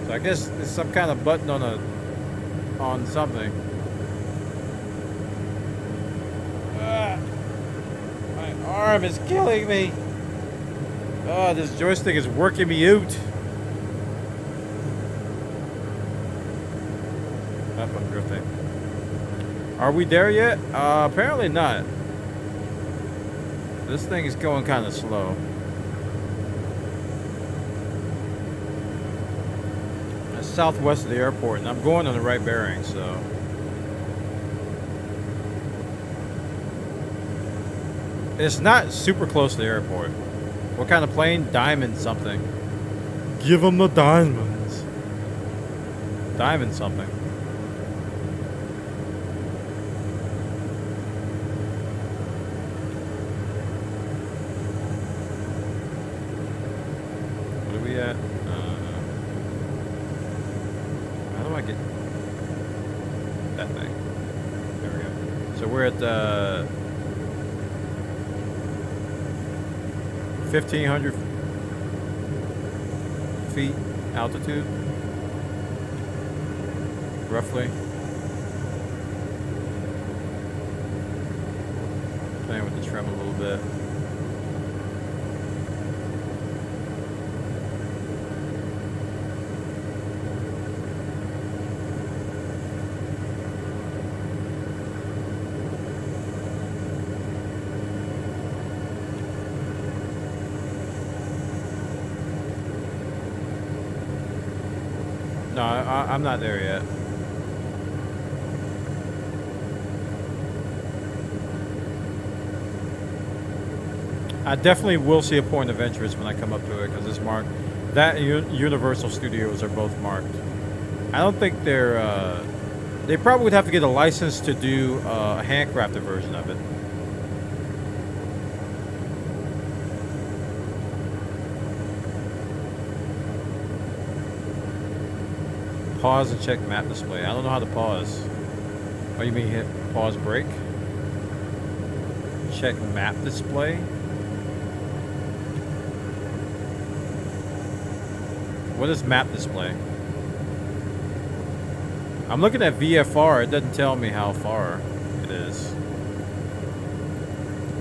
A: So I guess it's some kind of button on something. arm is killing me. Oh, this joystick is working me out. Up, I'm drifting. Are we there yet? Apparently not. This thing is going kind of slow. It's southwest of the airport, and I'm going on the right bearing, so. It's not super close to the airport. What kind of plane? Diamond something. Give them the diamonds. Diamond something. What are we at? How do I get that thing? There we go. So we're at 1,500 feet altitude, roughly. Playing with the trim a little bit. No, I'm not there yet. I definitely will see a point of interest when I come up to it because it's marked. That and Universal Studios are both marked. I don't think they're. They probably would have to get a license to do a handcrafted version of it. Pause and check map display. I don't know how to pause. Oh, you mean hit pause break? Check map display. What is map display? I'm looking at VFR. It doesn't tell me how far it is.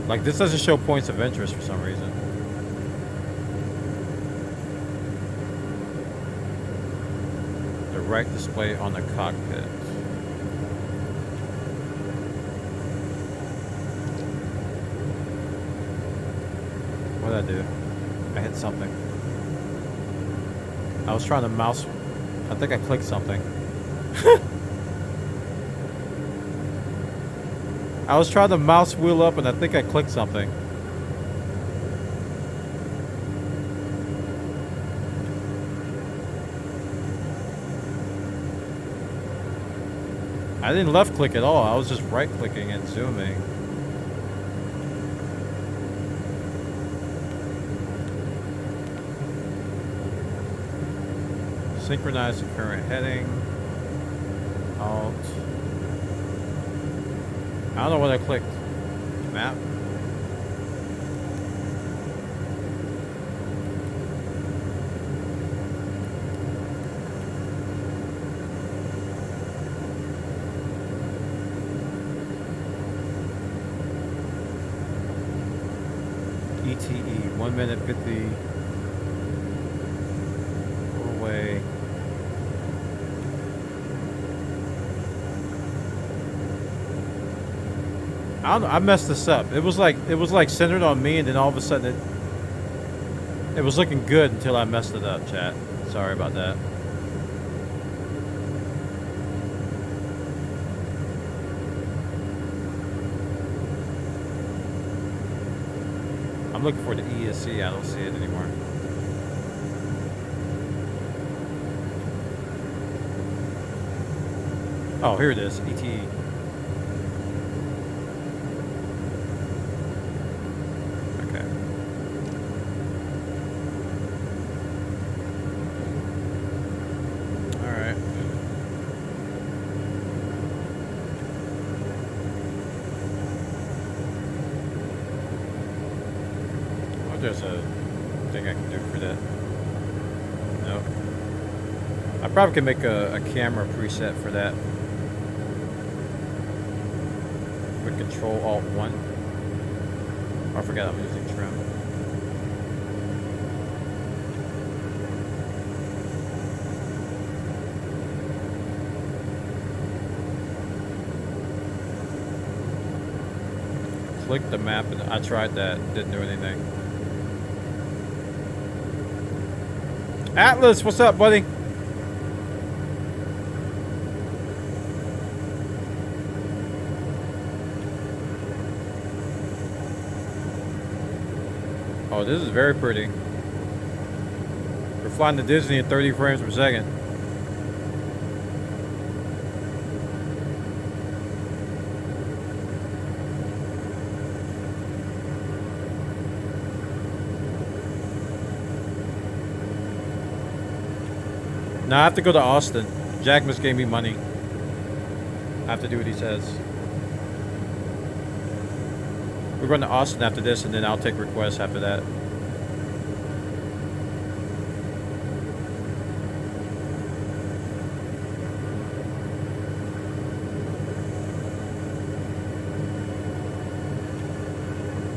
A: Like, this doesn't show points of interest for some reason. The right display on the cockpit. What did I do? I hit something. I was trying to mouse. I think I clicked something. I was trying to mouse wheel up and I think I clicked something. I didn't left click at all. I was just right clicking and zooming. Synchronize the current heading. Alt. I don't know what I clicked. Map. ETE 1 minute 50 away. I don't know, I messed this up. It was like centered on me and then all of a sudden it was looking good until I messed it up, chat. Sorry about that. I'm looking for the ESC. I don't see it anymore. Oh, here it is. ETE. Okay. All right. Oh, there's a thing I can do for that. No. I probably can make a camera preset for that. With Control Alt 1. Oh, I forgot I'm using trim. Click the map, and I tried that. Didn't do anything. Atlas, what's up, buddy? Oh, this is very pretty. We're flying to Disney at 30 frames per second. Now I have to go to Austin. Jack must gave me money. I have to do what he says. We're going to Austin after this, and then I'll take requests after that.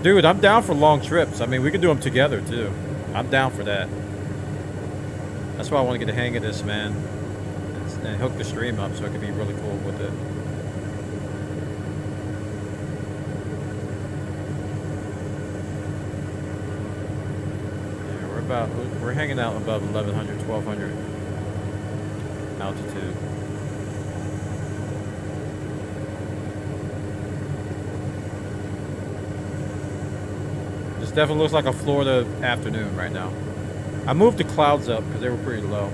A: Dude, I'm down for long trips. I mean, we can do them together, too. I'm down for that. That's why I want to get the hang of this, man. And hook the stream up so it can be really cool with it. Yeah, we're hanging out above 1100, 1200 altitude. This definitely looks like a Florida afternoon right now. I moved the clouds up because they were pretty low.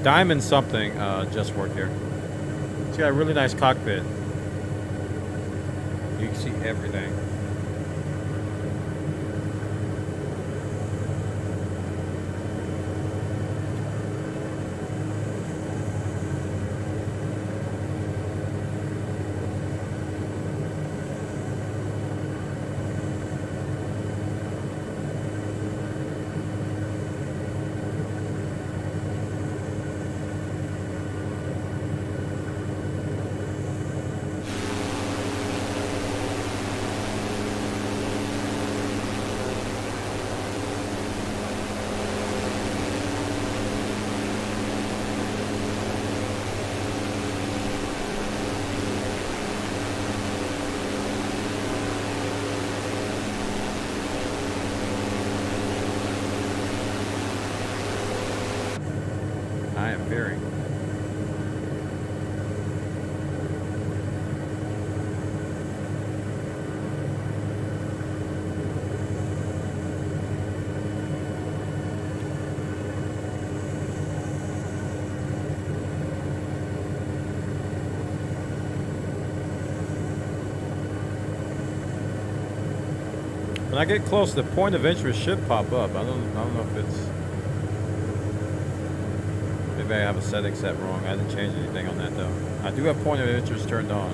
A: Diamond something just worked here. It's got a really nice cockpit. You can see everything. I am veering. When I get close, the point of interest should pop up. I don't know if it's... Maybe I have a setting set wrong. I didn't change anything on that though. I do have point of interest turned on.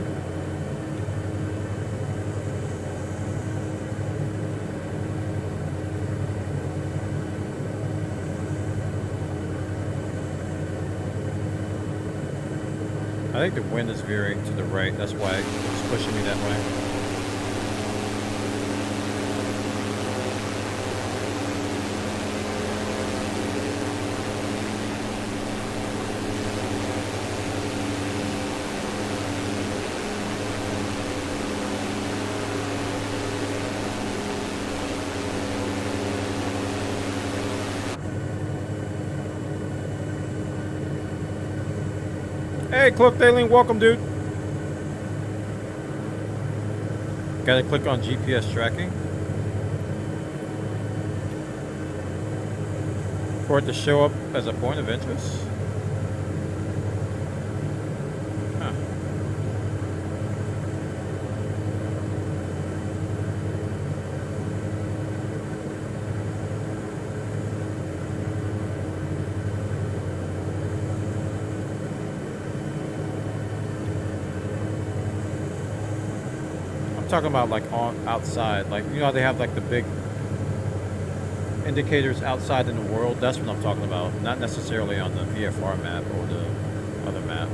A: I think the wind is veering to the right. That's why it's pushing me that way. Hey, Cloak Daling, welcome, dude. Gotta click on GPS tracking for it to show up as a point of interest. Huh. talking about like on outside, like you know how they have like the big indicators outside in the world. That's what I'm talking about, not necessarily on the VFR map or the other map.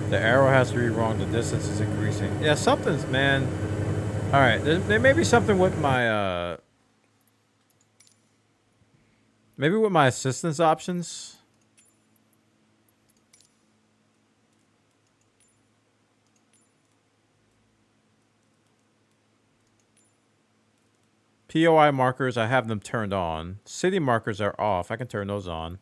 A: The arrow has to be wrong. The distance is increasing. Yeah, something's, man. All right, there may be something with my maybe with my assistance options. POI markers, I have them turned on. City markers are off. I can turn those on.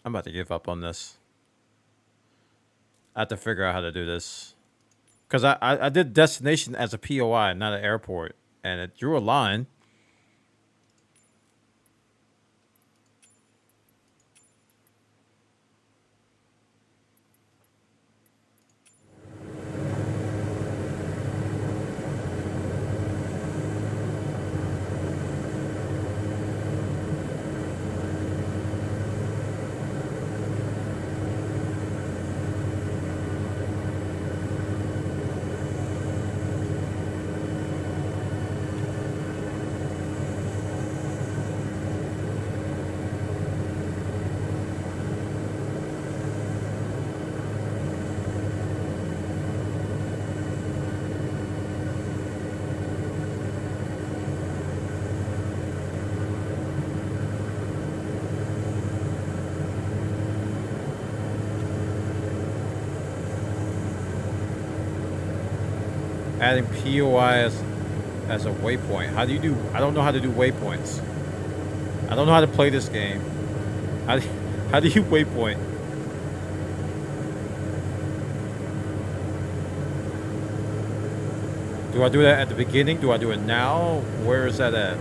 A: I'm about to give up on this. I have to figure out how to do this. Because I did destination as a POI, not an airport. And it drew a line. Adding POI as a waypoint. How do you do? I don't know how to do waypoints. I don't know how to play this game. How do you waypoint? Do I do that at the beginning? Do I do it now? Where is that at?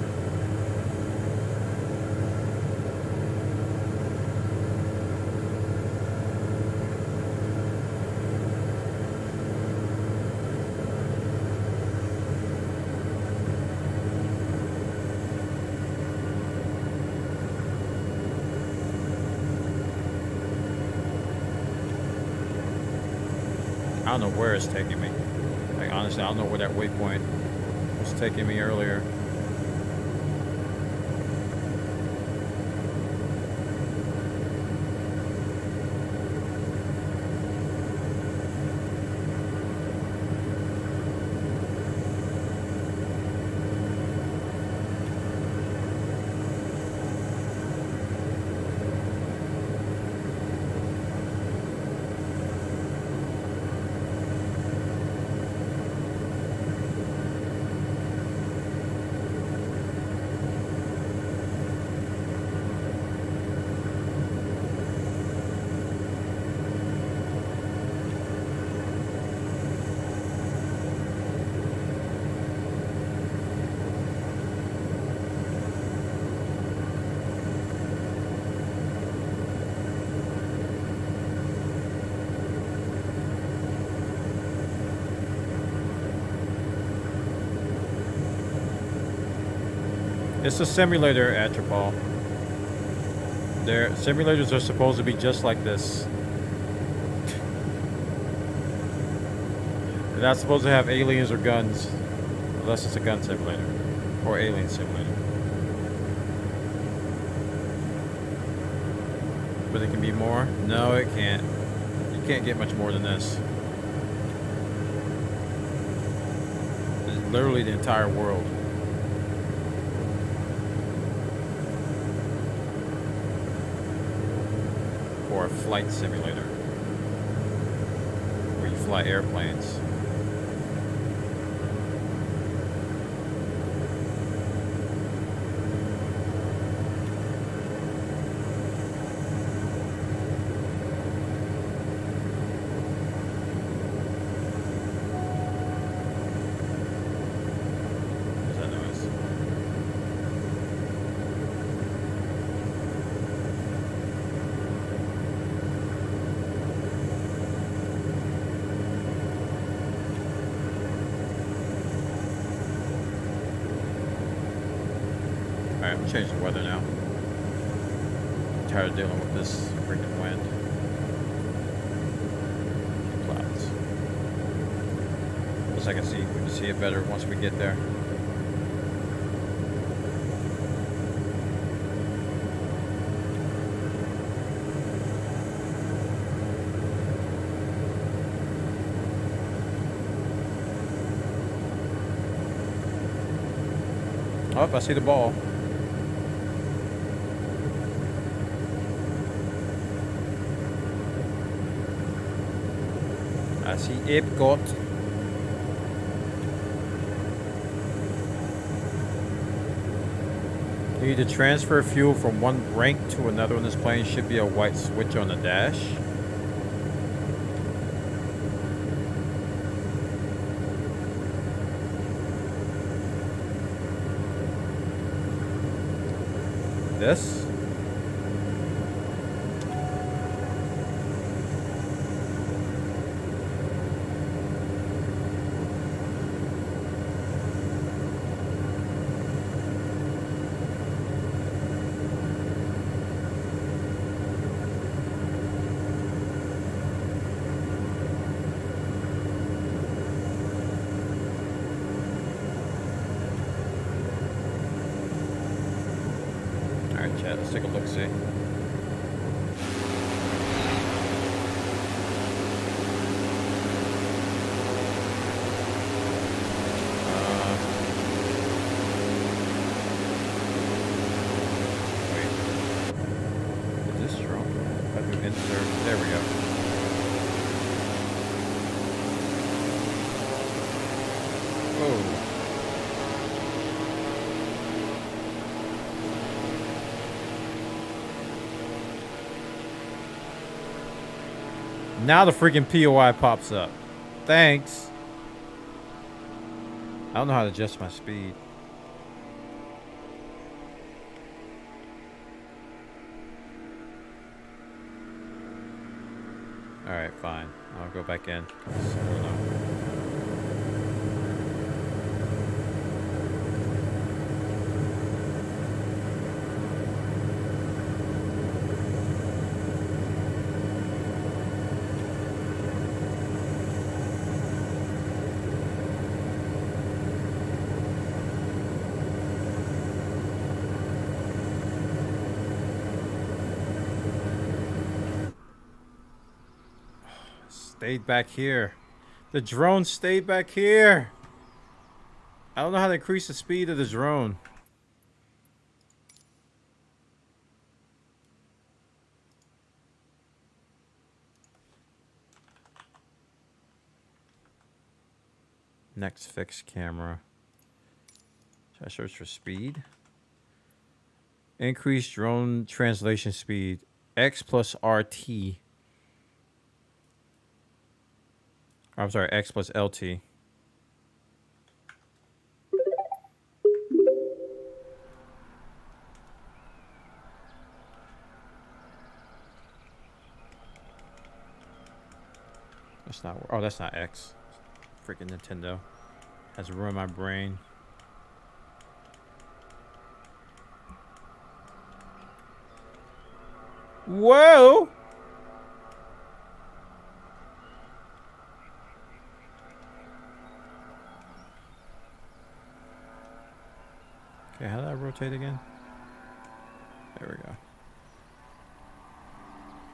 A: I don't know where it's taking me. Like, honestly, I don't know where that waypoint was taking me earlier. It's a simulator, Atropol. Their simulators are supposed to be just like this. They're not supposed to have aliens or guns, unless it's a gun simulator or alien simulator. But it can be more? No, it can't. You can't get much more than this. It's literally the entire world. Or a flight simulator where you fly airplanes. change the weather now. I'm tired of dealing with this freaking wind. Clouds. As I can see, we can see it better once we get there. Oh, I see the ball. I see Epcot. You need to transfer fuel from one rank to another on this plane. Should be a white switch on the dash. This. Let's take a look, see. Wait. Is this strong? I have to insert. There we go. Oh. Now the freaking POI pops up. Thanks. I don't know how to adjust my speed. Alright, fine. I'll go back in. I don't know. Stayed back here. The drone stayed back here. I don't know how to increase the speed of the drone. Next fixed camera. Should I search for speed? Increase drone translation speed. X plus RT. I'm sorry, X plus LT. That's not. Oh, that's not X. Freaking Nintendo has ruined my brain. Whoa! Okay, how did I rotate again? There we go.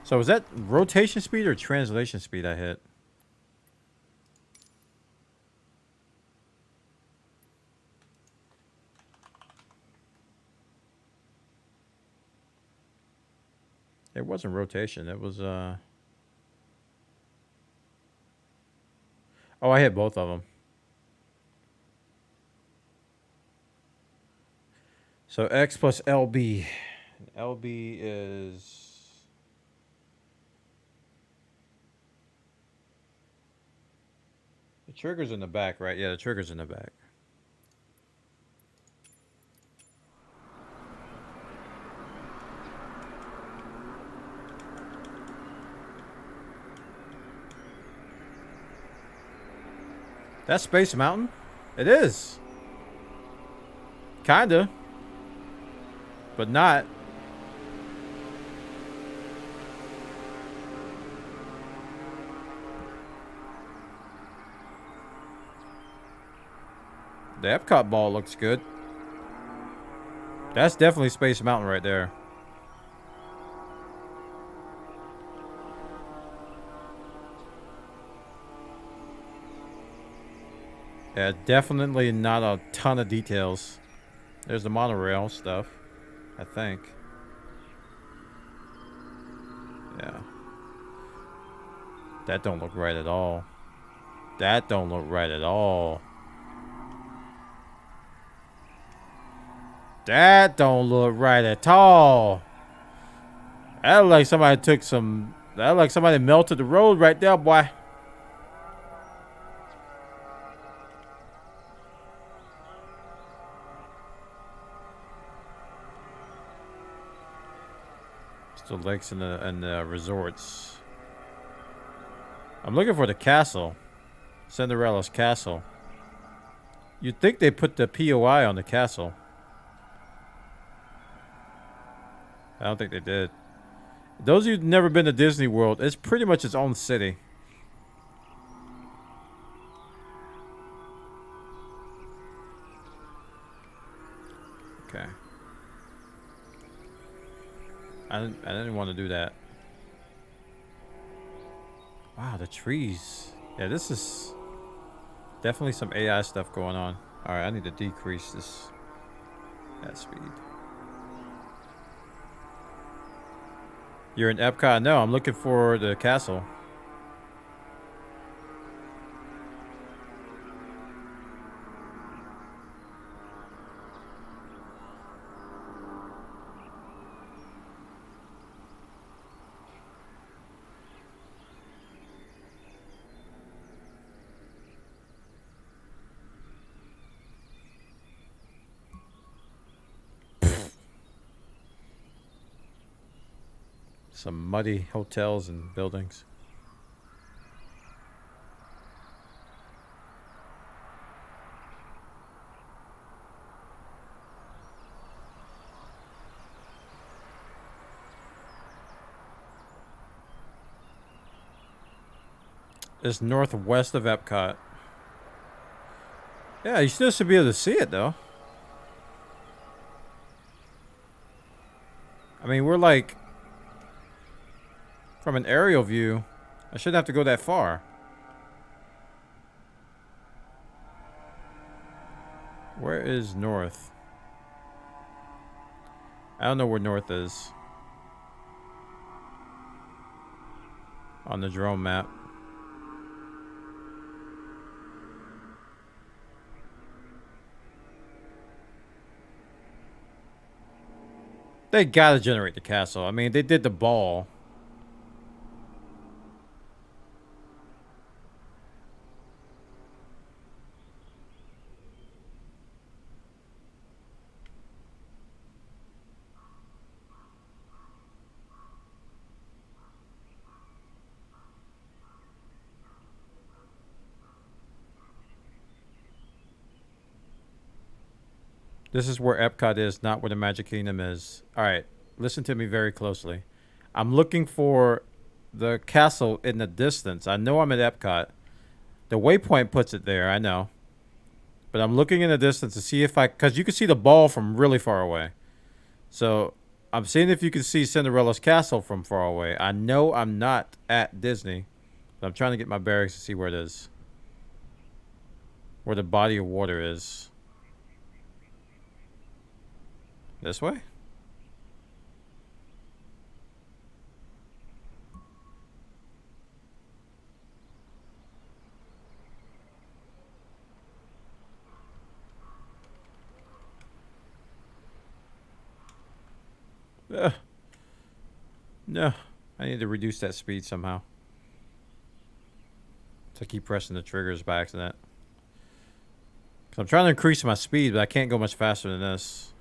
A: So was that rotation speed or translation speed I hit? It wasn't rotation. It was, oh, I hit both of them. So X plus LB. LB is... The trigger's in the back, right? Yeah, the trigger's in the back. That's Space Mountain? It is. Kinda. but not. The Epcot ball looks good. That's definitely Space Mountain right there. Yeah, definitely not a ton of details. There's the monorail stuff, I think. Yeah. That don't look right at all. That don't look right at all. That don't look right at all. That look like somebody took some... That look like somebody melted the road right there, boy. The lakes and the resorts. I'm looking for the castle. Cinderella's castle. You'd think they put the POI on the castle. I don't think they did. Those of you who've never been to Disney World, it's pretty much its own city. Okay. I didn't want to do that. Wow, the trees. Yeah, this is definitely some AI stuff going on. Alright, I need to decrease that speed. You're in Epcot? No, I'm looking for the castle. Some muddy hotels and buildings. It's northwest of Epcot. Yeah, you still should be able to see it, though. I mean, we're like... From an aerial view, I shouldn't have to go that far. Where is north? I don't know where north is. On the drone map. They gotta generate the castle. I mean, they did the ball. This is where Epcot is, not where the Magic Kingdom is. Alright, listen to me very closely. I'm looking for the castle in the distance. I know I'm at Epcot. The waypoint puts it there, I know. But I'm looking in the distance to see if I... Because you can see the ball from really far away. So, I'm seeing if you can see Cinderella's castle from far away. I know I'm not at Disney. But I'm trying to get my bearings to see where it is. Where the body of water is. This way? No. I need to reduce that speed somehow. So I keep pressing the triggers by accident. So I'm trying to increase my speed, but I can't go much faster than this.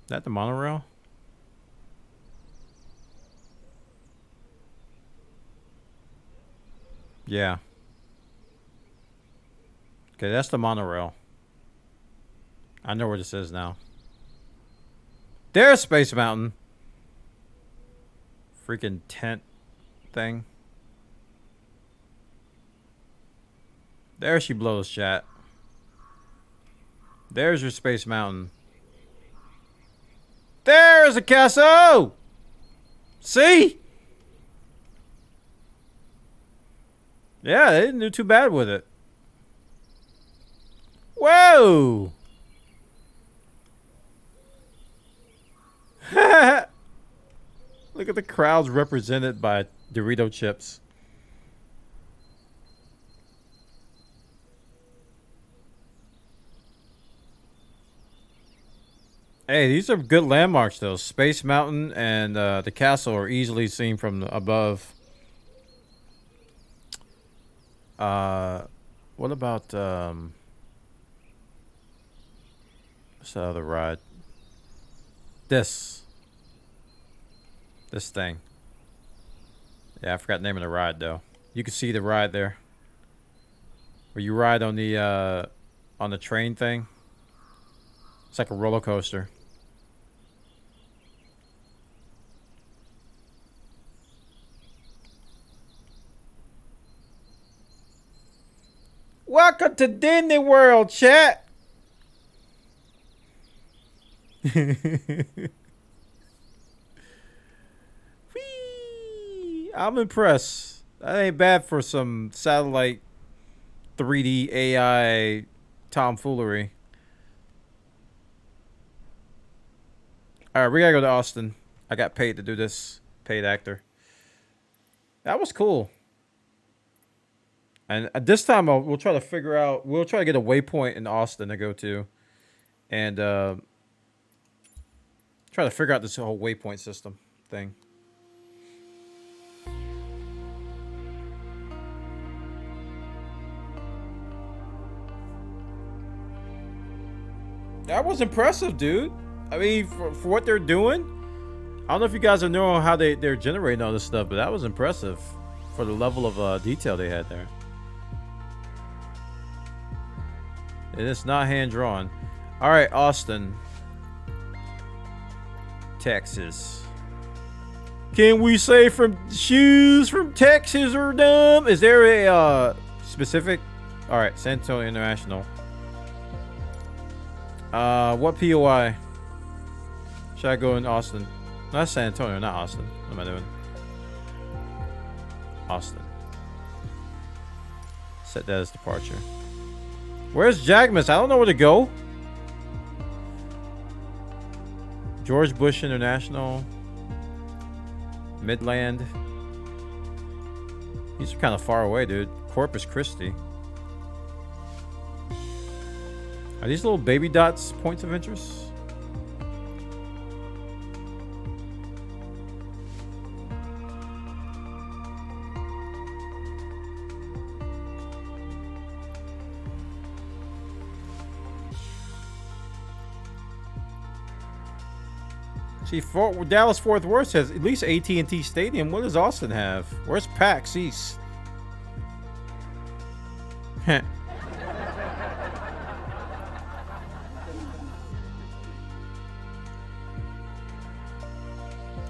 A: that the monorail? Yeah. Okay, that's the monorail. I know where this is now. There's Space Mountain. Freaking tent thing. There she blows, chat. There's your Space Mountain. There's a castle! See? Yeah, they didn't do too bad with it. Whoa! Look at the crowds represented by Dorito chips. Hey, these are good landmarks, though. Space Mountain and the castle are easily seen from above. What about what's the other ride? This thing. Yeah, I forgot the name of the ride though. You can see the ride there, where you ride on the train thing. It's like a roller coaster. Welcome to Disney World, chat. Whee! I'm impressed. That ain't bad for some satellite 3D AI tomfoolery. Alright, we gotta go to Austin. I got paid to do this. Paid actor. That was cool. And at this time, we'll try to figure out... We'll try to get a waypoint in Austin to go to. And try to figure out this whole waypoint system thing. That was impressive, dude. I mean, for what they're doing. I don't know if you guys are knowing how they're generating all this stuff, but that was impressive for the level of detail they had there. And it's not hand-drawn. All right, Austin, Texas. Can we say from shoes from Texas are dumb? Is there a specific? All right, San Antonio International. What POI? Should I go in Austin? No, that's San Antonio, not Austin. What am I doing? Austin. Set that as departure. Where's Jagmus? I don't know where to go. George Bush International. Midland. These are kind of far away, dude. Corpus Christi. Are these little baby dots points of interest? See, Dallas Fort Worth has at least AT&T Stadium. What does Austin have? Where's PAX East?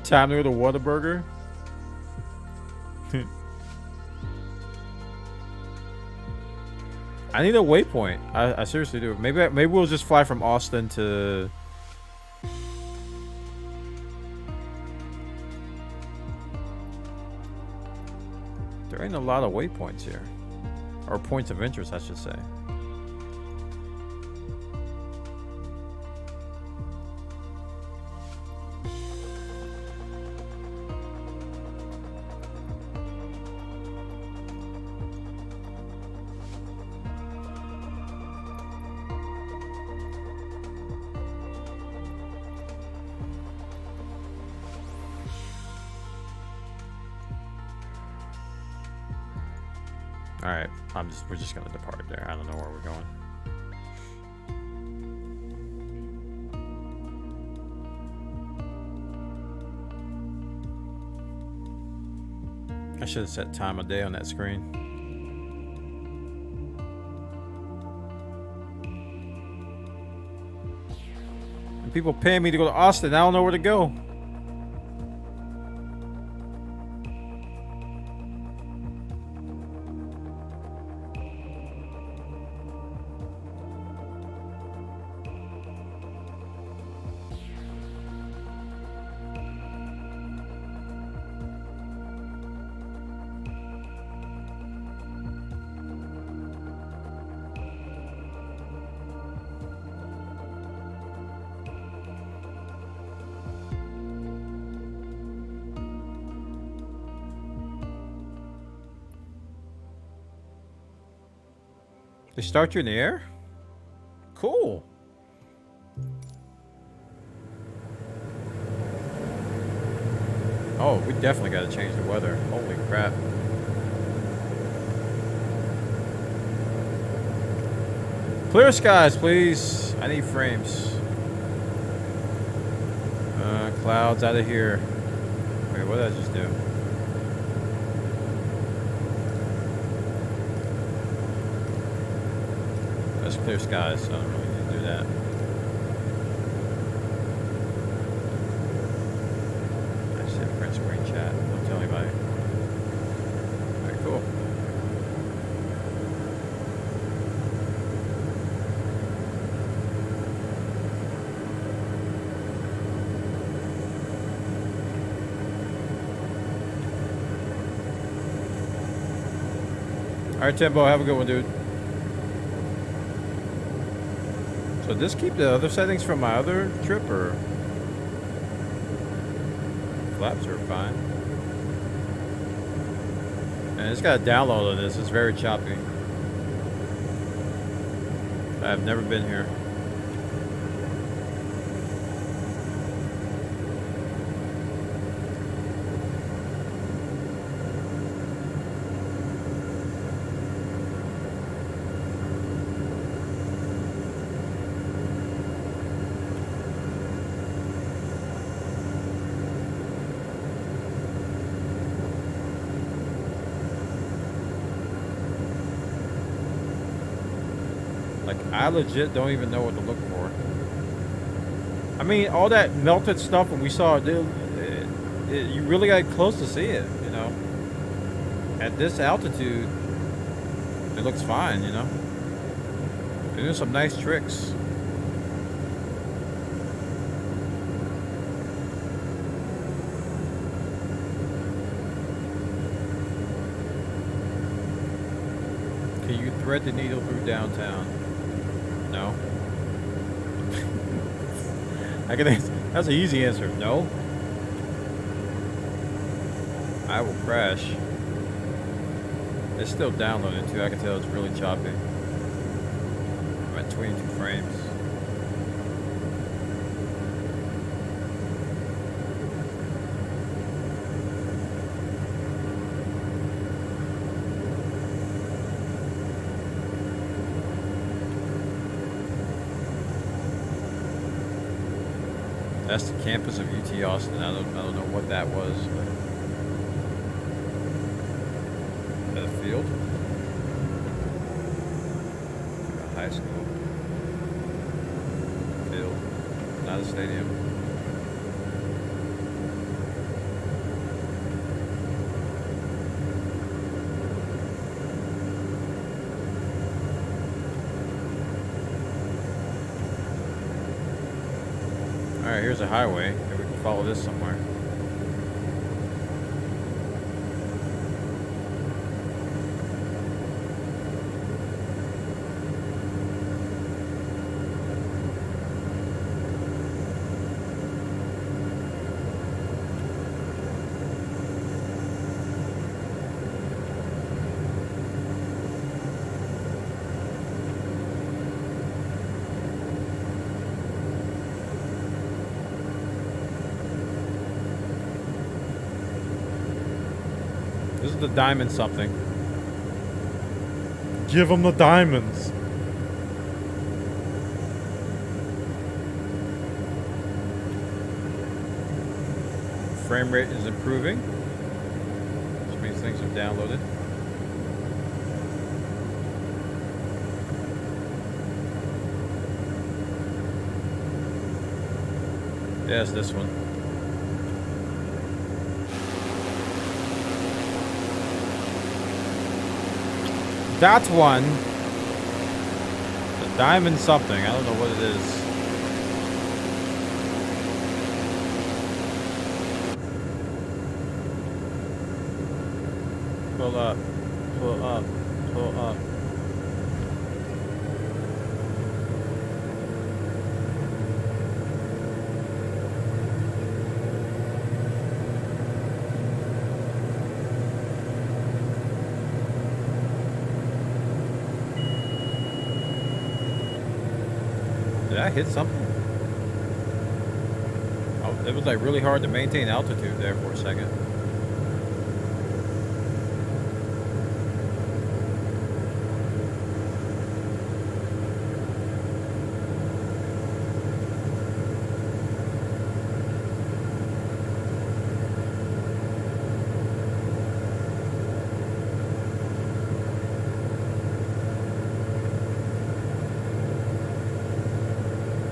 A: Time to go to Whataburger. I need a waypoint. I seriously do. Maybe we'll just fly from Austin to... There ain't a lot of waypoints here. Or points of interest, I should say. Alright, we're just gonna depart there. I don't know where we're going. I should have set time of day on that screen. And people paying me to go to Austin. I don't know where to go. They start you in the air? Cool. Oh, we definitely got to change the weather. Holy crap. Clear skies, please. I need frames. Clouds out of here. Wait, what did I just do? That's clear skies, so I don't really need to do that. I just hit print screen chat. Don't tell anybody. Alright, cool. Alright, Timbo, have a good one, dude. So does this keep the other settings from my other trip, or? Flaps are fine. And it's got a download on this. It's very choppy. I've never been here. I legit don't even know what to look for. I mean, all that melted stuff when we saw it, you really got close to see it, you know. At this altitude, it looks fine, you know. They're doing some nice tricks. Can you thread the needle through downtown? No. I can answer. That's an easy answer. No. I will crash. It's still downloading too. I can tell it's really choppy. I'm at 22 frames. That's the campus of UT Austin. I don't know what that was. Is that a field? A high school. Field. Not a stadium. Alright, here's a highway. Maybe we can follow this somewhere. This is the diamond something. Give them the diamonds. Frame rate is improving, which means things are downloaded. Yeah, it's this one. That one. The diamond something. I don't know what it is. Pull up. Pull up. Pull up. Did I hit something? Oh, it was like really hard to maintain altitude there for a second.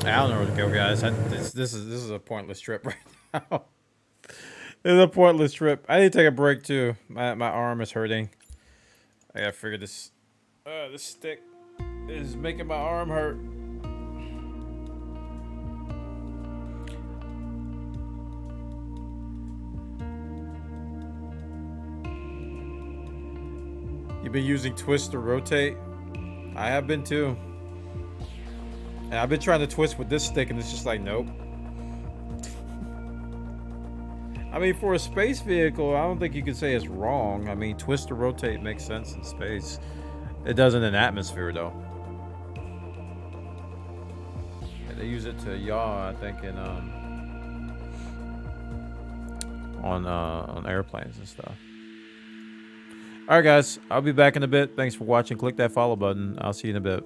A: I don't know where to go, guys. This is a pointless trip right now. It's a pointless trip. I need to take a break too. My arm is hurting. I gotta figure this. This stick is making my arm hurt. You've been using twist to rotate? I have been too. And I've been trying to twist with this stick and it's just like, nope. I mean, for a space vehicle, I don't think you can say it's wrong. I mean, twist to rotate makes sense in space. It doesn't in atmosphere, though. Yeah, they use it to yaw, I think, in on airplanes and stuff. All right, guys. I'll be back in a bit. Thanks for watching. Click that follow button. I'll see you in a bit.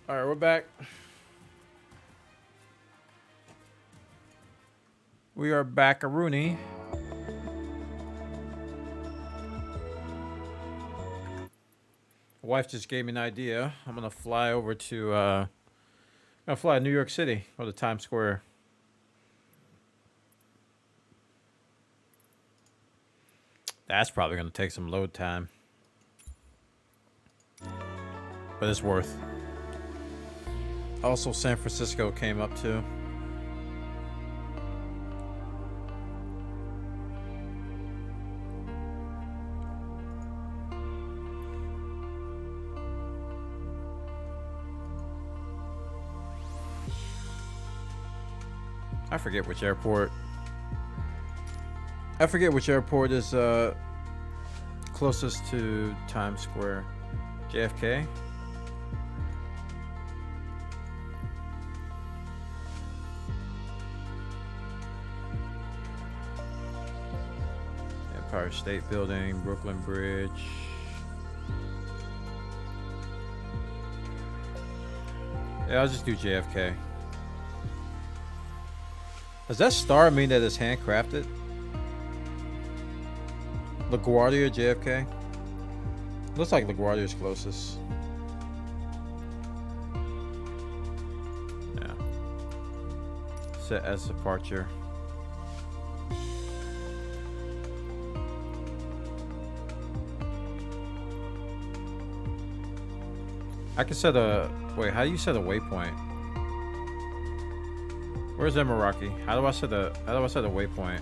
A: All right, we're back. We are back, Rooney. Wife just gave me an idea. I'm gonna fly over to New York City or to Times Square. That's probably gonna take some load time, but it's worth. Also, San Francisco came up too. I forget which airport. I forget which airport is closest to Times Square. JFK? Empire State Building, Brooklyn Bridge. Yeah, I'll just do JFK. Does that star mean that it's handcrafted? LaGuardia, JFK? Looks like LaGuardia is closest. Yeah. Set as departure. I can set a... Wait, how do you set a waypoint? Where's Emiraki? How do I set a waypoint?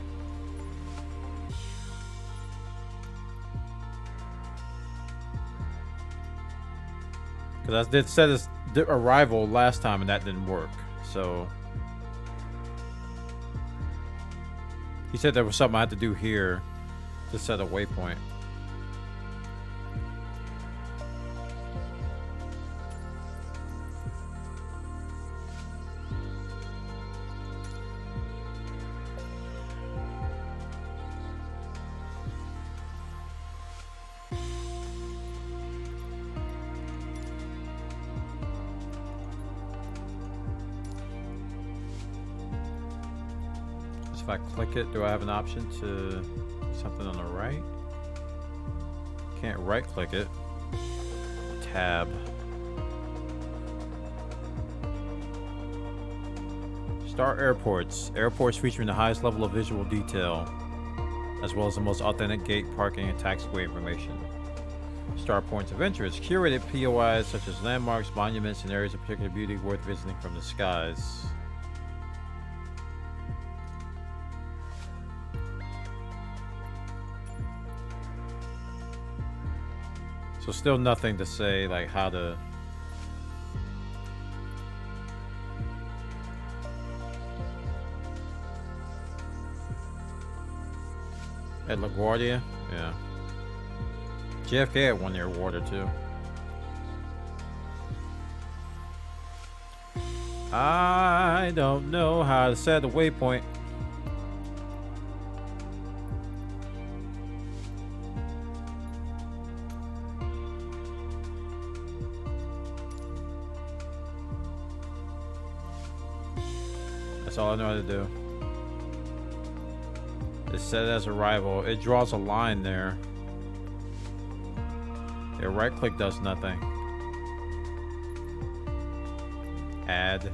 A: Because I did set his arrival last time and that didn't work. So he said there was something I had to do here to set a waypoint. If I click it, do I have an option to do something on the right? Can't right click it. Tab. Star airports. Airports featuring the highest level of visual detail, as well as the most authentic gate, parking, and taxiway information. Star points of interest. Curated POIs such as landmarks, monuments, and areas of particular beauty worth visiting from the skies. So still nothing to say like how to... At LaGuardia? Yeah. JFK had one near water too. I don't know how to set a waypoint. That's all I know how to do. It's set as arrival. It draws a line there. Yeah, right click does nothing. Add.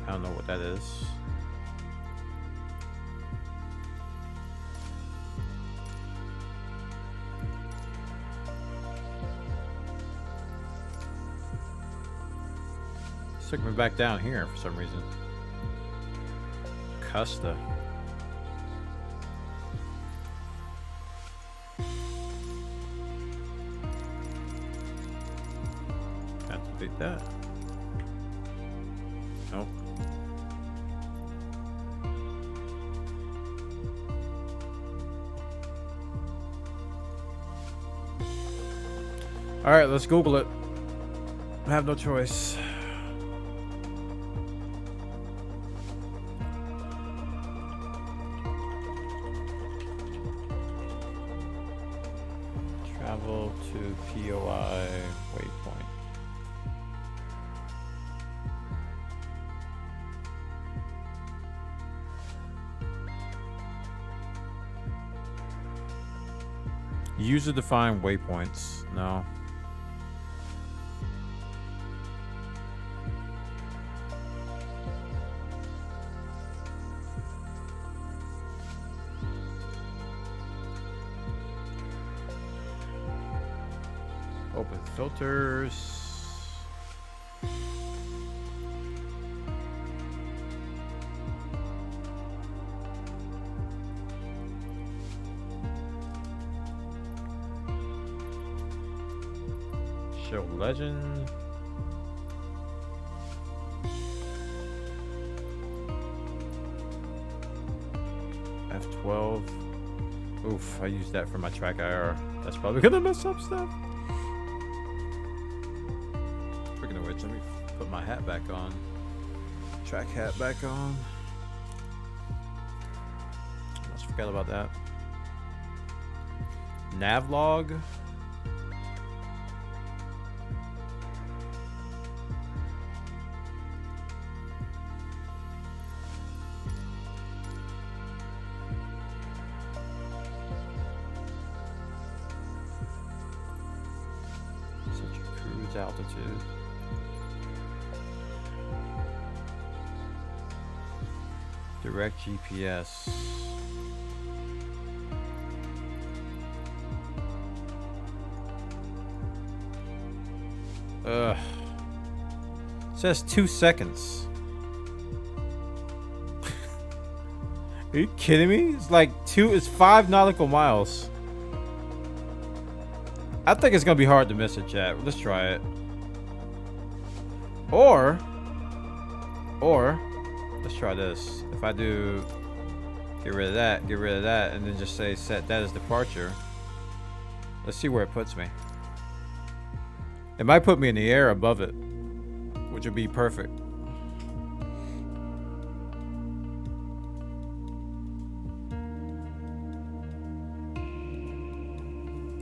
A: I don't know what that is. Took me back down here for some reason. Custa. Activate that. Nope. All right, let's Google it. I have no choice. Travel to POI waypoint. User-defined waypoints. No. Open filters. Show legend. F12. Oof, I used that for my track IR. That's probably gonna mess up stuff. Speaking of which, let me put my hat back on. Track hat back on. Almost forgot about that. Navlog. Set your cruise altitude. Direct GPS. Ugh. It says 2 seconds. Are you kidding me? It's like it's 5 nautical miles. I think it's gonna be hard to miss it, chat. Let's try it. Or let's try this. If I do get rid of that, and then just say set that as departure. Let's see where it puts me. It might put me in the air above it, which would be perfect.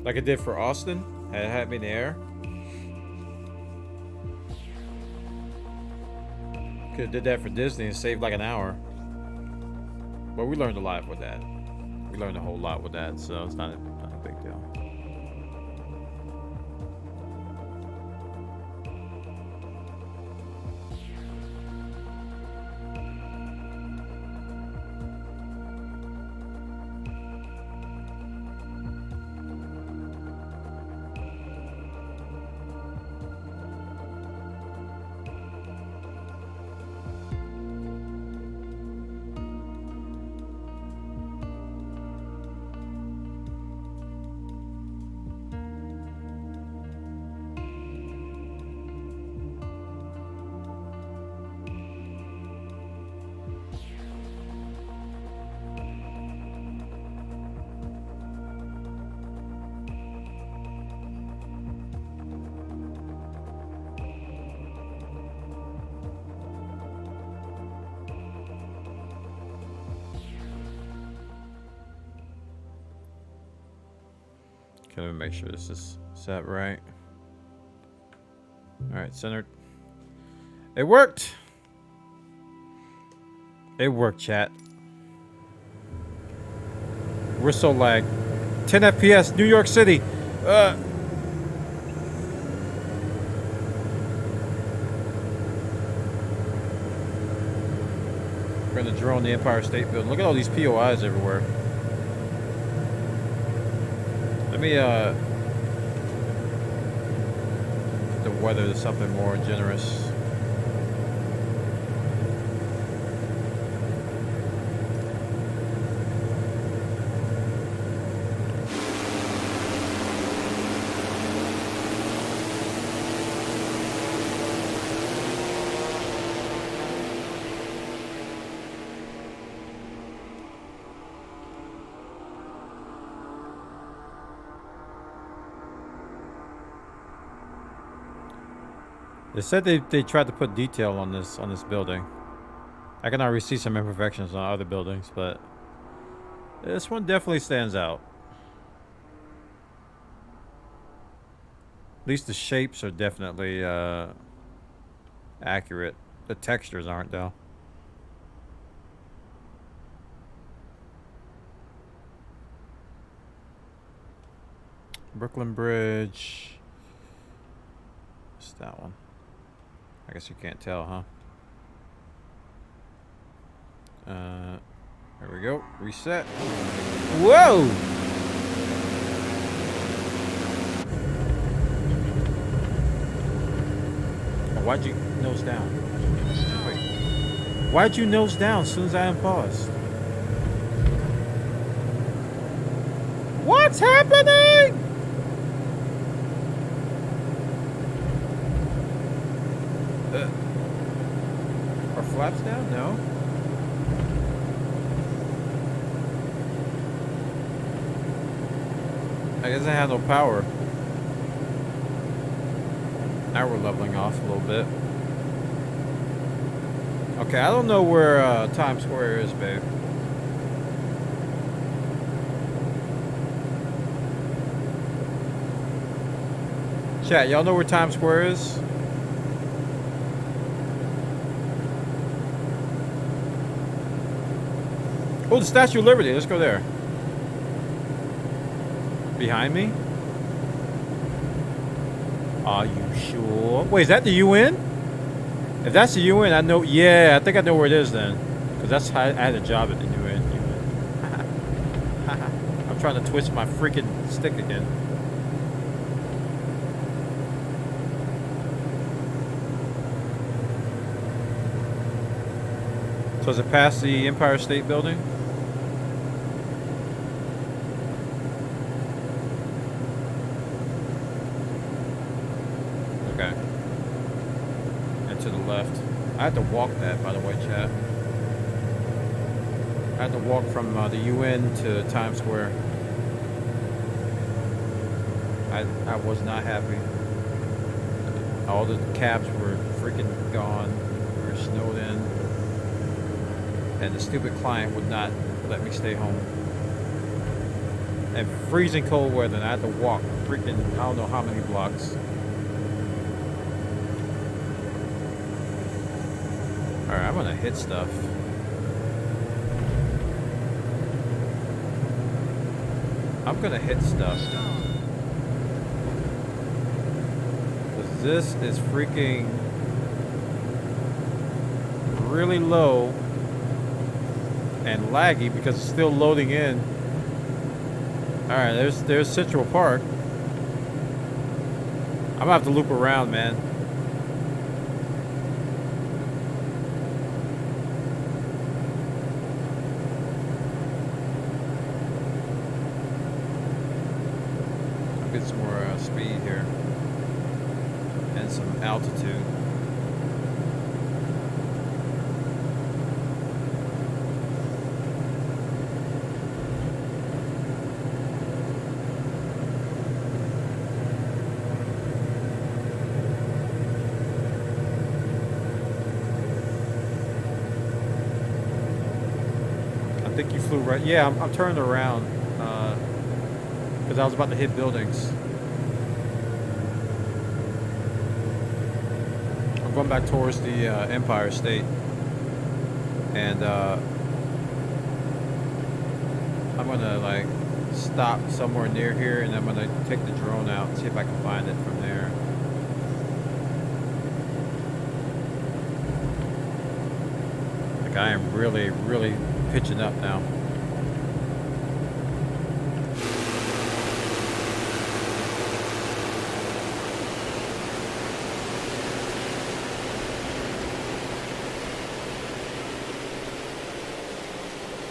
A: Like it did for Austin. It had me in the air. Could have did that for Disney and saved like an hour. But we learned a lot with that. We learned a whole lot with that, so it's not a big deal. Okay, let me make sure this is set right. Alright, centered. It worked! It worked, chat. We're so lag. 10 FPS, New York City. We're gonna drone the Empire State Building. Look at all these POIs everywhere. Let me put the weather to something more generous. They said they tried to put detail on this building. I can already see some imperfections on other buildings, but this one definitely stands out. At least the shapes are definitely accurate. The textures aren't, though. Brooklyn Bridge. What's that one? I guess you can't tell, huh? There we go. Reset. Whoa! Oh, why'd you nose down? Wait. Why'd you nose down as soon as I unpaused? What's happening? Are flaps down? No. I guess I had no power. Now we're leveling off a little bit. Okay, I don't know where Times Square is, babe. Chat, y'all know where Times Square is? Oh, the Statue of Liberty. Let's go there. Behind me? Are you sure? Wait, is that the UN? If that's the UN, I know. Yeah, I think I know where it is then. Because that's how I had a job at the UN. I'm trying to twist my freaking stick again. So is it past the Empire State Building? Okay. And to the left. I had to walk that, by the way, chat. I had to walk from the UN to Times Square. I was not happy. All the cabs were freaking gone. We were snowed in. And the stupid client would not let me stay home. And freezing cold weather, and I had to walk freaking, I don't know how many blocks. Alright, I'm gonna hit stuff. I'm gonna hit stuff. Because this is freaking really low. And laggy because it's still loading in. Alright, there's Central Park. I'm gonna have to loop around, man. I'll get some more speed here. And some altitude. I think you flew right. Yeah, I'm turning around because I was about to hit buildings. I'm going back towards the Empire State, and I'm gonna like stop somewhere near here, and I'm gonna take the drone out and see if I can find it from there. Like I am really pitching up now.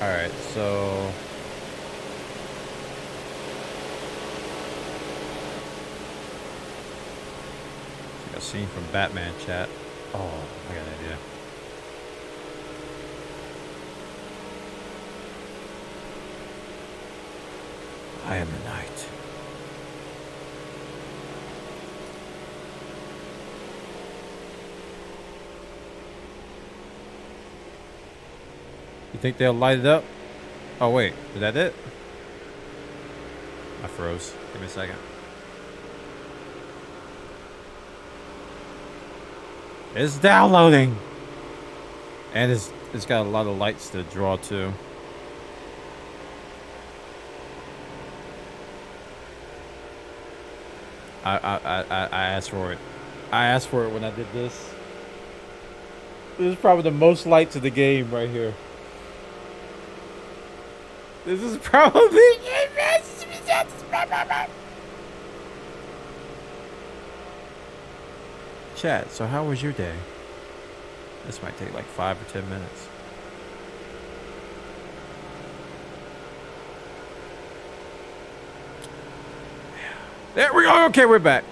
A: All right, so a scene from Batman chat. Oh, I got an idea. I am the night. You think they'll light it up? Oh wait, is that it? I froze. Give me a second. It's downloading. And it's got a lot of lights to draw to. I asked for it. I asked for it when I did this. This is probably the most lights of the game right here. This is probably... Chat, so how was your day? This might take like 5 or 10 minutes. There we go. Okay, we're back.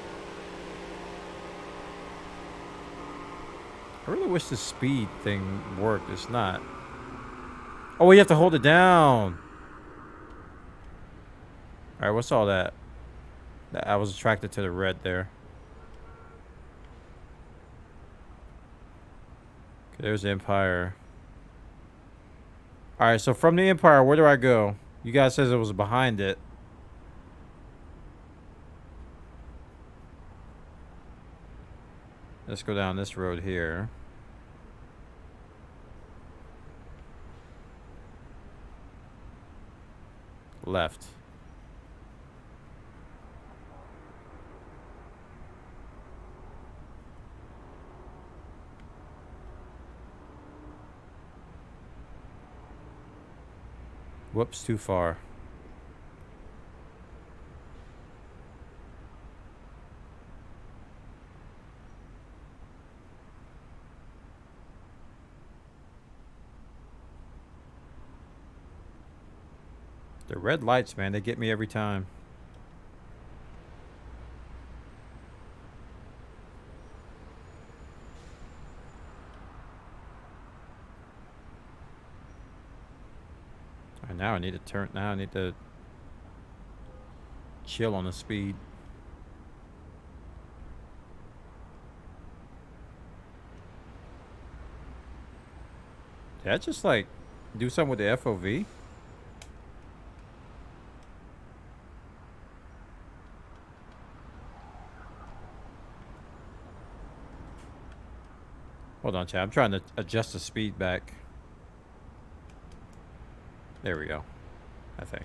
A: I really wish the speed thing worked. It's not. Oh, you have to hold it down. All right, what's all that? I was attracted to the red there. Okay, there's the Empire. All right, so from the Empire, where do I go? You guys says it was behind it. Let's go down this road here. Left. Whoops, too far. The red lights, man, they get me every time. All right, now I need to turn. Now I need to chill on the speed. Did I just like do something with the FOV? Hold on, chat. I'm trying to adjust the speed back. There we go. I think.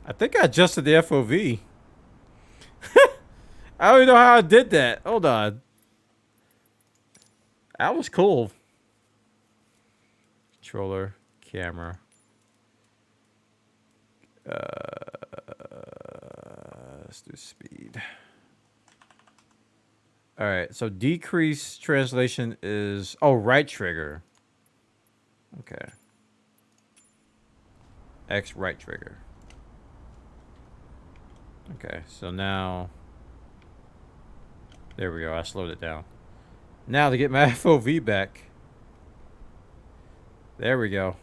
A: I think I adjusted the FOV. I don't even know how I did that. Hold on. That was cool. Controller, camera. Let's do speed. All right, so decrease translation is right trigger. Okay. X right trigger. Okay, so now there we go. I slowed it down. Now to get my FOV back. There we go.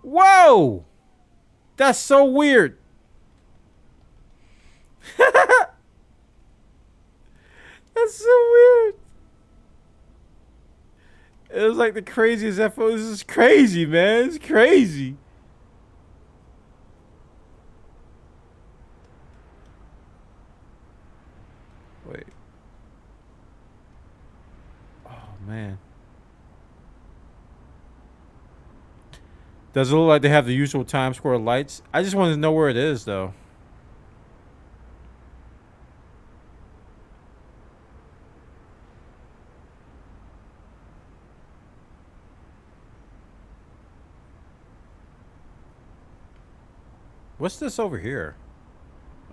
A: Whoa! That's so weird. That's so weird. It was like the craziest FO. This is crazy, man. It's crazy. Wait. Oh, man. Does it look like they have the usual Times Square lights? I just wanted to know where it is, though. What's this over here?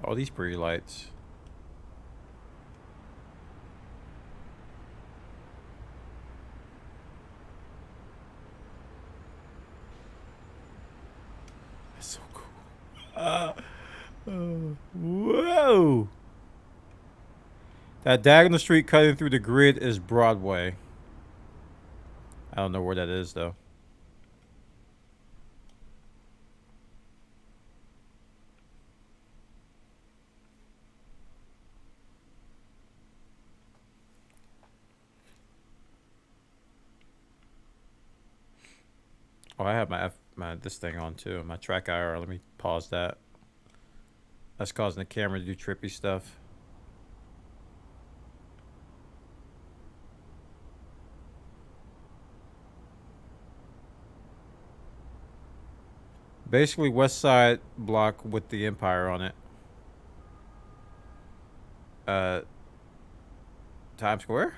A: Oh, these pretty lights. That's so cool. Whoa! That diagonal street cutting through the grid is Broadway. I don't know where that is, though. Oh, I have my this thing on too. My track IR. Let me pause that. That's causing the camera to do trippy stuff. Basically, west side block with the Empire on it. Times Square?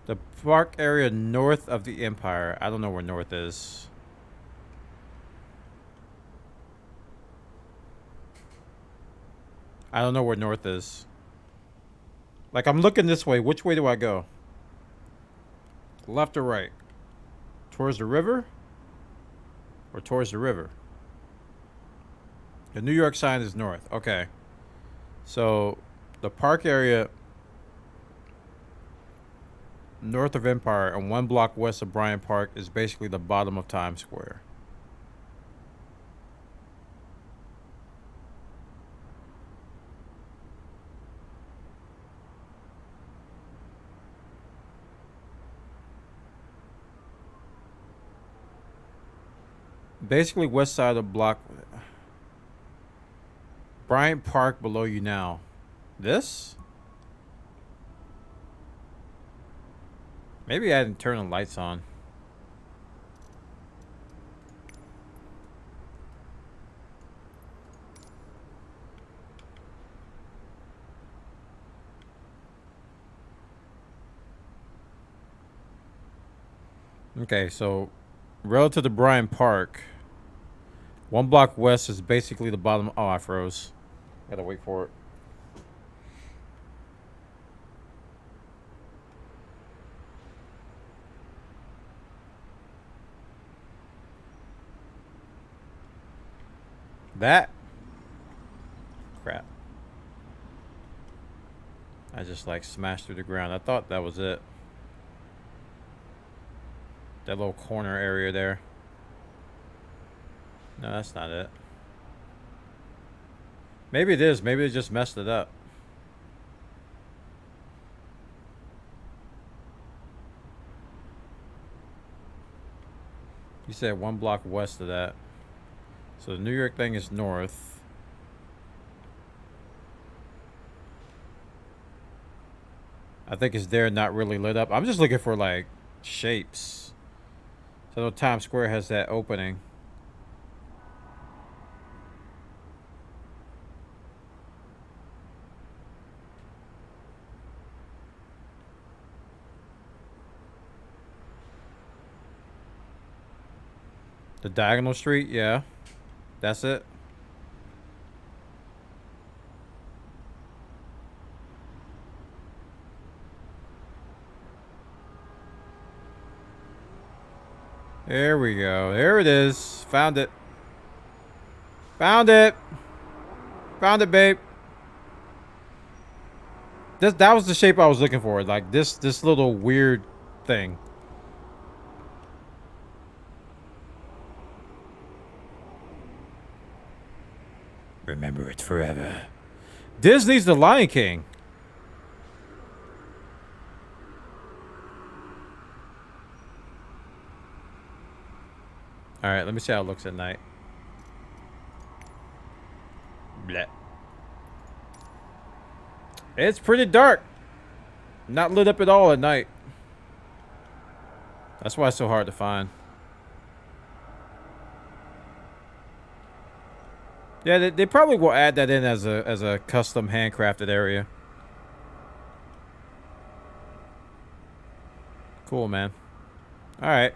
A: The park area north of the Empire. I don't know where north is. I don't know where north is. Like, I'm looking this way. Which way do I go? Left or right? Towards the river? Or towards the river? The New York sign is north. Okay. So, the park area north of Empire and 1 block west of Bryant Park is basically the bottom of Times Square. Basically west side of the block. Bryant Park below you now. This? Maybe I didn't turn the lights on. Okay, so relative to Bryant Park, 1 block west is basically the bottom. Oh, I froze. Gotta wait for it. That? Crap. I just like smashed through the ground. I thought that was it. That little corner area there. No, that's not it. Maybe it is. Maybe it just messed it up. You said 1 block west of that. So the New York thing is north. I think it's there, not really lit up. I'm just looking for like shapes. So I know Times Square has that opening. The diagonal street, yeah. That's it. There we go. There it is. Found it. Found it. Found it, babe. That was the shape I was looking for. Like this little weird thing. Remember it forever. Disney's The Lion King. All right, let me see how it looks at night. Bleh. It's pretty dark. Not lit up at all at night. That's why it's so hard to find. Yeah, they probably will add that in as a custom handcrafted area. Cool, man. All right.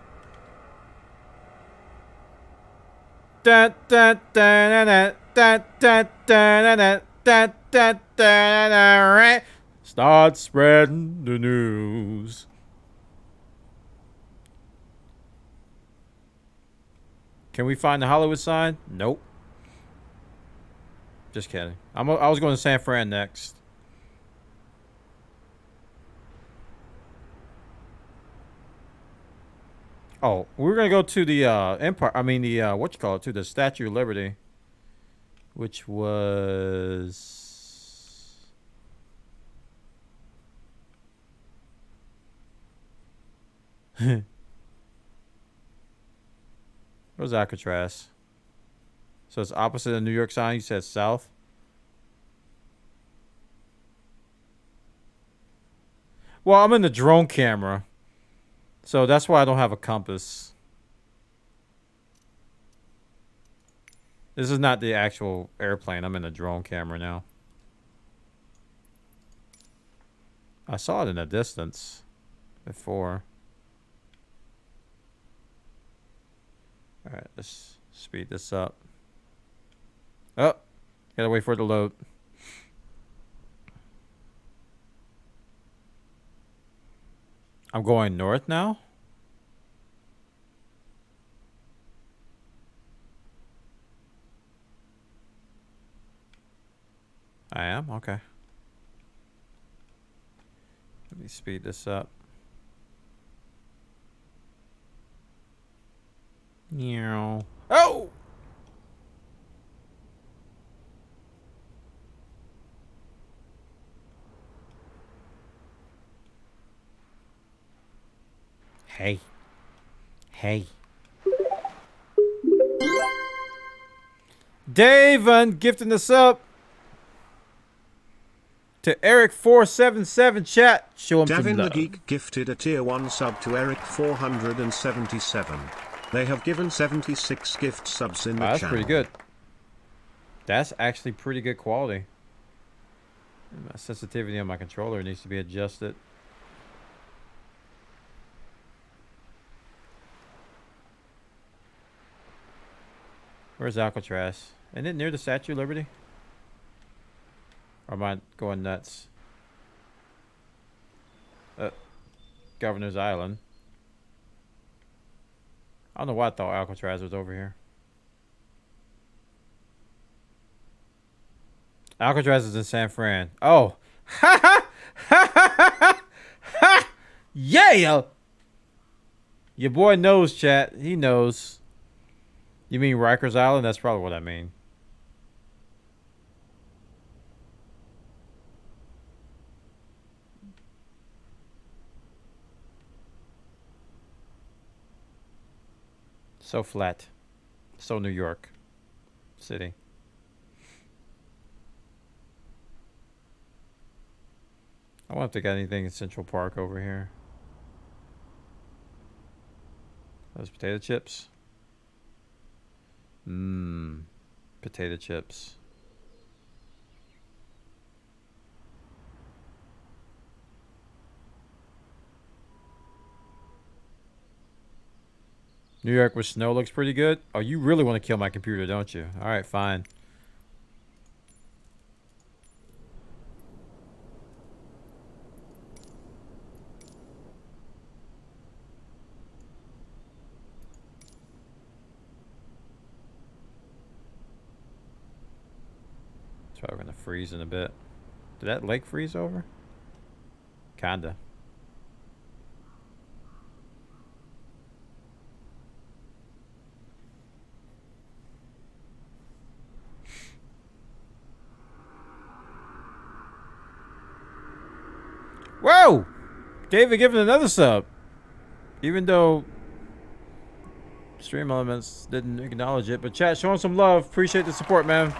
A: Start spreading the news. Can we find the Hollywood sign? Nope. Just kidding. I was going to San Fran next. Oh, we're gonna go to the Empire. I mean the what you call it, to the Statue of Liberty, which was. Where's Alcatraz? So it's opposite of New York sign. You said south. Well, I'm in the drone camera, so that's why I don't have a compass. This is not the actual airplane. I'm in the drone camera now. I saw it in the distance before. All right, let's speed this up. Oh, gotta wait for it to load. I'm going north now? I am? Okay. Let me speed this up. Meow. Oh! Hey. Hey. Dave gifting us up to Eric477 chat. Show him some
C: Davin the
A: love.
C: Geek gifted a tier 1 sub to Eric477. They have given 76 gift subs in the
A: That's
C: channel.
A: pretty good. That's actually pretty good quality. My sensitivity on my controller needs to be adjusted. Where's Alcatraz? Isn't it near the Statue of Liberty? Or am I going nuts? Governor's Island. I don't know why I thought Alcatraz was over here. Alcatraz is in San Fran. Oh. Ha ha! Ha ha ha! Yeah! Your boy knows, chat. He knows. You mean Rikers Island? That's probably what I mean. So flat. So New York City. I wonder if they got anything in Central Park over here. Those potato chips. Mmm. Potato chips. New York with snow looks pretty good. Oh, you really want to kill my computer, don't you? All right, fine. It's probably gonna freeze in a bit. Did that lake freeze over? Kinda. Whoa! David giving another sub. Even though Stream Elements didn't acknowledge it. But chat, showing some love. Appreciate the support, man.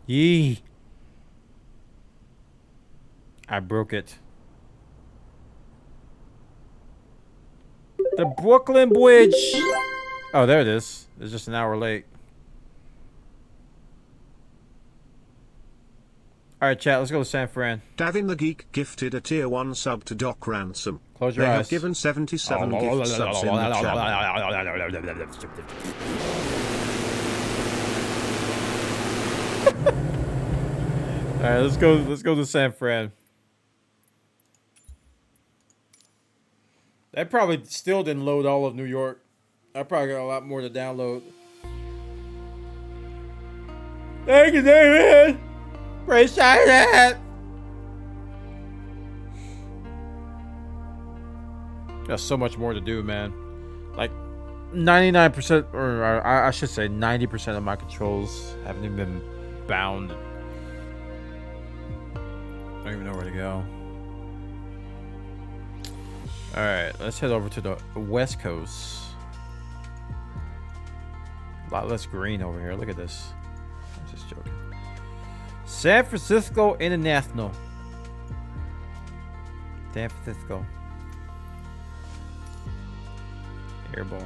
A: Yee. I broke it. The Brooklyn Bridge. Oh, there it is. It's just an hour late. Alright, chat, let's go to San Fran.
C: Davin the Geek gifted a tier 1 sub to Doc Ransom.
A: Close your
C: they
A: eyes.
C: have given 77 gift subs in the channel.
A: Alright, let's go to San Fran. That probably still didn't load all of New York. I probably got a lot more to download. Thank you, David. Appreciate it. There's so much more to do, man. Like 99%, or I should say 90% of my controls haven't even been bound. I don't even know where to go. Alright, let's head over to the West Coast. A lot less green over here. Look at this. I'm just joking. San Francisco International. San Francisco. Airborne.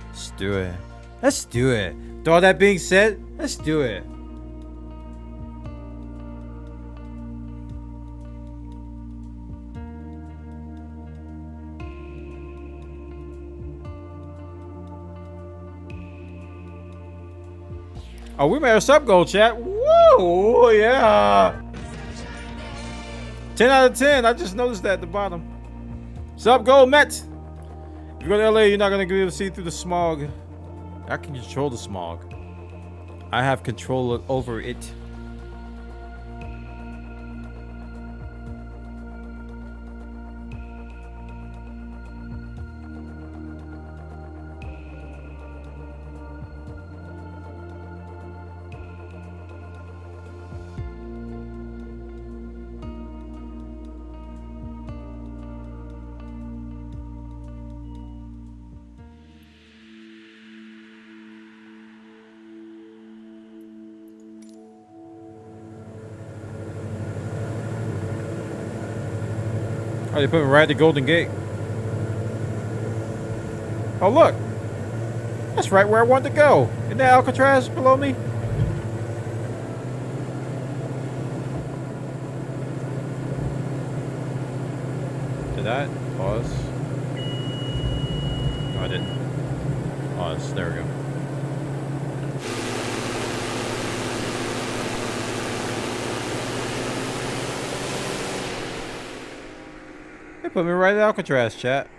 A: Let's do it. Let's do it. With all that being said, let's do it. Oh, we made a sub goal, chat. Woo! Yeah. 10 out of 10. I just noticed that at the bottom. Sub goal met. If you go to LA, you're not going to be able to see through the smog. I can control the smog. I have control over it. Oh, they put me right at the Golden Gate. Oh, look. That's right where I want to go. Isn't that Alcatraz below me? Did I pause? No, I didn't. Pause. There we go. They put me right at Alcatraz, chat.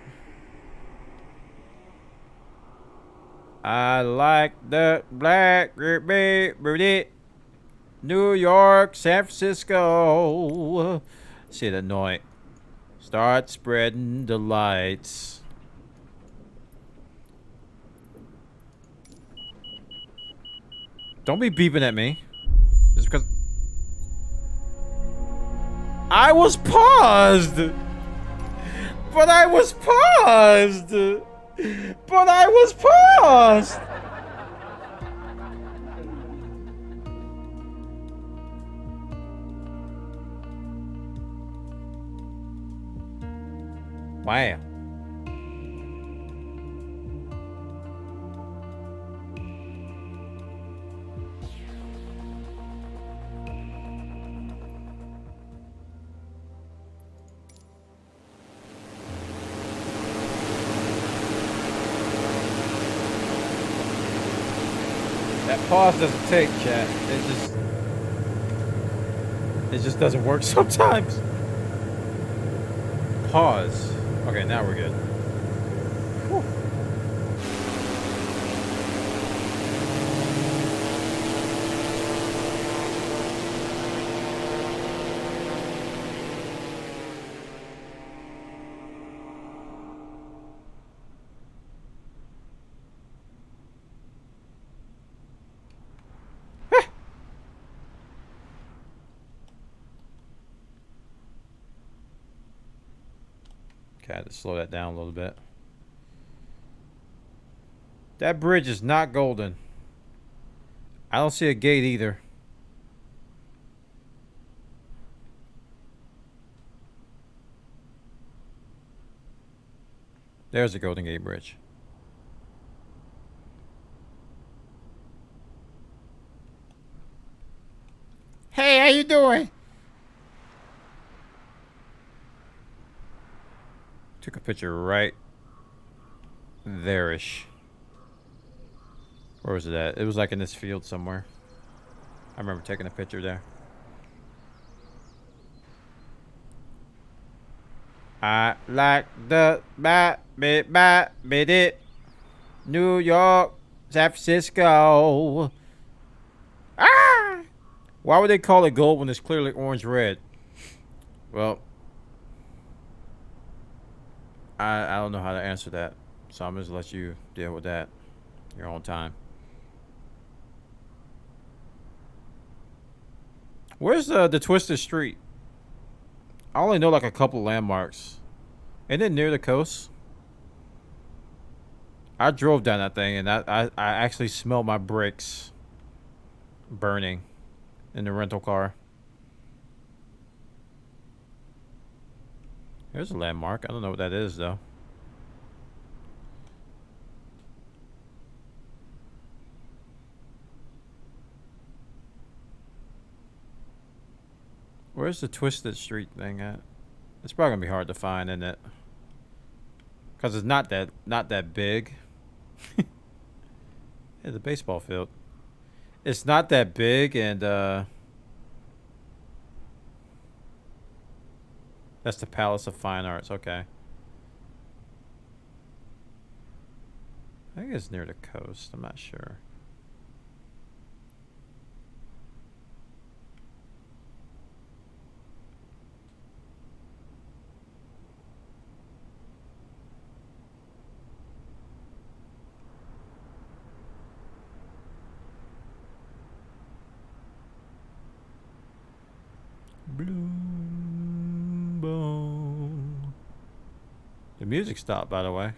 A: I like the black baby. New York, San Francisco. See the noise. Start spreading the lights. Don't be beeping at me. Just because I was paused. But I was paused. But I was paused. Wow. That pause doesn't take, chat. It just doesn't work sometimes. Pause. Okay, now we're good. Whew. Okay, I had to slow that down a little bit. That bridge is not golden. I don't see a gate either. There's a Golden Gate Bridge. Hey, how you doing? Took a picture right there-ish. Where was it at? It was like in this field somewhere. I remember taking a picture there. I like the New York, San Francisco. Ah! Why would they call it gold when it's clearly orange-red? Well, I don't know how to answer that. So I'm just let you deal with that your own time. Where's the Twisted Street? I only know like a couple landmarks. Isn't it near the coast? I drove down that thing and I actually smelled my brakes burning in the rental car. There's a landmark. I don't know what that is though. Where's the Twisted Street thing at? It's probably gonna be hard to find, isn't it? Cause it's not that big. Yeah, the baseball field. It's not that big, and that's the Palace of Fine Arts. Okay. I think it's near the coast. I'm not sure. Bloom, boom. The music stopped, by the way.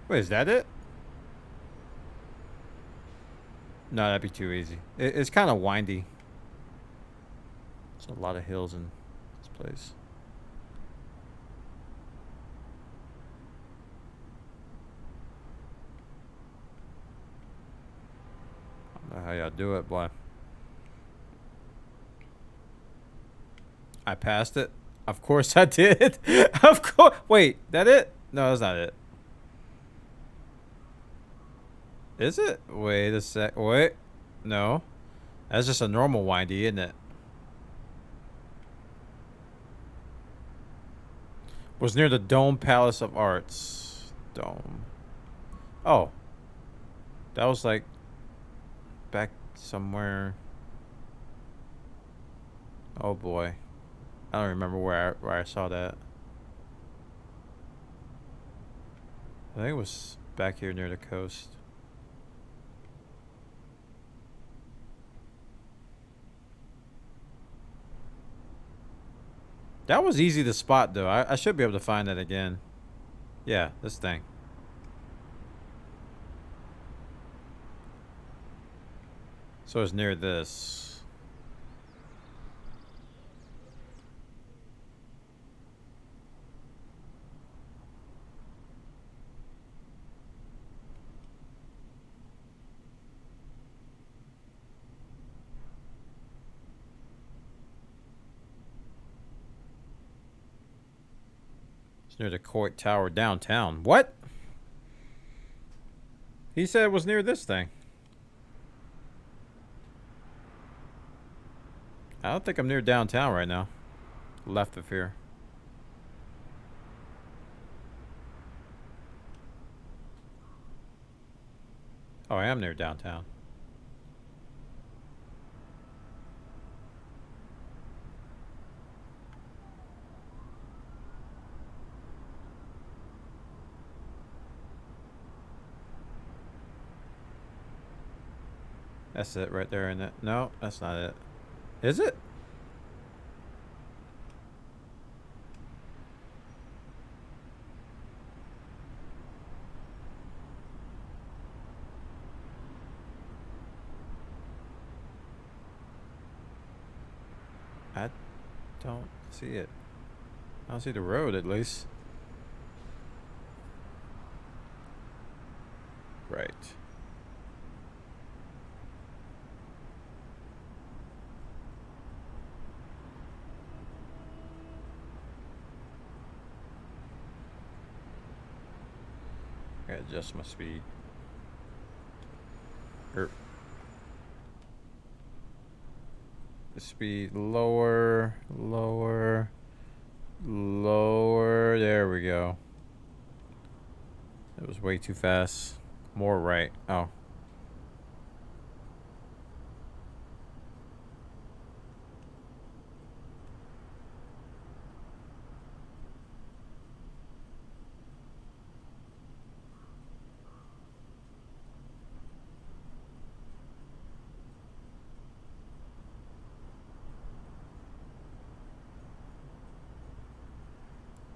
A: Wait, is that it? No, that'd be too easy. It's kind of windy. There's a lot of hills in this place. I don't know how y'all do it, boy. I passed it. Of course I did. Of course. Wait, that it? No, that's not it. Is it? Wait a sec. Wait. No. That's just a normal windy, isn't it? Was near the Dome Palace of Arts. Dome. Oh. That was like back somewhere. Oh boy. I don't remember where I saw that. I think it was back here near the coast. That was easy to spot though. I should be able to find that again. Yeah, this thing. So it's near this. It's near the Coit Tower downtown. What? He said it was near this thing. I don't think I'm near downtown right now. Left of here. Oh, I am near downtown. That's it right there, isn't it? No, that's not it. Is it? I don't see it. I don't see the road, at least. Right. I gotta adjust my speed. The speed lower, lower, lower. There we go. It was way too fast. More right. Oh.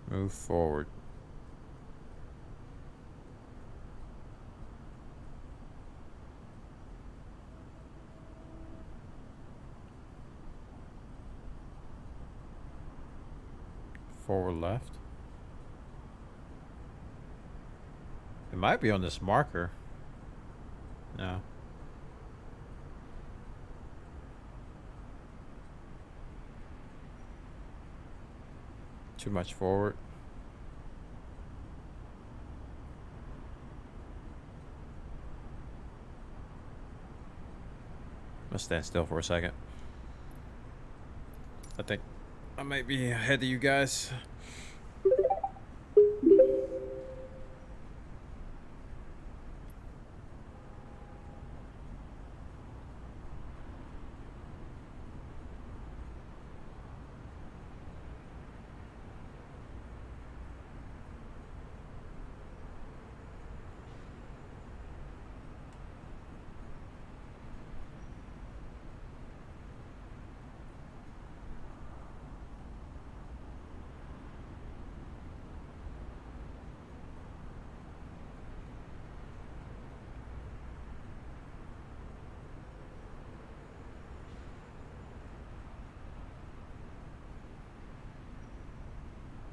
A: Move forward. Forward left. It might be on this marker. No. Too much forward. Let's stand still for a second. I think I might be ahead of you guys.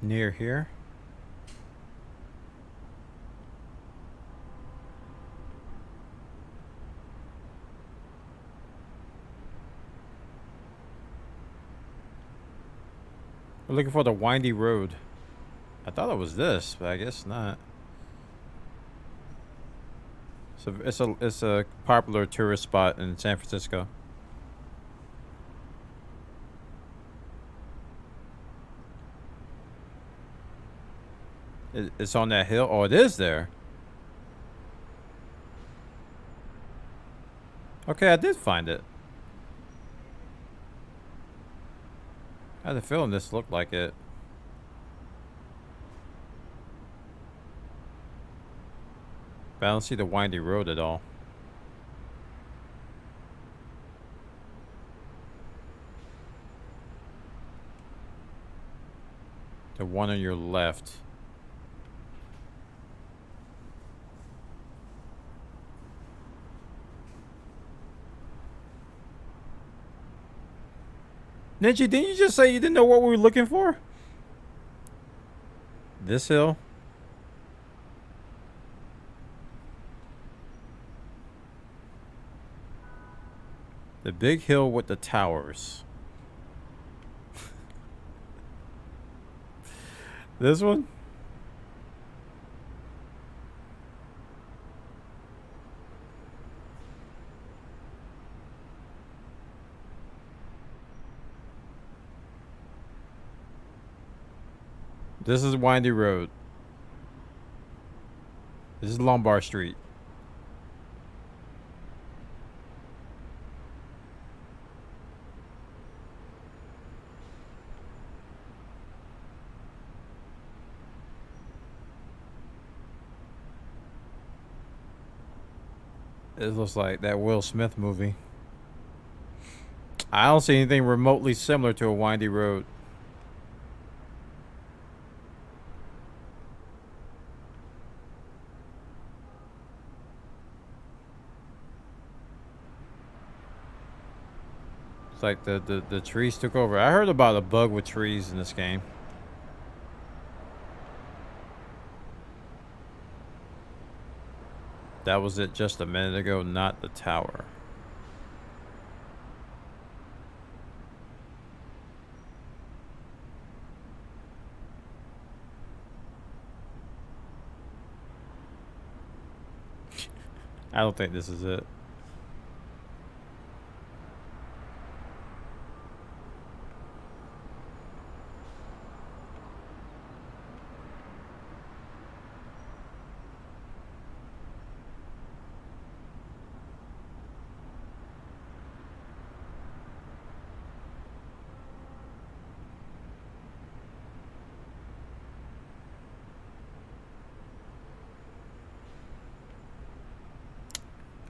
A: Near here. We're looking for the windy road. I thought it was this, but I guess not. So it's a popular tourist spot in San Francisco. It's on that hill. Oh, it is there. Okay, I did find it. I had a feeling this looked like it. But I don't see the windy road at all. The one on your left. Ninja, didn't you just say you didn't know what we were looking for? This hill? The big hill with the towers. This one? This is Windy Road. This is Lombard Street. It looks like that Will Smith movie. I don't see anything remotely similar to a windy road. It's like the trees took over. I heard about a bug with trees in this game. That was it just a minute ago, not the tower. I don't think this is it.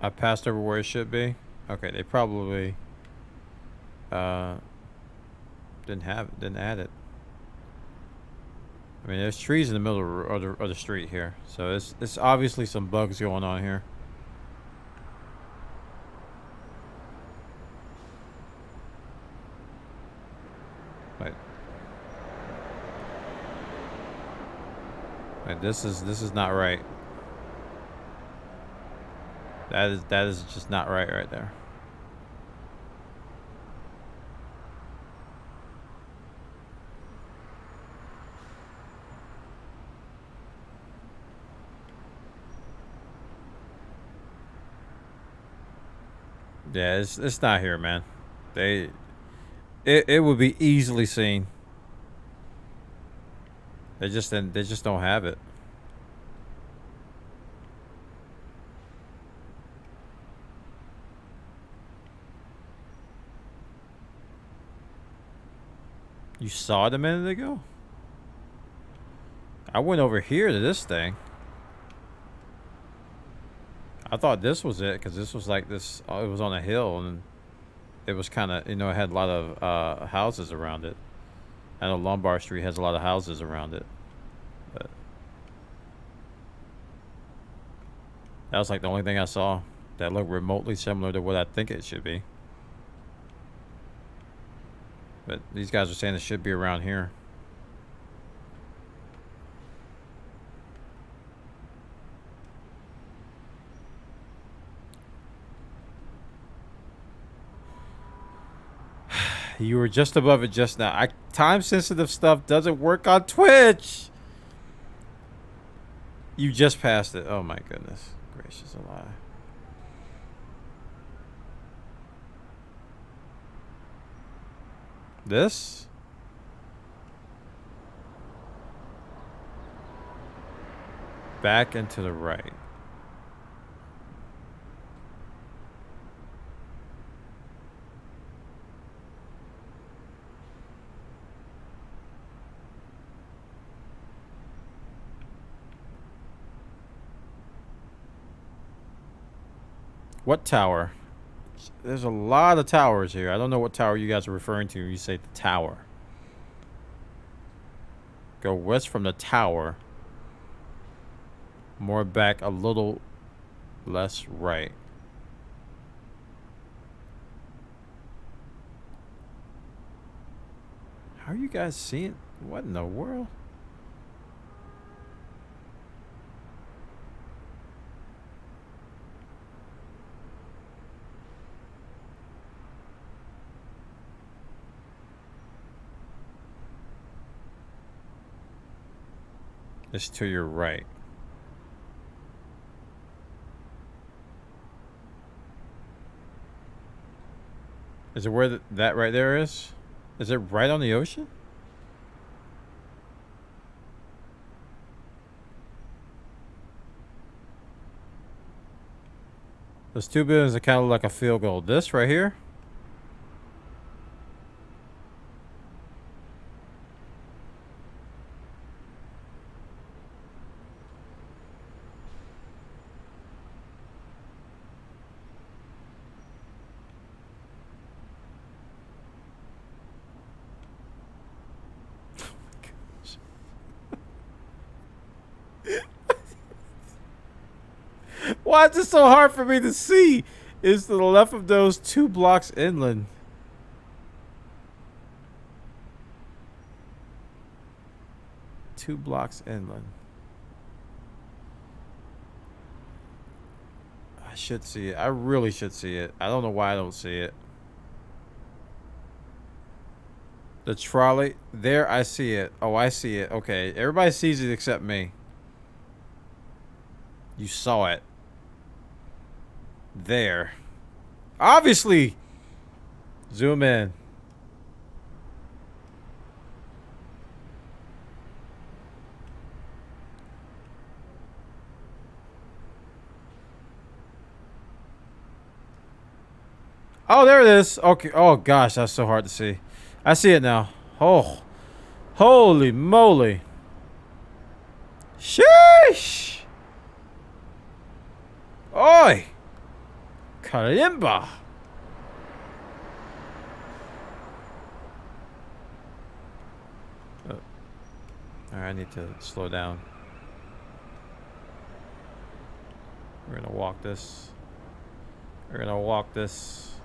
A: I passed over where it should be. Okay, they probably didn't add it. I mean, there's trees in the middle of the street here, so it's obviously some bugs going on here. Like this is not right. That is just not right there. Yeah, it's not here, man. It would be easily seen. They just don't have it. You saw it a minute ago? I went over here to this thing. I thought this was it because this was like this. It was on a hill and it was kind of, you know, it had a lot of houses around it. I know Lombard Street has a lot of houses around it. But that was like the only thing I saw that looked remotely similar to what I think it should be. But these guys are saying it should be around here. You were just above it just now. Time sensitive stuff doesn't work on Twitch. You just passed it. Oh my goodness gracious alive. This? Back and to the right. What tower? There's a lot of towers here. I don't know what tower you guys are referring to when you say the tower. Go west from the tower. More back, a little less right. How are you guys seeing? What in the world? It's to your right. Is it where that right there is? Is it right on the ocean? Those two buildings are kind of like a field goal. This right here? Why is this so hard for me to see? Is to the left of those 2 blocks inland. Two blocks inland. I should see it. I really should see it. I don't know why I don't see it. The trolley. There, I see it. Oh, I see it. Okay. Everybody sees it except me. You saw it. There. Obviously. Zoom in. Oh, there it is. Okay. Oh, gosh. That's so hard to see. I see it now. Oh. Holy moly. Sheesh. Oi. Kalimba. Oh. Alright, I need to slow down. We're gonna walk this. We're gonna walk this.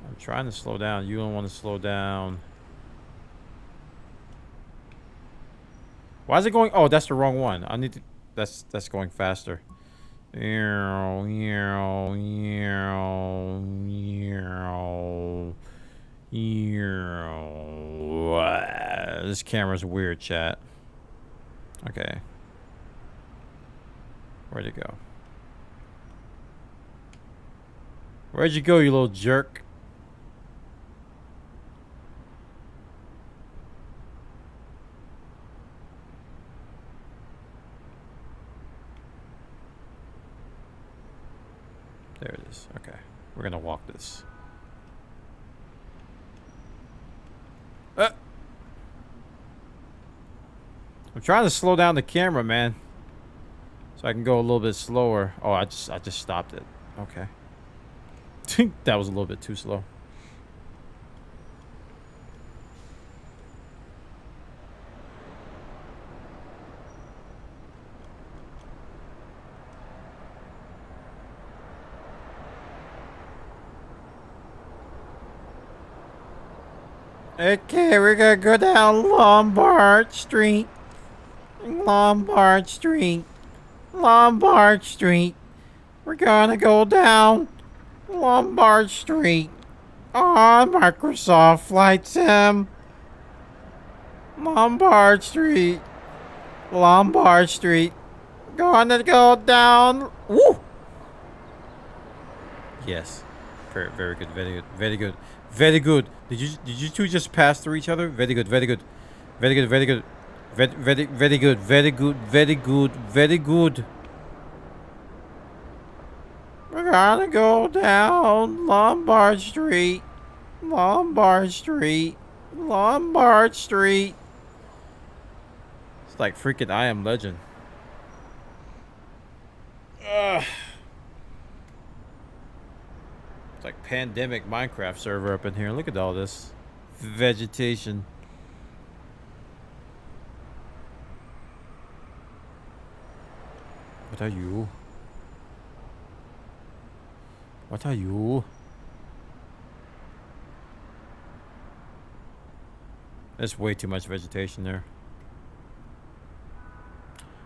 A: I'm trying to slow down. You don't want to slow down. Why is it going? Oh, that's the wrong one. I need to. That's going faster. This camera's weird, chat. Okay. Where'd it go? Where'd you go, you little jerk? There it is. Okay. We're gonna walk this. I'm trying to slow down the camera, man. So I can go a little bit slower. Oh, I just stopped it. Okay. That was a little bit too slow. Okay, we're gonna go down Lombard Street. Lombard Street. Lombard Street. We're gonna go down Lombard Street on Microsoft Flight Sim. Lombard Street. Lombard Street. Gonna go down. Woo! Yes. Very, very good. Very good. Very good. Very good. Did you two just pass through each other? Very good. Very good. Very good. Very good. Very good. Very good. Very good. Very good. We're gonna go down Lombard Street. Lombard Street. Lombard Street. It's like freaking I Am Legend. Ugh. It's like pandemic Minecraft server up in here. Look at all this vegetation. What are you? What are you? There's way too much vegetation there.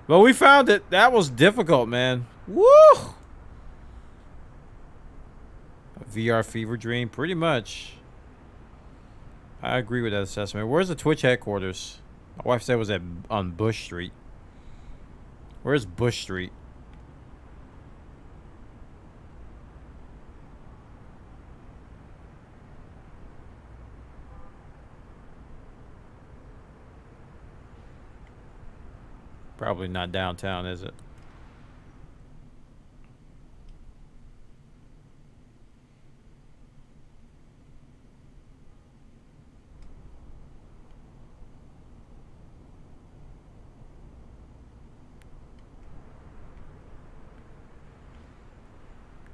A: But we found it. That was difficult, man. Woo! A VR fever dream, pretty much. I agree with that assessment. Where's the Twitch headquarters? My wife said it was on Bush Street. Where's Bush Street? Probably not downtown, is it?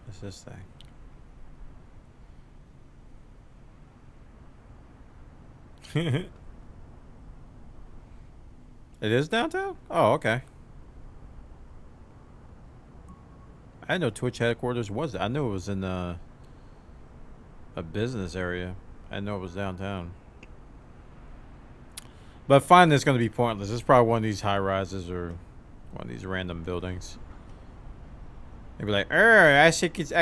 A: What's this thing? It is downtown? Oh, okay. I didn't know Twitch headquarters was. I knew it was in a business area. I didn't know it was downtown. But finding it's going to be pointless. It's probably one of these high rises or one of these random buildings. They'd be like, I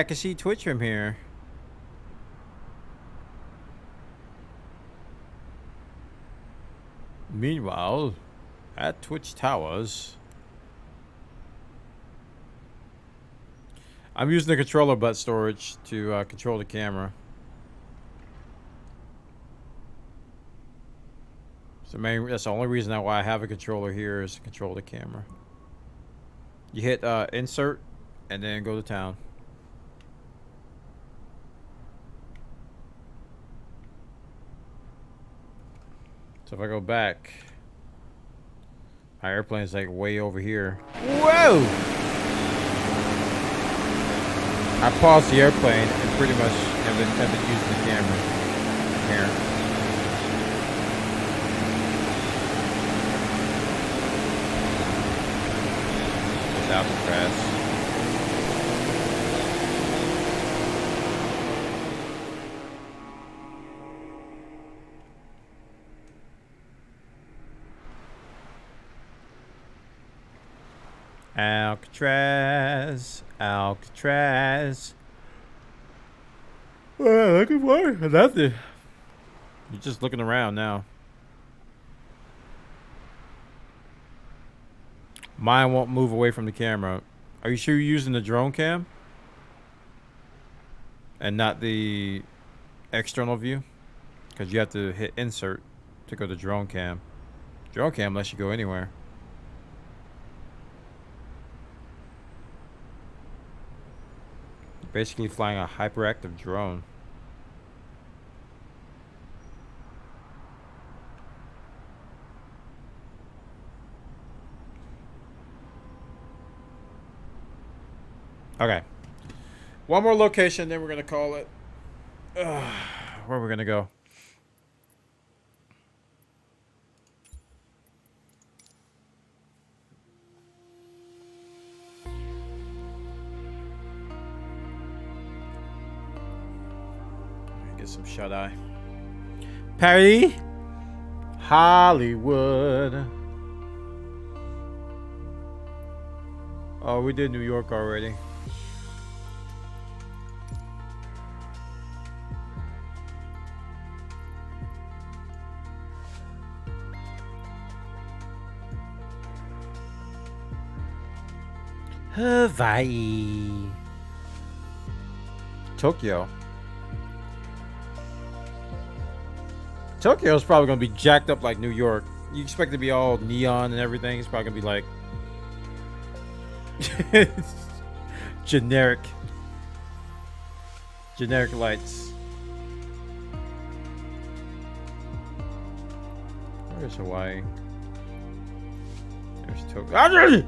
A: can see Twitch from here. Meanwhile, at Twitch Towers, I'm using the controller butt storage to control the camera. So that's the only reason why I have a controller here is to control the camera. You hit insert and then go to town. So if I go back My airplane's like way over here. Whoa! I paused the airplane and pretty much haven't used the camera here. It's Alcatraz. Alcatraz, Alcatraz. Well, looking for nothing. You're just looking around now. Mine won't move away from the camera. Are you sure you're using the drone cam? And not the external view? Because you have to hit insert to go to drone cam. Drone cam lets you go anywhere. Basically flying a hyperactive drone. Okay. One more location, then we're gonna call it. Where are we gonna go? Get some shut eye. Paris, Hollywood. Oh, we did New York already. Hawaii. Tokyo. Tokyo's probably gonna be jacked up like New York. You expect it to be all neon and everything. It's probably gonna be like generic lights. Where's Hawaii? There's Tokyo.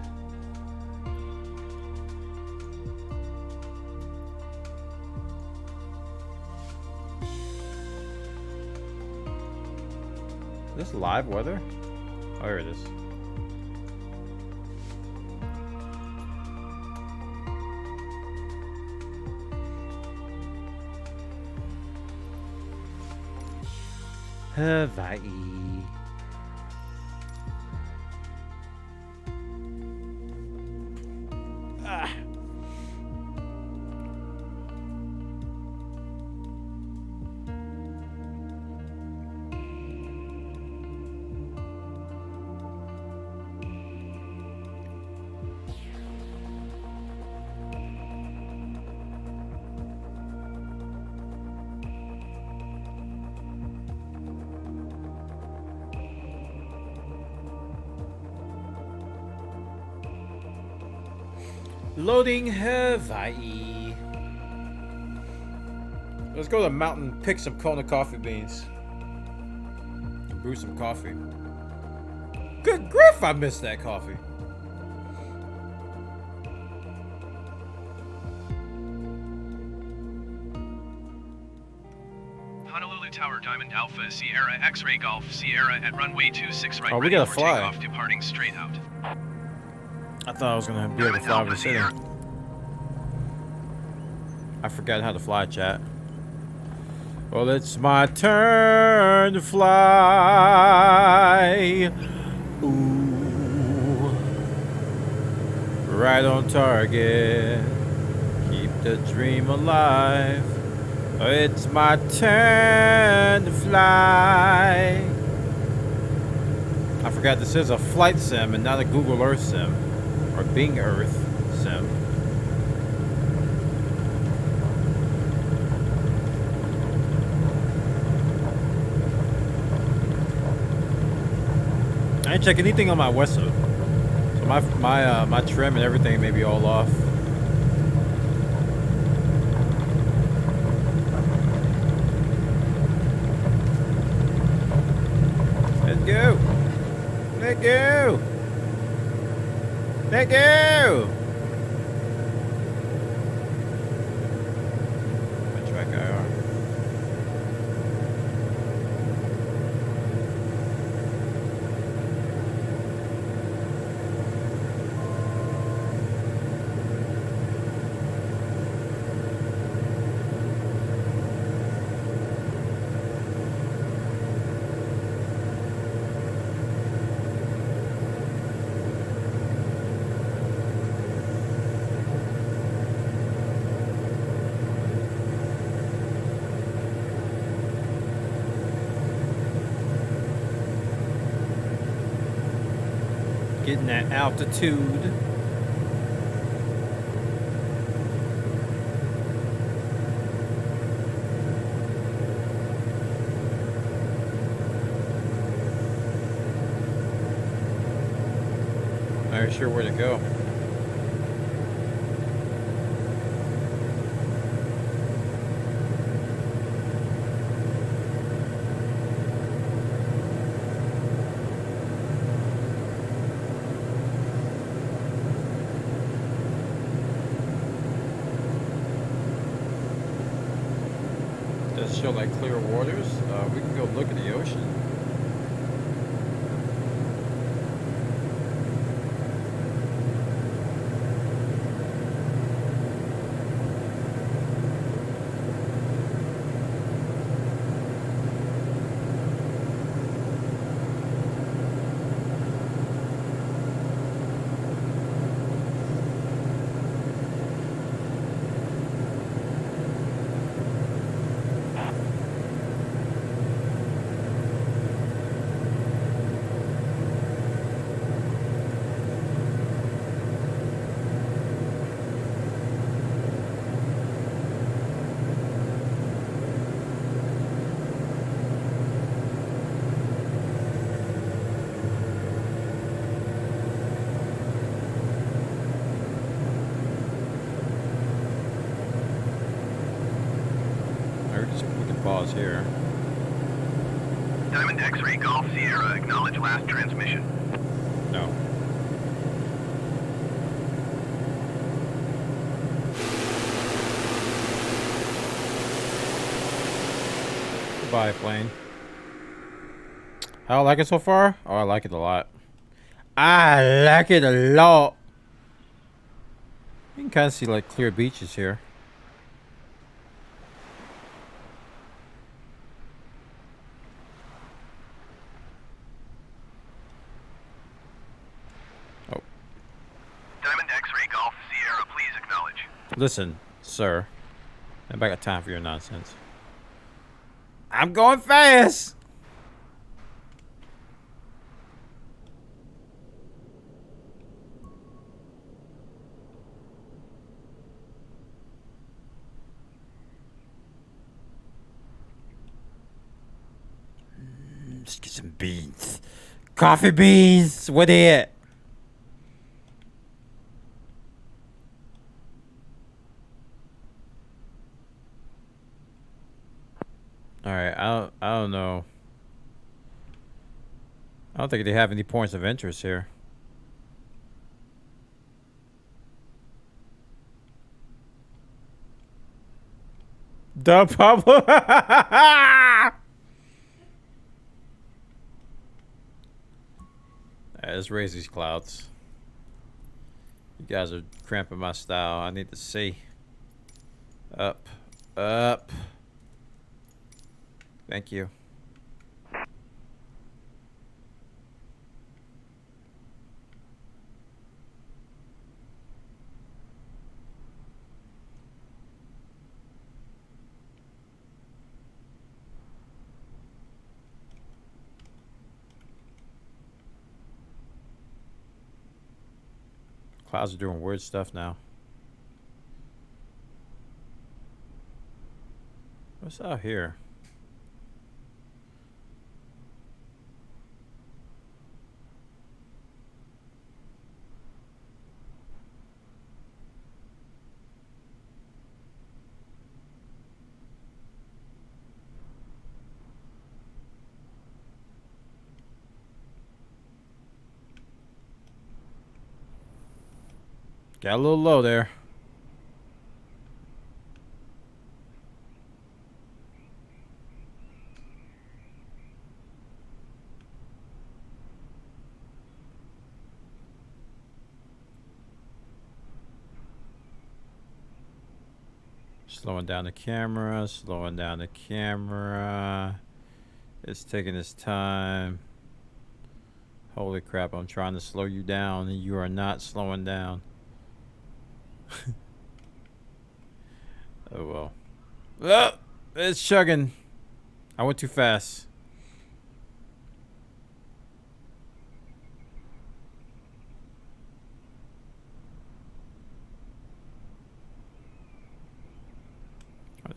A: Is this live weather? Oh, here it is. Hawaii. Ah. Loading Hawaii. Let's go to the mountain, pick some Kona coffee beans. And brew some coffee. Good grief, I missed that coffee.
I: Honolulu Tower, Diamond Alpha, Sierra, X-Ray Golf, Sierra at runway 26 right.
A: Oh, we
I: ready
A: gotta
I: for
A: fly.
I: takeoff, departing straight out.
A: I thought I was gonna be able to fly over the city. I forgot how to fly, chat. Well, it's my turn to fly. Ooh. Right on target. Keep the dream alive. It's my turn to fly. I forgot this is a flight sim and not a Google Earth sim. Or Bing Earth sim. I didn't check anything on my Wesso. So my trim and everything may be all off. Let's go. Let's go. Thank you! My track IR. Getting that altitude. Not sure where to go. Does it show like clear waters? We can go look at the ocean. We can pause here.
H: Diamond X-Ray Golf Sierra, acknowledge last transmission.
A: No. Goodbye, plane. How I like it so far? Oh, I like it a lot. I like it a lot. You can kind of see like clear beaches here. Oh.
H: Diamond X-Ray Golf Sierra, please acknowledge.
A: Listen, sir. I got time for your nonsense. I'm going fast. Let's get some beans. Coffee beans. What it? All right. I don't know. I don't think they have any points of interest here. The Pablo. Let's raise these clouds. You guys are cramping my style. I need to see. Up. Up. Thank you. Clouds are doing weird stuff now. What's out here? Got a little low there. Slowing down the camera, slowing down the camera. It's taking its time. Holy crap, I'm trying to slow you down and you are not slowing down. Oh well. Oh, it's chugging. I went too fast.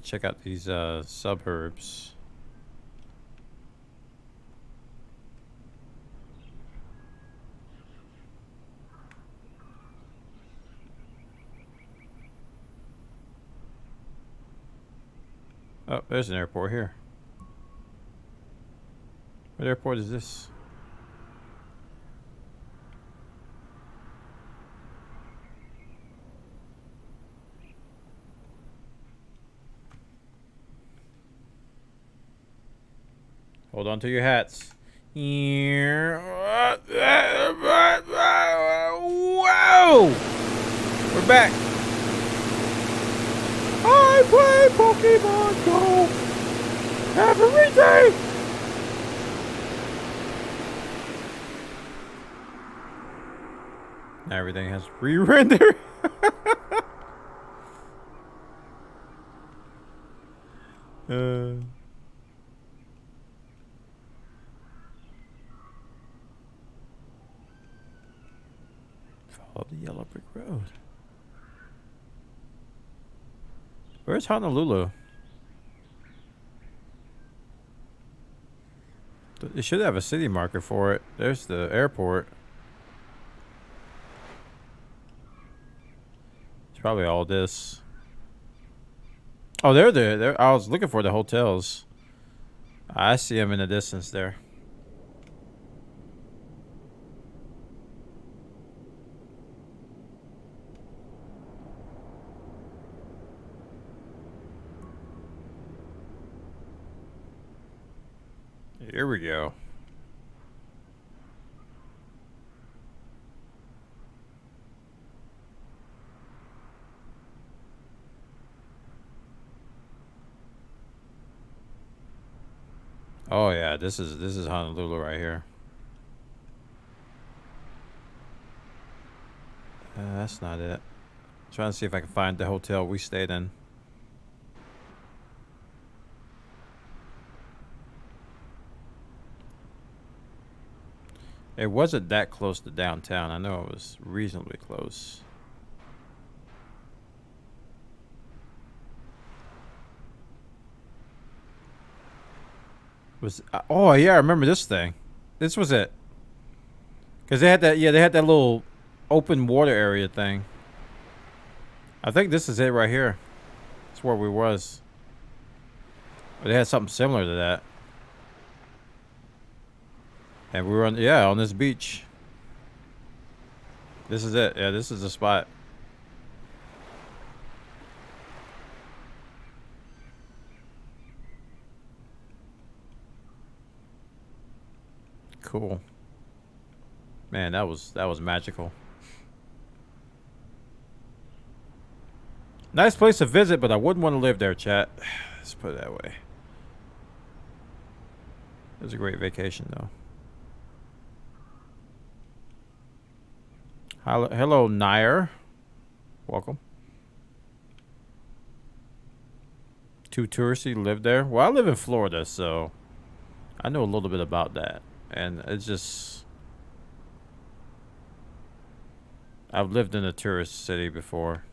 A: Check out these suburbs. Oh, there's an airport here. What airport is this? Hold on to your hats. Whoa! We're back. I play Pokemon Go every day. Now everything has re-render. Follow the yellow brick road. Where's Honolulu? They should have a city marker for it. There's the airport. It's probably all this. Oh, they're there. I was looking for the hotels. I see them in the distance there. Here we go. Oh yeah, this is Honolulu right here. That's not it. Trying to see if I can find the hotel we stayed in. It wasn't that close to downtown. I know it was reasonably close. Oh yeah, I remember this thing. This was it. Cause they had that. Yeah, they had that little open water area thing. I think this is it right here. That's where we was. But they had something similar to that. And we were on, yeah, on this beach. This is it. Yeah, this is the spot. Cool. Man, that was magical. Nice place to visit, but I wouldn't want to live there, chat. Let's put it that way. It was a great vacation, though. Hello, Nair. Welcome. Too touristy to live there? Well, I live in Florida, so I know a little bit about that. And it's just... I've lived in a tourist city before.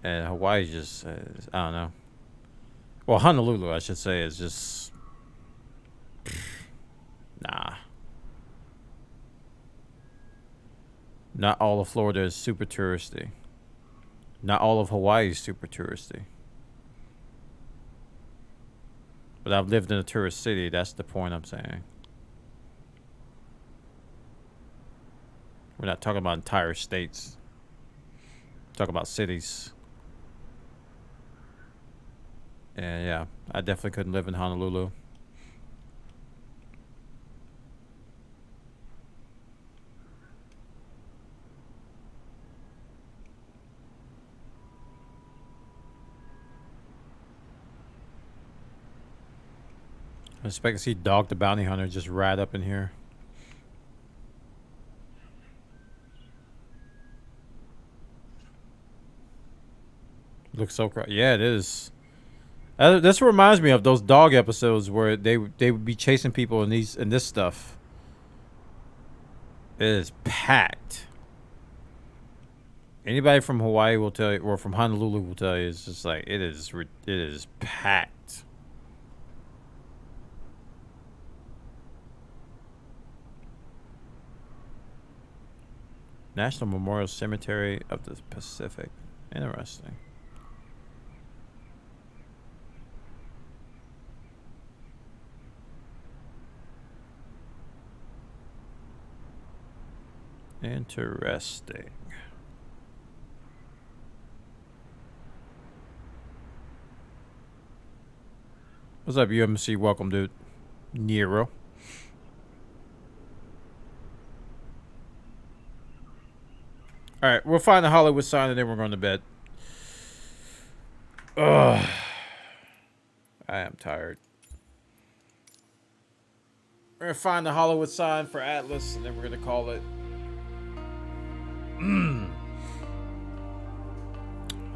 A: And Hawaii just... I don't know. Well, Honolulu, I should say, is just... Nah. Not all of Florida is super touristy. Not all of Hawaii is super touristy. But I've lived in a tourist city. That's the point I'm saying. We're not talking about entire states. Talk about cities. And yeah, I definitely couldn't live in Honolulu. I expect to see Dog the Bounty Hunter just ride up in here. Looks so crazy. Yeah, it is. This reminds me of those dog episodes where they would be chasing people in this stuff. It is packed. Anybody from Hawaii will tell you, or from Honolulu will tell you, it's just like it is packed. National Memorial Cemetery of the Pacific. Interesting. Interesting. What's up, UMC? Welcome, dude. Nero. All right, we'll find the Hollywood sign and then we're going to bed. Ugh. I am tired. We're going to find the Hollywood sign for Atlas and then we're going to call it.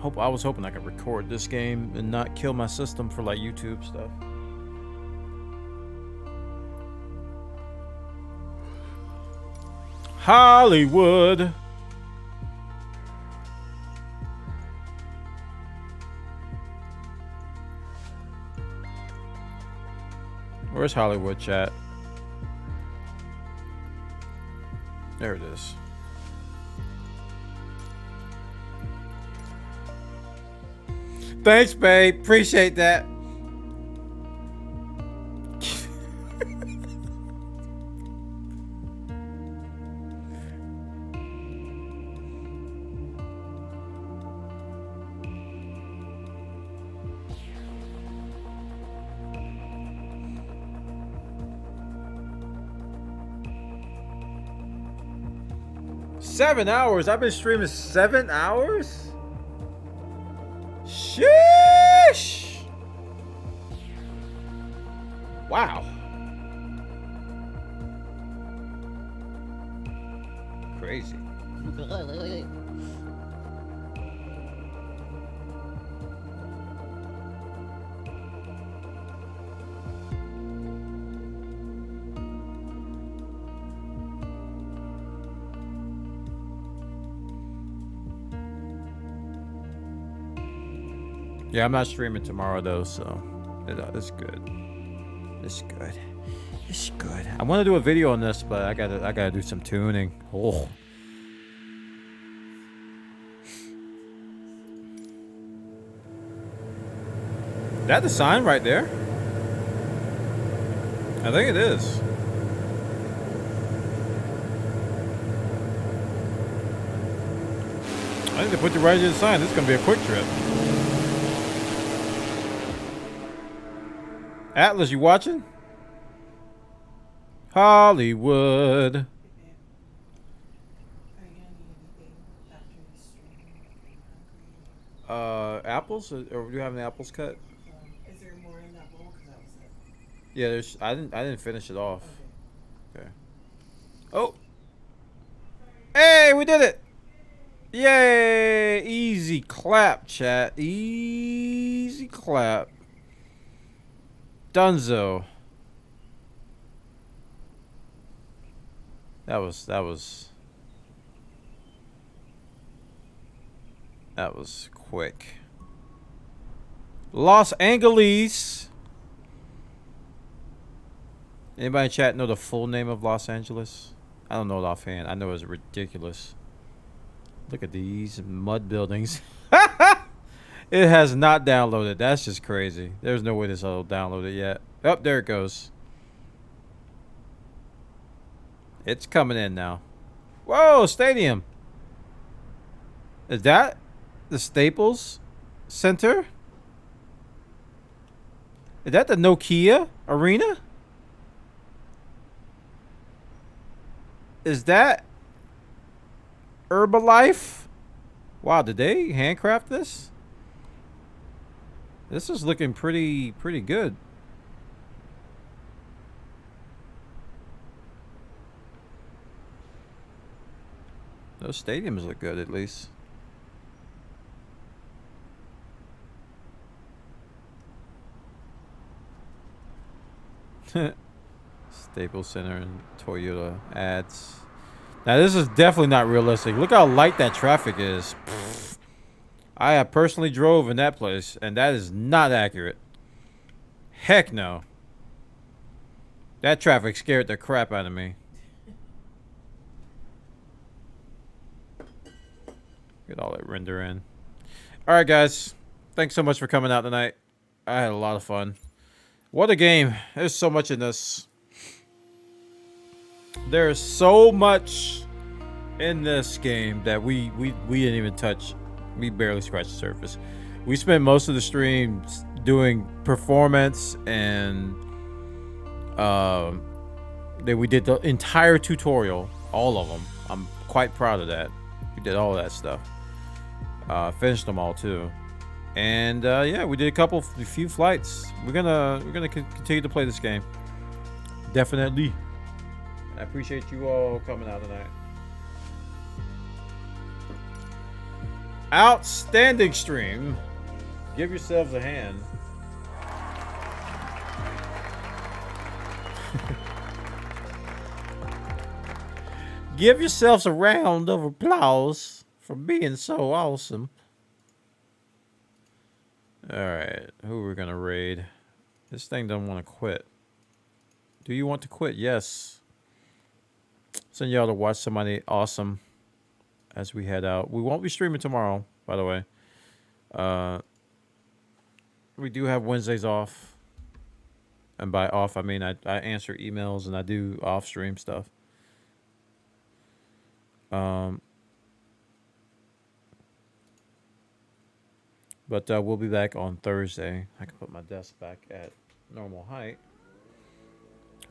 A: I was hoping I could record this game and not kill my system for like YouTube stuff. Hollywood. Where's Hollywood, chat? There it is. Thanks, babe. Appreciate that. $7 hours? I've been streaming 7 hours? Sheesh! Wow. Crazy. Yeah, I'm not streaming tomorrow though, so it's good. It's good. It's good. I want to do a video on this, but I gotta do some tuning. Oh. That the sign right there? I think it is. I think they put you right in the sign. This is gonna be a quick trip. Atlas, you watching? Hollywood.
D: Are you gonna need anything after the stream?
A: Apples? Or do you have any apples cut?
D: Is there more in that bowl? Cause that was it.
A: Yeah, there's. I didn't finish it off.
D: Okay.
A: Okay. Oh. Hey, we did it! Yay! Easy clap, chat. Easy clap. Dunzo. That was quick. Los Angeles. Anybody in chat know the full name of Los Angeles? I don't know it offhand. I know it's ridiculous. Look at these mud buildings. It has not downloaded. That's just crazy. There's no way this will download it yet. Oh, there it goes. It's coming in now. Whoa, stadium. Is that The Staples Center? Is that the Nokia Arena? Is that Herbalife? Wow, did they handcraft this? This is looking pretty good. Those stadiums look good, at least. Staples Center and Toyota ads. Now, this is definitely not realistic. Look how light that traffic is. Pfft. I have personally drove in that place, and that is not accurate. Heck no. That traffic scared the crap out of me. Get all that render in. Alright, guys. Thanks so much for coming out tonight. I had a lot of fun. What a game. There's so much in this. There's so much in this game that we didn't even touch. We barely scratched the surface. We spent most of the streams doing performance, and then we did the entire tutorial, all of them. I'm quite proud of that. We did all that stuff. Finished them all too, and yeah, we did a few flights. We're gonna continue to play this game. Definitely. I appreciate you all coming out tonight. Outstanding stream. Give yourselves a hand. Give yourselves a round of applause for being so awesome. Alright, who we're gonna raid? This thing doesn't want to quit. Do you want to quit? Yes. Send y'all to watch somebody awesome as we head out. We won't be streaming tomorrow, by the way. We do have Wednesdays off. And by off, I mean I answer emails and I do off-stream stuff. But we'll be back on Thursday. I can put my desk back at normal height.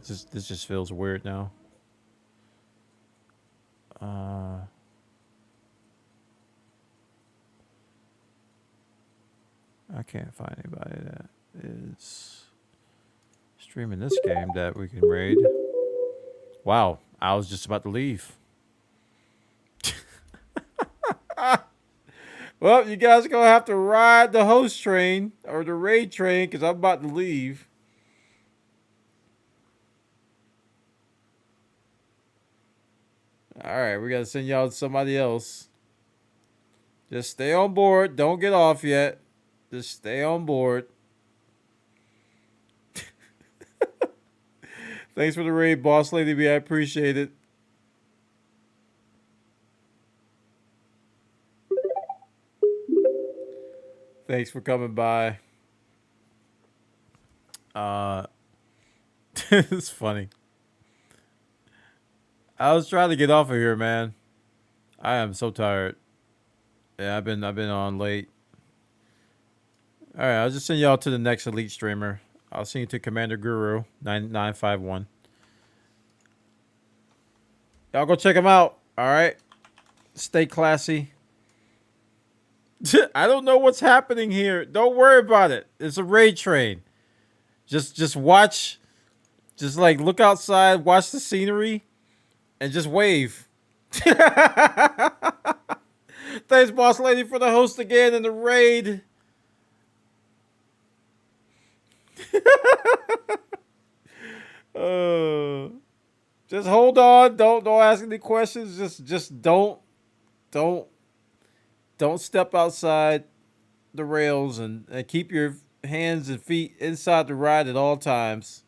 A: This just feels weird now. I can't find anybody that is streaming this game that we can raid. Wow, I was just about to leave. Well, you guys are going to have to ride the host train or the raid train because I'm about to leave. All right, we got to send y'all to somebody else. Just stay on board. Don't get off yet. Just stay on board. Thanks for the raid, Boss Lady B. I appreciate it. Thanks for coming by. It's funny. I was trying to get off of here, man. I am so tired. Yeah, I've been on late. All right, I'll just send y'all to the next elite streamer. I'll send you to Commander Guru 9951. Y'all go check him out. All right, stay classy. I don't know what's happening here. Don't worry about it. It's a raid train. Just watch. Just like look outside, watch the scenery, and just wave. Thanks, Boss Lady, for the host again in the raid. Just hold on. Don't ask any questions. Just don't step outside the rails and keep your hands and feet inside the ride at all times.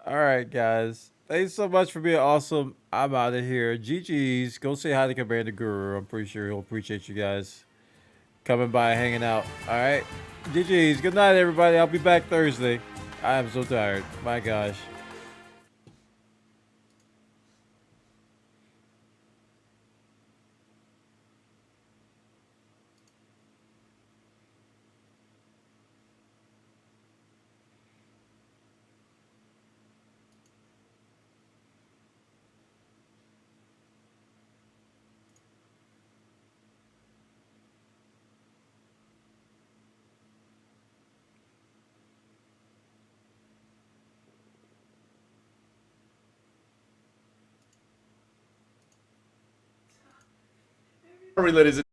A: All right, guys. Thanks so much for being awesome. I'm out of here. GG's. Go say hi to Commander Guru. I'm pretty sure he'll appreciate you guys coming by, hanging out. All right. GG's. Good night, everybody. I'll be back Thursday. I am so tired. My gosh.
J: Sorry, ladies and